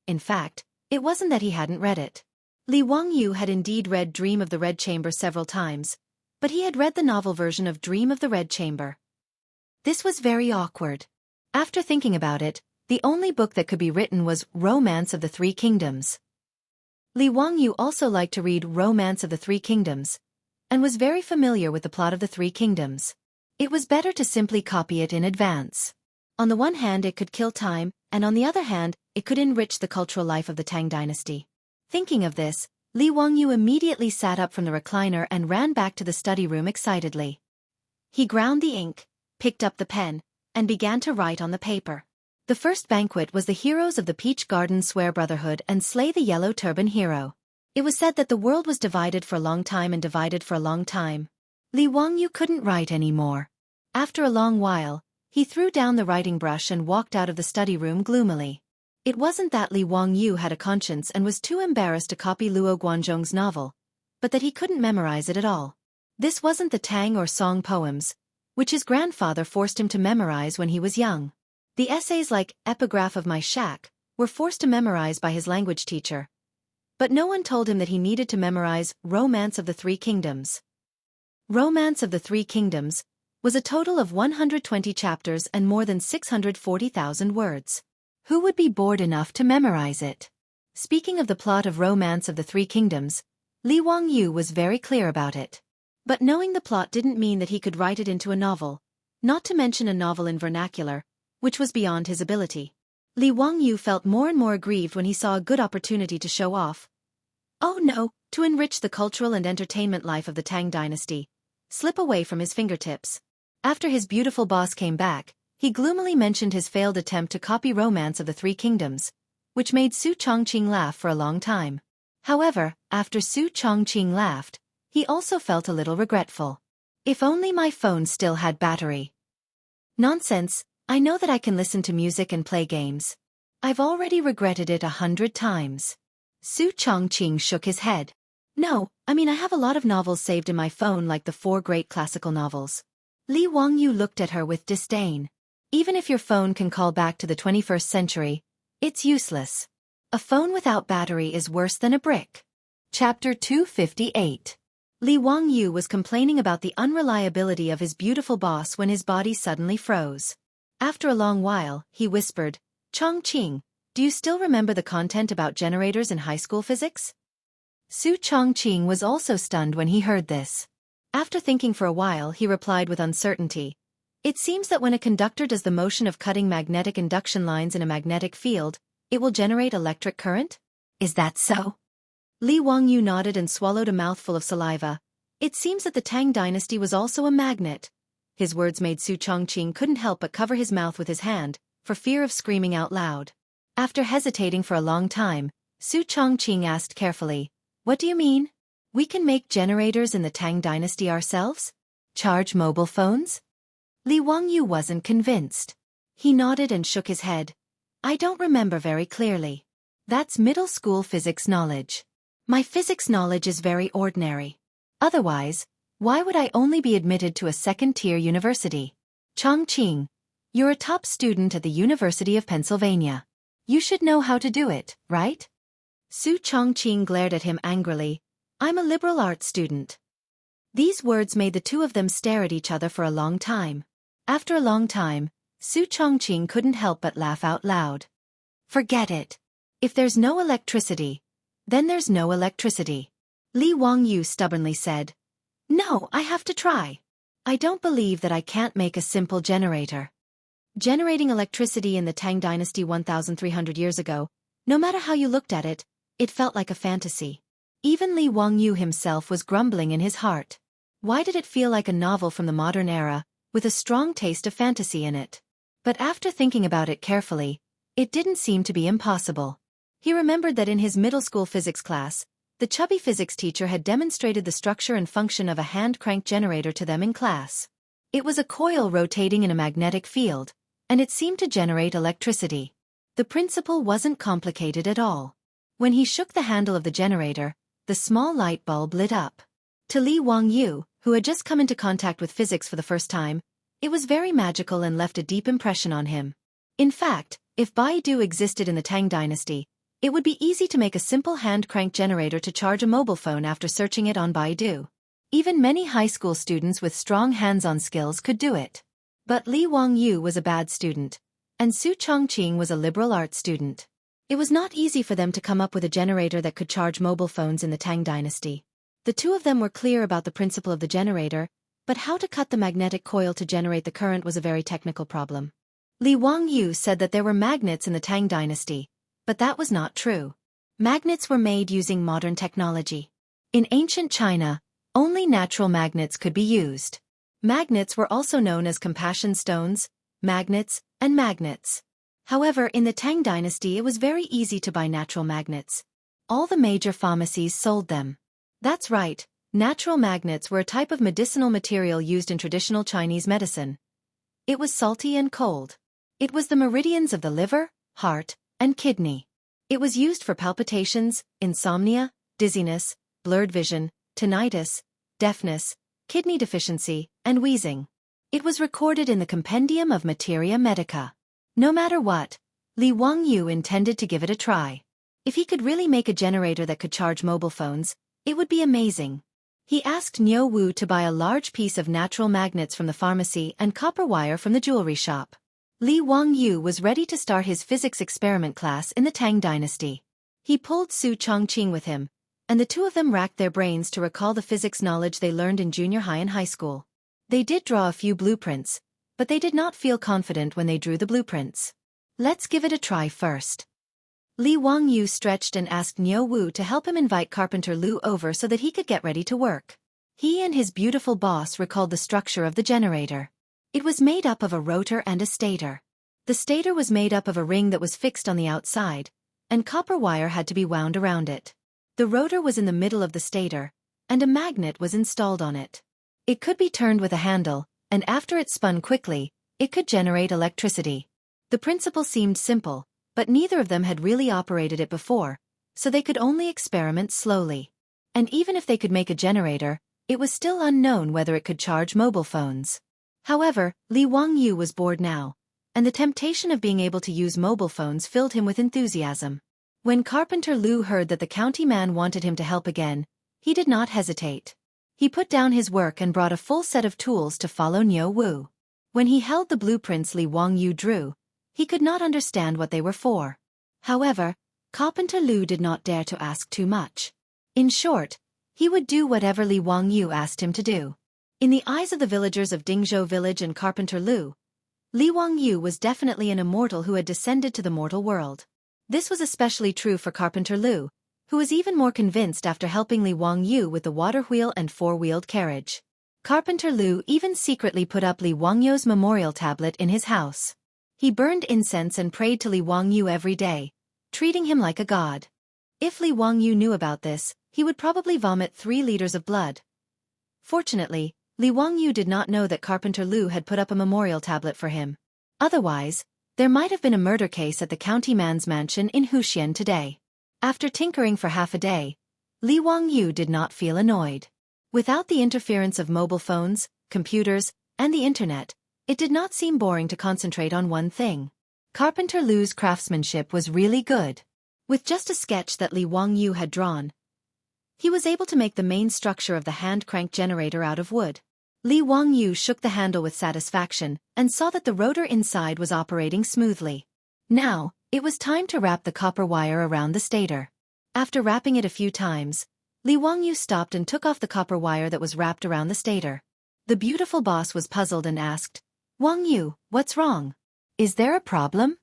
In fact, it wasn't that he hadn't read it. Li Wangyu had indeed read Dream of the Red Chamber several times, but he had read the novel version of Dream of the Red Chamber. This was very awkward. After thinking about it, the only book that could be written was Romance of the Three Kingdoms. Li Wangyu also liked to read Romance of the Three Kingdoms, and was very familiar with the plot of the Three Kingdoms. It was better to simply copy it in advance. On the one hand, it could kill time, and on the other hand, it could enrich the cultural life of the Tang Dynasty. Thinking of this, Li Wangyu immediately sat up from the recliner and ran back to the study room excitedly. He ground the ink, picked up the pen, and began to write on the paper. The first banquet was the heroes of the Peach Garden swear brotherhood and slay the Yellow Turban hero. It was said that the world was divided for a long time and divided for a long time. Li Wangyu couldn't write anymore. After a long while, he threw down the writing brush and walked out of the study room gloomily. It wasn't that Li Wangyu had a conscience and was too embarrassed to copy Luo Guanzhong's novel, but that he couldn't memorize it at all. This wasn't the Tang or Song poems, which his grandfather forced him to memorize when he was young. The essays like Epigraph of My Shack were forced to memorize by his language teacher. But no one told him that he needed to memorize Romance of the Three Kingdoms. Romance of the Three Kingdoms was a total of 120 chapters and more than 640,000 words. Who would be bored enough to memorize it? Speaking of the plot of Romance of the Three Kingdoms, Li Wangyu was very clear about it. But knowing the plot didn't mean that he could write it into a novel, not to mention a novel in vernacular, which was beyond his ability. Li Wangyu felt more and more aggrieved when he saw a good opportunity to show off. Oh no, to enrich the cultural and entertainment life of the Tang Dynasty, slip away from his fingertips. After his beautiful boss came back, he gloomily mentioned his failed attempt to copy Romance of the Three Kingdoms, which made Su Chongqing laugh for a long time. However, after Su Chongqing laughed, he also felt a little regretful. If only my phone still had battery. Nonsense, I know that I can listen to music and play games. I've already regretted it 100 times. Su Chongqing shook his head. No, I have a lot of novels saved in my phone like the 4 great classical novels. Li Wangyu looked at her with disdain. Even if your phone can call back to the 21st century, it's useless. A phone without battery is worse than a brick. Chapter 258. Li Wangyu was complaining about the unreliability of his beautiful boss when his body suddenly froze. After a long while, he whispered, Chongqing, do you still remember the content about generators in high school physics? Su Chongqing was also stunned when he heard this. After thinking for a while, he replied with uncertainty, It seems that when a conductor does the motion of cutting magnetic induction lines in a magnetic field, it will generate electric current? Is that so? Li Wangyu nodded and swallowed a mouthful of saliva. It seems that the Tang dynasty was also a magnet. His words made Su Chongqing couldn't help but cover his mouth with his hand, for fear of screaming out loud. After hesitating for a long time, Su Chongqing asked carefully, "What do you mean? We can make generators in the Tang dynasty ourselves? Charge mobile phones?" Li Wangyu wasn't convinced. He nodded and shook his head. "I don't remember very clearly. That's middle school physics knowledge. My physics knowledge is very ordinary. Otherwise, why would I only be admitted to a second-tier university? Chongqing, you're a top student at the University of Pennsylvania. You should know how to do it, right?" Su Chongqing glared at him angrily. "I'm a liberal arts student." These words made the two of them stare at each other for a long time. After a long time, Su Chongqing couldn't help but laugh out loud. "Forget it. If there's no electricity, then there's no electricity." Li Wangyu stubbornly said, "No, I have to try. I don't believe that I can't make a simple generator." Generating electricity in the Tang dynasty 1,300 years ago, no matter how you looked at it, it felt like a fantasy. Even Li Wangyu himself was grumbling in his heart. Why did it feel like a novel from the modern era, with a strong taste of fantasy in it? But after thinking about it carefully, it didn't seem to be impossible. He remembered that in his middle school physics class, the chubby physics teacher had demonstrated the structure and function of a hand-crank generator to them in class. It was a coil rotating in a magnetic field, and it seemed to generate electricity. The principle wasn't complicated at all. When he shook the handle of the generator, the small light bulb lit up. To Li Wangyu, who had just come into contact with physics for the first time, it was very magical and left a deep impression on him. In fact, if Baidu existed in the Tang dynasty, it would be easy to make a simple hand-crank generator to charge a mobile phone after searching it on Baidu. Even many high school students with strong hands-on skills could do it. But Li Wangyu was a bad student, and Su Chongqing was a liberal arts student. It was not easy for them to come up with a generator that could charge mobile phones in the Tang dynasty. The two of them were clear about the principle of the generator, but how to cut the magnetic coil to generate the current was a very technical problem. Li Wangyu said that there were magnets in the Tang dynasty, but that was not true. Magnets were made using modern technology. In ancient China, only natural magnets could be used. Magnets were also known as compassion stones, magnets, and magnets. However, in the Tang dynasty it was very easy to buy natural magnets. All the major pharmacies sold them. That's right, natural magnets were a type of medicinal material used in traditional Chinese medicine. It was salty and cold. It was the meridians of the liver, heart, and kidney. It was used for palpitations, insomnia, dizziness, blurred vision, tinnitus, deafness, kidney deficiency, and wheezing. It was recorded in the Compendium of Materia Medica. No matter what, Li Wangyu intended to give it a try. If he could really make a generator that could charge mobile phones, it would be amazing. He asked Niu Wu to buy a large piece of natural magnets from the pharmacy and copper wire from the jewelry shop. Li Wangyu was ready to start his physics experiment class in the Tang dynasty. He pulled Su Chongqing with him, and the two of them racked their brains to recall the physics knowledge they learned in junior high and high school. They did draw a few blueprints, but they did not feel confident when they drew the blueprints. "Let's give it a try first." Li Wangyu stretched and asked Niu Wu to help him invite Carpenter Lu over so that he could get ready to work. He and his beautiful boss recalled the structure of the generator. It was made up of a rotor and a stator. The stator was made up of a ring that was fixed on the outside, and copper wire had to be wound around it. The rotor was in the middle of the stator, and a magnet was installed on it. It could be turned with a handle, and after it spun quickly, it could generate electricity. The principle seemed simple, but neither of them had really operated it before, so they could only experiment slowly. And even if they could make a generator, it was still unknown whether it could charge mobile phones. However, Li Wangyu was bored now, and the temptation of being able to use mobile phones filled him with enthusiasm. When Carpenter Lu heard that the county man wanted him to help again, he did not hesitate. He put down his work and brought a full set of tools to follow Niu Wu. When he held the blueprints Li Wangyu drew, he could not understand what they were for. However, Carpenter Lu did not dare to ask too much. In short, he would do whatever Li Wangyu asked him to do. In the eyes of the villagers of Dingzhou village and Carpenter Lu, Li Wangyu was definitely an immortal who had descended to the mortal world. This was especially true for Carpenter Lu, who was even more convinced after helping Li Wangyu with the water wheel and four-wheeled carriage. Carpenter Lu even secretly put up Li Wangyu's memorial tablet in his house. He burned incense and prayed to Li Wangyu every day, treating him like a god. If Li Wangyu knew about this, he would probably vomit 3 liters of blood. Fortunately, Li Wangyu did not know that Carpenter Lu had put up a memorial tablet for him. Otherwise, there might have been a murder case at the county man's mansion in Wuxia today. After tinkering for half a day, Li Wangyu did not feel annoyed. Without the interference of mobile phones, computers, and the internet, it did not seem boring to concentrate on one thing. Carpenter Lu's craftsmanship was really good. With just a sketch that Li Wangyu had drawn, he was able to make the main structure of the hand-crank generator out of wood. Li Wangyu shook the handle with satisfaction and saw that the rotor inside was operating smoothly. Now, it was time to wrap the copper wire around the stator. After wrapping it a few times, Li Wangyu stopped and took off the copper wire that was wrapped around the stator. The beautiful boss was puzzled and asked, "Wangyu, what's wrong? Is there a problem?"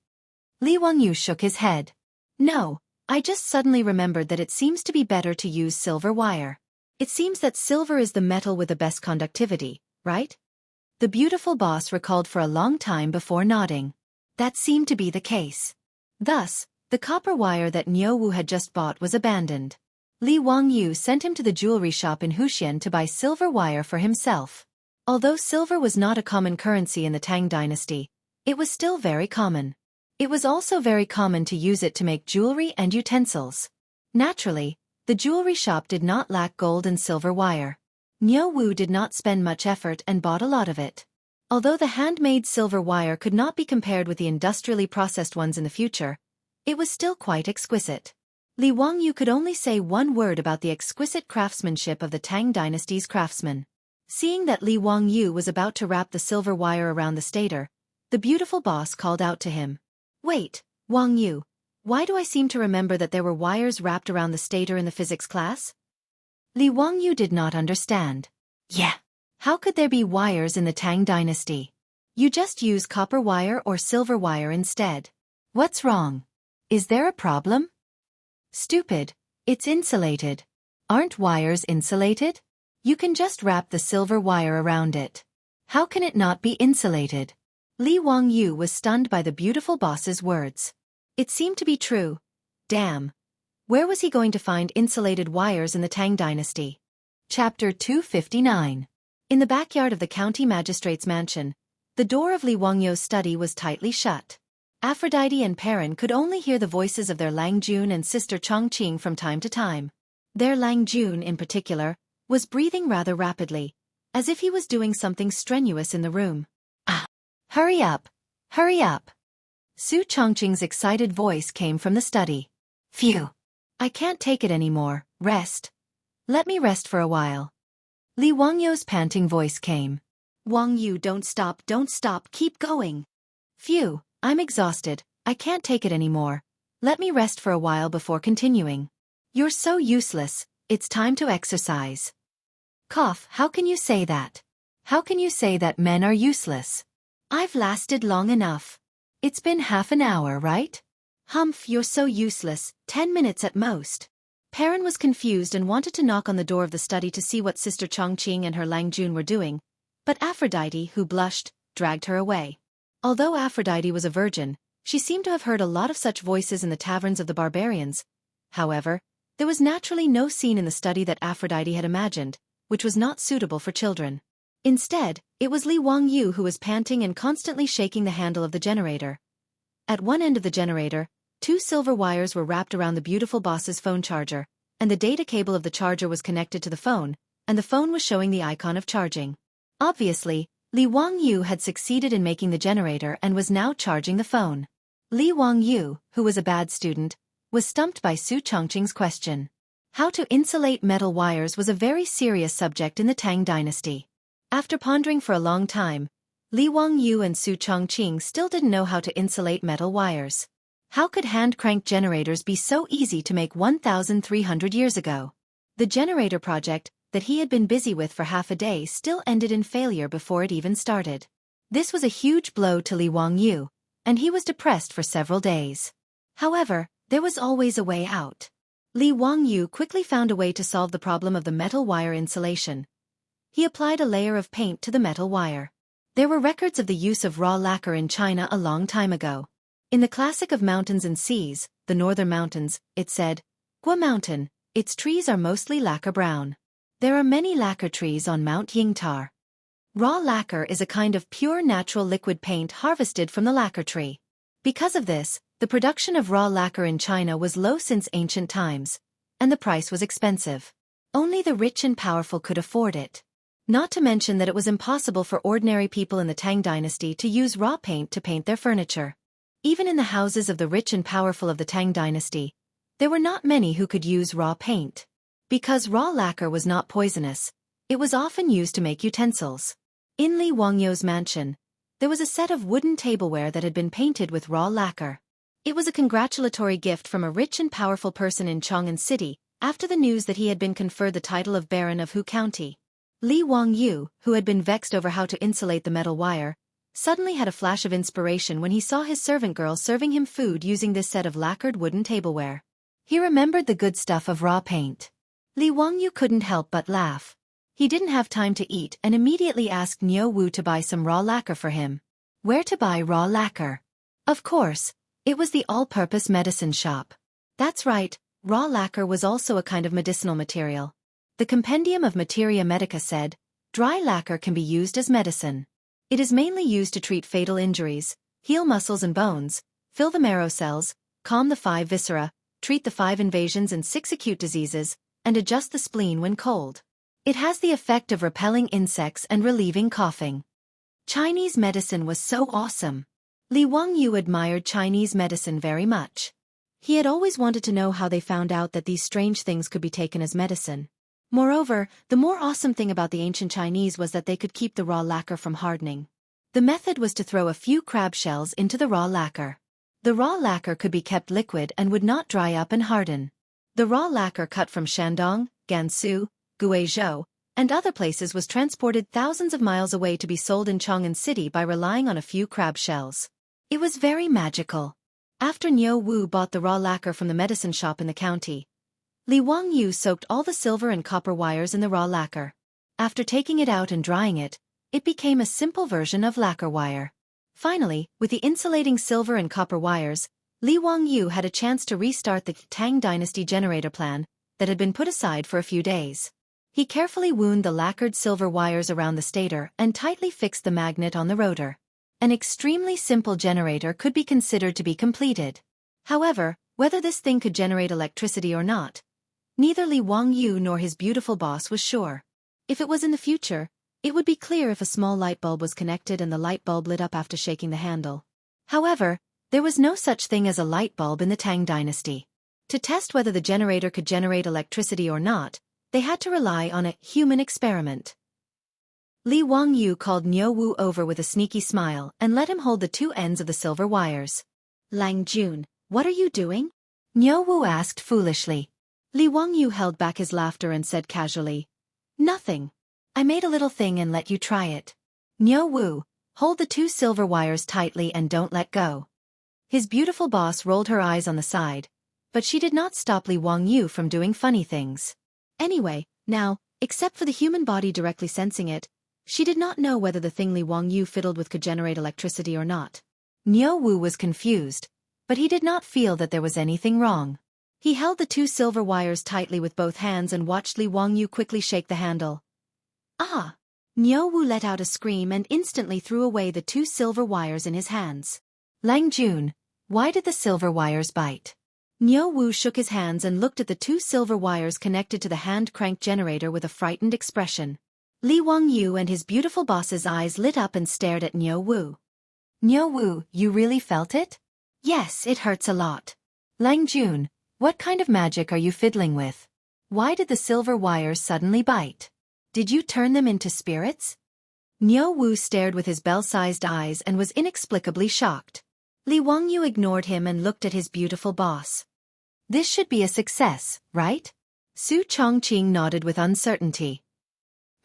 Li Wangyu shook his head. "No, I just suddenly remembered that it seems to be better to use silver wire. It seems that silver is the metal with the best conductivity, right?" The beautiful boss recalled for a long time before nodding. That seemed to be the case. Thus, the copper wire that Niuwu had just bought was abandoned. Li Wangyu sent him to the jewelry shop in Wuxia to buy silver wire for himself. Although silver was not a common currency in the Tang Dynasty, it was still very common. It was also very common to use it to make jewelry and utensils. Naturally, the jewelry shop did not lack gold and silver wire. Niuwu did not spend much effort and bought a lot of it. Although the handmade silver wire could not be compared with the industrially processed ones in the future, it was still quite exquisite. Li Wangyu could only say one word about the exquisite craftsmanship of the Tang Dynasty's craftsmen. Seeing that Li Wangyu was about to wrap the silver wire around the stator, the beautiful boss called out to him, "Wait, Wangyu, why do I seem to remember that there were wires wrapped around the stator in the physics class?" Li Wangyu did not understand. "Yeah. How could there be wires in the Tang Dynasty? You just use copper wire or silver wire instead. What's wrong? Is there a problem?" "Stupid, it's insulated. Aren't wires insulated? You can just wrap the silver wire around it. How can it not be insulated?" Li Wangyu was stunned by the beautiful boss's words. It seemed to be true. Damn. Where was he going to find insulated wires in the Tang Dynasty? Chapter 259. In the backyard of the county magistrate's mansion, the door of Li Wangyu's study was tightly shut. Aphrodite and Perrin could only hear the voices of their Langjun and sister Chongqing from time to time. Their Langjun, in particular, was breathing rather rapidly, as if he was doing something strenuous in the room. "Ah! Hurry up! Hurry up!" Su Chongqing's excited voice came from the study. "Phew! I can't take it anymore. Rest. Let me rest for a while." Li Wangyu's panting voice came. "Wangyu, don't stop, keep going." "Phew! I'm exhausted, I can't take it anymore. Let me rest for a while before continuing." "You're so useless, it's time to exercise." "Cough, how can you say that? How can you say that men are useless? I've lasted long enough. It's been half an hour, right?" "Humph, you're so useless, 10 minutes at most." Perrin was confused and wanted to knock on the door of the study to see what Sister Chongqing and her Langjun were doing, but Aphrodite, who blushed, dragged her away. Although Aphrodite was a virgin, she seemed to have heard a lot of such voices in the taverns of the barbarians. However, there was naturally no scene in the study that Aphrodite had imagined, which was not suitable for children. Instead, it was Li Wangyu who was panting and constantly shaking the handle of the generator. At one end of the generator, 2 silver wires were wrapped around the beautiful boss's phone charger, and the data cable of the charger was connected to the phone, and the phone was showing the icon of charging. Obviously, Li Wangyu had succeeded in making the generator and was now charging the phone. Li Wangyu, who was a bad student, was stumped by Su Chongqing's question. How to insulate metal wires was a very serious subject in the Tang Dynasty. After pondering for a long time, Li Wangyu and Su Chongqing still didn't know how to insulate metal wires. How could hand-crank generators be so easy to make 1,300 years ago? The generator project, that he had been busy with for half a day still ended in failure before it even started. This was a huge blow to Li Wangyu, and he was depressed for several days. However, there was always a way out. Li Wangyu quickly found a way to solve the problem of the metal wire insulation. He applied a layer of paint to the metal wire. There were records of the use of raw lacquer in China a long time ago. In the classic of mountains and seas, the Northern Mountains, it said, "Gua Mountain, its trees are mostly lacquer brown. There are many lacquer trees on Mount Yingtar." Raw lacquer is a kind of pure natural liquid paint harvested from the lacquer tree. Because of this, the production of raw lacquer in China was low since ancient times, and the price was expensive. Only the rich and powerful could afford it. Not to mention that it was impossible for ordinary people in the Tang Dynasty to use raw paint to paint their furniture. Even in the houses of the rich and powerful of the Tang Dynasty, there were not many who could use raw paint. Because raw lacquer was not poisonous, it was often used to make utensils. In Li Wangyu's mansion, there was a set of wooden tableware that had been painted with raw lacquer. It was a congratulatory gift from a rich and powerful person in Chang'an City, after the news that he had been conferred the title of Baron of Hu County. Li Wangyu, who had been vexed over how to insulate the metal wire, suddenly had a flash of inspiration when he saw his servant girl serving him food using this set of lacquered wooden tableware. He remembered the good stuff of raw paint. Li Wangyu couldn't help but laugh. He didn't have time to eat and immediately asked Niu Wu to buy some raw lacquer for him. Where to buy raw lacquer? Of course, it was the all-purpose medicine shop. That's right, raw lacquer was also a kind of medicinal material. The Compendium of Materia Medica said, dry lacquer can be used as medicine. It is mainly used to treat fatal injuries, heal muscles and bones, fill the marrow cells, calm the 5 viscera, treat the 5 invasions and 6 acute diseases, and adjust the spleen when cold. It has the effect of repelling insects and relieving coughing. Chinese medicine was so awesome. Li Wangyu admired Chinese medicine very much. He had always wanted to know how they found out that these strange things could be taken as medicine. Moreover, the more awesome thing about the ancient Chinese was that they could keep the raw lacquer from hardening. The method was to throw a few crab shells into the raw lacquer. The raw lacquer could be kept liquid and would not dry up and harden. The raw lacquer cut from Shandong, Gansu, Guizhou, and other places was transported thousands of miles away to be sold in Chang'an City by relying on a few crab shells. It was very magical. After Niu Wu bought the raw lacquer from the medicine shop in the county, Li Wangyu soaked all the silver and copper wires in the raw lacquer. After taking it out and drying it, it became a simple version of lacquer wire. Finally, with the insulating silver and copper wires, Li Wangyu had a chance to restart the Tang Dynasty generator plan that had been put aside for a few days. He carefully wound the lacquered silver wires around the stator and tightly fixed the magnet on the rotor. An extremely simple generator could be considered to be completed. However, whether this thing could generate electricity or not, neither Li Wangyu nor his beautiful boss was sure. If it was in the future, it would be clear if a small light bulb was connected and the light bulb lit up after shaking the handle. However, there was no such thing as a light bulb in the Tang Dynasty. To test whether the generator could generate electricity or not, they had to rely on a human experiment. Li Wangyu called Niu Wu over with a sneaky smile and let him hold the 2 ends of the silver wires. "Lang Jun, what are you doing?" Niu Wu asked foolishly. Li Wangyu held back his laughter and said casually, "Nothing. I made a little thing and let you try it." "Niu Wu, hold the 2 silver wires tightly and don't let go." His beautiful boss rolled her eyes on the side, but she did not stop Li Wangyu from doing funny things. Anyway, now, except for the human body directly sensing it, she did not know whether the thing Li Wangyu fiddled with could generate electricity or not. Niu Wu was confused, but he did not feel that there was anything wrong. He held the 2 silver wires tightly with both hands and watched Li Wangyu quickly shake the handle. "Ah!" Niu Wu let out a scream and instantly threw away the 2 silver wires in his hands. "Lang Jun, why did the silver wires bite?" Niu Wu shook his hands and looked at the 2 silver wires connected to the hand-cranked generator with a frightened expression. Li Wangyu and his beautiful boss's eyes lit up and stared at Niu Wu. "Niu Wu, you really felt it?" "Yes, it hurts a lot." "Lang Jun, what kind of magic are you fiddling with? Why did the silver wires suddenly bite? Did you turn them into spirits?" Niu Wu stared with his bell-sized eyes and was inexplicably shocked. Li Wangyu ignored him and looked at his beautiful boss. "This should be a success, right?" Su Chongqing nodded with uncertainty.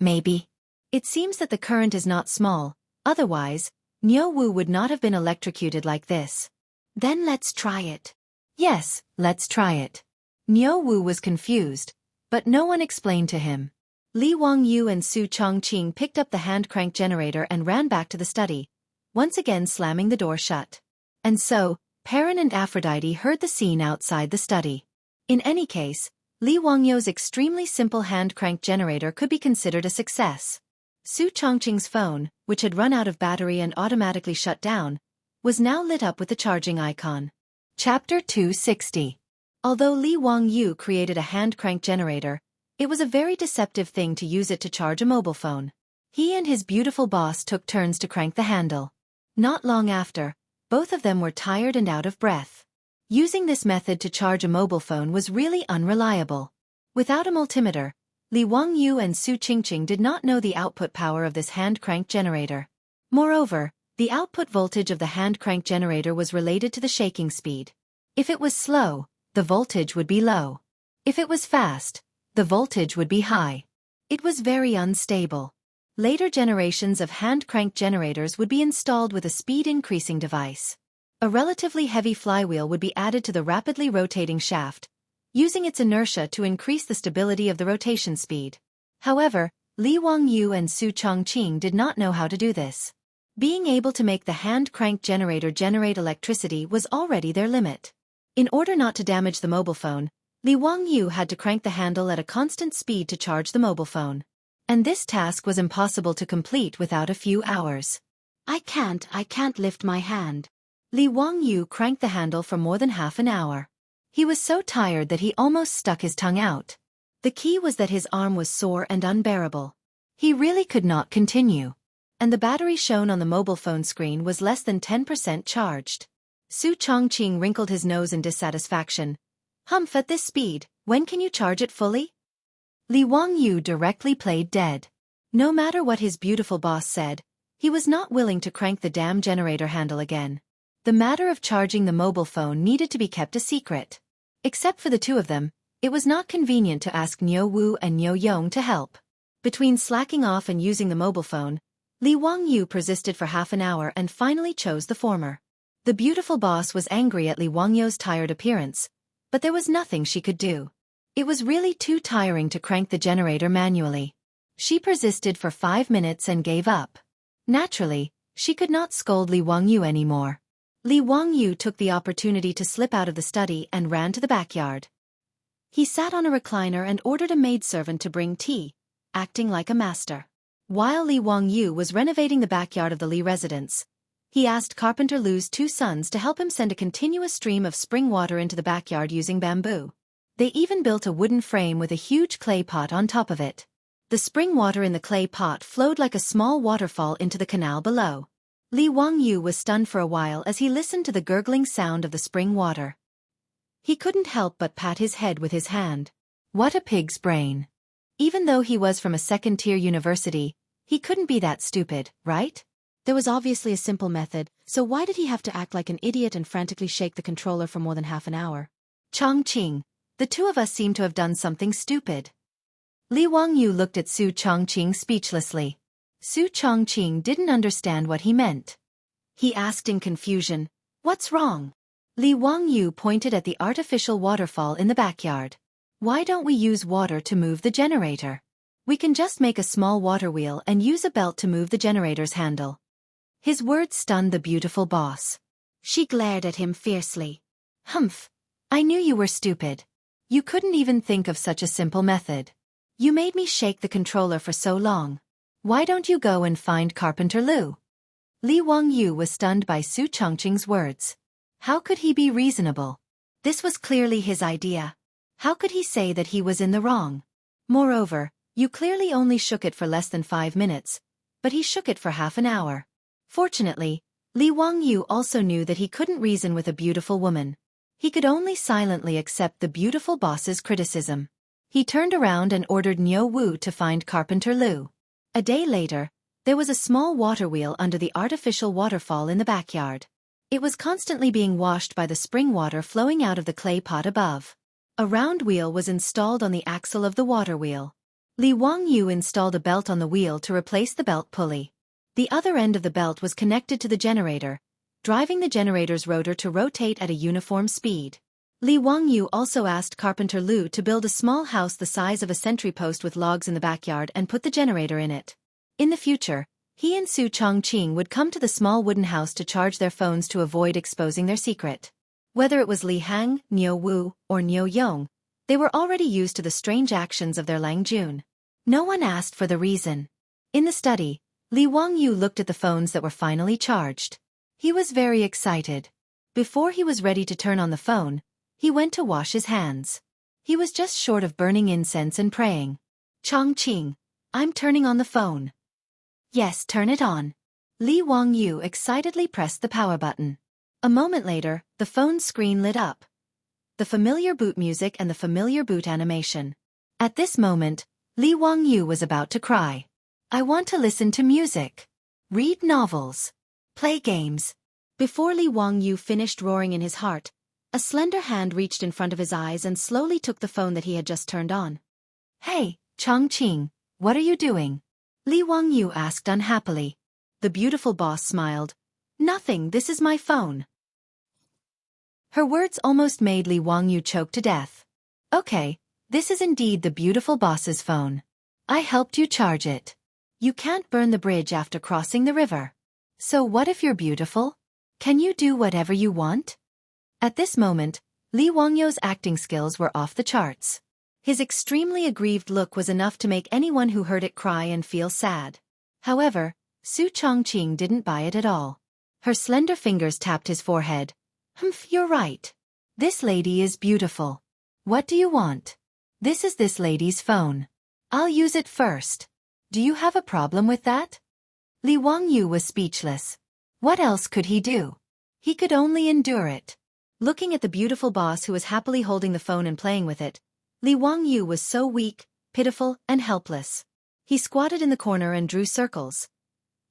maybe. It seems that the current is not small, otherwise, Niu Wu would not have been electrocuted like this. Then let's try it. Yes, let's try it. Niu Wu was confused, but no one explained to him. Li Wangyu and Su Chongqing picked up the hand crank generator and ran back to the study, once again slamming the door shut. And so, Perrin and Aphrodite heard the scene outside the study. In any case, Li Wangyu's extremely simple hand crank generator could be considered a success. Su Chongqing's phone, which had run out of battery and automatically shut down, was now lit up with the charging icon. Chapter 260. Although Li Wangyu created a hand crank generator, it was a very deceptive thing to use it to charge a mobile phone. He and his beautiful boss took turns to crank the handle. Not long after, both of them were tired and out of breath. Using this method to charge a mobile phone was really unreliable. Without a multimeter, Li Wangyu and Su Qingqing did not know the output power of this hand crank generator. Moreover, the output voltage of the hand crank generator was related to the shaking speed. If it was slow, the voltage would be low. If it was fast, the voltage would be high. It was very unstable. Later generations of hand crank generators would be installed with a speed increasing device. A relatively heavy flywheel would be added to the rapidly rotating shaft, using its inertia to increase the stability of the rotation speed. However, Li Wangyu and Su Chongqing did not know how to do this. Being able to make the hand crank generator generate electricity was already their limit. In order not to damage the mobile phone, Li Wangyu had to crank the handle at a constant speed to charge the mobile phone. And this task was impossible to complete without a few hours. I can't lift my hand. Li Wangyu cranked the handle for more than half an hour. He was so tired that he almost stuck his tongue out. The key was that his arm was sore and unbearable. He really could not continue. And the battery shown on the mobile phone screen was less than 10% charged. Su Chongqing wrinkled his nose in dissatisfaction. Humph, at this speed, when can you charge it fully? Li Wangyu directly played dead. No matter what his beautiful boss said, he was not willing to crank the damn generator handle again. The matter of charging the mobile phone needed to be kept a secret. Except for the two of them, it was not convenient to ask Niu Wu and Niu Yong to help. Between slacking off and using the mobile phone, Li Wangyu persisted for half an hour and finally chose the former. The beautiful boss was angry at Li Wangyu's tired appearance, but there was nothing she could do. It was really too tiring to crank the generator manually. She persisted for 5 minutes and gave up. Naturally, she could not scold Li Wangyu anymore. Li Wangyu took the opportunity to slip out of the study and ran to the backyard. He sat on a recliner and ordered a maidservant to bring tea, acting like a master. While Li Wangyu was renovating the backyard of the Li residence, he asked Carpenter Lu's 2 sons to help him send a continuous stream of spring water into the backyard using bamboo. They even built a wooden frame with a huge clay pot on top of it. The spring water in the clay pot flowed like a small waterfall into the canal below. Li Wangyu was stunned for a while as he listened to the gurgling sound of the spring water. He couldn't help but pat his head with his hand. What a pig's brain. Even though he was from a second-tier university, he couldn't be that stupid, right? There was obviously a simple method, so why did he have to act like an idiot and frantically shake the controller for more than half an hour? Chongqing, the two of us seem to have done something stupid. Li Wangyu looked at Su Chongqing speechlessly. Su Chongqing didn't understand what he meant. He asked in confusion, "What's wrong?" Li Wangyu pointed at the artificial waterfall in the backyard. "Why don't we use water to move the generator? We can just make a small water wheel and use a belt to move the generator's handle." His words stunned the beautiful boss. She glared at him fiercely. "Humph! I knew you were stupid. You couldn't even think of such a simple method. You made me shake the controller for so long. Why don't you go and find Carpenter Lu?" Li Wangyu was stunned by Su Chongqing's words. How could he be reasonable? This was clearly his idea. How could he say that he was in the wrong? Moreover, you clearly only shook it for less than 5 minutes, but he shook it for half an hour. Fortunately, Li Wangyu also knew that he couldn't reason with a beautiful woman. He could only silently accept the beautiful boss's criticism. He turned around and ordered Niu Wu to find Carpenter Lu. A day later, there was a small water wheel under the artificial waterfall in the backyard. It was constantly being washed by the spring water flowing out of the clay pot above. A round wheel was installed on the axle of the water wheel. Li Wangyu installed a belt on the wheel to replace the belt pulley. The other end of the belt was connected to the generator, driving the generator's rotor to rotate at a uniform speed. Li Wangyu also asked Carpenter Lu to build a small house the size of a sentry post with logs in the backyard and put the generator in it. In the future, he and Su Chongqing would come to the small wooden house to charge their phones to avoid exposing their secret. Whether it was Li Hang, Niu Wu, or Niu Yong, they were already used to the strange actions of their Lang Jun. No one asked for the reason. In the study, Li Wangyu looked at the phones that were finally charged. He was very excited. Before he was ready to turn on the phone, he went to wash his hands. He was just short of burning incense and praying. Chongqing, I'm turning on the phone. Yes, turn it on. Li Wangyu excitedly pressed the power button. A moment later, the phone's screen lit up. The familiar boot music and the familiar boot animation. At this moment, Li Wangyu was about to cry. I want to listen to music. Read novels. Play games. Before Li Wangyu finished roaring in his heart, a slender hand reached in front of his eyes and slowly took the phone that he had just turned on. Hey, Chongqing, what are you doing? Li Wangyu asked unhappily. The beautiful boss smiled. Nothing, this is my phone. Her words almost made Li Wangyu choke to death. Okay, this is indeed the beautiful boss's phone. I helped you charge it. You can't burn the bridge after crossing the river. So what if you're beautiful? Can you do whatever you want? At this moment, Li Wangyu's acting skills were off the charts. His extremely aggrieved look was enough to make anyone who heard it cry and feel sad. However, Su Chongqing didn't buy it at all. Her slender fingers tapped his forehead. You're right. This lady is beautiful. What do you want? This is this lady's phone. I'll use it first. Do you have a problem with that? Li Wangyu was speechless. What else could he do? He could only endure it. Looking at the beautiful boss who was happily holding the phone and playing with it, Li Wangyu was so weak, pitiful, and helpless. He squatted in the corner and drew circles.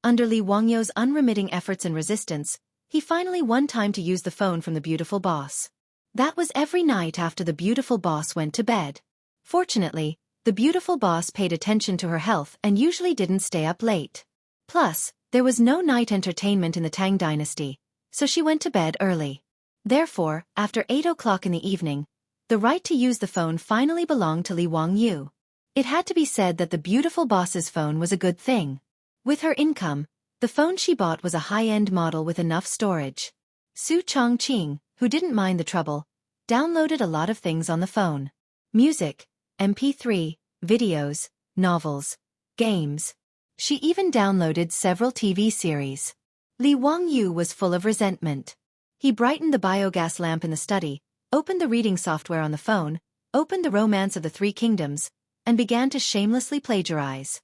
Under Li Wangyu's unremitting efforts and resistance, he finally won time to use the phone from the beautiful boss. That was every night after the beautiful boss went to bed. Fortunately, the beautiful boss paid attention to her health and usually didn't stay up late. Plus, there was no night entertainment in the Tang Dynasty, so she went to bed early. Therefore, after 8 o'clock in the evening, the right to use the phone finally belonged to Li Wangyu. It had to be said that the beautiful boss's phone was a good thing. With her income, the phone she bought was a high-end model with enough storage. Su Chongqing, who didn't mind the trouble, downloaded a lot of things on the phone. Music, MP3, videos, novels, games. She even downloaded several TV series. Li Wangyu was full of resentment. He brightened the biogas lamp in the study, opened the reading software on the phone, opened the Romance of the Three Kingdoms, and began to shamelessly plagiarize.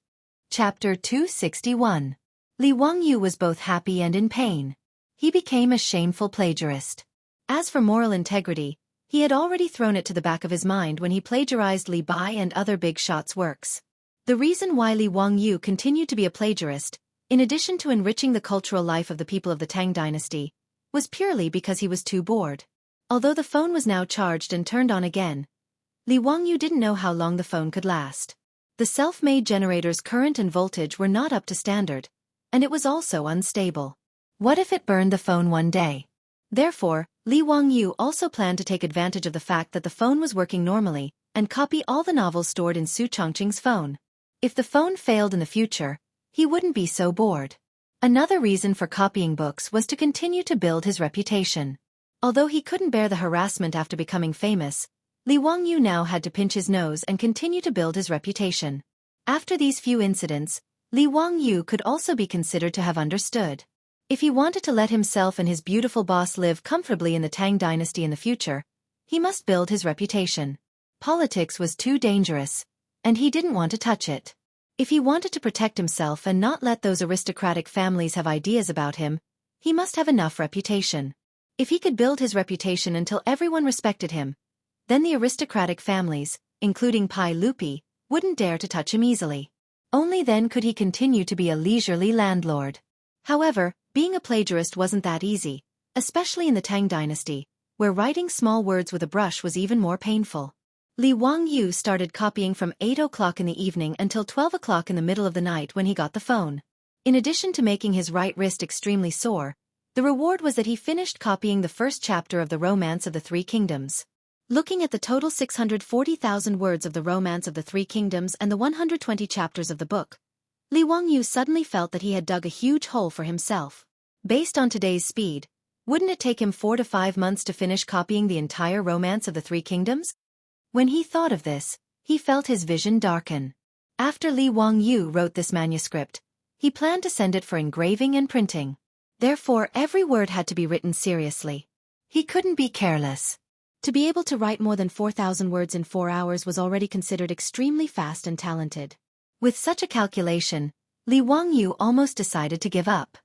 Chapter 261. Li Wangyu was both happy and in pain. He became a shameful plagiarist. As for moral integrity, he had already thrown it to the back of his mind when he plagiarized Li Bai and other big shots' works. The reason why Li Wangyu continued to be a plagiarist, in addition to enriching the cultural life of the people of the Tang Dynasty, was purely because he was too bored. Although the phone was now charged and turned on again, Li Wangyu didn't know how long the phone could last. The self-made generator's current and voltage were not up to standard, and it was also unstable. What if it burned the phone one day? Therefore, Li Wangyu also planned to take advantage of the fact that the phone was working normally, and copy all the novels stored in Su Chongqing's phone. If the phone failed in the future, he wouldn't be so bored. Another reason for copying books was to continue to build his reputation. Although he couldn't bear the harassment after becoming famous, Li Wangyu now had to pinch his nose and continue to build his reputation. After these few incidents, Li Wangyu could also be considered to have understood. If he wanted to let himself and his beautiful boss live comfortably in the Tang Dynasty in the future, he must build his reputation. Politics was too dangerous, and he didn't want to touch it. If he wanted to protect himself and not let those aristocratic families have ideas about him, he must have enough reputation. If he could build his reputation until everyone respected him, then the aristocratic families, including Pai Lupi, wouldn't dare to touch him easily. Only then could he continue to be a leisurely landlord. However, being a plagiarist wasn't that easy, especially in the Tang Dynasty, where writing small words with a brush was even more painful. Li Wangyu started copying from 8 o'clock in the evening until 12 o'clock in the middle of the night when he got the phone. In addition to making his right wrist extremely sore, the reward was that he finished copying the first chapter of the Romance of the Three Kingdoms. Looking at the total 640,000 words of the Romance of the Three Kingdoms and the 120 chapters of the book, Li Wangyu suddenly felt that he had dug a huge hole for himself. Based on today's speed, wouldn't it take him 4 to 5 months to finish copying the entire Romance of the Three Kingdoms? When he thought of this, he felt his vision darken. After Li Wangyu wrote this manuscript, he planned to send it for engraving and printing. Therefore, every word had to be written seriously. He couldn't be careless. To be able to write more than 4,000 words in 4 hours was already considered extremely fast and talented. With such a calculation, Li Wangyu almost decided to give up.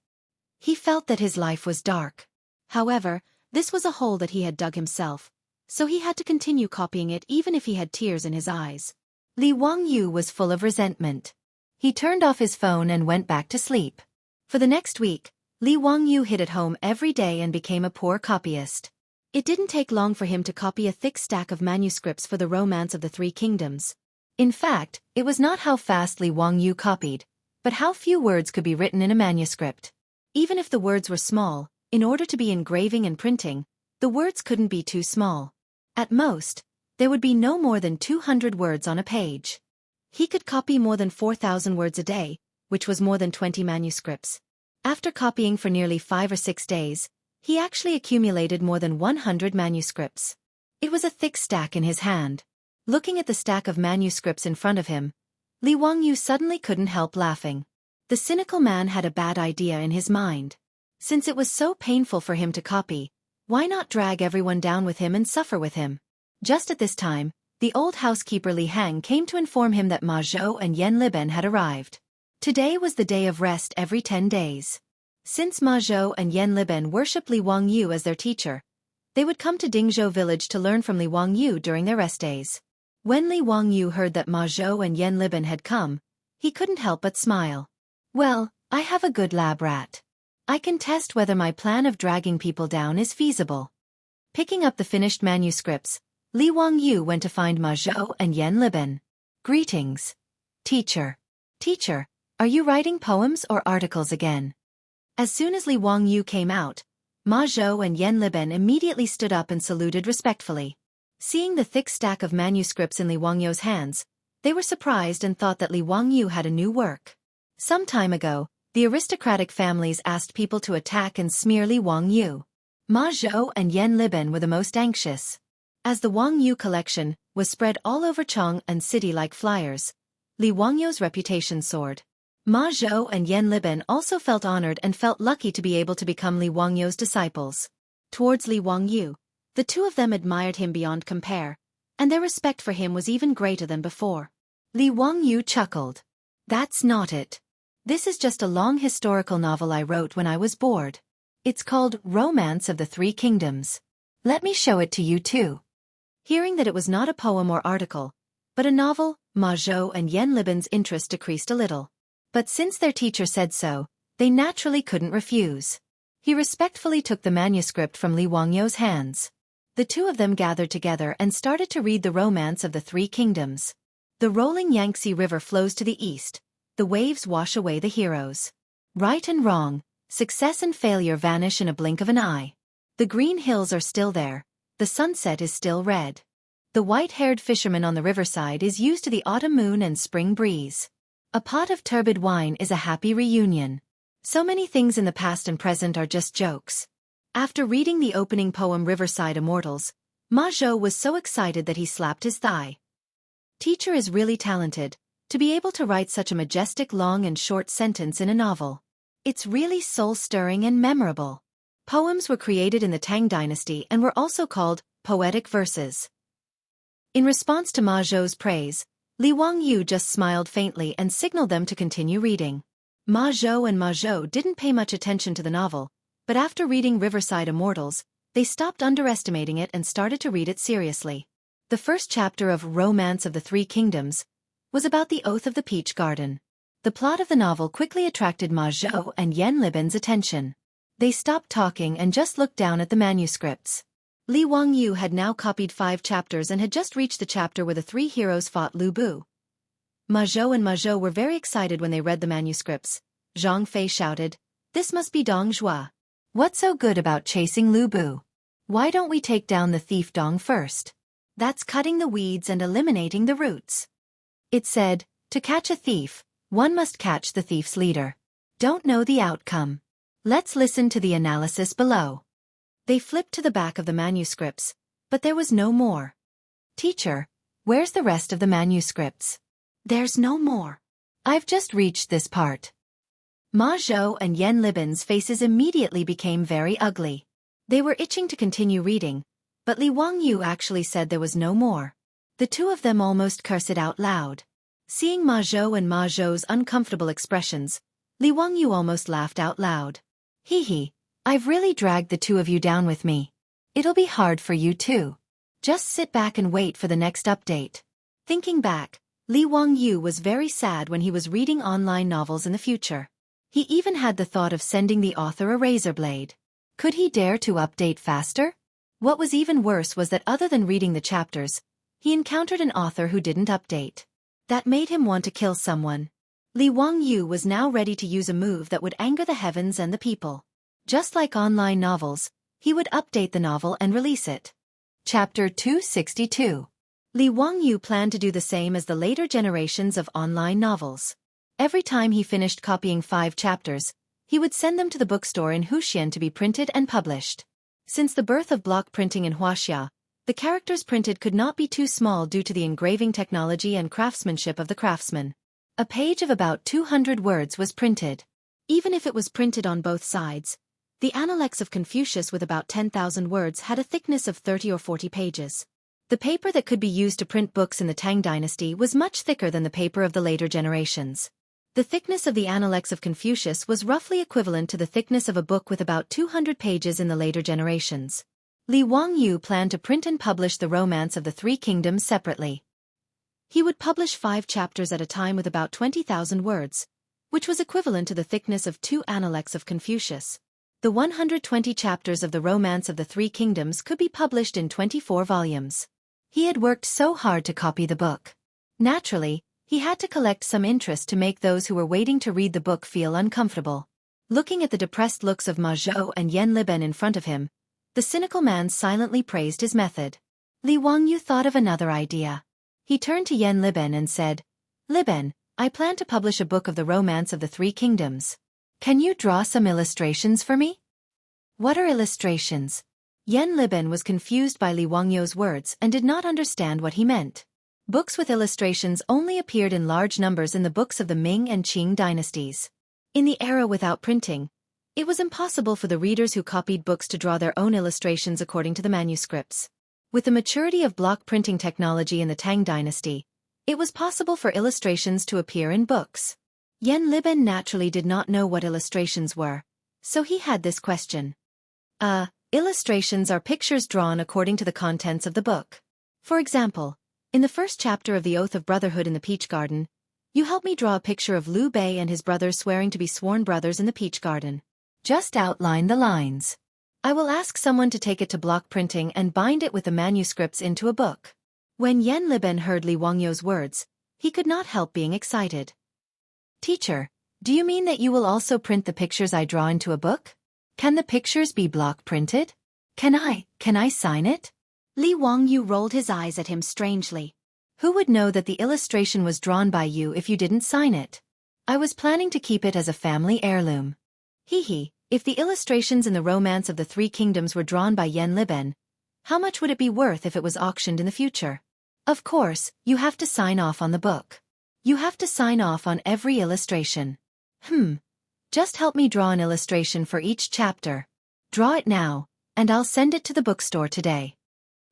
He felt that his life was dark. However, this was a hole that he had dug himself, so he had to continue copying it even if he had tears in his eyes. Li Wangyu was full of resentment. He turned off his phone and went back to sleep. For the next week, Li Wangyu hid at home every day and became a poor copyist. It didn't take long for him to copy a thick stack of manuscripts for the Romance of the Three Kingdoms. In fact, it was not how fast Li Wangyu copied, but how few words could be written in a manuscript. Even if the words were small, in order to be engraving and printing, the words couldn't be too small. At most, there would be no more than 200 words on a page. He could copy more than 4,000 words a day, which was more than 20 manuscripts. After copying for nearly 5 or 6 days, he actually accumulated more than 100 manuscripts. It was a thick stack in his hand. Looking at the stack of manuscripts in front of him, Li Wangyu suddenly couldn't help laughing. The cynical man had a bad idea in his mind. Since it was so painful for him to copy, why not drag everyone down with him and suffer with him? Just at this time, the old housekeeper Li Hang came to inform him that Ma Zhou and Yan Liben had arrived. Today was the day of rest every 10 days. Since Ma Zhou and Yan Liben worshipped Li Wangyu as their teacher, they would come to Dingzhou village to learn from Li Wangyu during their rest days. When Li Wangyu heard that Ma Zhou and Yan Liben had come, he couldn't help but smile. Well, I have a good lab rat. I can test whether my plan of dragging people down is feasible. Picking up the finished manuscripts, Li Wangyu went to find Ma Zhou and Yan Liben. Greetings. Teacher. Teacher, are you writing poems or articles again? As soon as Li Wangyu came out, Ma Zhou and Yan Liben immediately stood up and saluted respectfully. Seeing the thick stack of manuscripts in Li Wangyu's hands, they were surprised and thought that Li Wangyu had a new work. Some time ago, the aristocratic families asked people to attack and smear Li Wangyu. Ma Zhou and Yan Liben were the most anxious. As the Wangyu collection was spread all over Chang'an city like flyers, Li Wangyu's reputation soared. Ma Zhou and Yan Liben also felt honored and felt lucky to be able to become Li Wangyu's disciples. Towards Li Wangyu, the two of them admired him beyond compare, and their respect for him was even greater than before. Li Wangyu chuckled. That's not it. This is just a long historical novel I wrote when I was bored. It's called Romance of the Three Kingdoms. Let me show it to you too. Hearing that it was not a poem or article, but a novel, Ma Zhou and Yan Liben's interest decreased a little. But since their teacher said so, they naturally couldn't refuse. He respectfully took the manuscript from Li Wangyu's hands. The two of them gathered together and started to read the Romance of the Three Kingdoms. The rolling Yangtze River flows to the east. The waves wash away the heroes. Right and wrong, success and failure vanish in a blink of an eye. The green hills are still there. The sunset is still red. The white-haired fisherman on the riverside is used to the autumn moon and spring breeze. A pot of turbid wine is a happy reunion. So many things in the past and present are just jokes. After reading the opening poem Riverside Immortals, Ma Zhou was so excited that he slapped his thigh. Teacher is really talented, to be able to write such a majestic long and short sentence in a novel. It's really soul-stirring and memorable. Poems were created in the Tang Dynasty and were also called poetic verses. In response to Ma Zhou's praise, Li Wangyu just smiled faintly and signaled them to continue reading. Ma Zhou didn't pay much attention to the novel, but after reading Riverside Immortals, they stopped underestimating it and started to read it seriously. The first chapter of Romance of the Three Kingdoms was about the Oath of the Peach Garden. The plot of the novel quickly attracted Ma Zhou and Yan Liben's attention. They stopped talking and just looked down at the manuscripts. Li Wangyu had now copied 5 chapters and had just reached the chapter where the 3 heroes fought Lu Bu. Ma Zhou and Ma Zhou were very excited when they read the manuscripts. Zhang Fei shouted, "This must be Dong Zhuo. What's so good about chasing Lu Bu? Why don't we take down the thief Dong first? That's cutting the weeds and eliminating the roots." It said, "To catch a thief, one must catch the thief's leader." Don't know the outcome. Let's listen to the analysis below. They flipped to the back of the manuscripts, but there was no more. "Teacher, where's the rest of the manuscripts?" "There's no more. I've just reached this part." Ma Zhou and Yan Libin's faces immediately became very ugly. They were itching to continue reading, but Li Wangyu actually said there was no more. The two of them almost cursed out loud. Seeing Ma Zhou and Ma Zhou's uncomfortable expressions, Li Wangyu almost laughed out loud. "Hee hee, I've really dragged the two of you down with me. It'll be hard for you too. Just sit back and wait for the next update." Thinking back, Li Wangyu was very sad when he was reading online novels in the future. He even had the thought of sending the author a razor blade. Could he dare to update faster? What was even worse was that other than reading the chapters, he encountered an author who didn't update. That made him want to kill someone. Li Wangyu was now ready to use a move that would anger the heavens and the people. Just like online novels, he would update the novel and release it. Chapter 262. Li Wangyu planned to do the same as the later generations of online novels. Every time he finished copying 5 chapters, he would send them to the bookstore in Wuxia to be printed and published. Since the birth of block printing in Wuxia, the characters printed could not be too small due to the engraving technology and craftsmanship of the craftsman. A page of about 200 words was printed. Even if it was printed on both sides, the Analects of Confucius with about 10,000 words had a thickness of 30 or 40 pages. The paper that could be used to print books in the Tang Dynasty was much thicker than the paper of the later generations. The thickness of the Analects of Confucius was roughly equivalent to the thickness of a book with about 200 pages in the later generations. Li Wangyu planned to print and publish the Romance of the Three Kingdoms separately. He would publish 5 chapters at a time with about 20,000 words, which was equivalent to the thickness of 2 Analects of Confucius. The 120 chapters of the Romance of the Three Kingdoms could be published in 24 volumes. He had worked so hard to copy the book. Naturally, he had to collect some interest to make those who were waiting to read the book feel uncomfortable. Looking at the depressed looks of Ma Zhou and Yan Liben in front of him, the cynical man silently praised his method. Li Wangyu thought of another idea. He turned to Yan Liben and said, "Liben, I plan to publish a book of the Romance of the Three Kingdoms. Can you draw some illustrations for me?" "What are illustrations?" Yan Liben was confused by Li Wangyu's words and did not understand what he meant. Books with illustrations only appeared in large numbers in the books of the Ming and Qing dynasties. In the era without printing, it was impossible for the readers who copied books to draw their own illustrations according to the manuscripts. With the maturity of block printing technology in the Tang Dynasty, it was possible for illustrations to appear in books. Yan Liben naturally did not know what illustrations were, so he had this question. Illustrations are pictures drawn according to the contents of the book. For example, in the first chapter of The Oath of Brotherhood in the Peach Garden, you help me draw a picture of Liu Bei and his brothers swearing to be sworn brothers in the Peach Garden. Just outline the lines. I will ask someone to take it to block printing and bind it with the manuscripts into a book. When Yan Liben heard Li Wangyu's words, he could not help being excited. "Teacher, do you mean that you will also print the pictures I draw into a book? Can the pictures be block printed? Can I sign it?" Li Wangyu rolled his eyes at him strangely. "Who would know that the illustration was drawn by you if you didn't sign it? I was planning to keep it as a family heirloom." Hee. If the illustrations in the Romance of the Three Kingdoms were drawn by Yan Liben, how much would it be worth if it was auctioned in the future? Of course, you have to sign off on the book. You have to sign off on every illustration. Just help me draw an illustration for each chapter. Draw it now, and I'll send it to the bookstore today.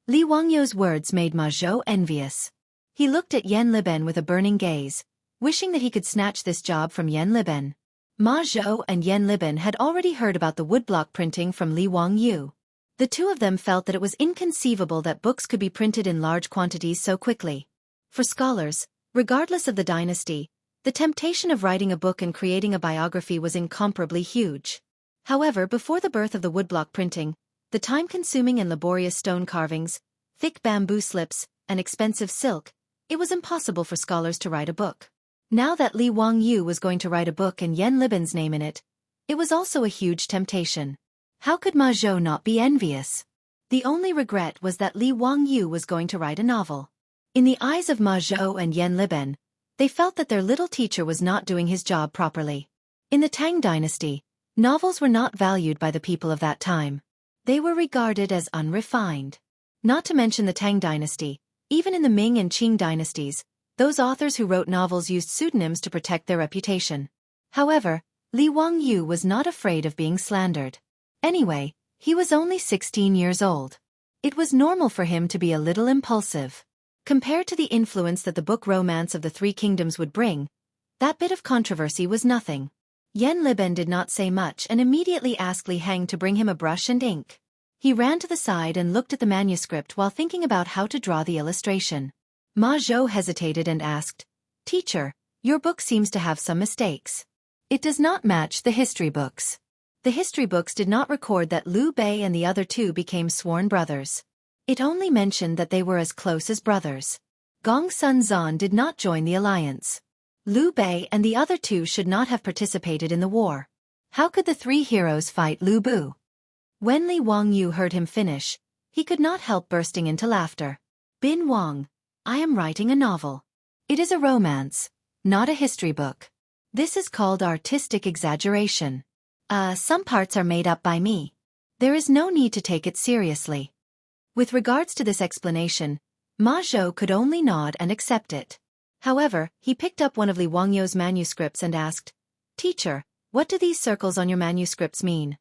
Li Wangyu's words made Ma Zhou envious. He looked at Yan Liben with a burning gaze, wishing that he could snatch this job from Yan Liben. Ma Zhou and Yan Liben had already heard about the woodblock printing from Li Wangyu. The two of them felt that it was inconceivable that books could be printed in large quantities so quickly. For scholars, regardless of the dynasty, the temptation of writing a book and creating a biography was incomparably huge. However, before the birth of the woodblock printing, The time-consuming and laborious stone carvings, thick bamboo slips, and expensive silk, it was impossible for scholars to write a book. Now that Li Wangyu was going to write a book and Yan Liben's name in it, it was also a huge temptation. How could Ma Zhou not be envious? The only regret was that Li Wangyu was going to write a novel. In the eyes of Ma Zhou and Yan Liben, they felt that their little teacher was not doing his job properly. In the Tang Dynasty, novels were not valued by the people of that time. They were regarded as unrefined. Not to mention the Tang Dynasty, even in the Ming and Qing dynasties, those authors who wrote novels used pseudonyms to protect their reputation. However, Li Wangyu was not afraid of being slandered. Anyway, he was only 16 years old. It was normal for him to be a little impulsive. Compared to the influence that the book Romance of the Three Kingdoms would bring, that bit of controversy was nothing. Yan Liben did not say much and immediately asked Li Heng to bring him a brush and ink. He ran to the side and looked at the manuscript while thinking about how to draw the illustration. Ma Zhou hesitated and asked, "Teacher, your book seems to have some mistakes. It does not match the history books." The history books did not record that Liu Bei and the other two became sworn brothers. It only mentioned that they were as close as brothers. Gong Sun Zan did not join the alliance. Liu Bei and the other two should not have participated in the war. How could the three heroes fight Lu Bu? When Li Wangyu heard him finish, he could not help bursting into laughter. "Bin Wang, I am writing a novel. It is a romance, not a history book. This is called artistic exaggeration. Some parts are made up by me. There is no need to take it seriously." With regards to this explanation, Ma Zhou could only nod and accept it. However, he picked up one of Li Wangyu's manuscripts and asked, "Teacher, what do these circles on your manuscripts mean?"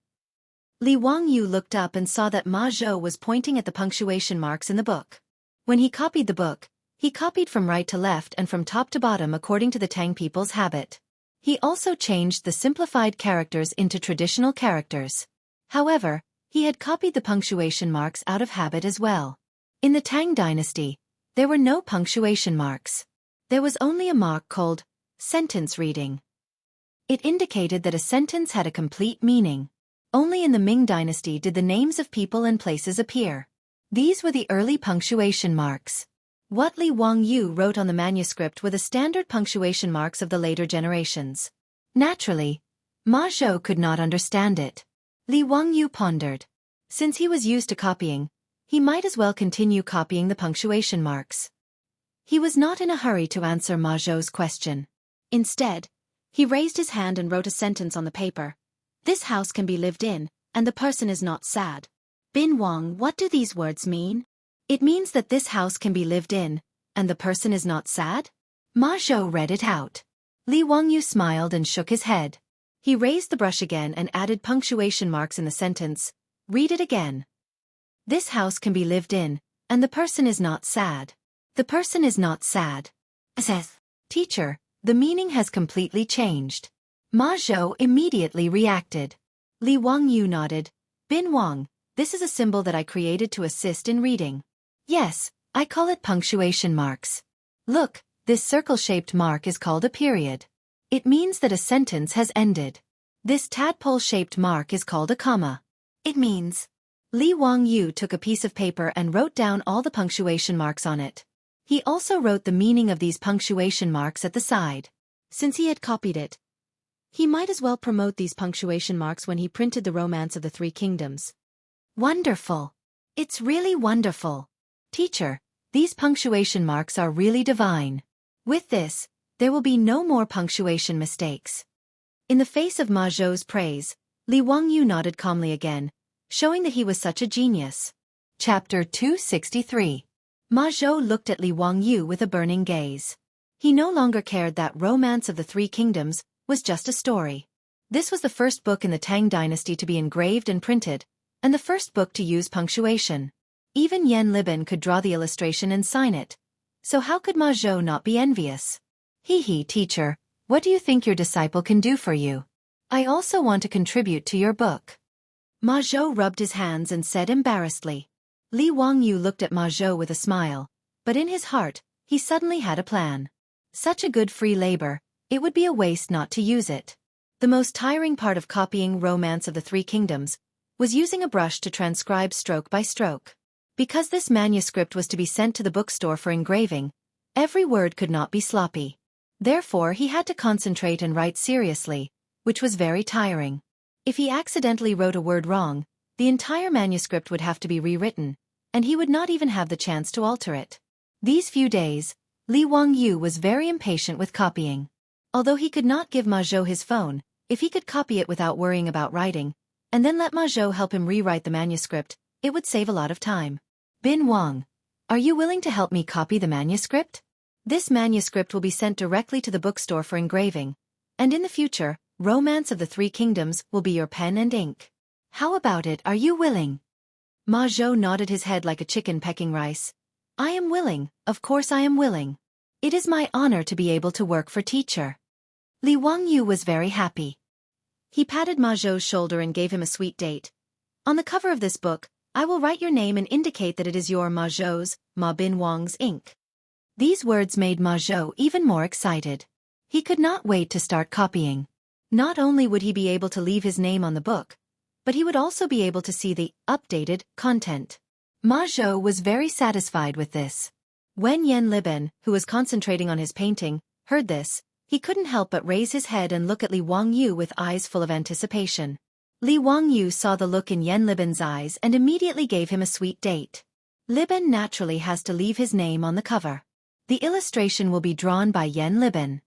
Li Wangyu looked up and saw that Ma Zhou was pointing at the punctuation marks in the book. When he copied the book, he copied from right to left and from top to bottom according to the Tang people's habit. He also changed the simplified characters into traditional characters. However, he had copied the punctuation marks out of habit as well. In the Tang Dynasty, there were no punctuation marks. There was only a mark called sentence reading. It indicated that a sentence had a complete meaning. Only in the Ming Dynasty did the names of people and places appear. These were the early punctuation marks. What Li Wangyu wrote on the manuscript were the standard punctuation marks of the later generations. Naturally, Ma Zhou could not understand it. Li Wangyu pondered. Since he was used to copying, he might as well continue copying the punctuation marks. He was not in a hurry to answer Ma Zhou's question. Instead, he raised his hand and wrote a sentence on the paper. "This house can be lived in, and the person is not sad." "Bin Wang, what do these words mean?" "It means that this house can be lived in, and the person is not sad?" Ma Zhou read it out. Li Wangyu smiled and shook his head. He raised the brush again and added punctuation marks in the sentence. "Read it again. This house can be lived in, and the person is not sad. The person is not sad." Says, "Teacher, the meaning has completely changed." Ma Zhou immediately reacted. Li Wangyu nodded. "Bin Wang, this is a symbol that I created to assist in reading. Yes, I call it punctuation marks. Look, this circle-shaped mark is called a period. It means that a sentence has ended. This tadpole-shaped mark is called a comma. It means..." Li Wangyu took a piece of paper and wrote down all the punctuation marks on it. He also wrote the meaning of these punctuation marks at the side. Since he had copied it, he might as well promote these punctuation marks when he printed the Romance of the Three Kingdoms. "Wonderful. It's really wonderful. Teacher, these punctuation marks are really divine. With this, there will be no more punctuation mistakes." In the face of Ma Zhou's praise, Li Wangyu nodded calmly again, showing that he was such a genius. Chapter 263. Ma Zhou looked at Li Wangyu with a burning gaze. He no longer cared that Romance of the Three Kingdoms was just a story. This was the first book in the Tang Dynasty to be engraved and printed, and the first book to use punctuation. Even Yan Liben could draw the illustration and sign it. So how could Ma Zhou not be envious? "Hee, teacher, what do you think your disciple can do for you? I also want to contribute to your book." Ma Zhou rubbed his hands and said embarrassedly. Li Wangyu looked at Ma Zhou with a smile, but in his heart, he suddenly had a plan. Such a good free labor, it would be a waste not to use it. The most tiring part of copying Romance of the Three Kingdoms was using a brush to transcribe stroke by stroke. Because this manuscript was to be sent to the bookstore for engraving, every word could not be sloppy. Therefore he had to concentrate and write seriously, which was very tiring. If he accidentally wrote a word wrong, the entire manuscript would have to be rewritten, and he would not even have the chance to alter it. These few days, Li Wangyu was very impatient with copying. Although he could not give Ma Zhou his phone, if he could copy it without worrying about writing, and then let Ma Zhou help him rewrite the manuscript, it would save a lot of time. Bin Wang, are you willing to help me copy the manuscript? This manuscript will be sent directly to the bookstore for engraving, and in the future, Romance of the Three Kingdoms will be your pen and ink. How about it, are you willing? Ma Zhou nodded his head like a chicken pecking rice. I am willing, of course I am willing. It is my honor to be able to work for teacher. Li Wangyu was very happy. He patted Ma Zhou's shoulder and gave him a sweet date. On the cover of this book, I will write your name and indicate that it is your Ma Zhou's, Ma Bin Wang's ink. These words made Ma Zhou even more excited. He could not wait to start copying. Not only would he be able to leave his name on the book, but he would also be able to see the updated content. Ma Zhou was very satisfied with this. When Yan Liben, who was concentrating on his painting, heard this, he couldn't help but raise his head and look at Li Wangyu with eyes full of anticipation. Li Wangyu saw the look in Yan Liben's eyes and immediately gave him a sweet date. Liben naturally has to leave his name on the cover. The illustration will be drawn by Yan Liben.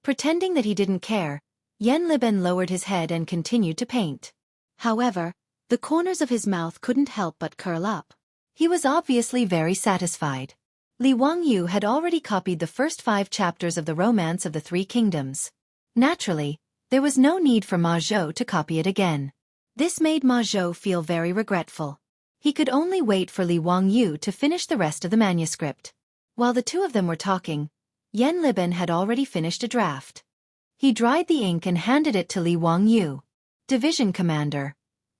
Pretending that he didn't care, Yan Liben lowered his head and continued to paint. However, the corners of his mouth couldn't help but curl up. He was obviously very satisfied. Li Wangyu had already copied the first 5 chapters of the Romance of the Three Kingdoms. Naturally, there was no need for Ma Zhou to copy it again. This made Ma Zhou feel very regretful. He could only wait for Li Wangyu to finish the rest of the manuscript. While the two of them were talking, Yan Liben had already finished a draft. He dried the ink and handed it to Li Wangyu. Division Commander,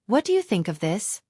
what do you think of this?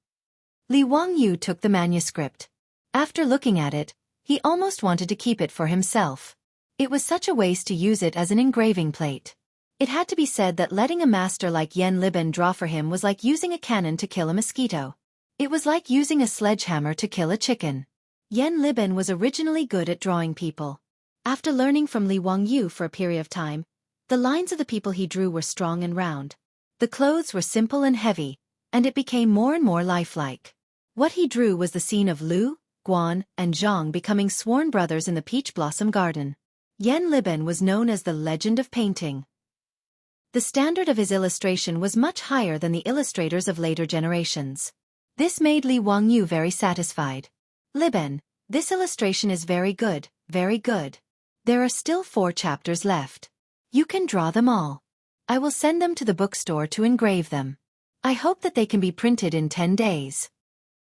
Li Wangyu took the manuscript. After looking at it, he almost wanted to keep it for himself. It was such a waste to use it as an engraving plate. It had to be said that letting a master like Yan Liben draw for him was like using a cannon to kill a mosquito. It was like using a sledgehammer to kill a chicken. Yan Liben was originally good at drawing people. After learning from Li Wangyu for a period of time, the lines of the people he drew were strong and round. The clothes were simple and heavy, and it became more and more lifelike. What he drew was the scene of Lu, Guan, and Zhang becoming sworn brothers in the peach blossom garden. Yan Liben was known as the legend of painting. The standard of his illustration was much higher than the illustrators of later generations. This made Li Wangyu very satisfied. Liben, this illustration is very good, very good. There are still 4 chapters left. You can draw them all. I will send them to the bookstore to engrave them. I hope that they can be printed in 10 days.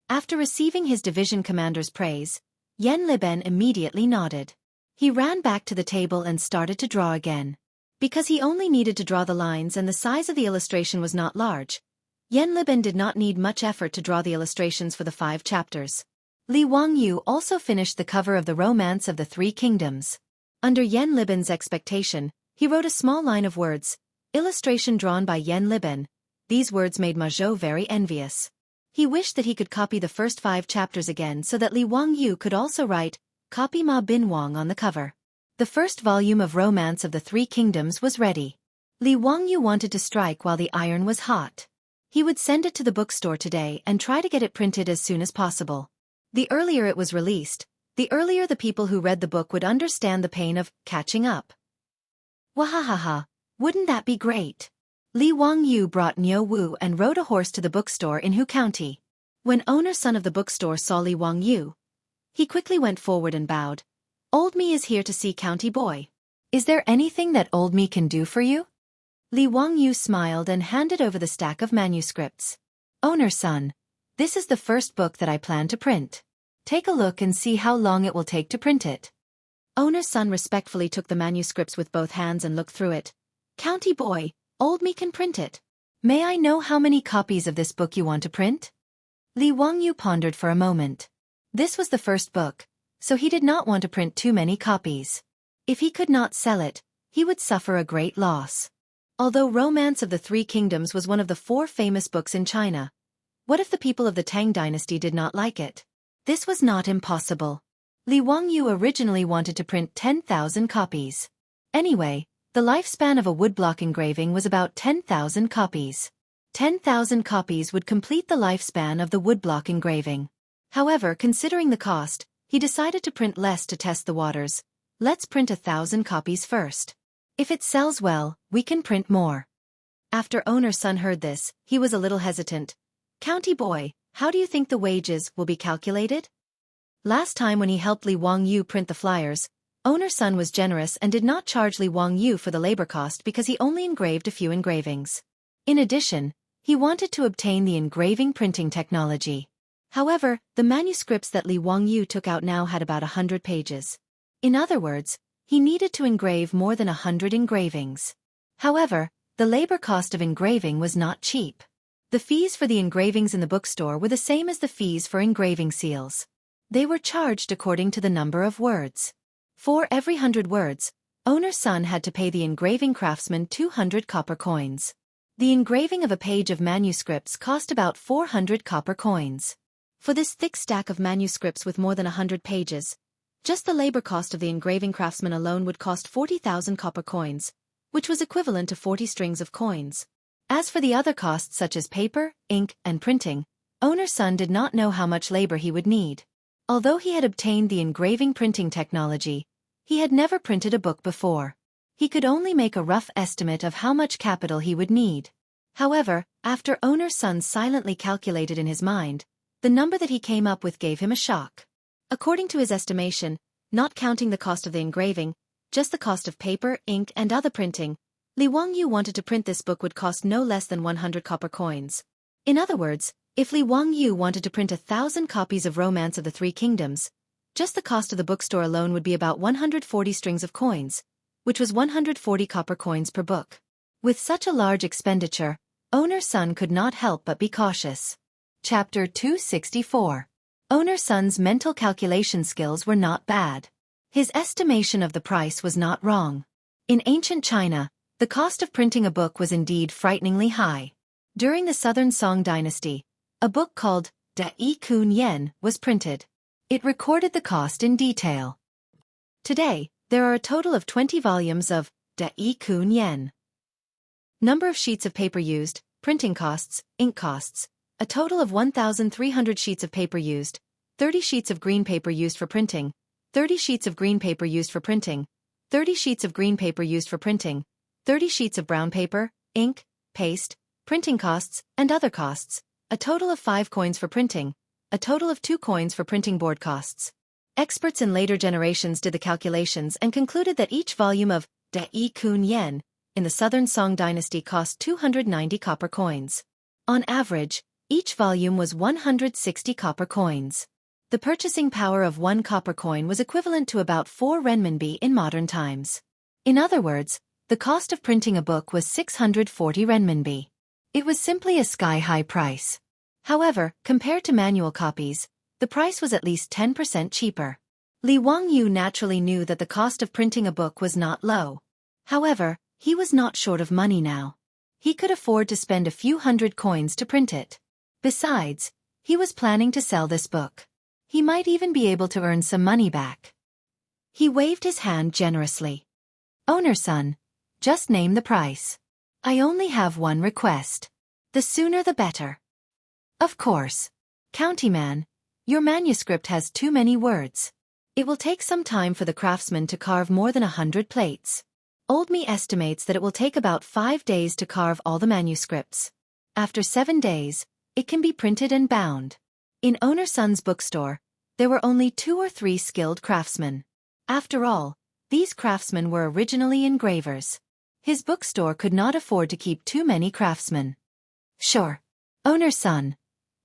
After receiving his division commander's praise, Yan Liben immediately nodded. He ran back to the table and started to draw again. Because he only needed to draw the lines and the size of the illustration was not large, Yan Liben did not need much effort to draw the illustrations for the 5 chapters. Li Wangyu also finished the cover of the Romance of the Three Kingdoms. Under Yan Liben's expectation, he wrote a small line of words, illustration drawn by Yan Liben. These words made Ma Zhou very envious. He wished that he could copy the first 5 chapters again so that Li Wangyu could also write, copy Ma Bin Wang on the cover. The first volume of Romance of the Three Kingdoms was ready. Li Wangyu wanted to strike while the iron was hot. He would send it to the bookstore today and try to get it printed as soon as possible. The earlier it was released, the earlier the people who read the book would understand the pain of catching up. Wahahaha, wouldn't that be great? Li Wangyu brought Niu Wu and rode a horse to the bookstore in Hu County. When owner son of the bookstore saw Li Wangyu, he quickly went forward and bowed. Old me is here to see County Boy. Is there anything that old me can do for you? Li Wangyu smiled and handed over the stack of manuscripts. Owner son, this is the first book that I plan to print. Take a look and see how long it will take to print it. Owner's son respectfully took the manuscripts with both hands and looked through it. County Boy, old me can print it. May I know how many copies of this book you want to print? Li Wangyu pondered for a moment. This was the first book, so he did not want to print too many copies. If he could not sell it, he would suffer a great loss. Although Romance of the Three Kingdoms was one of the 4 famous books in China, What if the people of the Tang dynasty did not like it? This was not impossible. Li Wangyu originally wanted to print 10,000 copies. Anyway, the lifespan of a woodblock engraving was about 10,000 copies. 10,000 copies would complete the lifespan of the woodblock engraving. However, considering the cost, he decided to print less to test the waters. Let's print 1,000 copies first. If it sells well, we can print more. After owner's son heard this, he was a little hesitant. County boy, how do you think the wages will be calculated? Last time when he helped Li Wangyu print the flyers, owner's son was generous and did not charge Li Wangyu for the labor cost because he only engraved a few engravings. In addition, he wanted to obtain the engraving printing technology. However, the manuscripts that Li Wangyu took out now had about 100 pages. In other words, he needed to engrave more than 100 engravings. However, the labor cost of engraving was not cheap. The fees for the engravings in the bookstore were the same as the fees for engraving seals. They were charged according to the number of words. For every 100 words, owner's son had to pay the engraving craftsman 200 copper coins. The engraving of a page of manuscripts cost about 400 copper coins. For this thick stack of manuscripts with more than 100 pages, just the labor cost of the engraving craftsman alone would cost 40,000 copper coins, which was equivalent to 40 strings of coins. As for the other costs such as paper, ink, and printing, owner's son did not know how much labor he would need. Although he had obtained the engraving printing technology, he had never printed a book before. He could only make a rough estimate of how much capital he would need. However, after owner's son silently calculated in his mind, the number that he came up with gave him a shock. According to his estimation, not counting the cost of the engraving, just the cost of paper, ink, and other printing, Li Wangyu wanted to print this book would cost no less than 100 copper coins. In other words, if Li Wangyu wanted to print 1,000 copies of Romance of the Three Kingdoms, just the cost of the bookstore alone would be about 140 strings of coins, which was 140 copper coins per book. With such a large expenditure, owner's son could not help but be cautious. Chapter 264. Owner's son's mental calculation skills were not bad. His estimation of the price was not wrong. In ancient China, the cost of printing a book was indeed frighteningly high. During the Southern Song Dynasty, a book called Dai Kun Yen was printed. It recorded the cost in detail. Today, there are a total of 20 volumes of Dai Kun Yen. Number of sheets of paper used, printing costs, ink costs, a total of 1,300 sheets of paper used, 30 sheets of green paper used for printing, 30 sheets of green paper used for printing, 30 sheets of green paper used for printing, 30 sheets of brown paper, ink, paste, printing costs, and other costs, a total of 5 coins for printing, a total of 2 coins for printing board costs. Experts in later generations did the calculations and concluded that each volume of Dai Kun Yen in the Southern Song Dynasty cost 290 copper coins. On average, each volume was 160 copper coins. The purchasing power of 1 copper coin was equivalent to about 4 renminbi in modern times. In other words, the cost of printing a book was 640 renminbi. It was simply a sky-high price. However, compared to manual copies, the price was at least 10% cheaper. Li Wangyu naturally knew that the cost of printing a book was not low. However, he was not short of money now. He could afford to spend a few hundred coins to print it. Besides, he was planning to sell this book. He might even be able to earn some money back. He waved his hand generously. Owner's son, just name the price. I only have one request. The sooner the better. Of course. Countyman, your manuscript has too many words. It will take some time for the craftsman to carve more than 100 plates. Old Me estimates that it will take about 5 days to carve all the manuscripts. After 7 days, it can be printed and bound. In owner's son's bookstore, there were only 2 or 3 skilled craftsmen. After all, these craftsmen were originally engravers. His bookstore could not afford to keep too many craftsmen. Sure. Owner's son.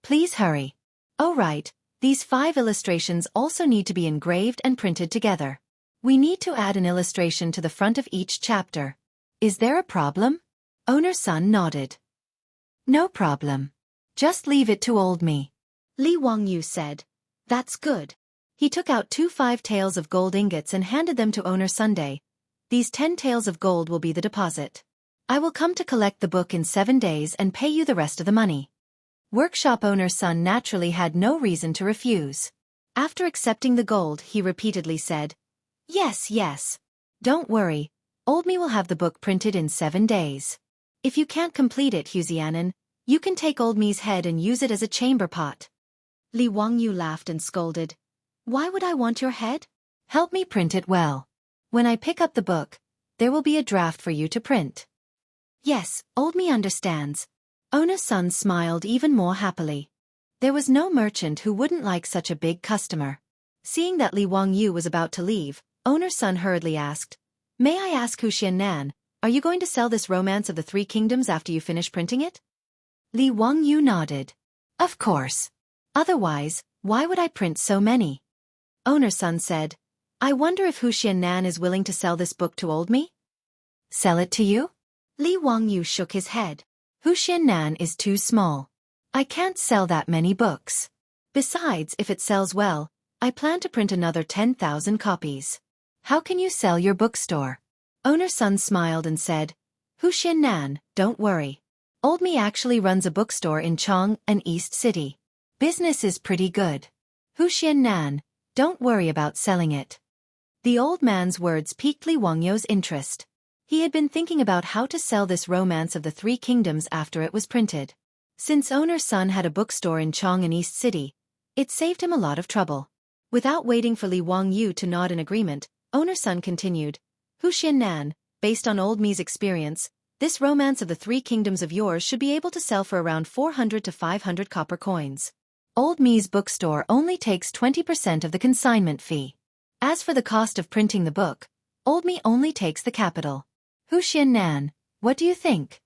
Please hurry. Oh right, these 5 illustrations also need to be engraved and printed together. We need to add an illustration to the front of each chapter. Is there a problem? Owner's son nodded. No problem. Just leave it to old me. Li Wangyu said. That's good. He took out 2 5 taels of gold ingots and handed them to owner Sunday. These 10 taels of gold will be the deposit. I will come to collect the book in 7 days and pay you the rest of the money. Workshop owner's son naturally had no reason to refuse. After accepting the gold, he repeatedly said, "Yes, yes. Don't worry, old me will have the book printed in 7 days. If you can't complete it, Xianxia, you can take old me's head and use it as a chamber pot." Li Wangyu laughed and scolded, "Why would I want your head? Help me print it well. When I pick up the book, there will be a draft for you to print." "Yes, old me understands." Owner's son smiled even more happily. There was no merchant who wouldn't like such a big customer. Seeing that Li Wangyu was about to leave, owner's son hurriedly asked, "May I ask Xianxia, are you going to sell this Romance of the Three Kingdoms after you finish printing it?" Li Wangyu nodded. "Of course. Otherwise, why would I print so many?" Owner's son said, "I wonder if Xianxia is willing to sell this book to old me?" "Sell it to you?" Li Wangyu shook his head. "Xianxia is too small. I can't sell that many books. Besides, if it sells well, I plan to print another 10,000 copies. How can you sell your bookstore?" Owner's son smiled and said, "Xianxia, don't worry. Old me actually runs a bookstore in Jianghu, an East City. Business is pretty good. Xianxia, don't worry about selling it." The old man's words piqued Li Wangyu's interest. He had been thinking about how to sell this Romance of the Three Kingdoms after it was printed. Since owner's son had a bookstore in Jianghu, an East City, it saved him a lot of trouble. Without waiting for Li Wangyu to nod in agreement, owner's son continued, "Xianxia, based on old me's experience, this Romance of the Three Kingdoms of yours should be able to sell for around 400 to 500 copper coins. Old me's bookstore only takes 20% of the consignment fee. As for the cost of printing the book, old me only takes the capital. Xianxia, what do you think?"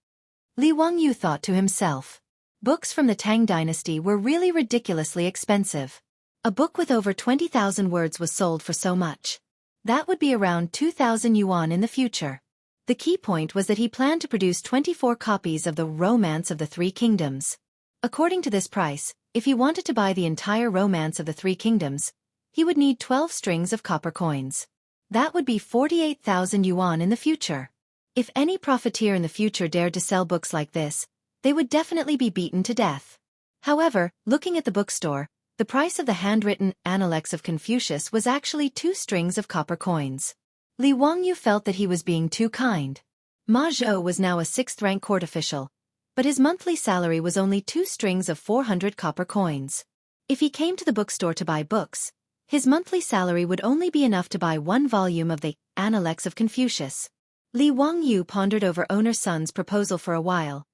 Li Wangyu thought to himself. Books from the Tang Dynasty were really ridiculously expensive. A book with over 20,000 words was sold for so much. That would be around 2,000 yuan in the future. The key point was that he planned to produce 24 copies of the Romance of the Three Kingdoms. According to this price, if he wanted to buy the entire Romance of the Three Kingdoms, he would need 12 strings of copper coins. That would be 48,000 yuan in the future. If any profiteer in the future dared to sell books like this, they would definitely be beaten to death. However, looking at the bookstore, the price of the handwritten Analects of Confucius was actually 2 strings of copper coins. Li Wangyu felt that he was being too kind. Ma Zhou was now a 6th-rank court official, but his monthly salary was only 2 strings of 400 copper coins. If he came to the bookstore to buy books, his monthly salary would only be enough to buy 1 volume of the Analects of Confucius. Li Wangyu pondered over owner's son's proposal for a while,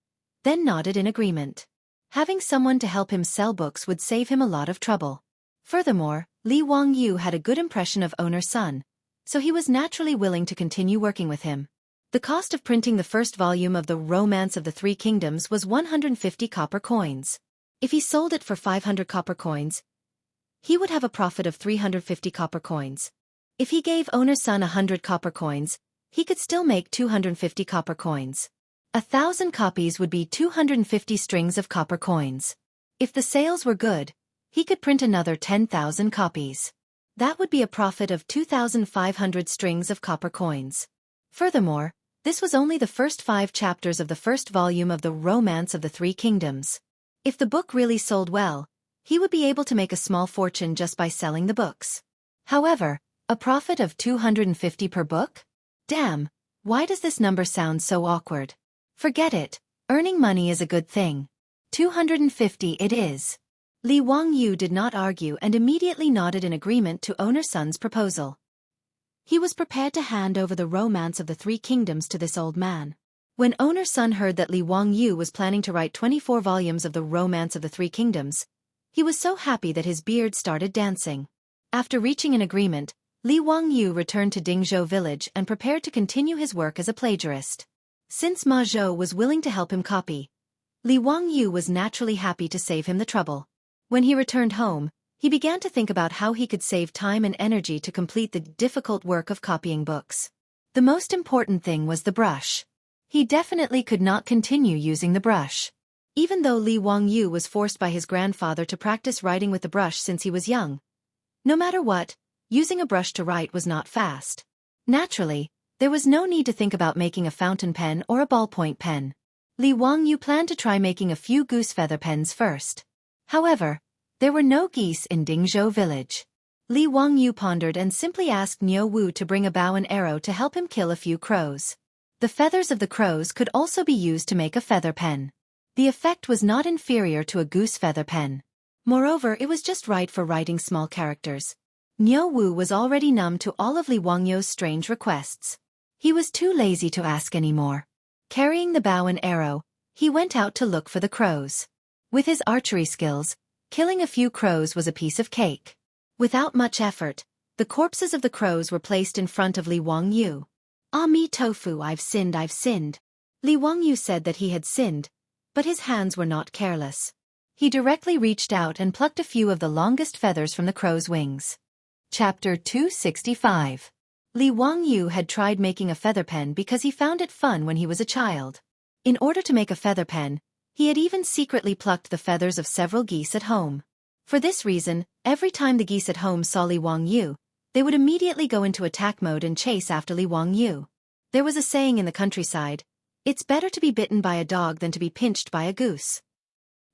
then nodded in agreement. Having someone to help him sell books would save him a lot of trouble. Furthermore, Li Wangyu had a good impression of owner's son, so he was naturally willing to continue working with him. The cost of printing the first volume of the Romance of the Three Kingdoms was 150 copper coins. If he sold it for 500 copper coins, he would have a profit of 350 copper coins. If he gave owner's son 100 copper coins, he could still make 250 copper coins. 1,000 copies would be 250 strings of copper coins. If the sales were good, he could print another 10,000 copies. That would be a profit of 2,500 strings of copper coins. Furthermore, this was only the first 5 chapters of the first volume of the Romance of the Three Kingdoms. If the book really sold well, he would be able to make a small fortune just by selling the books. However, a profit of 250 per book? Damn, why does this number sound so awkward? Forget it, earning money is a good thing. 250 it is. Li Wangyu did not argue and immediately nodded in agreement to owner's son's proposal. He was prepared to hand over the Romance of the Three Kingdoms to this old man. When owner's son heard that Li Wangyu was planning to write 24 volumes of the Romance of the Three Kingdoms, he was so happy that his beard started dancing. After reaching an agreement, Li Wangyu returned to Dingzhou village and prepared to continue his work as a plagiarist. Since Ma Zhou was willing to help him copy, Li Wangyu was naturally happy to save him the trouble. When he returned home, he began to think about how he could save time and energy to complete the difficult work of copying books. The most important thing was the brush. He definitely could not continue using the brush. Even though Li Wangyu was forced by his grandfather to practice writing with the brush since he was young, no matter what, using a brush to write was not fast. Naturally, there was no need to think about making a fountain pen or a ballpoint pen. Li Wangyu planned to try making a few goose feather pens first. However, there were no geese in Dingzhou village. Li Wangyu pondered and simply asked Niu Wu to bring a bow and arrow to help him kill a few crows. The feathers of the crows could also be used to make a feather pen. The effect was not inferior to a goose feather pen. Moreover, it was just right for writing small characters. Niu Wu was already numb to all of Li Wangyu's strange requests. He was too lazy to ask any more. Carrying the bow and arrow, he went out to look for the crows. With his archery skills, killing a few crows was a piece of cake. Without much effort, the corpses of the crows were placed in front of Li Wangyu. "Ah me tofu, I've sinned, I've sinned." Li Wangyu said that he had sinned, but his hands were not careless. He directly reached out and plucked a few of the longest feathers from the crow's wings. Chapter 265. Li Wangyu had tried making a feather pen because he found it fun when he was a child. In order to make a feather pen, he had even secretly plucked the feathers of several geese at home. For this reason, every time the geese at home saw Li Wangyu, they would immediately go into attack mode and chase after Li Wangyu. There was a saying in the countryside, "It's better to be bitten by a dog than to be pinched by a goose."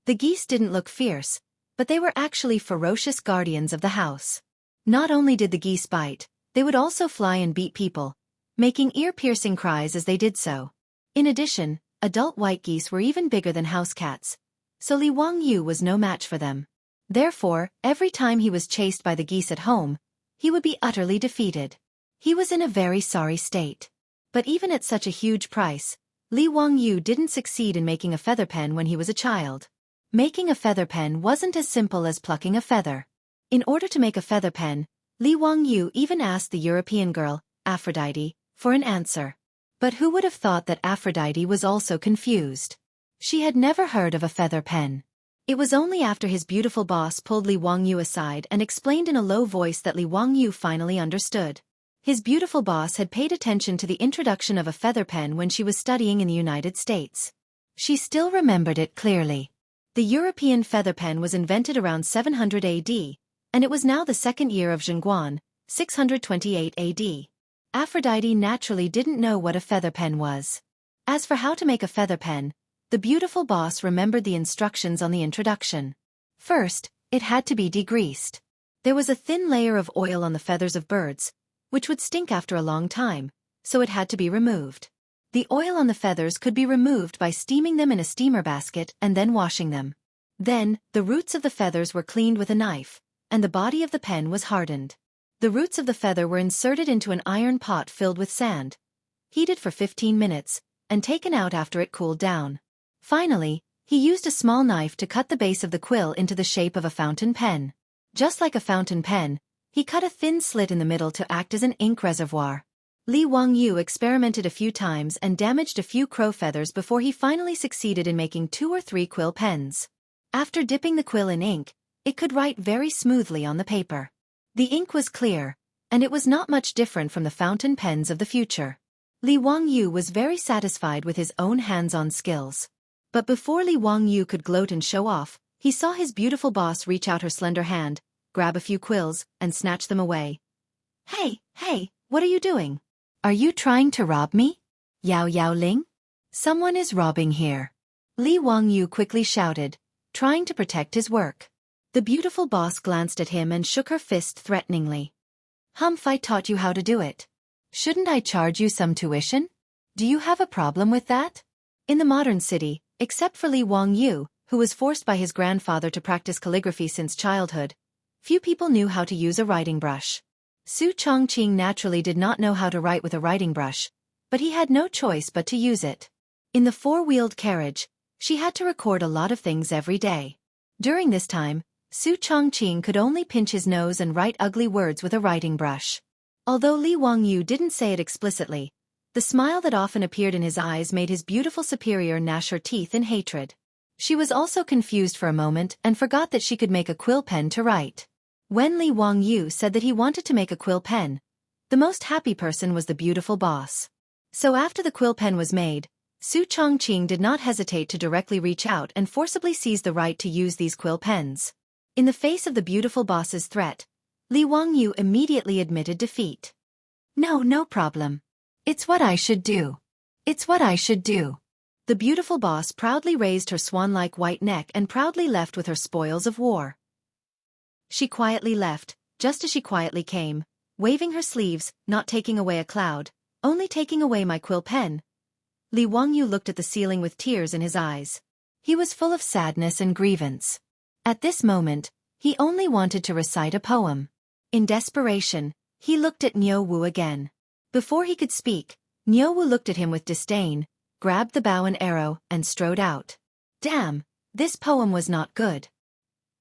The geese didn't look fierce, but they were actually ferocious guardians of the house. Not only did the geese bite, they would also fly and beat people, making ear-piercing cries as they did so. In addition, adult white geese were even bigger than house cats, so Li Wangyu was no match for them. Therefore, every time he was chased by the geese at home, he would be utterly defeated. He was in a very sorry state. But even at such a huge price, Li Wangyu didn't succeed in making a feather pen when he was a child. Making a feather pen wasn't as simple as plucking a feather. In order to make a feather pen, Li Wangyu even asked the European girl, Aphrodite, for an answer. But who would have thought that Aphrodite was also confused? She had never heard of a feather pen. It was only after his beautiful boss pulled Li Wangyu aside and explained in a low voice that Li Wangyu finally understood. His beautiful boss had paid attention to the introduction of a feather pen when she was studying in the United States. She still remembered it clearly. The European feather pen was invented around 700 AD, and it was now the second year of Zhengguan, 628 AD. Aphrodite naturally didn't know what a feather pen was. As for how to make a feather pen, the beautiful boss remembered the instructions on the introduction. First, it had to be degreased. There was a thin layer of oil on the feathers of birds, which would stink after a long time, so it had to be removed. The oil on the feathers could be removed by steaming them in a steamer basket and then washing them. Then, the roots of the feathers were cleaned with a knife, and the body of the pen was hardened. The roots of the feather were inserted into an iron pot filled with sand, heated for 15 minutes, and taken out after it cooled down. Finally, he used a small knife to cut the base of the quill into the shape of a fountain pen. Just like a fountain pen, he cut a thin slit in the middle to act as an ink reservoir. Li Wangyu experimented a few times and damaged a few crow feathers before he finally succeeded in making 2 or 3 quill pens. After dipping the quill in ink, it could write very smoothly on the paper. The ink was clear, and it was not much different from the fountain pens of the future. Li Wangyu was very satisfied with his own hands-on skills. But before Li Wangyu could gloat and show off, he saw his beautiful boss reach out her slender hand, grab a few quills, and snatch them away. Hey, what are you doing? Are you trying to rob me? Yao Yao Ling? Someone is robbing here. Li Wangyu quickly shouted, trying to protect his work. The beautiful boss glanced at him and shook her fist threateningly. I taught you how to do it. Shouldn't I charge you some tuition? Do you have a problem with that? In the modern city, except for Li Wangyu, who was forced by his grandfather to practice calligraphy since childhood, few people knew how to use a writing brush. Su Chongqing naturally did not know how to write with a writing brush, but he had no choice but to use it. In the 4-wheeled carriage, she had to record a lot of things every day. During this time, Su Chongqing could only pinch his nose and write ugly words with a writing brush. Although Li Wangyu didn't say it explicitly, the smile that often appeared in his eyes made his beautiful superior gnash her teeth in hatred. She was also confused for a moment and forgot that she could make a quill pen to write. When Li Wangyu said that he wanted to make a quill pen, the most happy person was the beautiful boss. So after the quill pen was made, Su Chongqing did not hesitate to directly reach out and forcibly seize the right to use these quill pens. In the face of the beautiful boss's threat, Li Wangyu immediately admitted defeat. No problem. It's what I should do. The beautiful boss proudly raised her swan-like white neck and proudly left with her spoils of war. She quietly left, just as she quietly came, waving her sleeves, not taking away a cloud, only taking away my quill pen. Li Wangyu looked at the ceiling with tears in his eyes. He was full of sadness and grievance. At this moment, he only wanted to recite a poem. In desperation, he looked at Niu Wu again. Before he could speak, Niu Wu looked at him with disdain, grabbed the bow and arrow, and strode out. Damn, this poem was not good.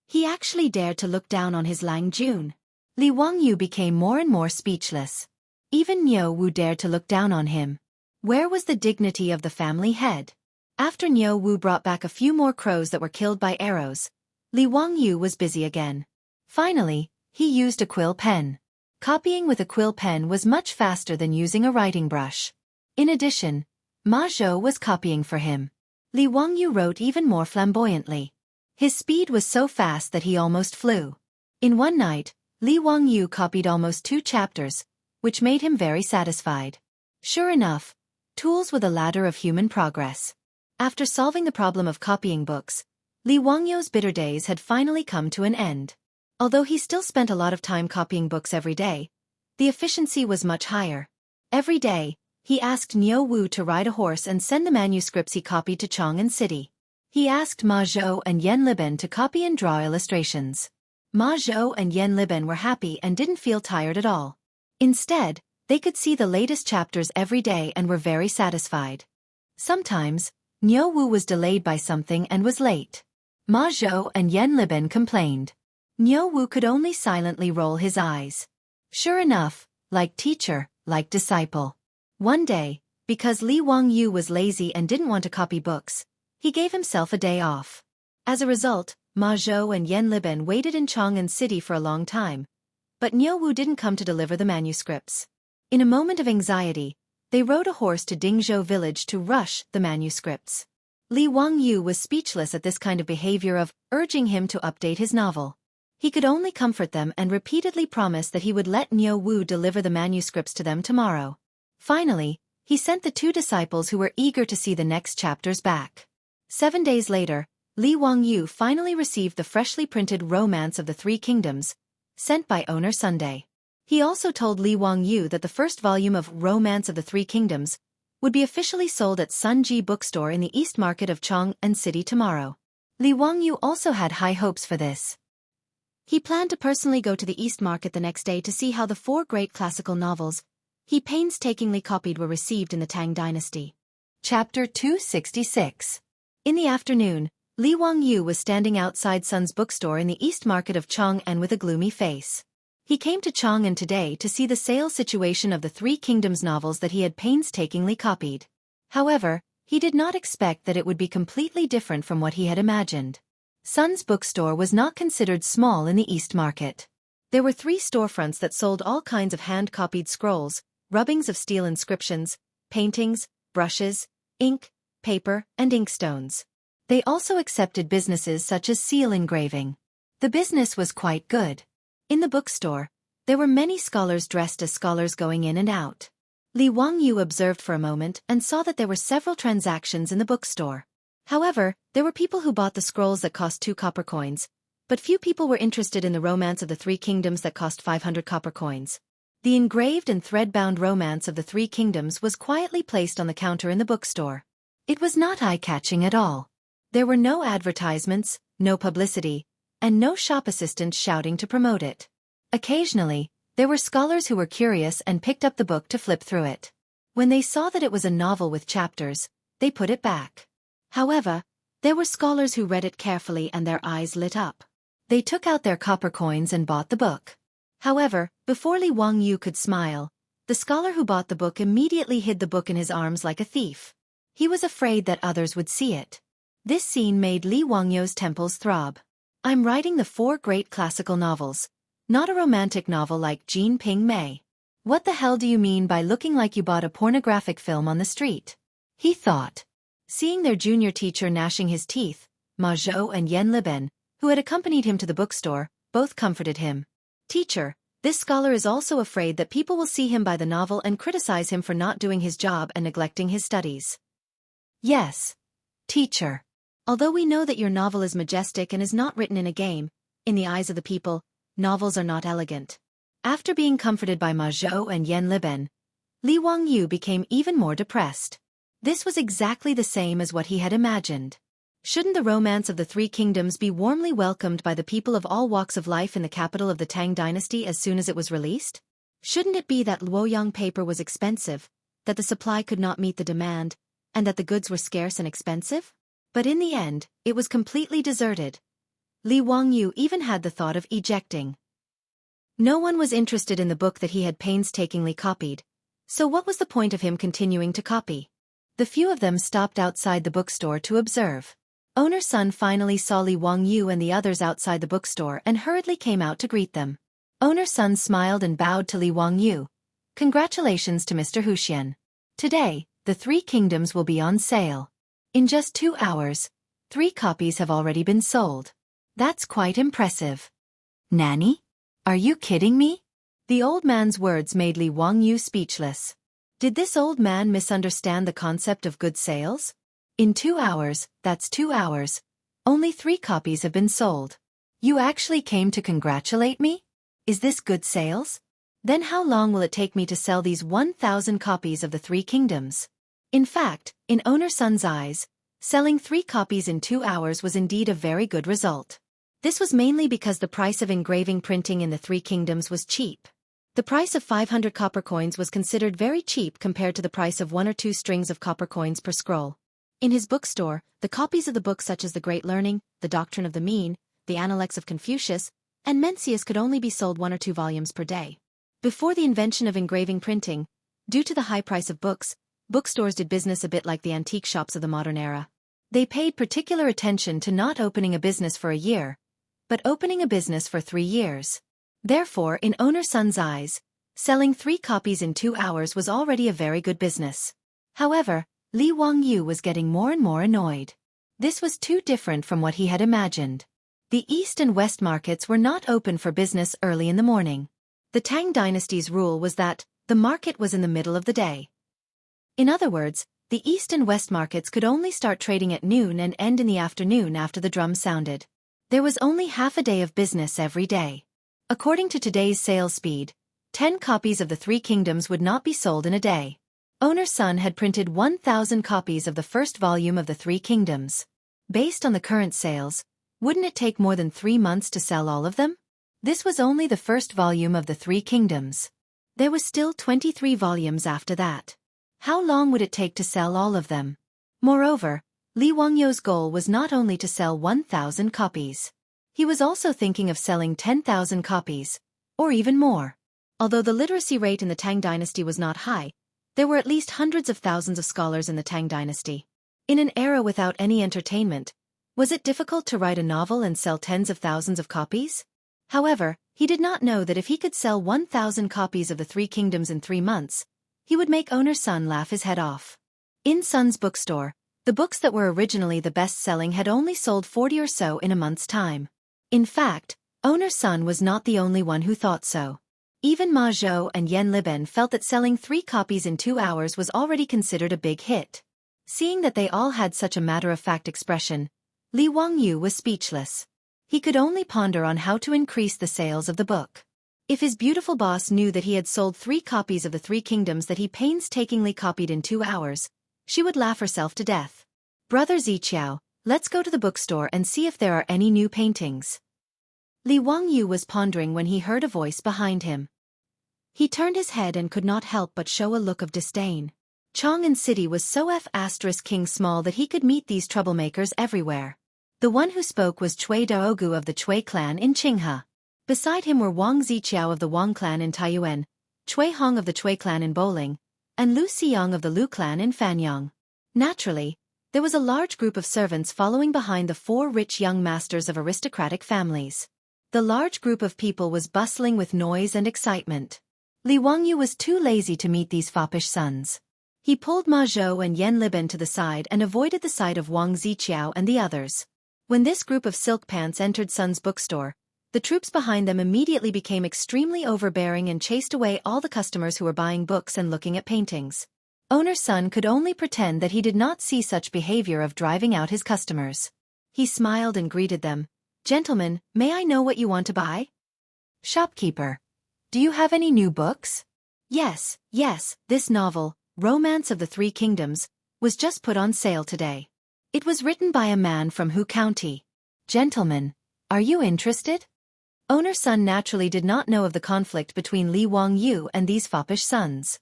He actually dared to look down on his Lang Jun. Li Wangyu became more and more speechless. Even Niu Wu dared to look down on him. Where was the dignity of the family head? After Niu Wu brought back a few more crows that were killed by arrows, Li Wangyu was busy again. Finally, he used a quill pen. Copying with a quill pen was much faster than using a writing brush. In addition, Ma Zhou was copying for him. Li Wangyu wrote even more flamboyantly. His speed was so fast that he almost flew. In one night, Li Wangyu copied almost 2 chapters, which made him very satisfied. Sure enough, tools were the ladder of human progress. After solving the problem of copying books, Li Wangyu's bitter days had finally come to an end. Although he still spent a lot of time copying books every day, the efficiency was much higher. Every day, he asked Niu Wu to ride a horse and send the manuscripts he copied to Chang'an City. He asked Ma Zhou and Yan Liben to copy and draw illustrations. Ma Zhou and Yan Liben were happy and didn't feel tired at all. Instead, they could see the latest chapters every day and were very satisfied. Sometimes, Niu Wu was delayed by something and was late. Ma Zhou and Yan Liben complained. Niu Wu could only silently roll his eyes. Sure enough, like teacher, like disciple. One day, because Li Wangyu was lazy and didn't want to copy books, he gave himself a day off. As a result, Ma Zhou and Yan Liben waited in Chang'an City for a long time, but Niu Wu didn't come to deliver the manuscripts. In a moment of anxiety, they rode a horse to Dingzhou village to rush the manuscripts. Li Wangyu was speechless at this kind of behavior of urging him to update his novel. He could only comfort them and repeatedly promise that he would let Niu Wu deliver the manuscripts to them tomorrow. Finally, he sent the 2 disciples who were eager to see the next chapters back. 7 days later, Li Wangyu finally received the freshly printed Romance of the Three Kingdoms, sent by owner Sunday. He also told Li Wangyu that the first volume of Romance of the Three Kingdoms would be officially sold at Sun Ji bookstore in the East Market of Chang'an City tomorrow. Li Wangyu also had high hopes for this. He planned to personally go to the East Market the next day to see how the 4 great classical novels he painstakingly copied were received in the Tang Dynasty. Chapter 266. In the afternoon, Li Wangyu was standing outside Sun's bookstore in the East Market of Chang'an with a gloomy face. He came to Chang'an today to see the sales situation of the Three Kingdoms novels that he had painstakingly copied. However, he did not expect that it would be completely different from what he had imagined. Sun's bookstore was not considered small in the East Market. There were 3 storefronts that sold all kinds of hand-copied scrolls, rubbings of steel inscriptions, paintings, brushes, ink, paper, and inkstones. They also accepted businesses such as seal engraving. The business was quite good. In the bookstore, there were many scholars dressed as scholars going in and out. Li Wangyu observed for a moment and saw that there were several transactions in the bookstore. However, there were people who bought the scrolls that cost 2 copper coins, but few people were interested in the Romance of the Three Kingdoms that cost 500 copper coins. The engraved and thread-bound Romance of the Three Kingdoms was quietly placed on the counter in the bookstore. It was not eye-catching at all. There were no advertisements, no publicity, and no shop assistants shouting to promote it. Occasionally, there were scholars who were curious and picked up the book to flip through it. When they saw that it was a novel with chapters, they put it back. However, there were scholars who read it carefully and their eyes lit up. They took out their copper coins and bought the book. However, before Li Wangyu could smile, the scholar who bought the book immediately hid the book in his arms like a thief. He was afraid that others would see it. This scene made Li Wangyu's temples throb. I'm writing the 4 great classical novels, not a romantic novel like Jin Ping Mei. What the hell do you mean by looking like you bought a pornographic film on the street? He thought. Seeing their junior teacher gnashing his teeth, Ma Zhou and Yan Liben, who had accompanied him to the bookstore, both comforted him. Teacher, this scholar is also afraid that people will see him buy the novel and criticize him for not doing his job and neglecting his studies. Yes, teacher. Although we know that your novel is majestic and is not written in a game, in the eyes of the people, novels are not elegant. After being comforted by Ma Zhou and Yan Liben, Li Wangyu became even more depressed. This was exactly the same as what he had imagined. Shouldn't the romance of the Three Kingdoms be warmly welcomed by the people of all walks of life in the capital of the Tang Dynasty as soon as it was released? Shouldn't it be that Luoyang paper was expensive, that the supply could not meet the demand, and that the goods were scarce and expensive? But in the end, it was completely deserted. Li Wangyu even had the thought of ejecting. No one was interested in the book that he had painstakingly copied, so what was the point of him continuing to copy? The few of them stopped outside the bookstore to observe. Owner's son finally saw Li Wangyu and the others outside the bookstore and hurriedly came out to greet them. Owner's son smiled and bowed to Li Wangyu. Congratulations to Mr. Huxian. Today, the Three Kingdoms will be on sale. In just 2 hours, 3 copies have already been sold. That's quite impressive. Nanny? Are you kidding me? The old man's words made Li Wangyu speechless. Did this old man misunderstand the concept of good sales? In 2 hours, that's 2 hours, only 3 copies have been sold. You actually came to congratulate me? Is this good sales? Then how long will it take me to sell these 1,000 copies of the Three Kingdoms? In fact, in owner's son's eyes, selling 3 copies in 2 hours was indeed a very good result. This was mainly because the price of engraving printing in the Three Kingdoms was cheap. The price of 500 copper coins was considered very cheap compared to the price of 1 or 2 strings of copper coins per scroll. In his bookstore, the copies of the books such as The Great Learning, The Doctrine of the Mean, The Analects of Confucius, and Mencius could only be sold 1 or 2 volumes per day. Before the invention of engraving printing, due to the high price of books, bookstores did business a bit like the antique shops of the modern era. They paid particular attention to not opening a business for a year, but opening a business for 3 years. Therefore, in owner's son's eyes, selling 3 copies in 2 hours was already a very good business. However, Li Wangyu was getting more and more annoyed. This was too different from what he had imagined. The East and West markets were not open for business early in the morning. The Tang Dynasty's rule was that the market was in the middle of the day. In other words, the East and West markets could only start trading at noon and end in the afternoon after the drum sounded. There was only half a day of business every day. According to today's sales speed, 10 copies of the Three Kingdoms would not be sold in a day. Owner's son had printed 1,000 copies of the first volume of the Three Kingdoms. Based on the current sales, wouldn't it take more than 3 months to sell all of them? This was only the first volume of the Three Kingdoms. There was still 23 volumes after that. How long would it take to sell all of them? Moreover, Li Wangyu's goal was not only to sell 1,000 copies. He was also thinking of selling 10,000 copies, or even more. Although the literacy rate in the Tang Dynasty was not high, there were at least hundreds of thousands of scholars in the Tang Dynasty. In an era without any entertainment, was it difficult to write a novel and sell tens of thousands of copies? However, he did not know that if he could sell 1,000 copies of the Three Kingdoms in 3 months, he would make owner's son laugh his head off. In Son's bookstore, the books that were originally the best-selling had only sold 40 or so in a month's time. In fact, owner's son was not the only one who thought so. Even Ma Zhou and Yan Liben felt that selling 3 copies in 2 hours was already considered a big hit. Seeing that they all had such a matter-of-fact expression, Li Wangyu was speechless. He could only ponder on how to increase the sales of the book. If his beautiful boss knew that he had sold 3 copies of the Three Kingdoms that he painstakingly copied in 2 hours, she would laugh herself to death. Brother Ziqiao, let's go to the bookstore and see if there are any new paintings. Li Wangyu was pondering when he heard a voice behind him. He turned his head and could not help but show a look of disdain. Chang'an City was so King small that he could meet these troublemakers everywhere. The one who spoke was Cui Daogu of the Cui clan in Qinghe. Beside him were Wang Ziqiao of the Wang clan in Taiyuan, Cui Hong of the Cui clan in Bowling, and Lu Xiyang of the Lu clan in Fanyang. Naturally, there was a large group of servants following behind the 4 rich young masters of aristocratic families. The large group of people was bustling with noise and excitement. Li Wangyu was too lazy to meet these foppish sons. He pulled Ma Zhou and Yan Liben to the side and avoided the sight of Wang Ziqiao and the others. When this group of silk pants entered Sun's bookstore, the troops behind them immediately became extremely overbearing and chased away all the customers who were buying books and looking at paintings. Owner's son could only pretend that he did not see such behavior of driving out his customers. He smiled and greeted them. "Gentlemen, may I know what you want to buy?" "Shopkeeper, do you have any new books?" Yes, this novel, Romance of the Three Kingdoms, was just put on sale today. It was written by a man from Hu County. Gentlemen, are you interested?" Owner's son naturally did not know of the conflict between Li Wangyu and these foppish sons.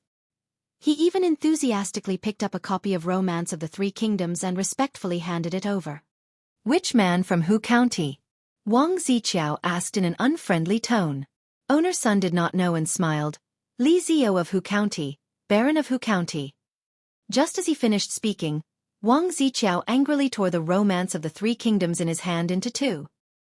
He even enthusiastically picked up a copy of Romance of the Three Kingdoms and respectfully handed it over. "Which man from Hu County?" Wang Ziqiao asked in an unfriendly tone. Owner's son did not know and smiled. "Li Zio of Hu County, Baron of Hu County." Just as he finished speaking, Wang Ziqiao angrily tore the Romance of the Three Kingdoms in his hand into two.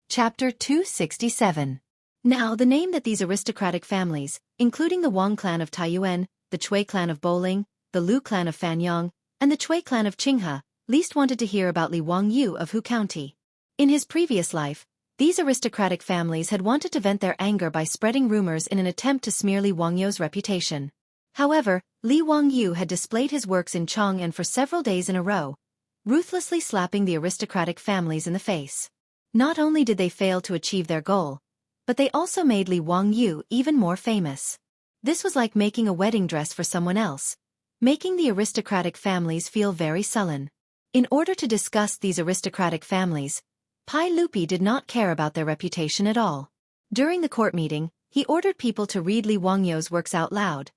Chapter 267. Now the name that these aristocratic families, including the Wang clan of Taiyuan, the Cui clan of Boling, the Lu clan of Fanyang, and the Cui clan of Qinghe, least wanted to hear about Li Wangyu of Hu County. In his previous life, these aristocratic families had wanted to vent their anger by spreading rumors in an attempt to smear Li Wangyu's reputation. However, Li Wangyu had displayed his works in Chang'an for several days in a row, ruthlessly slapping the aristocratic families in the face. Not only did they fail to achieve their goal, but they also made Li Wangyu even more famous. This was like making a wedding dress for someone else, making the aristocratic families feel very sullen. In order to discuss these aristocratic families, Pai Lupi did not care about their reputation at all. During the court meeting, he ordered people to read Li Wangyu's works out loud,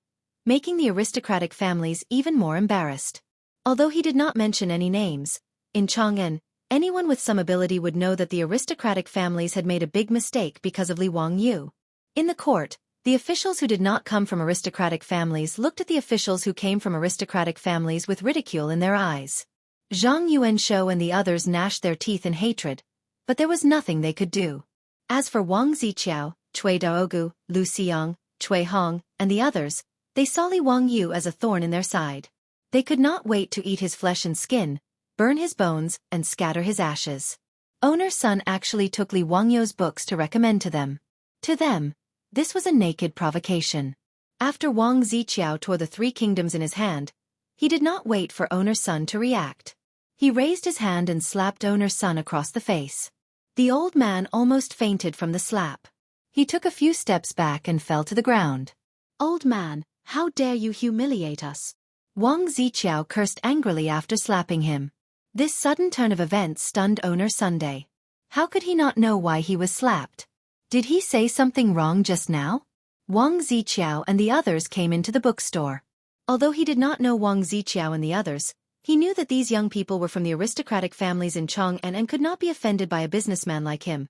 making the aristocratic families even more embarrassed. Although he did not mention any names, in Chang'an, anyone with some ability would know that the aristocratic families had made a big mistake because of Li Wangyu. In the court, the officials who did not come from aristocratic families looked at the officials who came from aristocratic families with ridicule in their eyes. Zhang Yuanshou and the others gnashed their teeth in hatred, but there was nothing they could do. As for Wang Ziqiao, Cui Daogu, Lu Xiang, Cui Hong, and the others, they saw Li Wangyu as a thorn in their side. They could not wait to eat his flesh and skin, burn his bones, and scatter his ashes. Owner's son actually took Li Wangyu's books to recommend to them. To them, this was a naked provocation. After Wang Ziqiao tore the Three Kingdoms in his hand, he did not wait for Owner's son to react. He raised his hand and slapped Owner's son across the face. The old man almost fainted from the slap. He took a few steps back and fell to the ground. "Old man, how dare you humiliate us?" Wang Ziqiao cursed angrily after slapping him. This sudden turn of events stunned Owner's Sunday. How could he not know why he was slapped? Did he say something wrong just now? Wang Ziqiao and the others came into the bookstore. Although he did not know Wang Ziqiao and the others, he knew that these young people were from the aristocratic families in Chang'an and could not be offended by a businessman like him,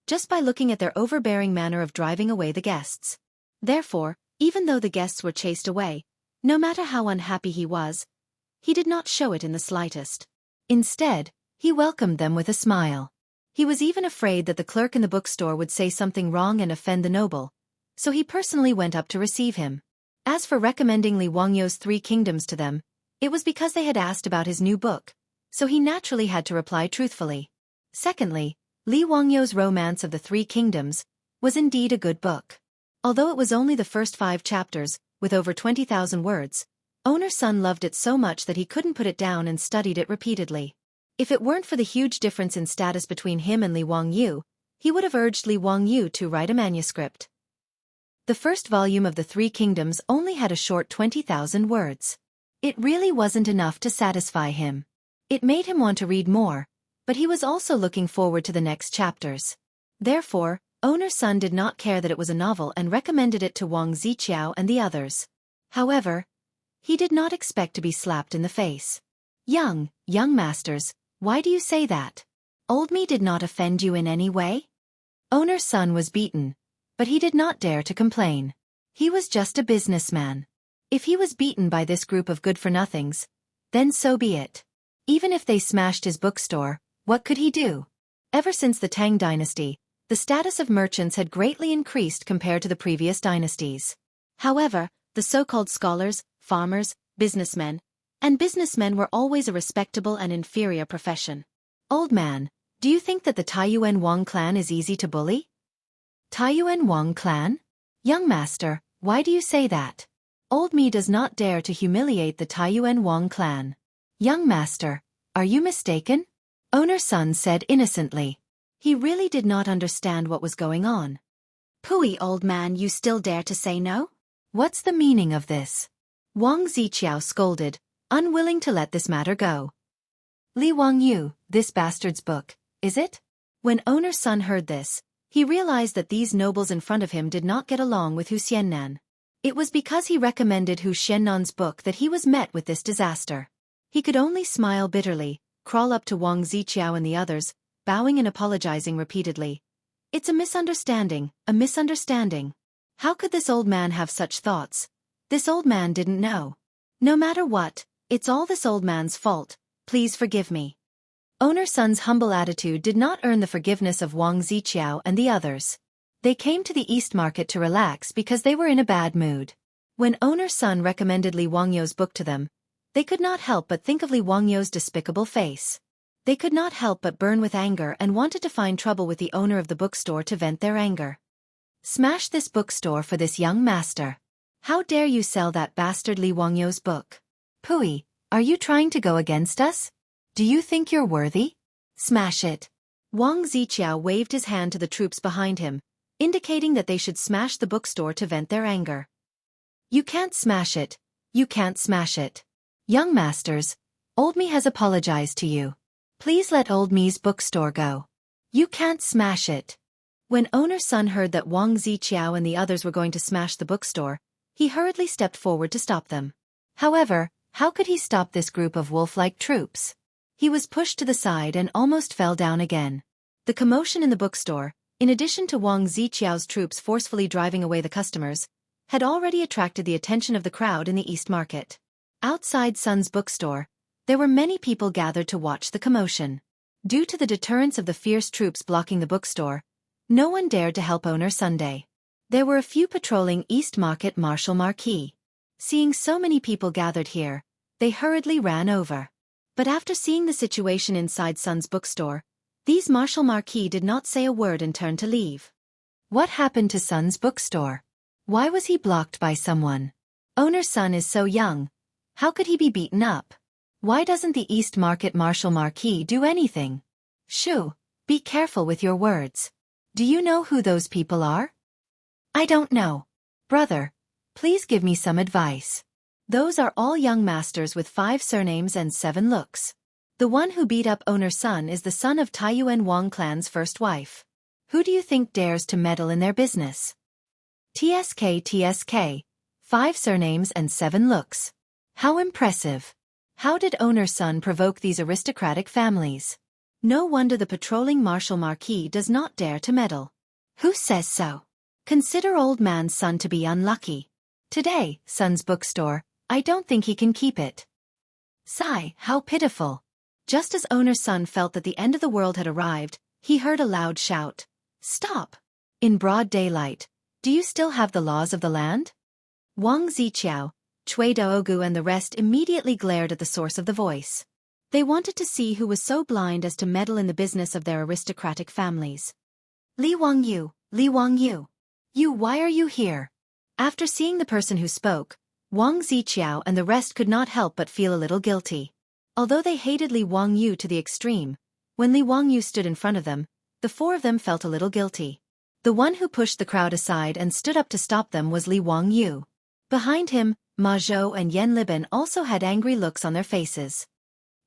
just by looking at their overbearing manner of driving away the guests. Therefore, even though the guests were chased away, no matter how unhappy he was, he did not show it in the slightest. Instead, he welcomed them with a smile. He was even afraid that the clerk in the bookstore would say something wrong and offend the noble, so he personally went up to receive him. As for recommending Li Wangyu's Three Kingdoms to them, it was because they had asked about his new book, so he naturally had to reply truthfully. Secondly, Li Wangyu's Romance of the Three Kingdoms was indeed a good book. Although it was only the first 5 chapters, with over 20,000 words, Owner's son loved it so much that he couldn't put it down and studied it repeatedly. If it weren't for the huge difference in status between him and Li Wangyu, he would have urged Li Wangyu to write a manuscript. The first volume of the Three Kingdoms only had a short 20,000 words. It really wasn't enough to satisfy him. It made him want to read more, but he was also looking forward to the next chapters. Therefore, Owner's son did not care that it was a novel and recommended it to Wang Ziqiao and the others. However, he did not expect to be slapped in the face. Young masters, why do you say that? Old me did not offend you in any way?" Owner's son was beaten, but he did not dare to complain. He was just a businessman. If he was beaten by this group of good-for-nothings, then so be it. Even if they smashed his bookstore, what could he do? Ever since the Tang Dynasty, the status of merchants had greatly increased compared to the previous dynasties. However, the so-called scholars, farmers, businessmen were always a respectable and inferior profession. "Old man, do you think that the Taiyuan Wang clan is easy to bully?" "Taiyuan Wang clan? Young master, why do you say that?" Old me does not dare to humiliate the Taiyuan Wang clan. Young master, are you mistaken? Owner Sun said innocently. He really did not understand what was going on. Pooey, old man, you still dare to say no? What's the meaning of this? Wang Ziqiao scolded, unwilling to let this matter go. Li Wangyu, this bastard's book, is it? When Owner Sun heard this, he realized that these nobles in front of him did not get along with Hu Xiannan. It was because he recommended Hu Xiannan's book that he was met with this disaster. He could only smile bitterly, crawl up to Wang Ziqiao and the others, bowing and apologizing repeatedly. It's a misunderstanding, a misunderstanding. How could this old man have such thoughts? This old man didn't know. No matter what, it's all this old man's fault, please forgive me. Owner Sun's humble attitude did not earn the forgiveness of Wang Ziqiao and the others. They came to the East Market to relax because they were in a bad mood. When Owner Sun recommended Li Wangyu's book to them, they could not help but think of Li Wangyu's despicable face. They could not help but burn with anger and wanted to find trouble with the owner of the bookstore to vent their anger. Smash this bookstore for this young master. How dare you sell that bastard Li Wangyu's book? Pooey, are you trying to go against us? Do you think you're worthy? Smash it. Wang Ziqiao waved his hand to the troops behind him, indicating that they should smash the bookstore to vent their anger. You can't smash it. You can't smash it. Young masters, Old Me has apologized to you. Please let Old Me's bookstore go. You can't smash it. When Owner Sun heard that Wang Ziqiao and the others were going to smash the bookstore, he hurriedly stepped forward to stop them. However, how could he stop this group of wolf-like troops? He was pushed to the side and almost fell down again. The commotion in the bookstore, in addition to Wang Ziqiao's troops forcefully driving away the customers, had already attracted the attention of the crowd in the East Market. Outside Sun's bookstore, there were many people gathered to watch the commotion. Due to the deterrence of the fierce troops blocking the bookstore, no one dared to help Owner Sunday. There were a few patrolling East Market martial marquis. Seeing so many people gathered here, they hurriedly ran over. But after seeing the situation inside Sun's bookstore, these martial marquis did not say a word and turned to leave. What happened to Sun's bookstore? Why was he blocked by someone? Owner Sun is so young. How could he be beaten up? Why doesn't the East Market martial marquis do anything? Shoo, be careful with your words. Do you know who those people are? I don't know. Brother, please give me some advice. Those are all young masters with 5 surnames and 7 looks. The one who beat up Owner Sun is the son of Taiyuan Wang clan's first wife. Who do you think dares to meddle in their business? TSK, 5 surnames and 7 looks. How impressive. How did Owner Sun provoke these aristocratic families? No wonder the patrolling martial marquis does not dare to meddle. Who says so? Consider old man Sun to be unlucky. Today, Sun's bookstore, I don't think he can keep it. Sigh, how pitiful. Just as Owner Sun felt that the end of the world had arrived, he heard a loud shout. Stop! In broad daylight, do you still have the laws of the land? Wang Ziqiao, Cui Daogu and the rest immediately glared at the source of the voice. They wanted to see who was so blind as to meddle in the business of their aristocratic families. Li Wangyu, you, why are you here? After seeing the person who spoke, Wang Ziqiao and the rest could not help but feel a little guilty. Although they hated Li Wangyu to the extreme, when Li Wangyu stood in front of them, the 4 of them felt a little guilty. The one who pushed the crowd aside and stood up to stop them was Li Wangyu. Behind him, Ma Zhou and Yan Liban also had angry looks on their faces.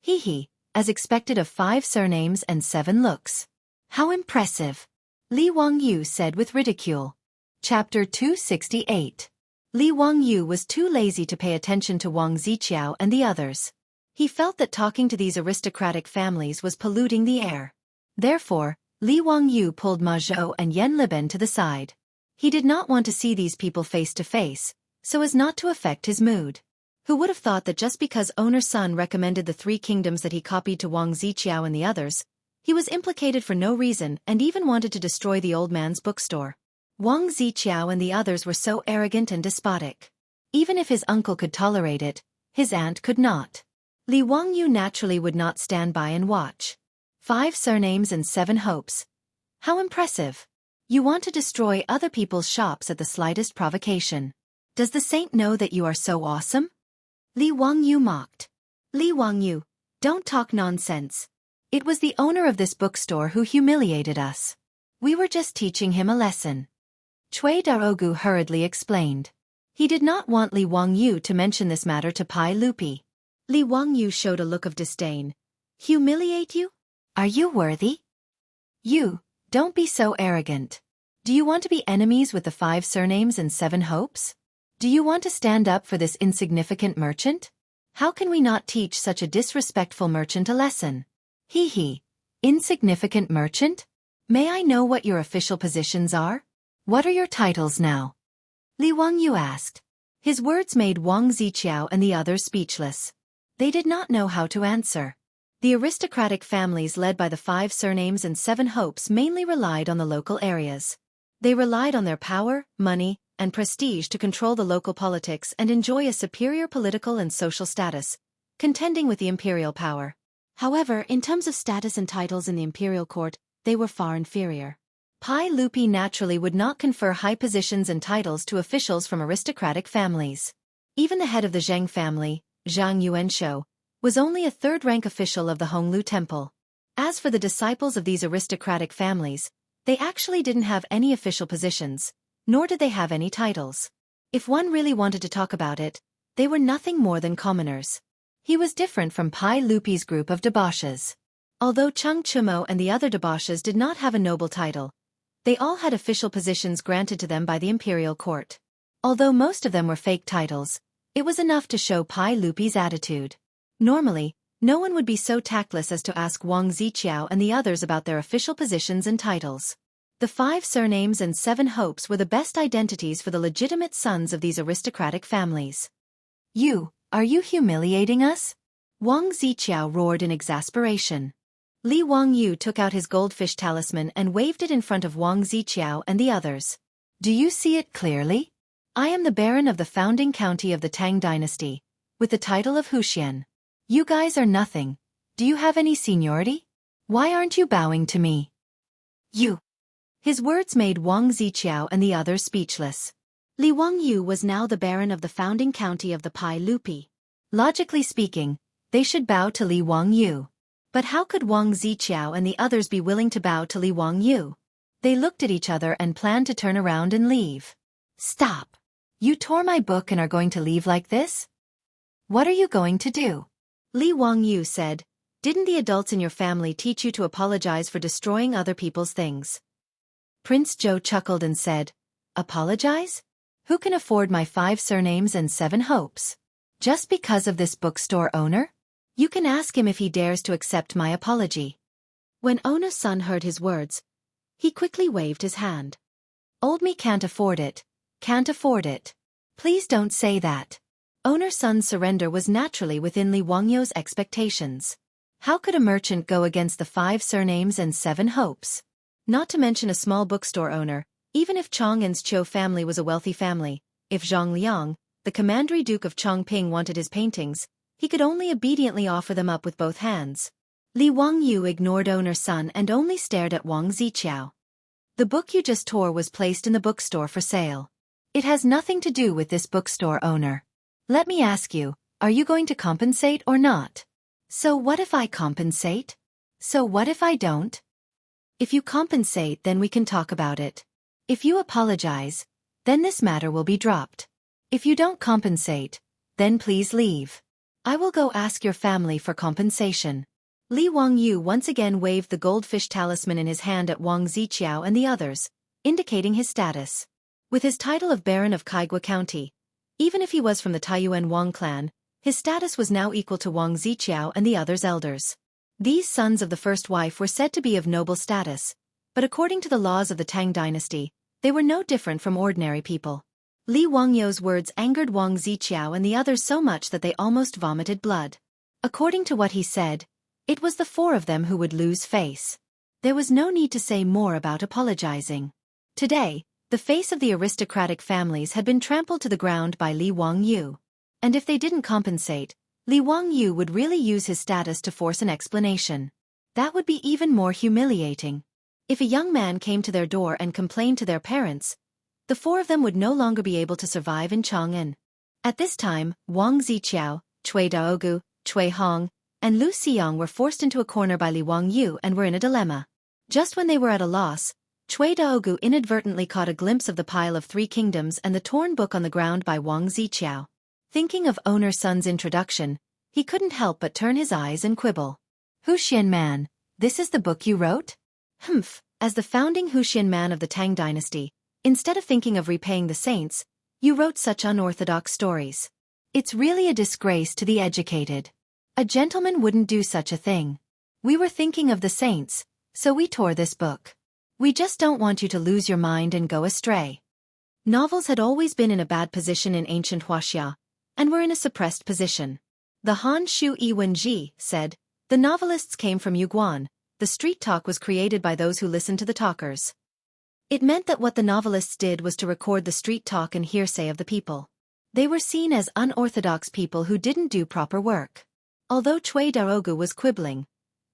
Hee, as expected of 5 surnames and 7 looks. How impressive! Li Wangyu said with ridicule. Chapter 268. Li Wangyu was too lazy to pay attention to Wang Ziqiao and the others. He felt that talking to these aristocratic families was polluting the air. Therefore, Li Wangyu pulled Ma Zhou and Yan Liban to the side. He did not want to see these people face to face, so as not to affect his mood. Who would have thought that just because Owner Sun recommended the 3 kingdoms that he copied to Wang Ziqiao and the others, he was implicated for no reason and even wanted to destroy the old man's bookstore. Wang Ziqiao and the others were so arrogant and despotic. Even if his uncle could tolerate it, his aunt could not. Li Wangyu naturally would not stand by and watch. 5 surnames and 7 hopes. How impressive. You want to destroy other people's shops at the slightest provocation. Does the saint know that you are so awesome? Li Wangyu mocked. Li Wangyu, don't talk nonsense. It was the owner of this bookstore who humiliated us. We were just teaching him a lesson. Cui Daogu hurriedly explained. He did not want Li Wangyu to mention this matter to Pai Lupi. Li Wangyu showed a look of disdain. Humiliate you? Are you worthy? You, don't be so arrogant. Do you want to be enemies with the 5 surnames and 7 hopes? Do you want to stand up for this insignificant merchant? How can we not teach such a disrespectful merchant a lesson? Hee. Insignificant merchant? May I know what your official positions are? What are your titles now? Li Wangyu asked. His words made Wang Ziqiao and the others speechless. They did not know how to answer. The aristocratic families led by the 5 surnames and 7 hopes mainly relied on the local areas. They relied on their power, money, and prestige to control the local politics and enjoy a superior political and social status, contending with the imperial power. However, in terms of status and titles in the imperial court, they were far inferior. Pai Lupi naturally would not confer high positions and titles to officials from aristocratic families. Even the head of the Zheng family, Zhang Yuanshou, was only a 3rd-rank official of the Honglu Temple. As for the disciples of these aristocratic families, they actually didn't have any official positions, nor did they have any titles. If one really wanted to talk about it, they were nothing more than commoners. He was different from Pai Lupi's group of debauches. Although Cheng Chumo and the other debauches did not have a noble title, they all had official positions granted to them by the imperial court. Although most of them were fake titles, it was enough to show Pai Lupi's attitude. Normally, no one would be so tactless as to ask Wang Ziqiao and the others about their official positions and titles. The 5 surnames and 7 hopes were the best identities for the legitimate sons of these aristocratic families. Are you humiliating us? Wang Ziqiao roared in exasperation. Li Wangyu took out his goldfish talisman and waved it in front of Wang Ziqiao and the others. Do you see it clearly? I am the Baron of the founding county of the Tang Dynasty, with the title of Huxian. You guys are nothing. Do you have any seniority? Why aren't you bowing to me? His words made Wang Ziqiao and the others speechless. Li Wangyu was now the Baron of the founding county of the Pai Lupi. Logically speaking, they should bow to Li Wangyu. But how could Wang Ziqiao and the others be willing to bow to Li Wangyu? They looked at each other and planned to turn around and leave. Stop! You tore my book and are going to leave like this? What are you going to do? Li Wangyu said, Didn't the adults in your family teach you to apologize for destroying other people's things? Prince Zhou chuckled and said, Apologize? Who can afford my 5 surnames and 7 hopes? Just because of this bookstore owner? You can ask him if he dares to accept my apology. When Ono-san heard his words, he quickly waved his hand. Old me can't afford it. Can't afford it. Please don't say that. Ono-san's surrender was naturally within Li Wangyu's expectations. How could a merchant go against the 5 surnames and 7 hopes? Not to mention a small bookstore owner, even if Chong An's Chiu family was a wealthy family, if Zhang Liang, the commandery duke of Chongping, wanted his paintings, he could only obediently offer them up with both hands. Li Wangyu ignored Ono-san and only stared at Wang Ziqiao. The book you just tore was placed in the bookstore for sale. It has nothing to do with this bookstore owner. Let me ask you, are you going to compensate or not? So what if I compensate? So what if I don't? If you compensate, then we can talk about it. If you apologize, then this matter will be dropped. If you don't compensate, then please leave. I will go ask your family for compensation. Li Wangyu once again waved the goldfish talisman in his hand at Wang Ziqiao and the others, indicating his status. With his title of Baron of Kaigua County, even if he was from the Taiyuan Wang clan, his status was now equal to Wang Ziqiao and the others' elders. These sons of the first wife were said to be of noble status, but according to the laws of the Tang Dynasty, they were no different from ordinary people. Li Wangyu's words angered Wang Ziqiao and the others so much that they almost vomited blood. According to what he said, it was the 4 of them who would lose face. There was no need to say more about apologizing. Today, the face of the aristocratic families had been trampled to the ground by Li Wangyu. And if they didn't compensate, Li Wangyu would really use his status to force an explanation. That would be even more humiliating. If a young man came to their door and complained to their parents, The four of them would no longer be able to survive in Chang'an. At this time, Wang Ziqiao, Cui Daogu, Cui Hong, and Lu Xiang were forced into a corner by Li Wangyu and were in a dilemma. Just when they were at a loss, Cui Daogu inadvertently caught a glimpse of the pile of 3 kingdoms and the torn book on the ground by Wang Ziqiao. Thinking of owner son's introduction, he couldn't help but turn his eyes and quibble. Huxian man, this is the book you wrote? Humph, as the founding Huxian man of the Tang Dynasty, instead of thinking of repaying the saints, you wrote such unorthodox stories. It's really a disgrace to the educated. A gentleman wouldn't do such a thing. We were thinking of the saints, so we tore this book. We just don't want you to lose your mind and go astray. Novels had always been in a bad position in ancient Wuxia, and were in a suppressed position. The Han Shu Yiwenji said, the novelists came from Yuguan, the street talk was created by those who listened to the talkers. It meant that what the novelists did was to record the street talk and hearsay of the people. They were seen as unorthodox people who didn't do proper work. Although Cui Daogu was quibbling,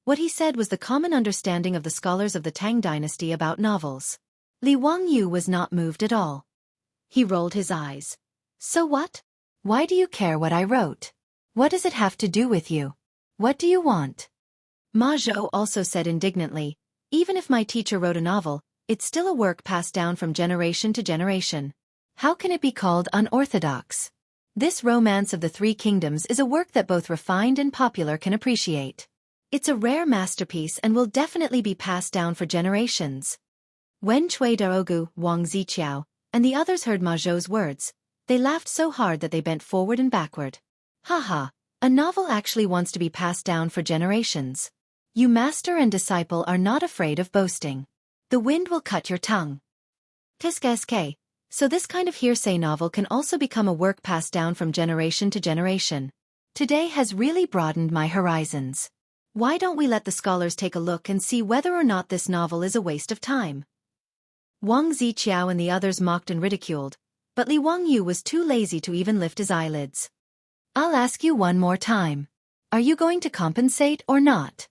what he said was the common understanding of the scholars of the Tang Dynasty about novels. Li Wangyu was not moved at all. He rolled his eyes. So what? Why do you care what I wrote? What does it have to do with you? What do you want? Ma Zhou also said indignantly, even if my teacher wrote a novel, it's still a work passed down from generation to generation. How can it be called unorthodox? This Romance of the 3 Kingdoms is a work that both refined and popular can appreciate. It's a rare masterpiece and will definitely be passed down for generations. When Cui Daogu, Wang Ziqiao, and the others heard Ma Zhou's words, they laughed so hard that they bent forward and backward. Haha, a novel actually wants to be passed down for generations. You master and disciple are not afraid of boasting. The wind will cut your tongue. Tisk. So this kind of hearsay novel can also become a work passed down from generation to generation. Today has really broadened my horizons. Why don't we let the scholars take a look and see whether or not this novel is a waste of time? Wang Ziqiao and the others mocked and ridiculed, but Li Wangyu was too lazy to even lift his eyelids. I'll ask you one more time. Are you going to compensate or not?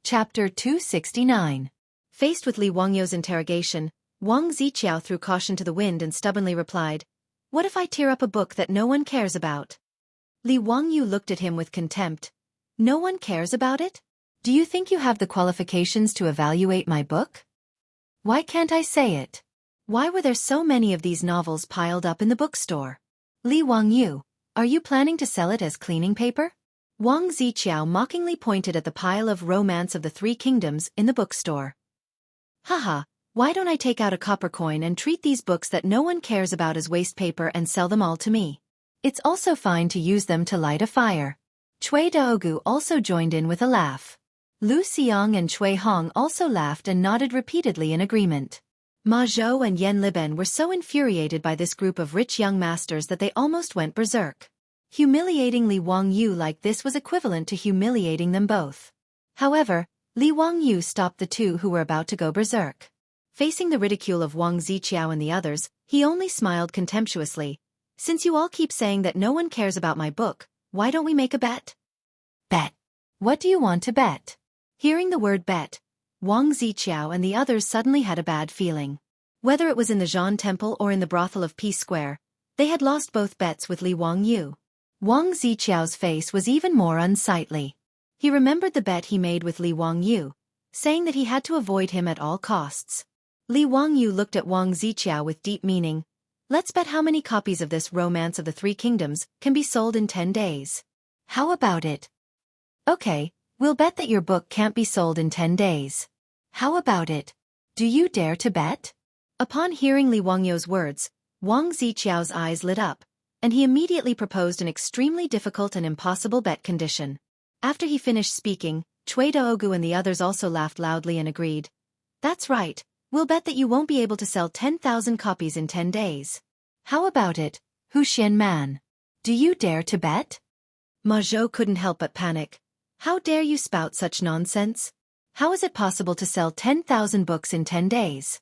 Chapter 269. Faced with Li Wangyu's interrogation, Wang Ziqiao threw caution to the wind and stubbornly replied, what if I tear up a book that no one cares about? Li Wangyu looked at him with contempt. No one cares about it? Do you think you have the qualifications to evaluate my book? Why can't I say it? Why were there so many of these novels piled up in the bookstore? Li Wangyu, are you planning to sell it as cleaning paper? Wang Ziqiao mockingly pointed at the pile of Romance of the 3 Kingdoms in the bookstore. Haha, why don't I take out a copper coin and treat these books that no one cares about as waste paper and sell them all to me? It's also fine to use them to light a fire. Cui Daogu also joined in with a laugh. Lu Xiang and Cui Hong also laughed and nodded repeatedly in agreement. Ma Zhou and Yan Liben were so infuriated by this group of rich young masters that they almost went berserk. Humiliating Li Wangyu like this was equivalent to humiliating them both. However, Li Wangyu stopped the two who were about to go berserk. Facing the ridicule of Wang Ziqiao and the others, he only smiled contemptuously. Since you all keep saying that no one cares about my book, why don't we make a bet? Bet? What do you want to bet? Hearing the word bet, Wang Ziqiao and the others suddenly had a bad feeling. Whether it was in the Zhan Temple or in the brothel of Peace Square, they had lost both bets with Li Wangyu. Wang Ziqiao's face was even more unsightly. He remembered the bet he made with Li Wangyu, saying that he had to avoid him at all costs. Li Wangyu looked at Wang Ziqiao with deep meaning. Let's bet how many copies of this Romance of the 3 Kingdoms can be sold in 10 days. How about it? Okay, we'll bet that your book can't be sold in 10 days. How about it? Do you dare to bet? Upon hearing Li Wangyu's words, Wang Ziqiao's eyes lit up, and he immediately proposed an extremely difficult and impossible bet condition. After he finished speaking, Cui Daogu and the others also laughed loudly and agreed. That's right, we'll bet that you won't be able to sell 10,000 copies in 10 days. How about it, Huxian man? Do you dare to bet? Ma Zhou couldn't help but panic. How dare you spout such nonsense? How is it possible to sell 10,000 books in 10 days?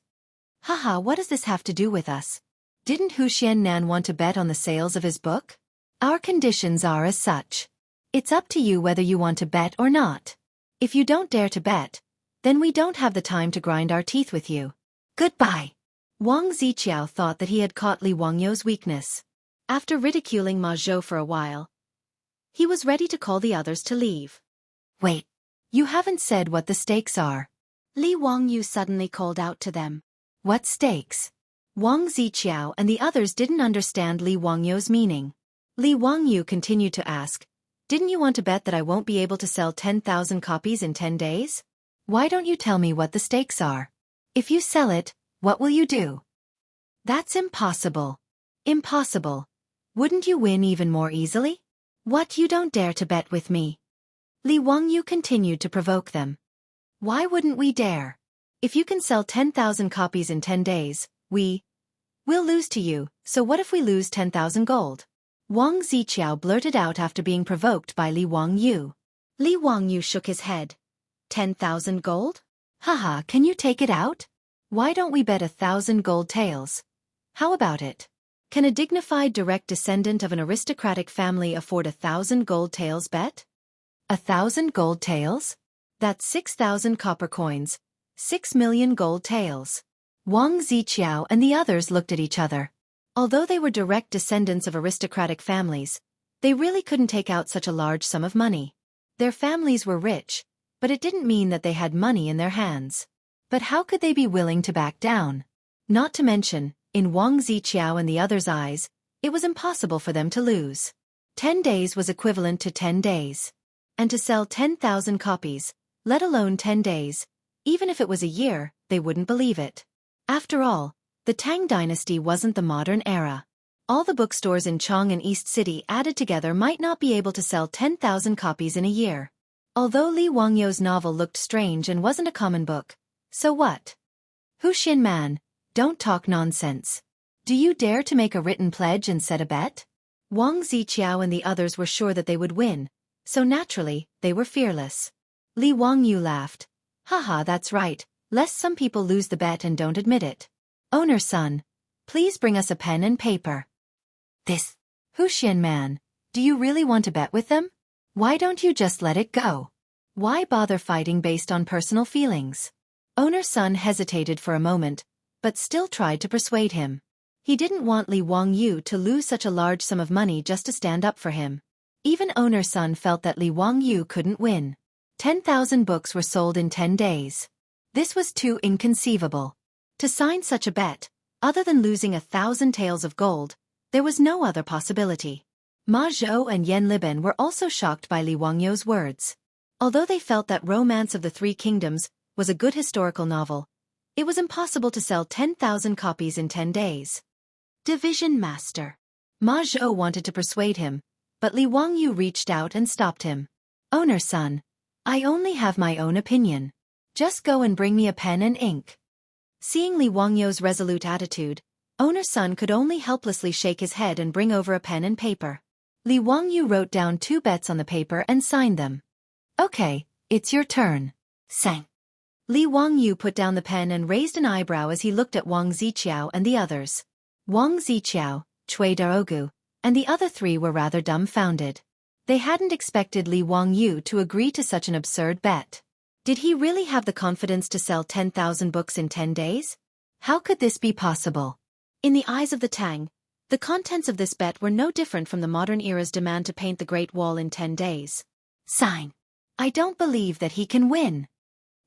Haha, what does this have to do with us? Didn't Huxian Nan want to bet on the sales of his book? Our conditions are as such. It's up to you whether you want to bet or not. If you don't dare to bet, then we don't have the time to grind our teeth with you. Goodbye. Wang Ziqiao thought that he had caught Li Wangyou's weakness. After ridiculing Ma Zhou for a while, he was ready to call the others to leave. Wait, you haven't said what the stakes are. Li Wangyou suddenly called out to them. What stakes? Wang Ziqiao and the others didn't understand Li Wangyou's meaning. Li Wangyou continued to ask, didn't you want to bet that I won't be able to sell 10,000 copies in 10 days? Why don't you tell me what the stakes are? If you sell it, what will you do? That's impossible. Impossible. Wouldn't you win even more easily? What, you don't dare to bet with me? Li Wangyou continued to provoke them. Why wouldn't we dare? If you can sell 10,000 copies in 10 days, we'll lose to you, so what if we lose 10,000 gold? Wang Ziqiao blurted out after being provoked by Li Wangyou. Li Wangyou shook his head. 10,000 gold? Haha, can you take it out? Why don't we bet 1,000 gold taels? How about it? Can a dignified direct descendant of an aristocratic family afford 1,000 gold taels bet? 1,000 gold taels? That's 6,000 copper coins, 6 million gold taels. Wang Ziqiao and the others looked at each other. Although they were direct descendants of aristocratic families, they really couldn't take out such a large sum of money. Their families were rich, but it didn't mean that they had money in their hands. But how could they be willing to back down? Not to mention, in Wang Ziqiao and the others' eyes, it was impossible for them to lose. 10 days was equivalent to 10 days. And to sell 10,000 copies, let alone 10 days, even if it was a year, they wouldn't believe it. After all, the Tang Dynasty wasn't the modern era. All the bookstores in Chong and East City added together might not be able to sell 10,000 copies in a year. Although Li Wangyou's novel looked strange and wasn't a common book, so what? Wuxia man, don't talk nonsense. Do you dare to make a written pledge and set a bet? Wang Ziqiao and the others were sure that they would win, so naturally, they were fearless. Li Wangyou laughed. Haha, that's right, lest some people lose the bet and don't admit it. Owner son, please bring us a pen and paper. This. Wuxia man, do you really want to bet with them? Why don't you just let it go? Why bother fighting based on personal feelings? Owner son hesitated for a moment, but still tried to persuade him. He didn't want Li Wangyou to lose such a large sum of money just to stand up for him. Even owner son felt that Li Wangyou couldn't win. 10,000 books were sold in 10 days. This was too inconceivable. To sign such a bet, other than losing 1,000 taels of gold, there was no other possibility. Ma Zhou and Yan Liben were also shocked by Li Wangyou's words. Although they felt that Romance of the Three Kingdoms was a good historical novel, it was impossible to sell 10,000 copies in 10 days. Division Master. Ma Zhou wanted to persuade him, but Li Wangyou reached out and stopped him. Owner son, I only have my own opinion. Just go and bring me a pen and ink. Seeing Li Wangyou's resolute attitude, owner son could only helplessly shake his head and bring over a pen and paper. Li Wangyou wrote down 2 bets on the paper and signed them. Okay, it's your turn. Sang. Li Wangyou put down the pen and raised an eyebrow as he looked at Wang Ziqiao and the others. Wang Ziqiao, Cui Daogu, and the other 3 were rather dumbfounded. They hadn't expected Li Wangyou to agree to such an absurd bet. Did he really have the confidence to sell 10,000 books in 10 days? How could this be possible? In the eyes of the Tang, the contents of this bet were no different from the modern era's demand to paint the Great Wall in 10 days. Sign. I don't believe that he can win.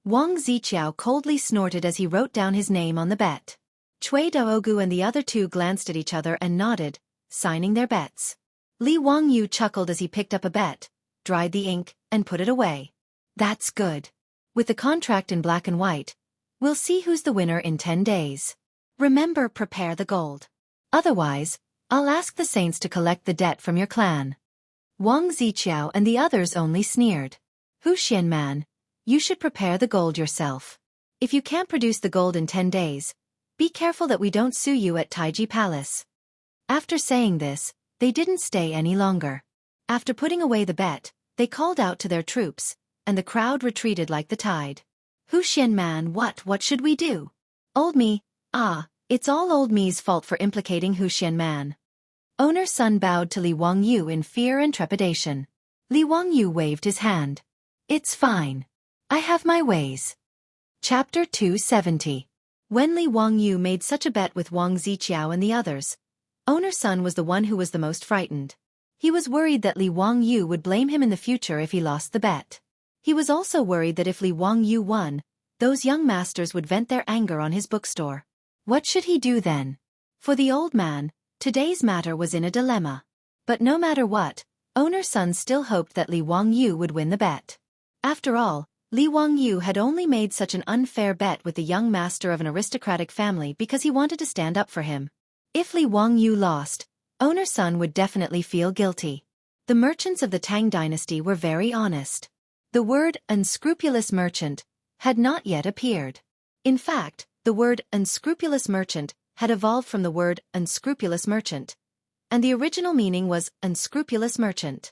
Wang Ziqiao coldly snorted as he wrote down his name on the bet. Cui Daogu and the other 2 glanced at each other and nodded, signing their bets. Li Wangyou chuckled as he picked up a bet, dried the ink, and put it away. That's good. With the contract in black and white, we'll see who's the winner in 10 days. Remember, prepare the gold. Otherwise, I'll ask the saints to collect the debt from your clan. Wang Ziqiao and the others only sneered. Wuxia man, you should prepare the gold yourself. If you can't produce the gold in 10 days, be careful that we don't sue you at Taiji Palace. After saying this, they didn't stay any longer. After putting away the bet, they called out to their troops, and the crowd retreated like the tide. Wuxia man, what should we do? Old me, it's all old me's fault for implicating Wuxia man. Owner son bowed to Li Wangyou in fear and trepidation. Li Wangyou waved his hand. It's fine. I have my ways. Chapter 270. When Li Wangyu made such a bet with Wang Ziqiao and the others, Owner Sun was the one who was the most frightened. He was worried that Li Wangyu would blame him in the future if he lost the bet. He was also worried that if Li Wangyu won, those young masters would vent their anger on his bookstore. What should he do then? For the old man, today's matter was in a dilemma. But no matter what, Owner Sun still hoped that Li Wangyu would win the bet. After all, Li Wangyu had only made such an unfair bet with the young master of an aristocratic family because he wanted to stand up for him. If Li Wangyu lost, Owner Sun would definitely feel guilty. The merchants of the Tang Dynasty were very honest. The word unscrupulous merchant had not yet appeared. In fact, the word unscrupulous merchant had evolved from the word unscrupulous merchant, and the original meaning was unscrupulous merchant.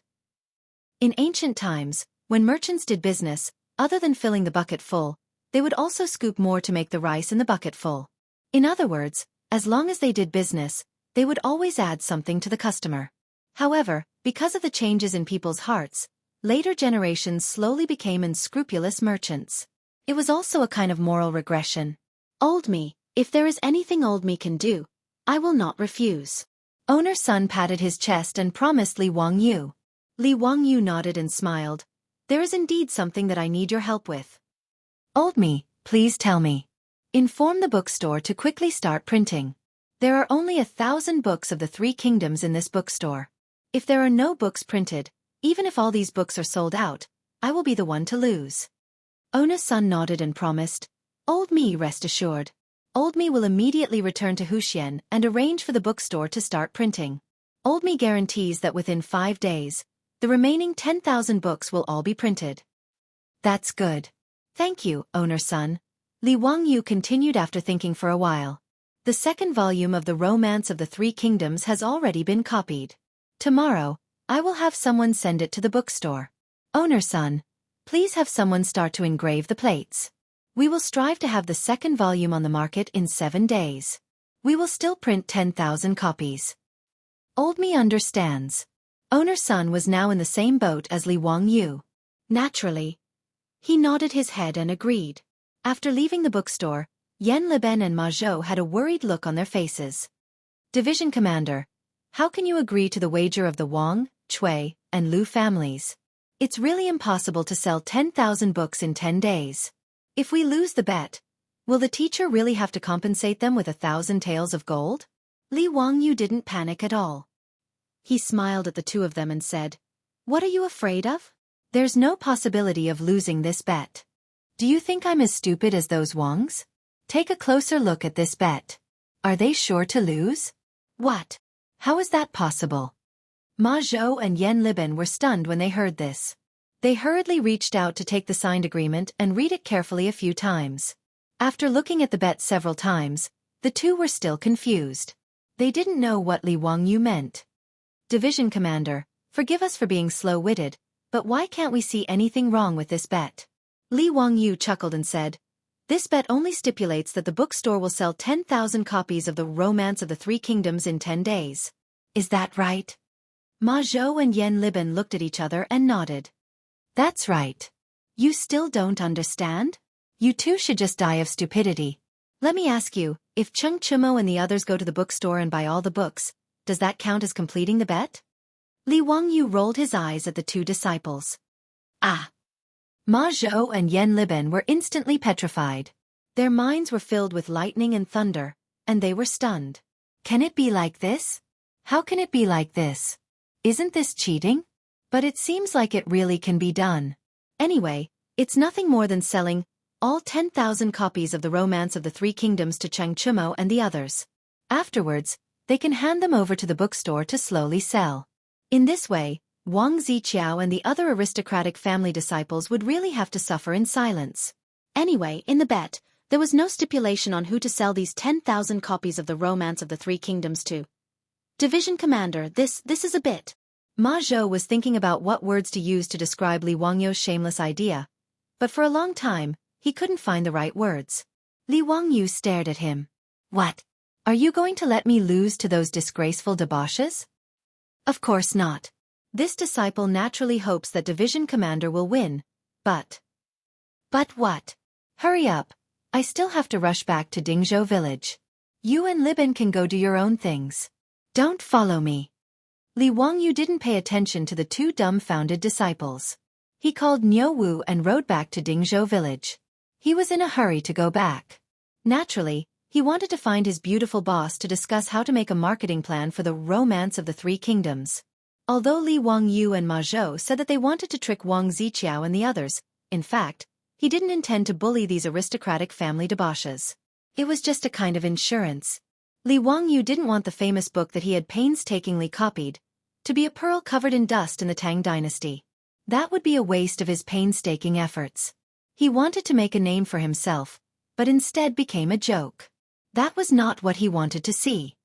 In ancient times, when merchants did business, other than filling the bucket full, they would also scoop more to make the rice in the bucket full. In other words, as long as they did business, they would always add something to the customer. However, because of the changes in people's hearts, later generations slowly became unscrupulous merchants. It was also a kind of moral regression. Old me, if there is anything old me can do, I will not refuse. Owner Sun patted his chest and promised Li Wangyu. Li Wangyu nodded and smiled. There is indeed something that I need your help with. Old me, please tell me. Inform the bookstore to quickly start printing. There are only 1,000 books of the 3 kingdoms in this bookstore. If there are no books printed, even if all these books are sold out, I will be the one to lose. Owner Sun nodded and promised. Old me, rest assured. Old me will immediately return to Wuxia and arrange for the bookstore to start printing. Old me guarantees that within 5 days, the remaining 10,000 books will all be printed. That's good. Thank you, Owner Sun. Li Wangyu continued after thinking for a while. The second volume of the Romance of the 3 Kingdoms has already been copied. Tomorrow, I will have someone send it to the bookstore. Owner Sun, please have someone start to engrave the plates. We will strive to have the second volume on the market in 7 days. We will still print 10,000 copies. Old me understands. Owner Sun was now in the same boat as Li Wangyu. Naturally. He nodded his head and agreed. After leaving the bookstore, Yan Liben and Ma Zhou had a worried look on their faces. Division Commander, how can you agree to the wager of the Wang, Cui, and Lu families? It's really impossible to sell 10,000 books in 10 days. If we lose the bet, will the teacher really have to compensate them with 1,000 taels of gold? Li Wangyu didn't panic at all. He smiled at the two of them and said, What are you afraid of? There's no possibility of losing this bet. Do you think I'm as stupid as those Wangs? Take a closer look at this bet. Are they sure to lose? What? How is that possible? Ma Zhou and Yan Liben were stunned when they heard this. They hurriedly reached out to take the signed agreement and read it carefully a few times. After looking at the bet several times, the two were still confused. They didn't know what Li Wangyu meant. Division Commander, forgive us for being slow-witted, but why can't we see anything wrong with this bet? Li Wangyu chuckled and said, This bet only stipulates that the bookstore will sell 10,000 copies of the Romance of the 3 Kingdoms in 10 days. Is that right? Ma Zhou and Yan Liben looked at each other and nodded. That's right. You still don't understand? You two should just die of stupidity. Let me ask you, if Cheng Chumo and the others go to the bookstore and buy all the books, does that count as completing the bet? Li Wangyu rolled his eyes at the two disciples. Ah! Ma Zhou and Yan Liben were instantly petrified. Their minds were filled with lightning and thunder, and they were stunned. Can it be like this? How can it be like this? Isn't this cheating? But it seems like it really can be done. Anyway, it's nothing more than selling all 10,000 copies of the Romance of the 3 Kingdoms to Cheng Chumo and the others. Afterwards, they can hand them over to the bookstore to slowly sell. In this way, Wang Ziqiao and the other aristocratic family disciples would really have to suffer in silence. Anyway, in the bet, there was no stipulation on who to sell these 10,000 copies of the Romance of the 3 Kingdoms to. Division Commander, this is a bit. Ma Zhou was thinking about what words to use to describe Li Wangyu's shameless idea, but for a long time, he couldn't find the right words. Li Wangyu stared at him. What? Are you going to let me lose to those disgraceful debauches? Of course not. This disciple naturally hopes that Division Commander will win, but... But what? Hurry up, I still have to rush back to Dingzhou village. You and Liben can go do your own things. Don't follow me. Li Wangyu didn't pay attention to the two dumbfounded disciples. He called Niu Wu and rode back to Dingzhou village. He was in a hurry to go back. Naturally, he wanted to find his beautiful boss to discuss how to make a marketing plan for the Romance of the Three Kingdoms. Although Li Wangyu and Ma Zhou said that they wanted to trick Wang Ziqiao and the others, in fact, he didn't intend to bully these aristocratic family debauches. It was just a kind of insurance. Li Wangyu didn't want the famous book that he had painstakingly copied to be a pearl covered in dust in the Tang Dynasty. That would be a waste of his painstaking efforts. He wanted to make a name for himself, but instead became a joke. That was not what he wanted to see.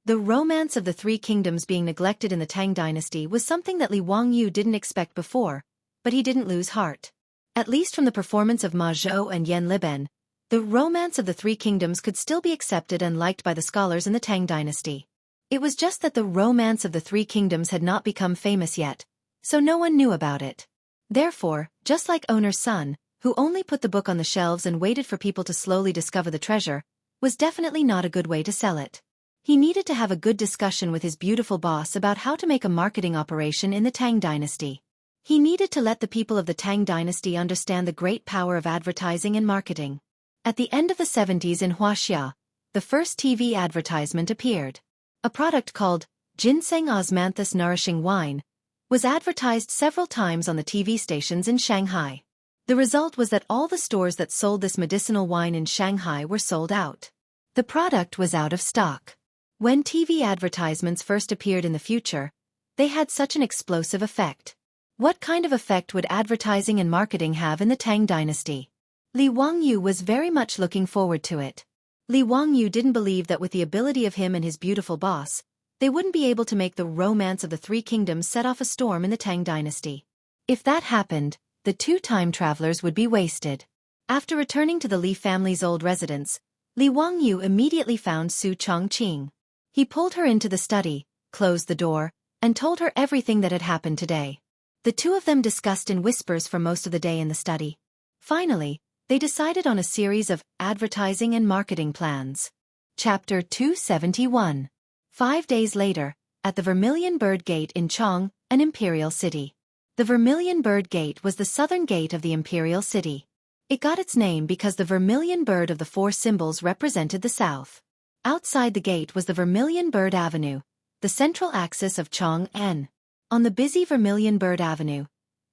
The Romance of the Three Kingdoms being neglected in the Tang Dynasty was something that Li Wangyu didn't expect before, but he didn't lose heart. At least from the performance of Ma Zhou and Yan Liben, the Romance of the Three Kingdoms could still be accepted and liked by the scholars in the Tang Dynasty. It was just that the Romance of the Three Kingdoms had not become famous yet, so no one knew about it. Therefore, just like owner's son, who only put the book on the shelves and waited for people to slowly discover the treasure, was definitely not a good way to sell it. He needed to have a good discussion with his beautiful boss about how to make a marketing operation in the Tang Dynasty. He needed to let the people of the Tang Dynasty understand the great power of advertising and marketing. At the end of the 70s in Wuxia, the first TV advertisement appeared. A product called Ginseng Osmanthus Nourishing Wine was advertised several times on the TV stations in Shanghai. The result was that all the stores that sold this medicinal wine in Shanghai were sold out. The product was out of stock. When TV advertisements first appeared in the future, they had such an explosive effect. What kind of effect would advertising and marketing have in the Tang Dynasty? Li Wangyu was very much looking forward to it. Li Wangyu didn't believe that with the ability of him and his beautiful boss, they wouldn't be able to make the Romance of the Three Kingdoms set off a storm in the Tang Dynasty. If that happened, the two time travelers would be wasted. After returning to the Li family's old residence, Li Wangyu immediately found Su Chongqing. He pulled her into the study, closed the door, and told her everything that had happened today. The two of them discussed in whispers for most of the day in the study. Finally, they decided on a series of advertising and marketing plans. Chapter 271. 5 days later, at the Vermilion Bird Gate in Chong, an imperial city. The Vermilion Bird Gate was the southern gate of the imperial city. It got its name because the vermilion bird of the four symbols represented the south. Outside the gate was the Vermilion Bird Avenue, the central axis of Chong-en. On the busy Vermilion Bird Avenue,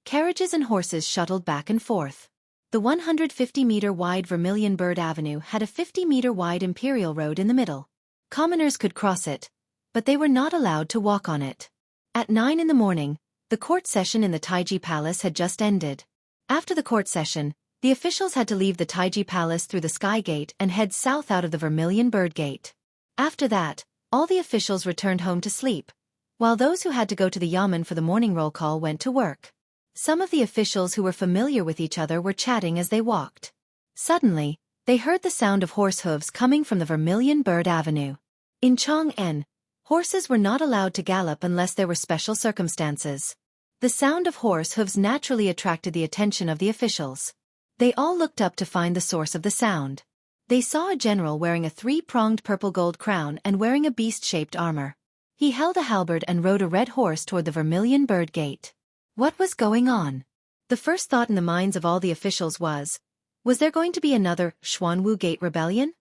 carriages and horses shuttled back and forth. The 150-meter-wide Vermilion Bird Avenue had a 50-meter-wide imperial road in the middle. Commoners could cross it, but they were not allowed to walk on it. At 9 in the morning, the court session in the Taiji Palace had just ended. After the court session, the officials had to leave the Taiji Palace through the Sky Gate and head south out of the Vermilion Bird Gate. After that, all the officials returned home to sleep, while those who had to go to the yamen for the morning roll call went to work. Some of the officials who were familiar with each other were chatting as they walked. Suddenly, they heard the sound of horse hooves coming from the Vermilion Bird Avenue. In Chong-en, horses were not allowed to gallop unless there were special circumstances. The sound of horse hooves naturally attracted the attention of the officials. They all looked up to find the source of the sound. They saw a general wearing a three-pronged purple-gold crown and wearing a beast-shaped armor. He held a halberd and rode a red horse toward the Vermilion Bird Gate. What was going on? The first thought in the minds of all the officials was there going to be another Xuanwu Gate rebellion?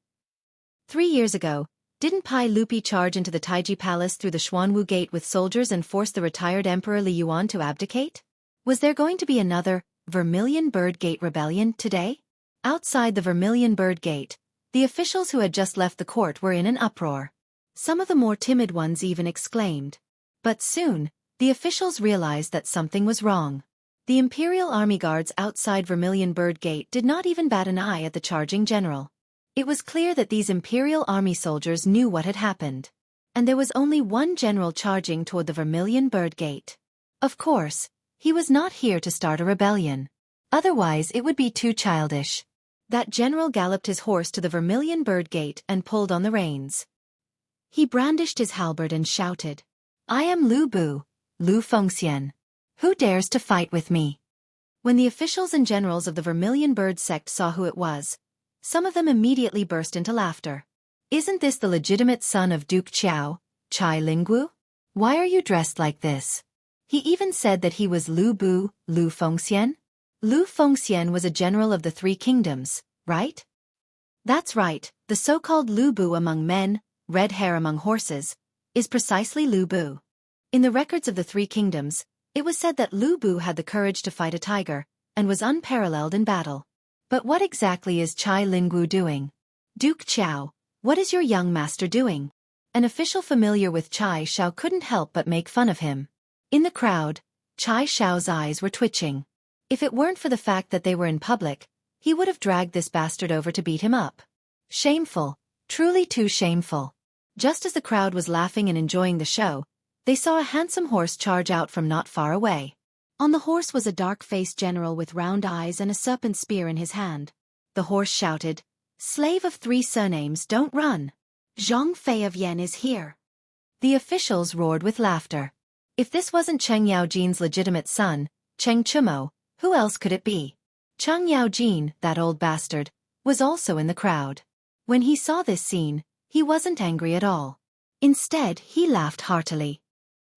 3 years ago, didn't Pai Lupi charge into the Taiji Palace through the Xuanwu Gate with soldiers and force the retired Emperor Li Yuan to abdicate? Was there going to be another Vermilion Bird Gate rebellion today? Outside the Vermilion Bird Gate, the officials who had just left the court were in an uproar. Some of the more timid ones even exclaimed. But soon, the officials realized that something was wrong. The Imperial Army guards outside Vermilion Bird Gate did not even bat an eye at the charging general. It was clear that these Imperial Army soldiers knew what had happened. And there was only one general charging toward the Vermilion Bird Gate. Of course, he was not here to start a rebellion. Otherwise it would be too childish. That general galloped his horse to the Vermilion Bird Gate and pulled on the reins. He brandished his halberd and shouted, "I am Lu Bu, Lu Fengxian. Who dares to fight with me?" When the officials and generals of the Vermilion Bird sect saw who it was, Some of them immediately burst into laughter. Isn't this the legitimate son of Duke Qiao, Chai Linggu? Why are you dressed like this? He even said that he was Lu Bu, Lu Fengxian. Lu Fengxian was a general of the Three Kingdoms, right? That's right, the so-called Lu Bu among men, red hair among horses, is precisely Lu Bu. In the records of the Three Kingdoms, it was said that Lu Bu had the courage to fight a tiger, and was unparalleled in battle. But what exactly is Chai Linggu doing? Duke Qiao, what is your young master doing? An official familiar with Chai Xiao couldn't help but make fun of him. In the crowd, Chai Xiao's eyes were twitching. If it weren't for the fact that they were in public, he would have dragged this bastard over to beat him up. Shameful, truly too shameful. Just as the crowd was laughing and enjoying the show, they saw a handsome horse charge out from not far away. On the horse was a dark-faced general with round eyes and a serpent spear in his hand. The horse shouted, "Slave of three surnames, don't run! Zhang Fei of Yan is here." The officials roared with laughter. If this wasn't Cheng Yaojin's legitimate son, Cheng Chumo, who else could it be? Cheng Yaojin, that old bastard, was also in the crowd. When he saw this scene, he wasn't angry at all. Instead, he laughed heartily.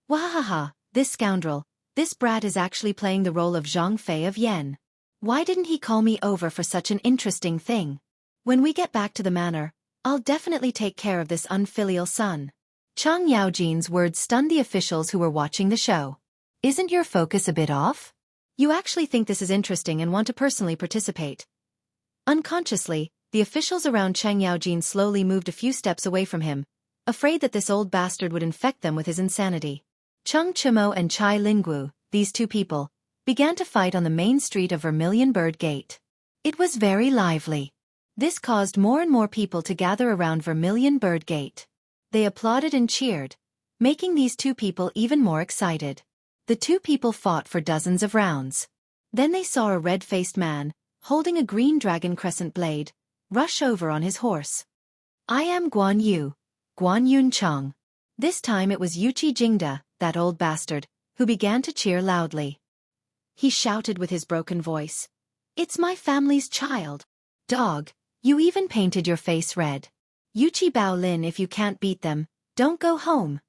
Wahaha, this scoundrel, this brat is actually playing the role of Zhang Fei of Yan. Why didn't he call me over for such an interesting thing? When we get back to the manor, I'll definitely take care of this unfilial son. Cheng Yaojin's words stunned the officials who were watching the show. Isn't your focus a bit off? You actually think this is interesting and want to personally participate. Unconsciously, the officials around Cheng Yaojin slowly moved a few steps away from him, afraid that this old bastard would infect them with his insanity. Cheng Chumo and Chai Linggu, these two people, began to fight on the main street of Vermilion Bird Gate. It was very lively. This caused more and more people to gather around Vermilion Bird Gate. They applauded and cheered, making these two people even more excited. The two people fought for dozens of rounds. Then they saw a red-faced man, holding a green dragon crescent blade, rush over on his horse. I am Guan Yu, Guan Yun Cheng. This time it was Yuqi Jingda, that old bastard, who began to cheer loudly. He shouted with his broken voice, "It's my family's child. Dog, you even painted your face red. Yuqi Baolin, if you can't beat them, don't go home."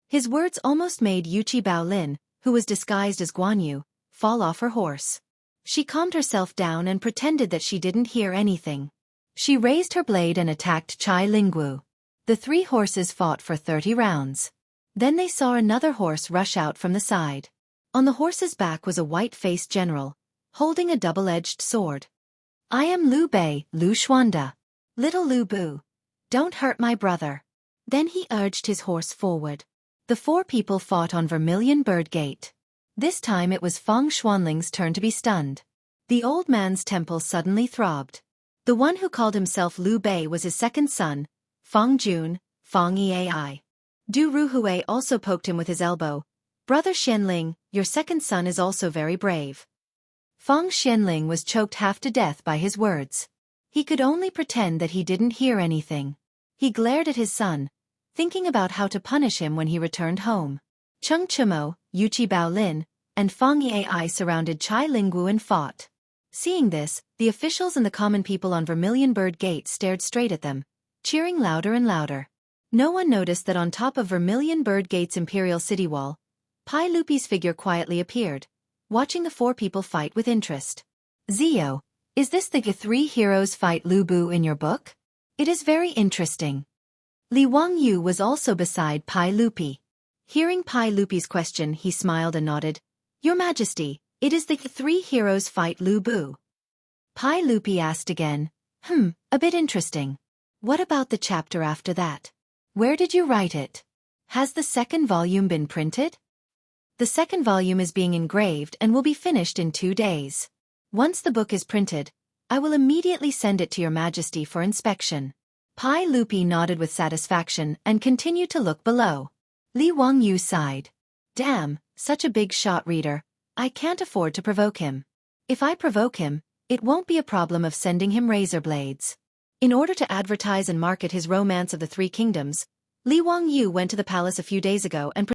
His words almost made Yuqi Baolin, who was disguised as Guan Yu, fall off her horse. She calmed herself down and pretended that she didn't hear anything. She raised her blade and attacked Chai Linggu. The three horses fought for 30 rounds. Then they saw another horse rush out from the side. On the horse's back was a white-faced general, holding a double-edged sword. I am Liu Bei, Lu Xuanda. Little Lu Bu. Don't hurt my brother. Then he urged his horse forward. The four people fought on Vermilion Bird Gate. This time it was Feng Xuanling's turn to be stunned. The old man's temple suddenly throbbed. The one who called himself Liu Bei was his second son, Feng Jun, Feng Eai. Du Ruhui also poked him with his elbow. Brother Xianling, your second son is also very brave. Feng Xianling was choked half to death by his words. He could only pretend that he didn't hear anything. He glared at his son, thinking about how to punish him when he returned home. Cheng Chumo, Yuqi Baolin, and Feng Eai surrounded Chai Linggu and fought. Seeing this, the officials and the common people on Vermilion Bird Gate stared straight at them, cheering louder and louder. No one noticed that on top of Vermilion Bird Gate's imperial city wall, Pai Lupi's figure quietly appeared, watching the four people fight with interest. Zio, is this the three heroes fight Lu Bu in your book? It is very interesting. Li Wangyu was also beside Pai Lupi. Hearing Pai Lupi's question, he smiled and nodded. Your Majesty, it is the three heroes fight Lu Bu. Pai Lupi asked again, a bit interesting. What about the chapter after that? Where did you write it? Has the second volume been printed? The second volume is being engraved and will be finished in 2 days. Once the book is printed, I will immediately send it to your Majesty for inspection. Pai Lupi nodded with satisfaction and continued to look below. Li Wangyu sighed. Damn, such a big shot reader. I can't afford to provoke him. If I provoke him, it won't be a problem of sending him razor blades. In order to advertise and market his Romance of the Three Kingdoms, Li Wangyu went to the palace a few days ago and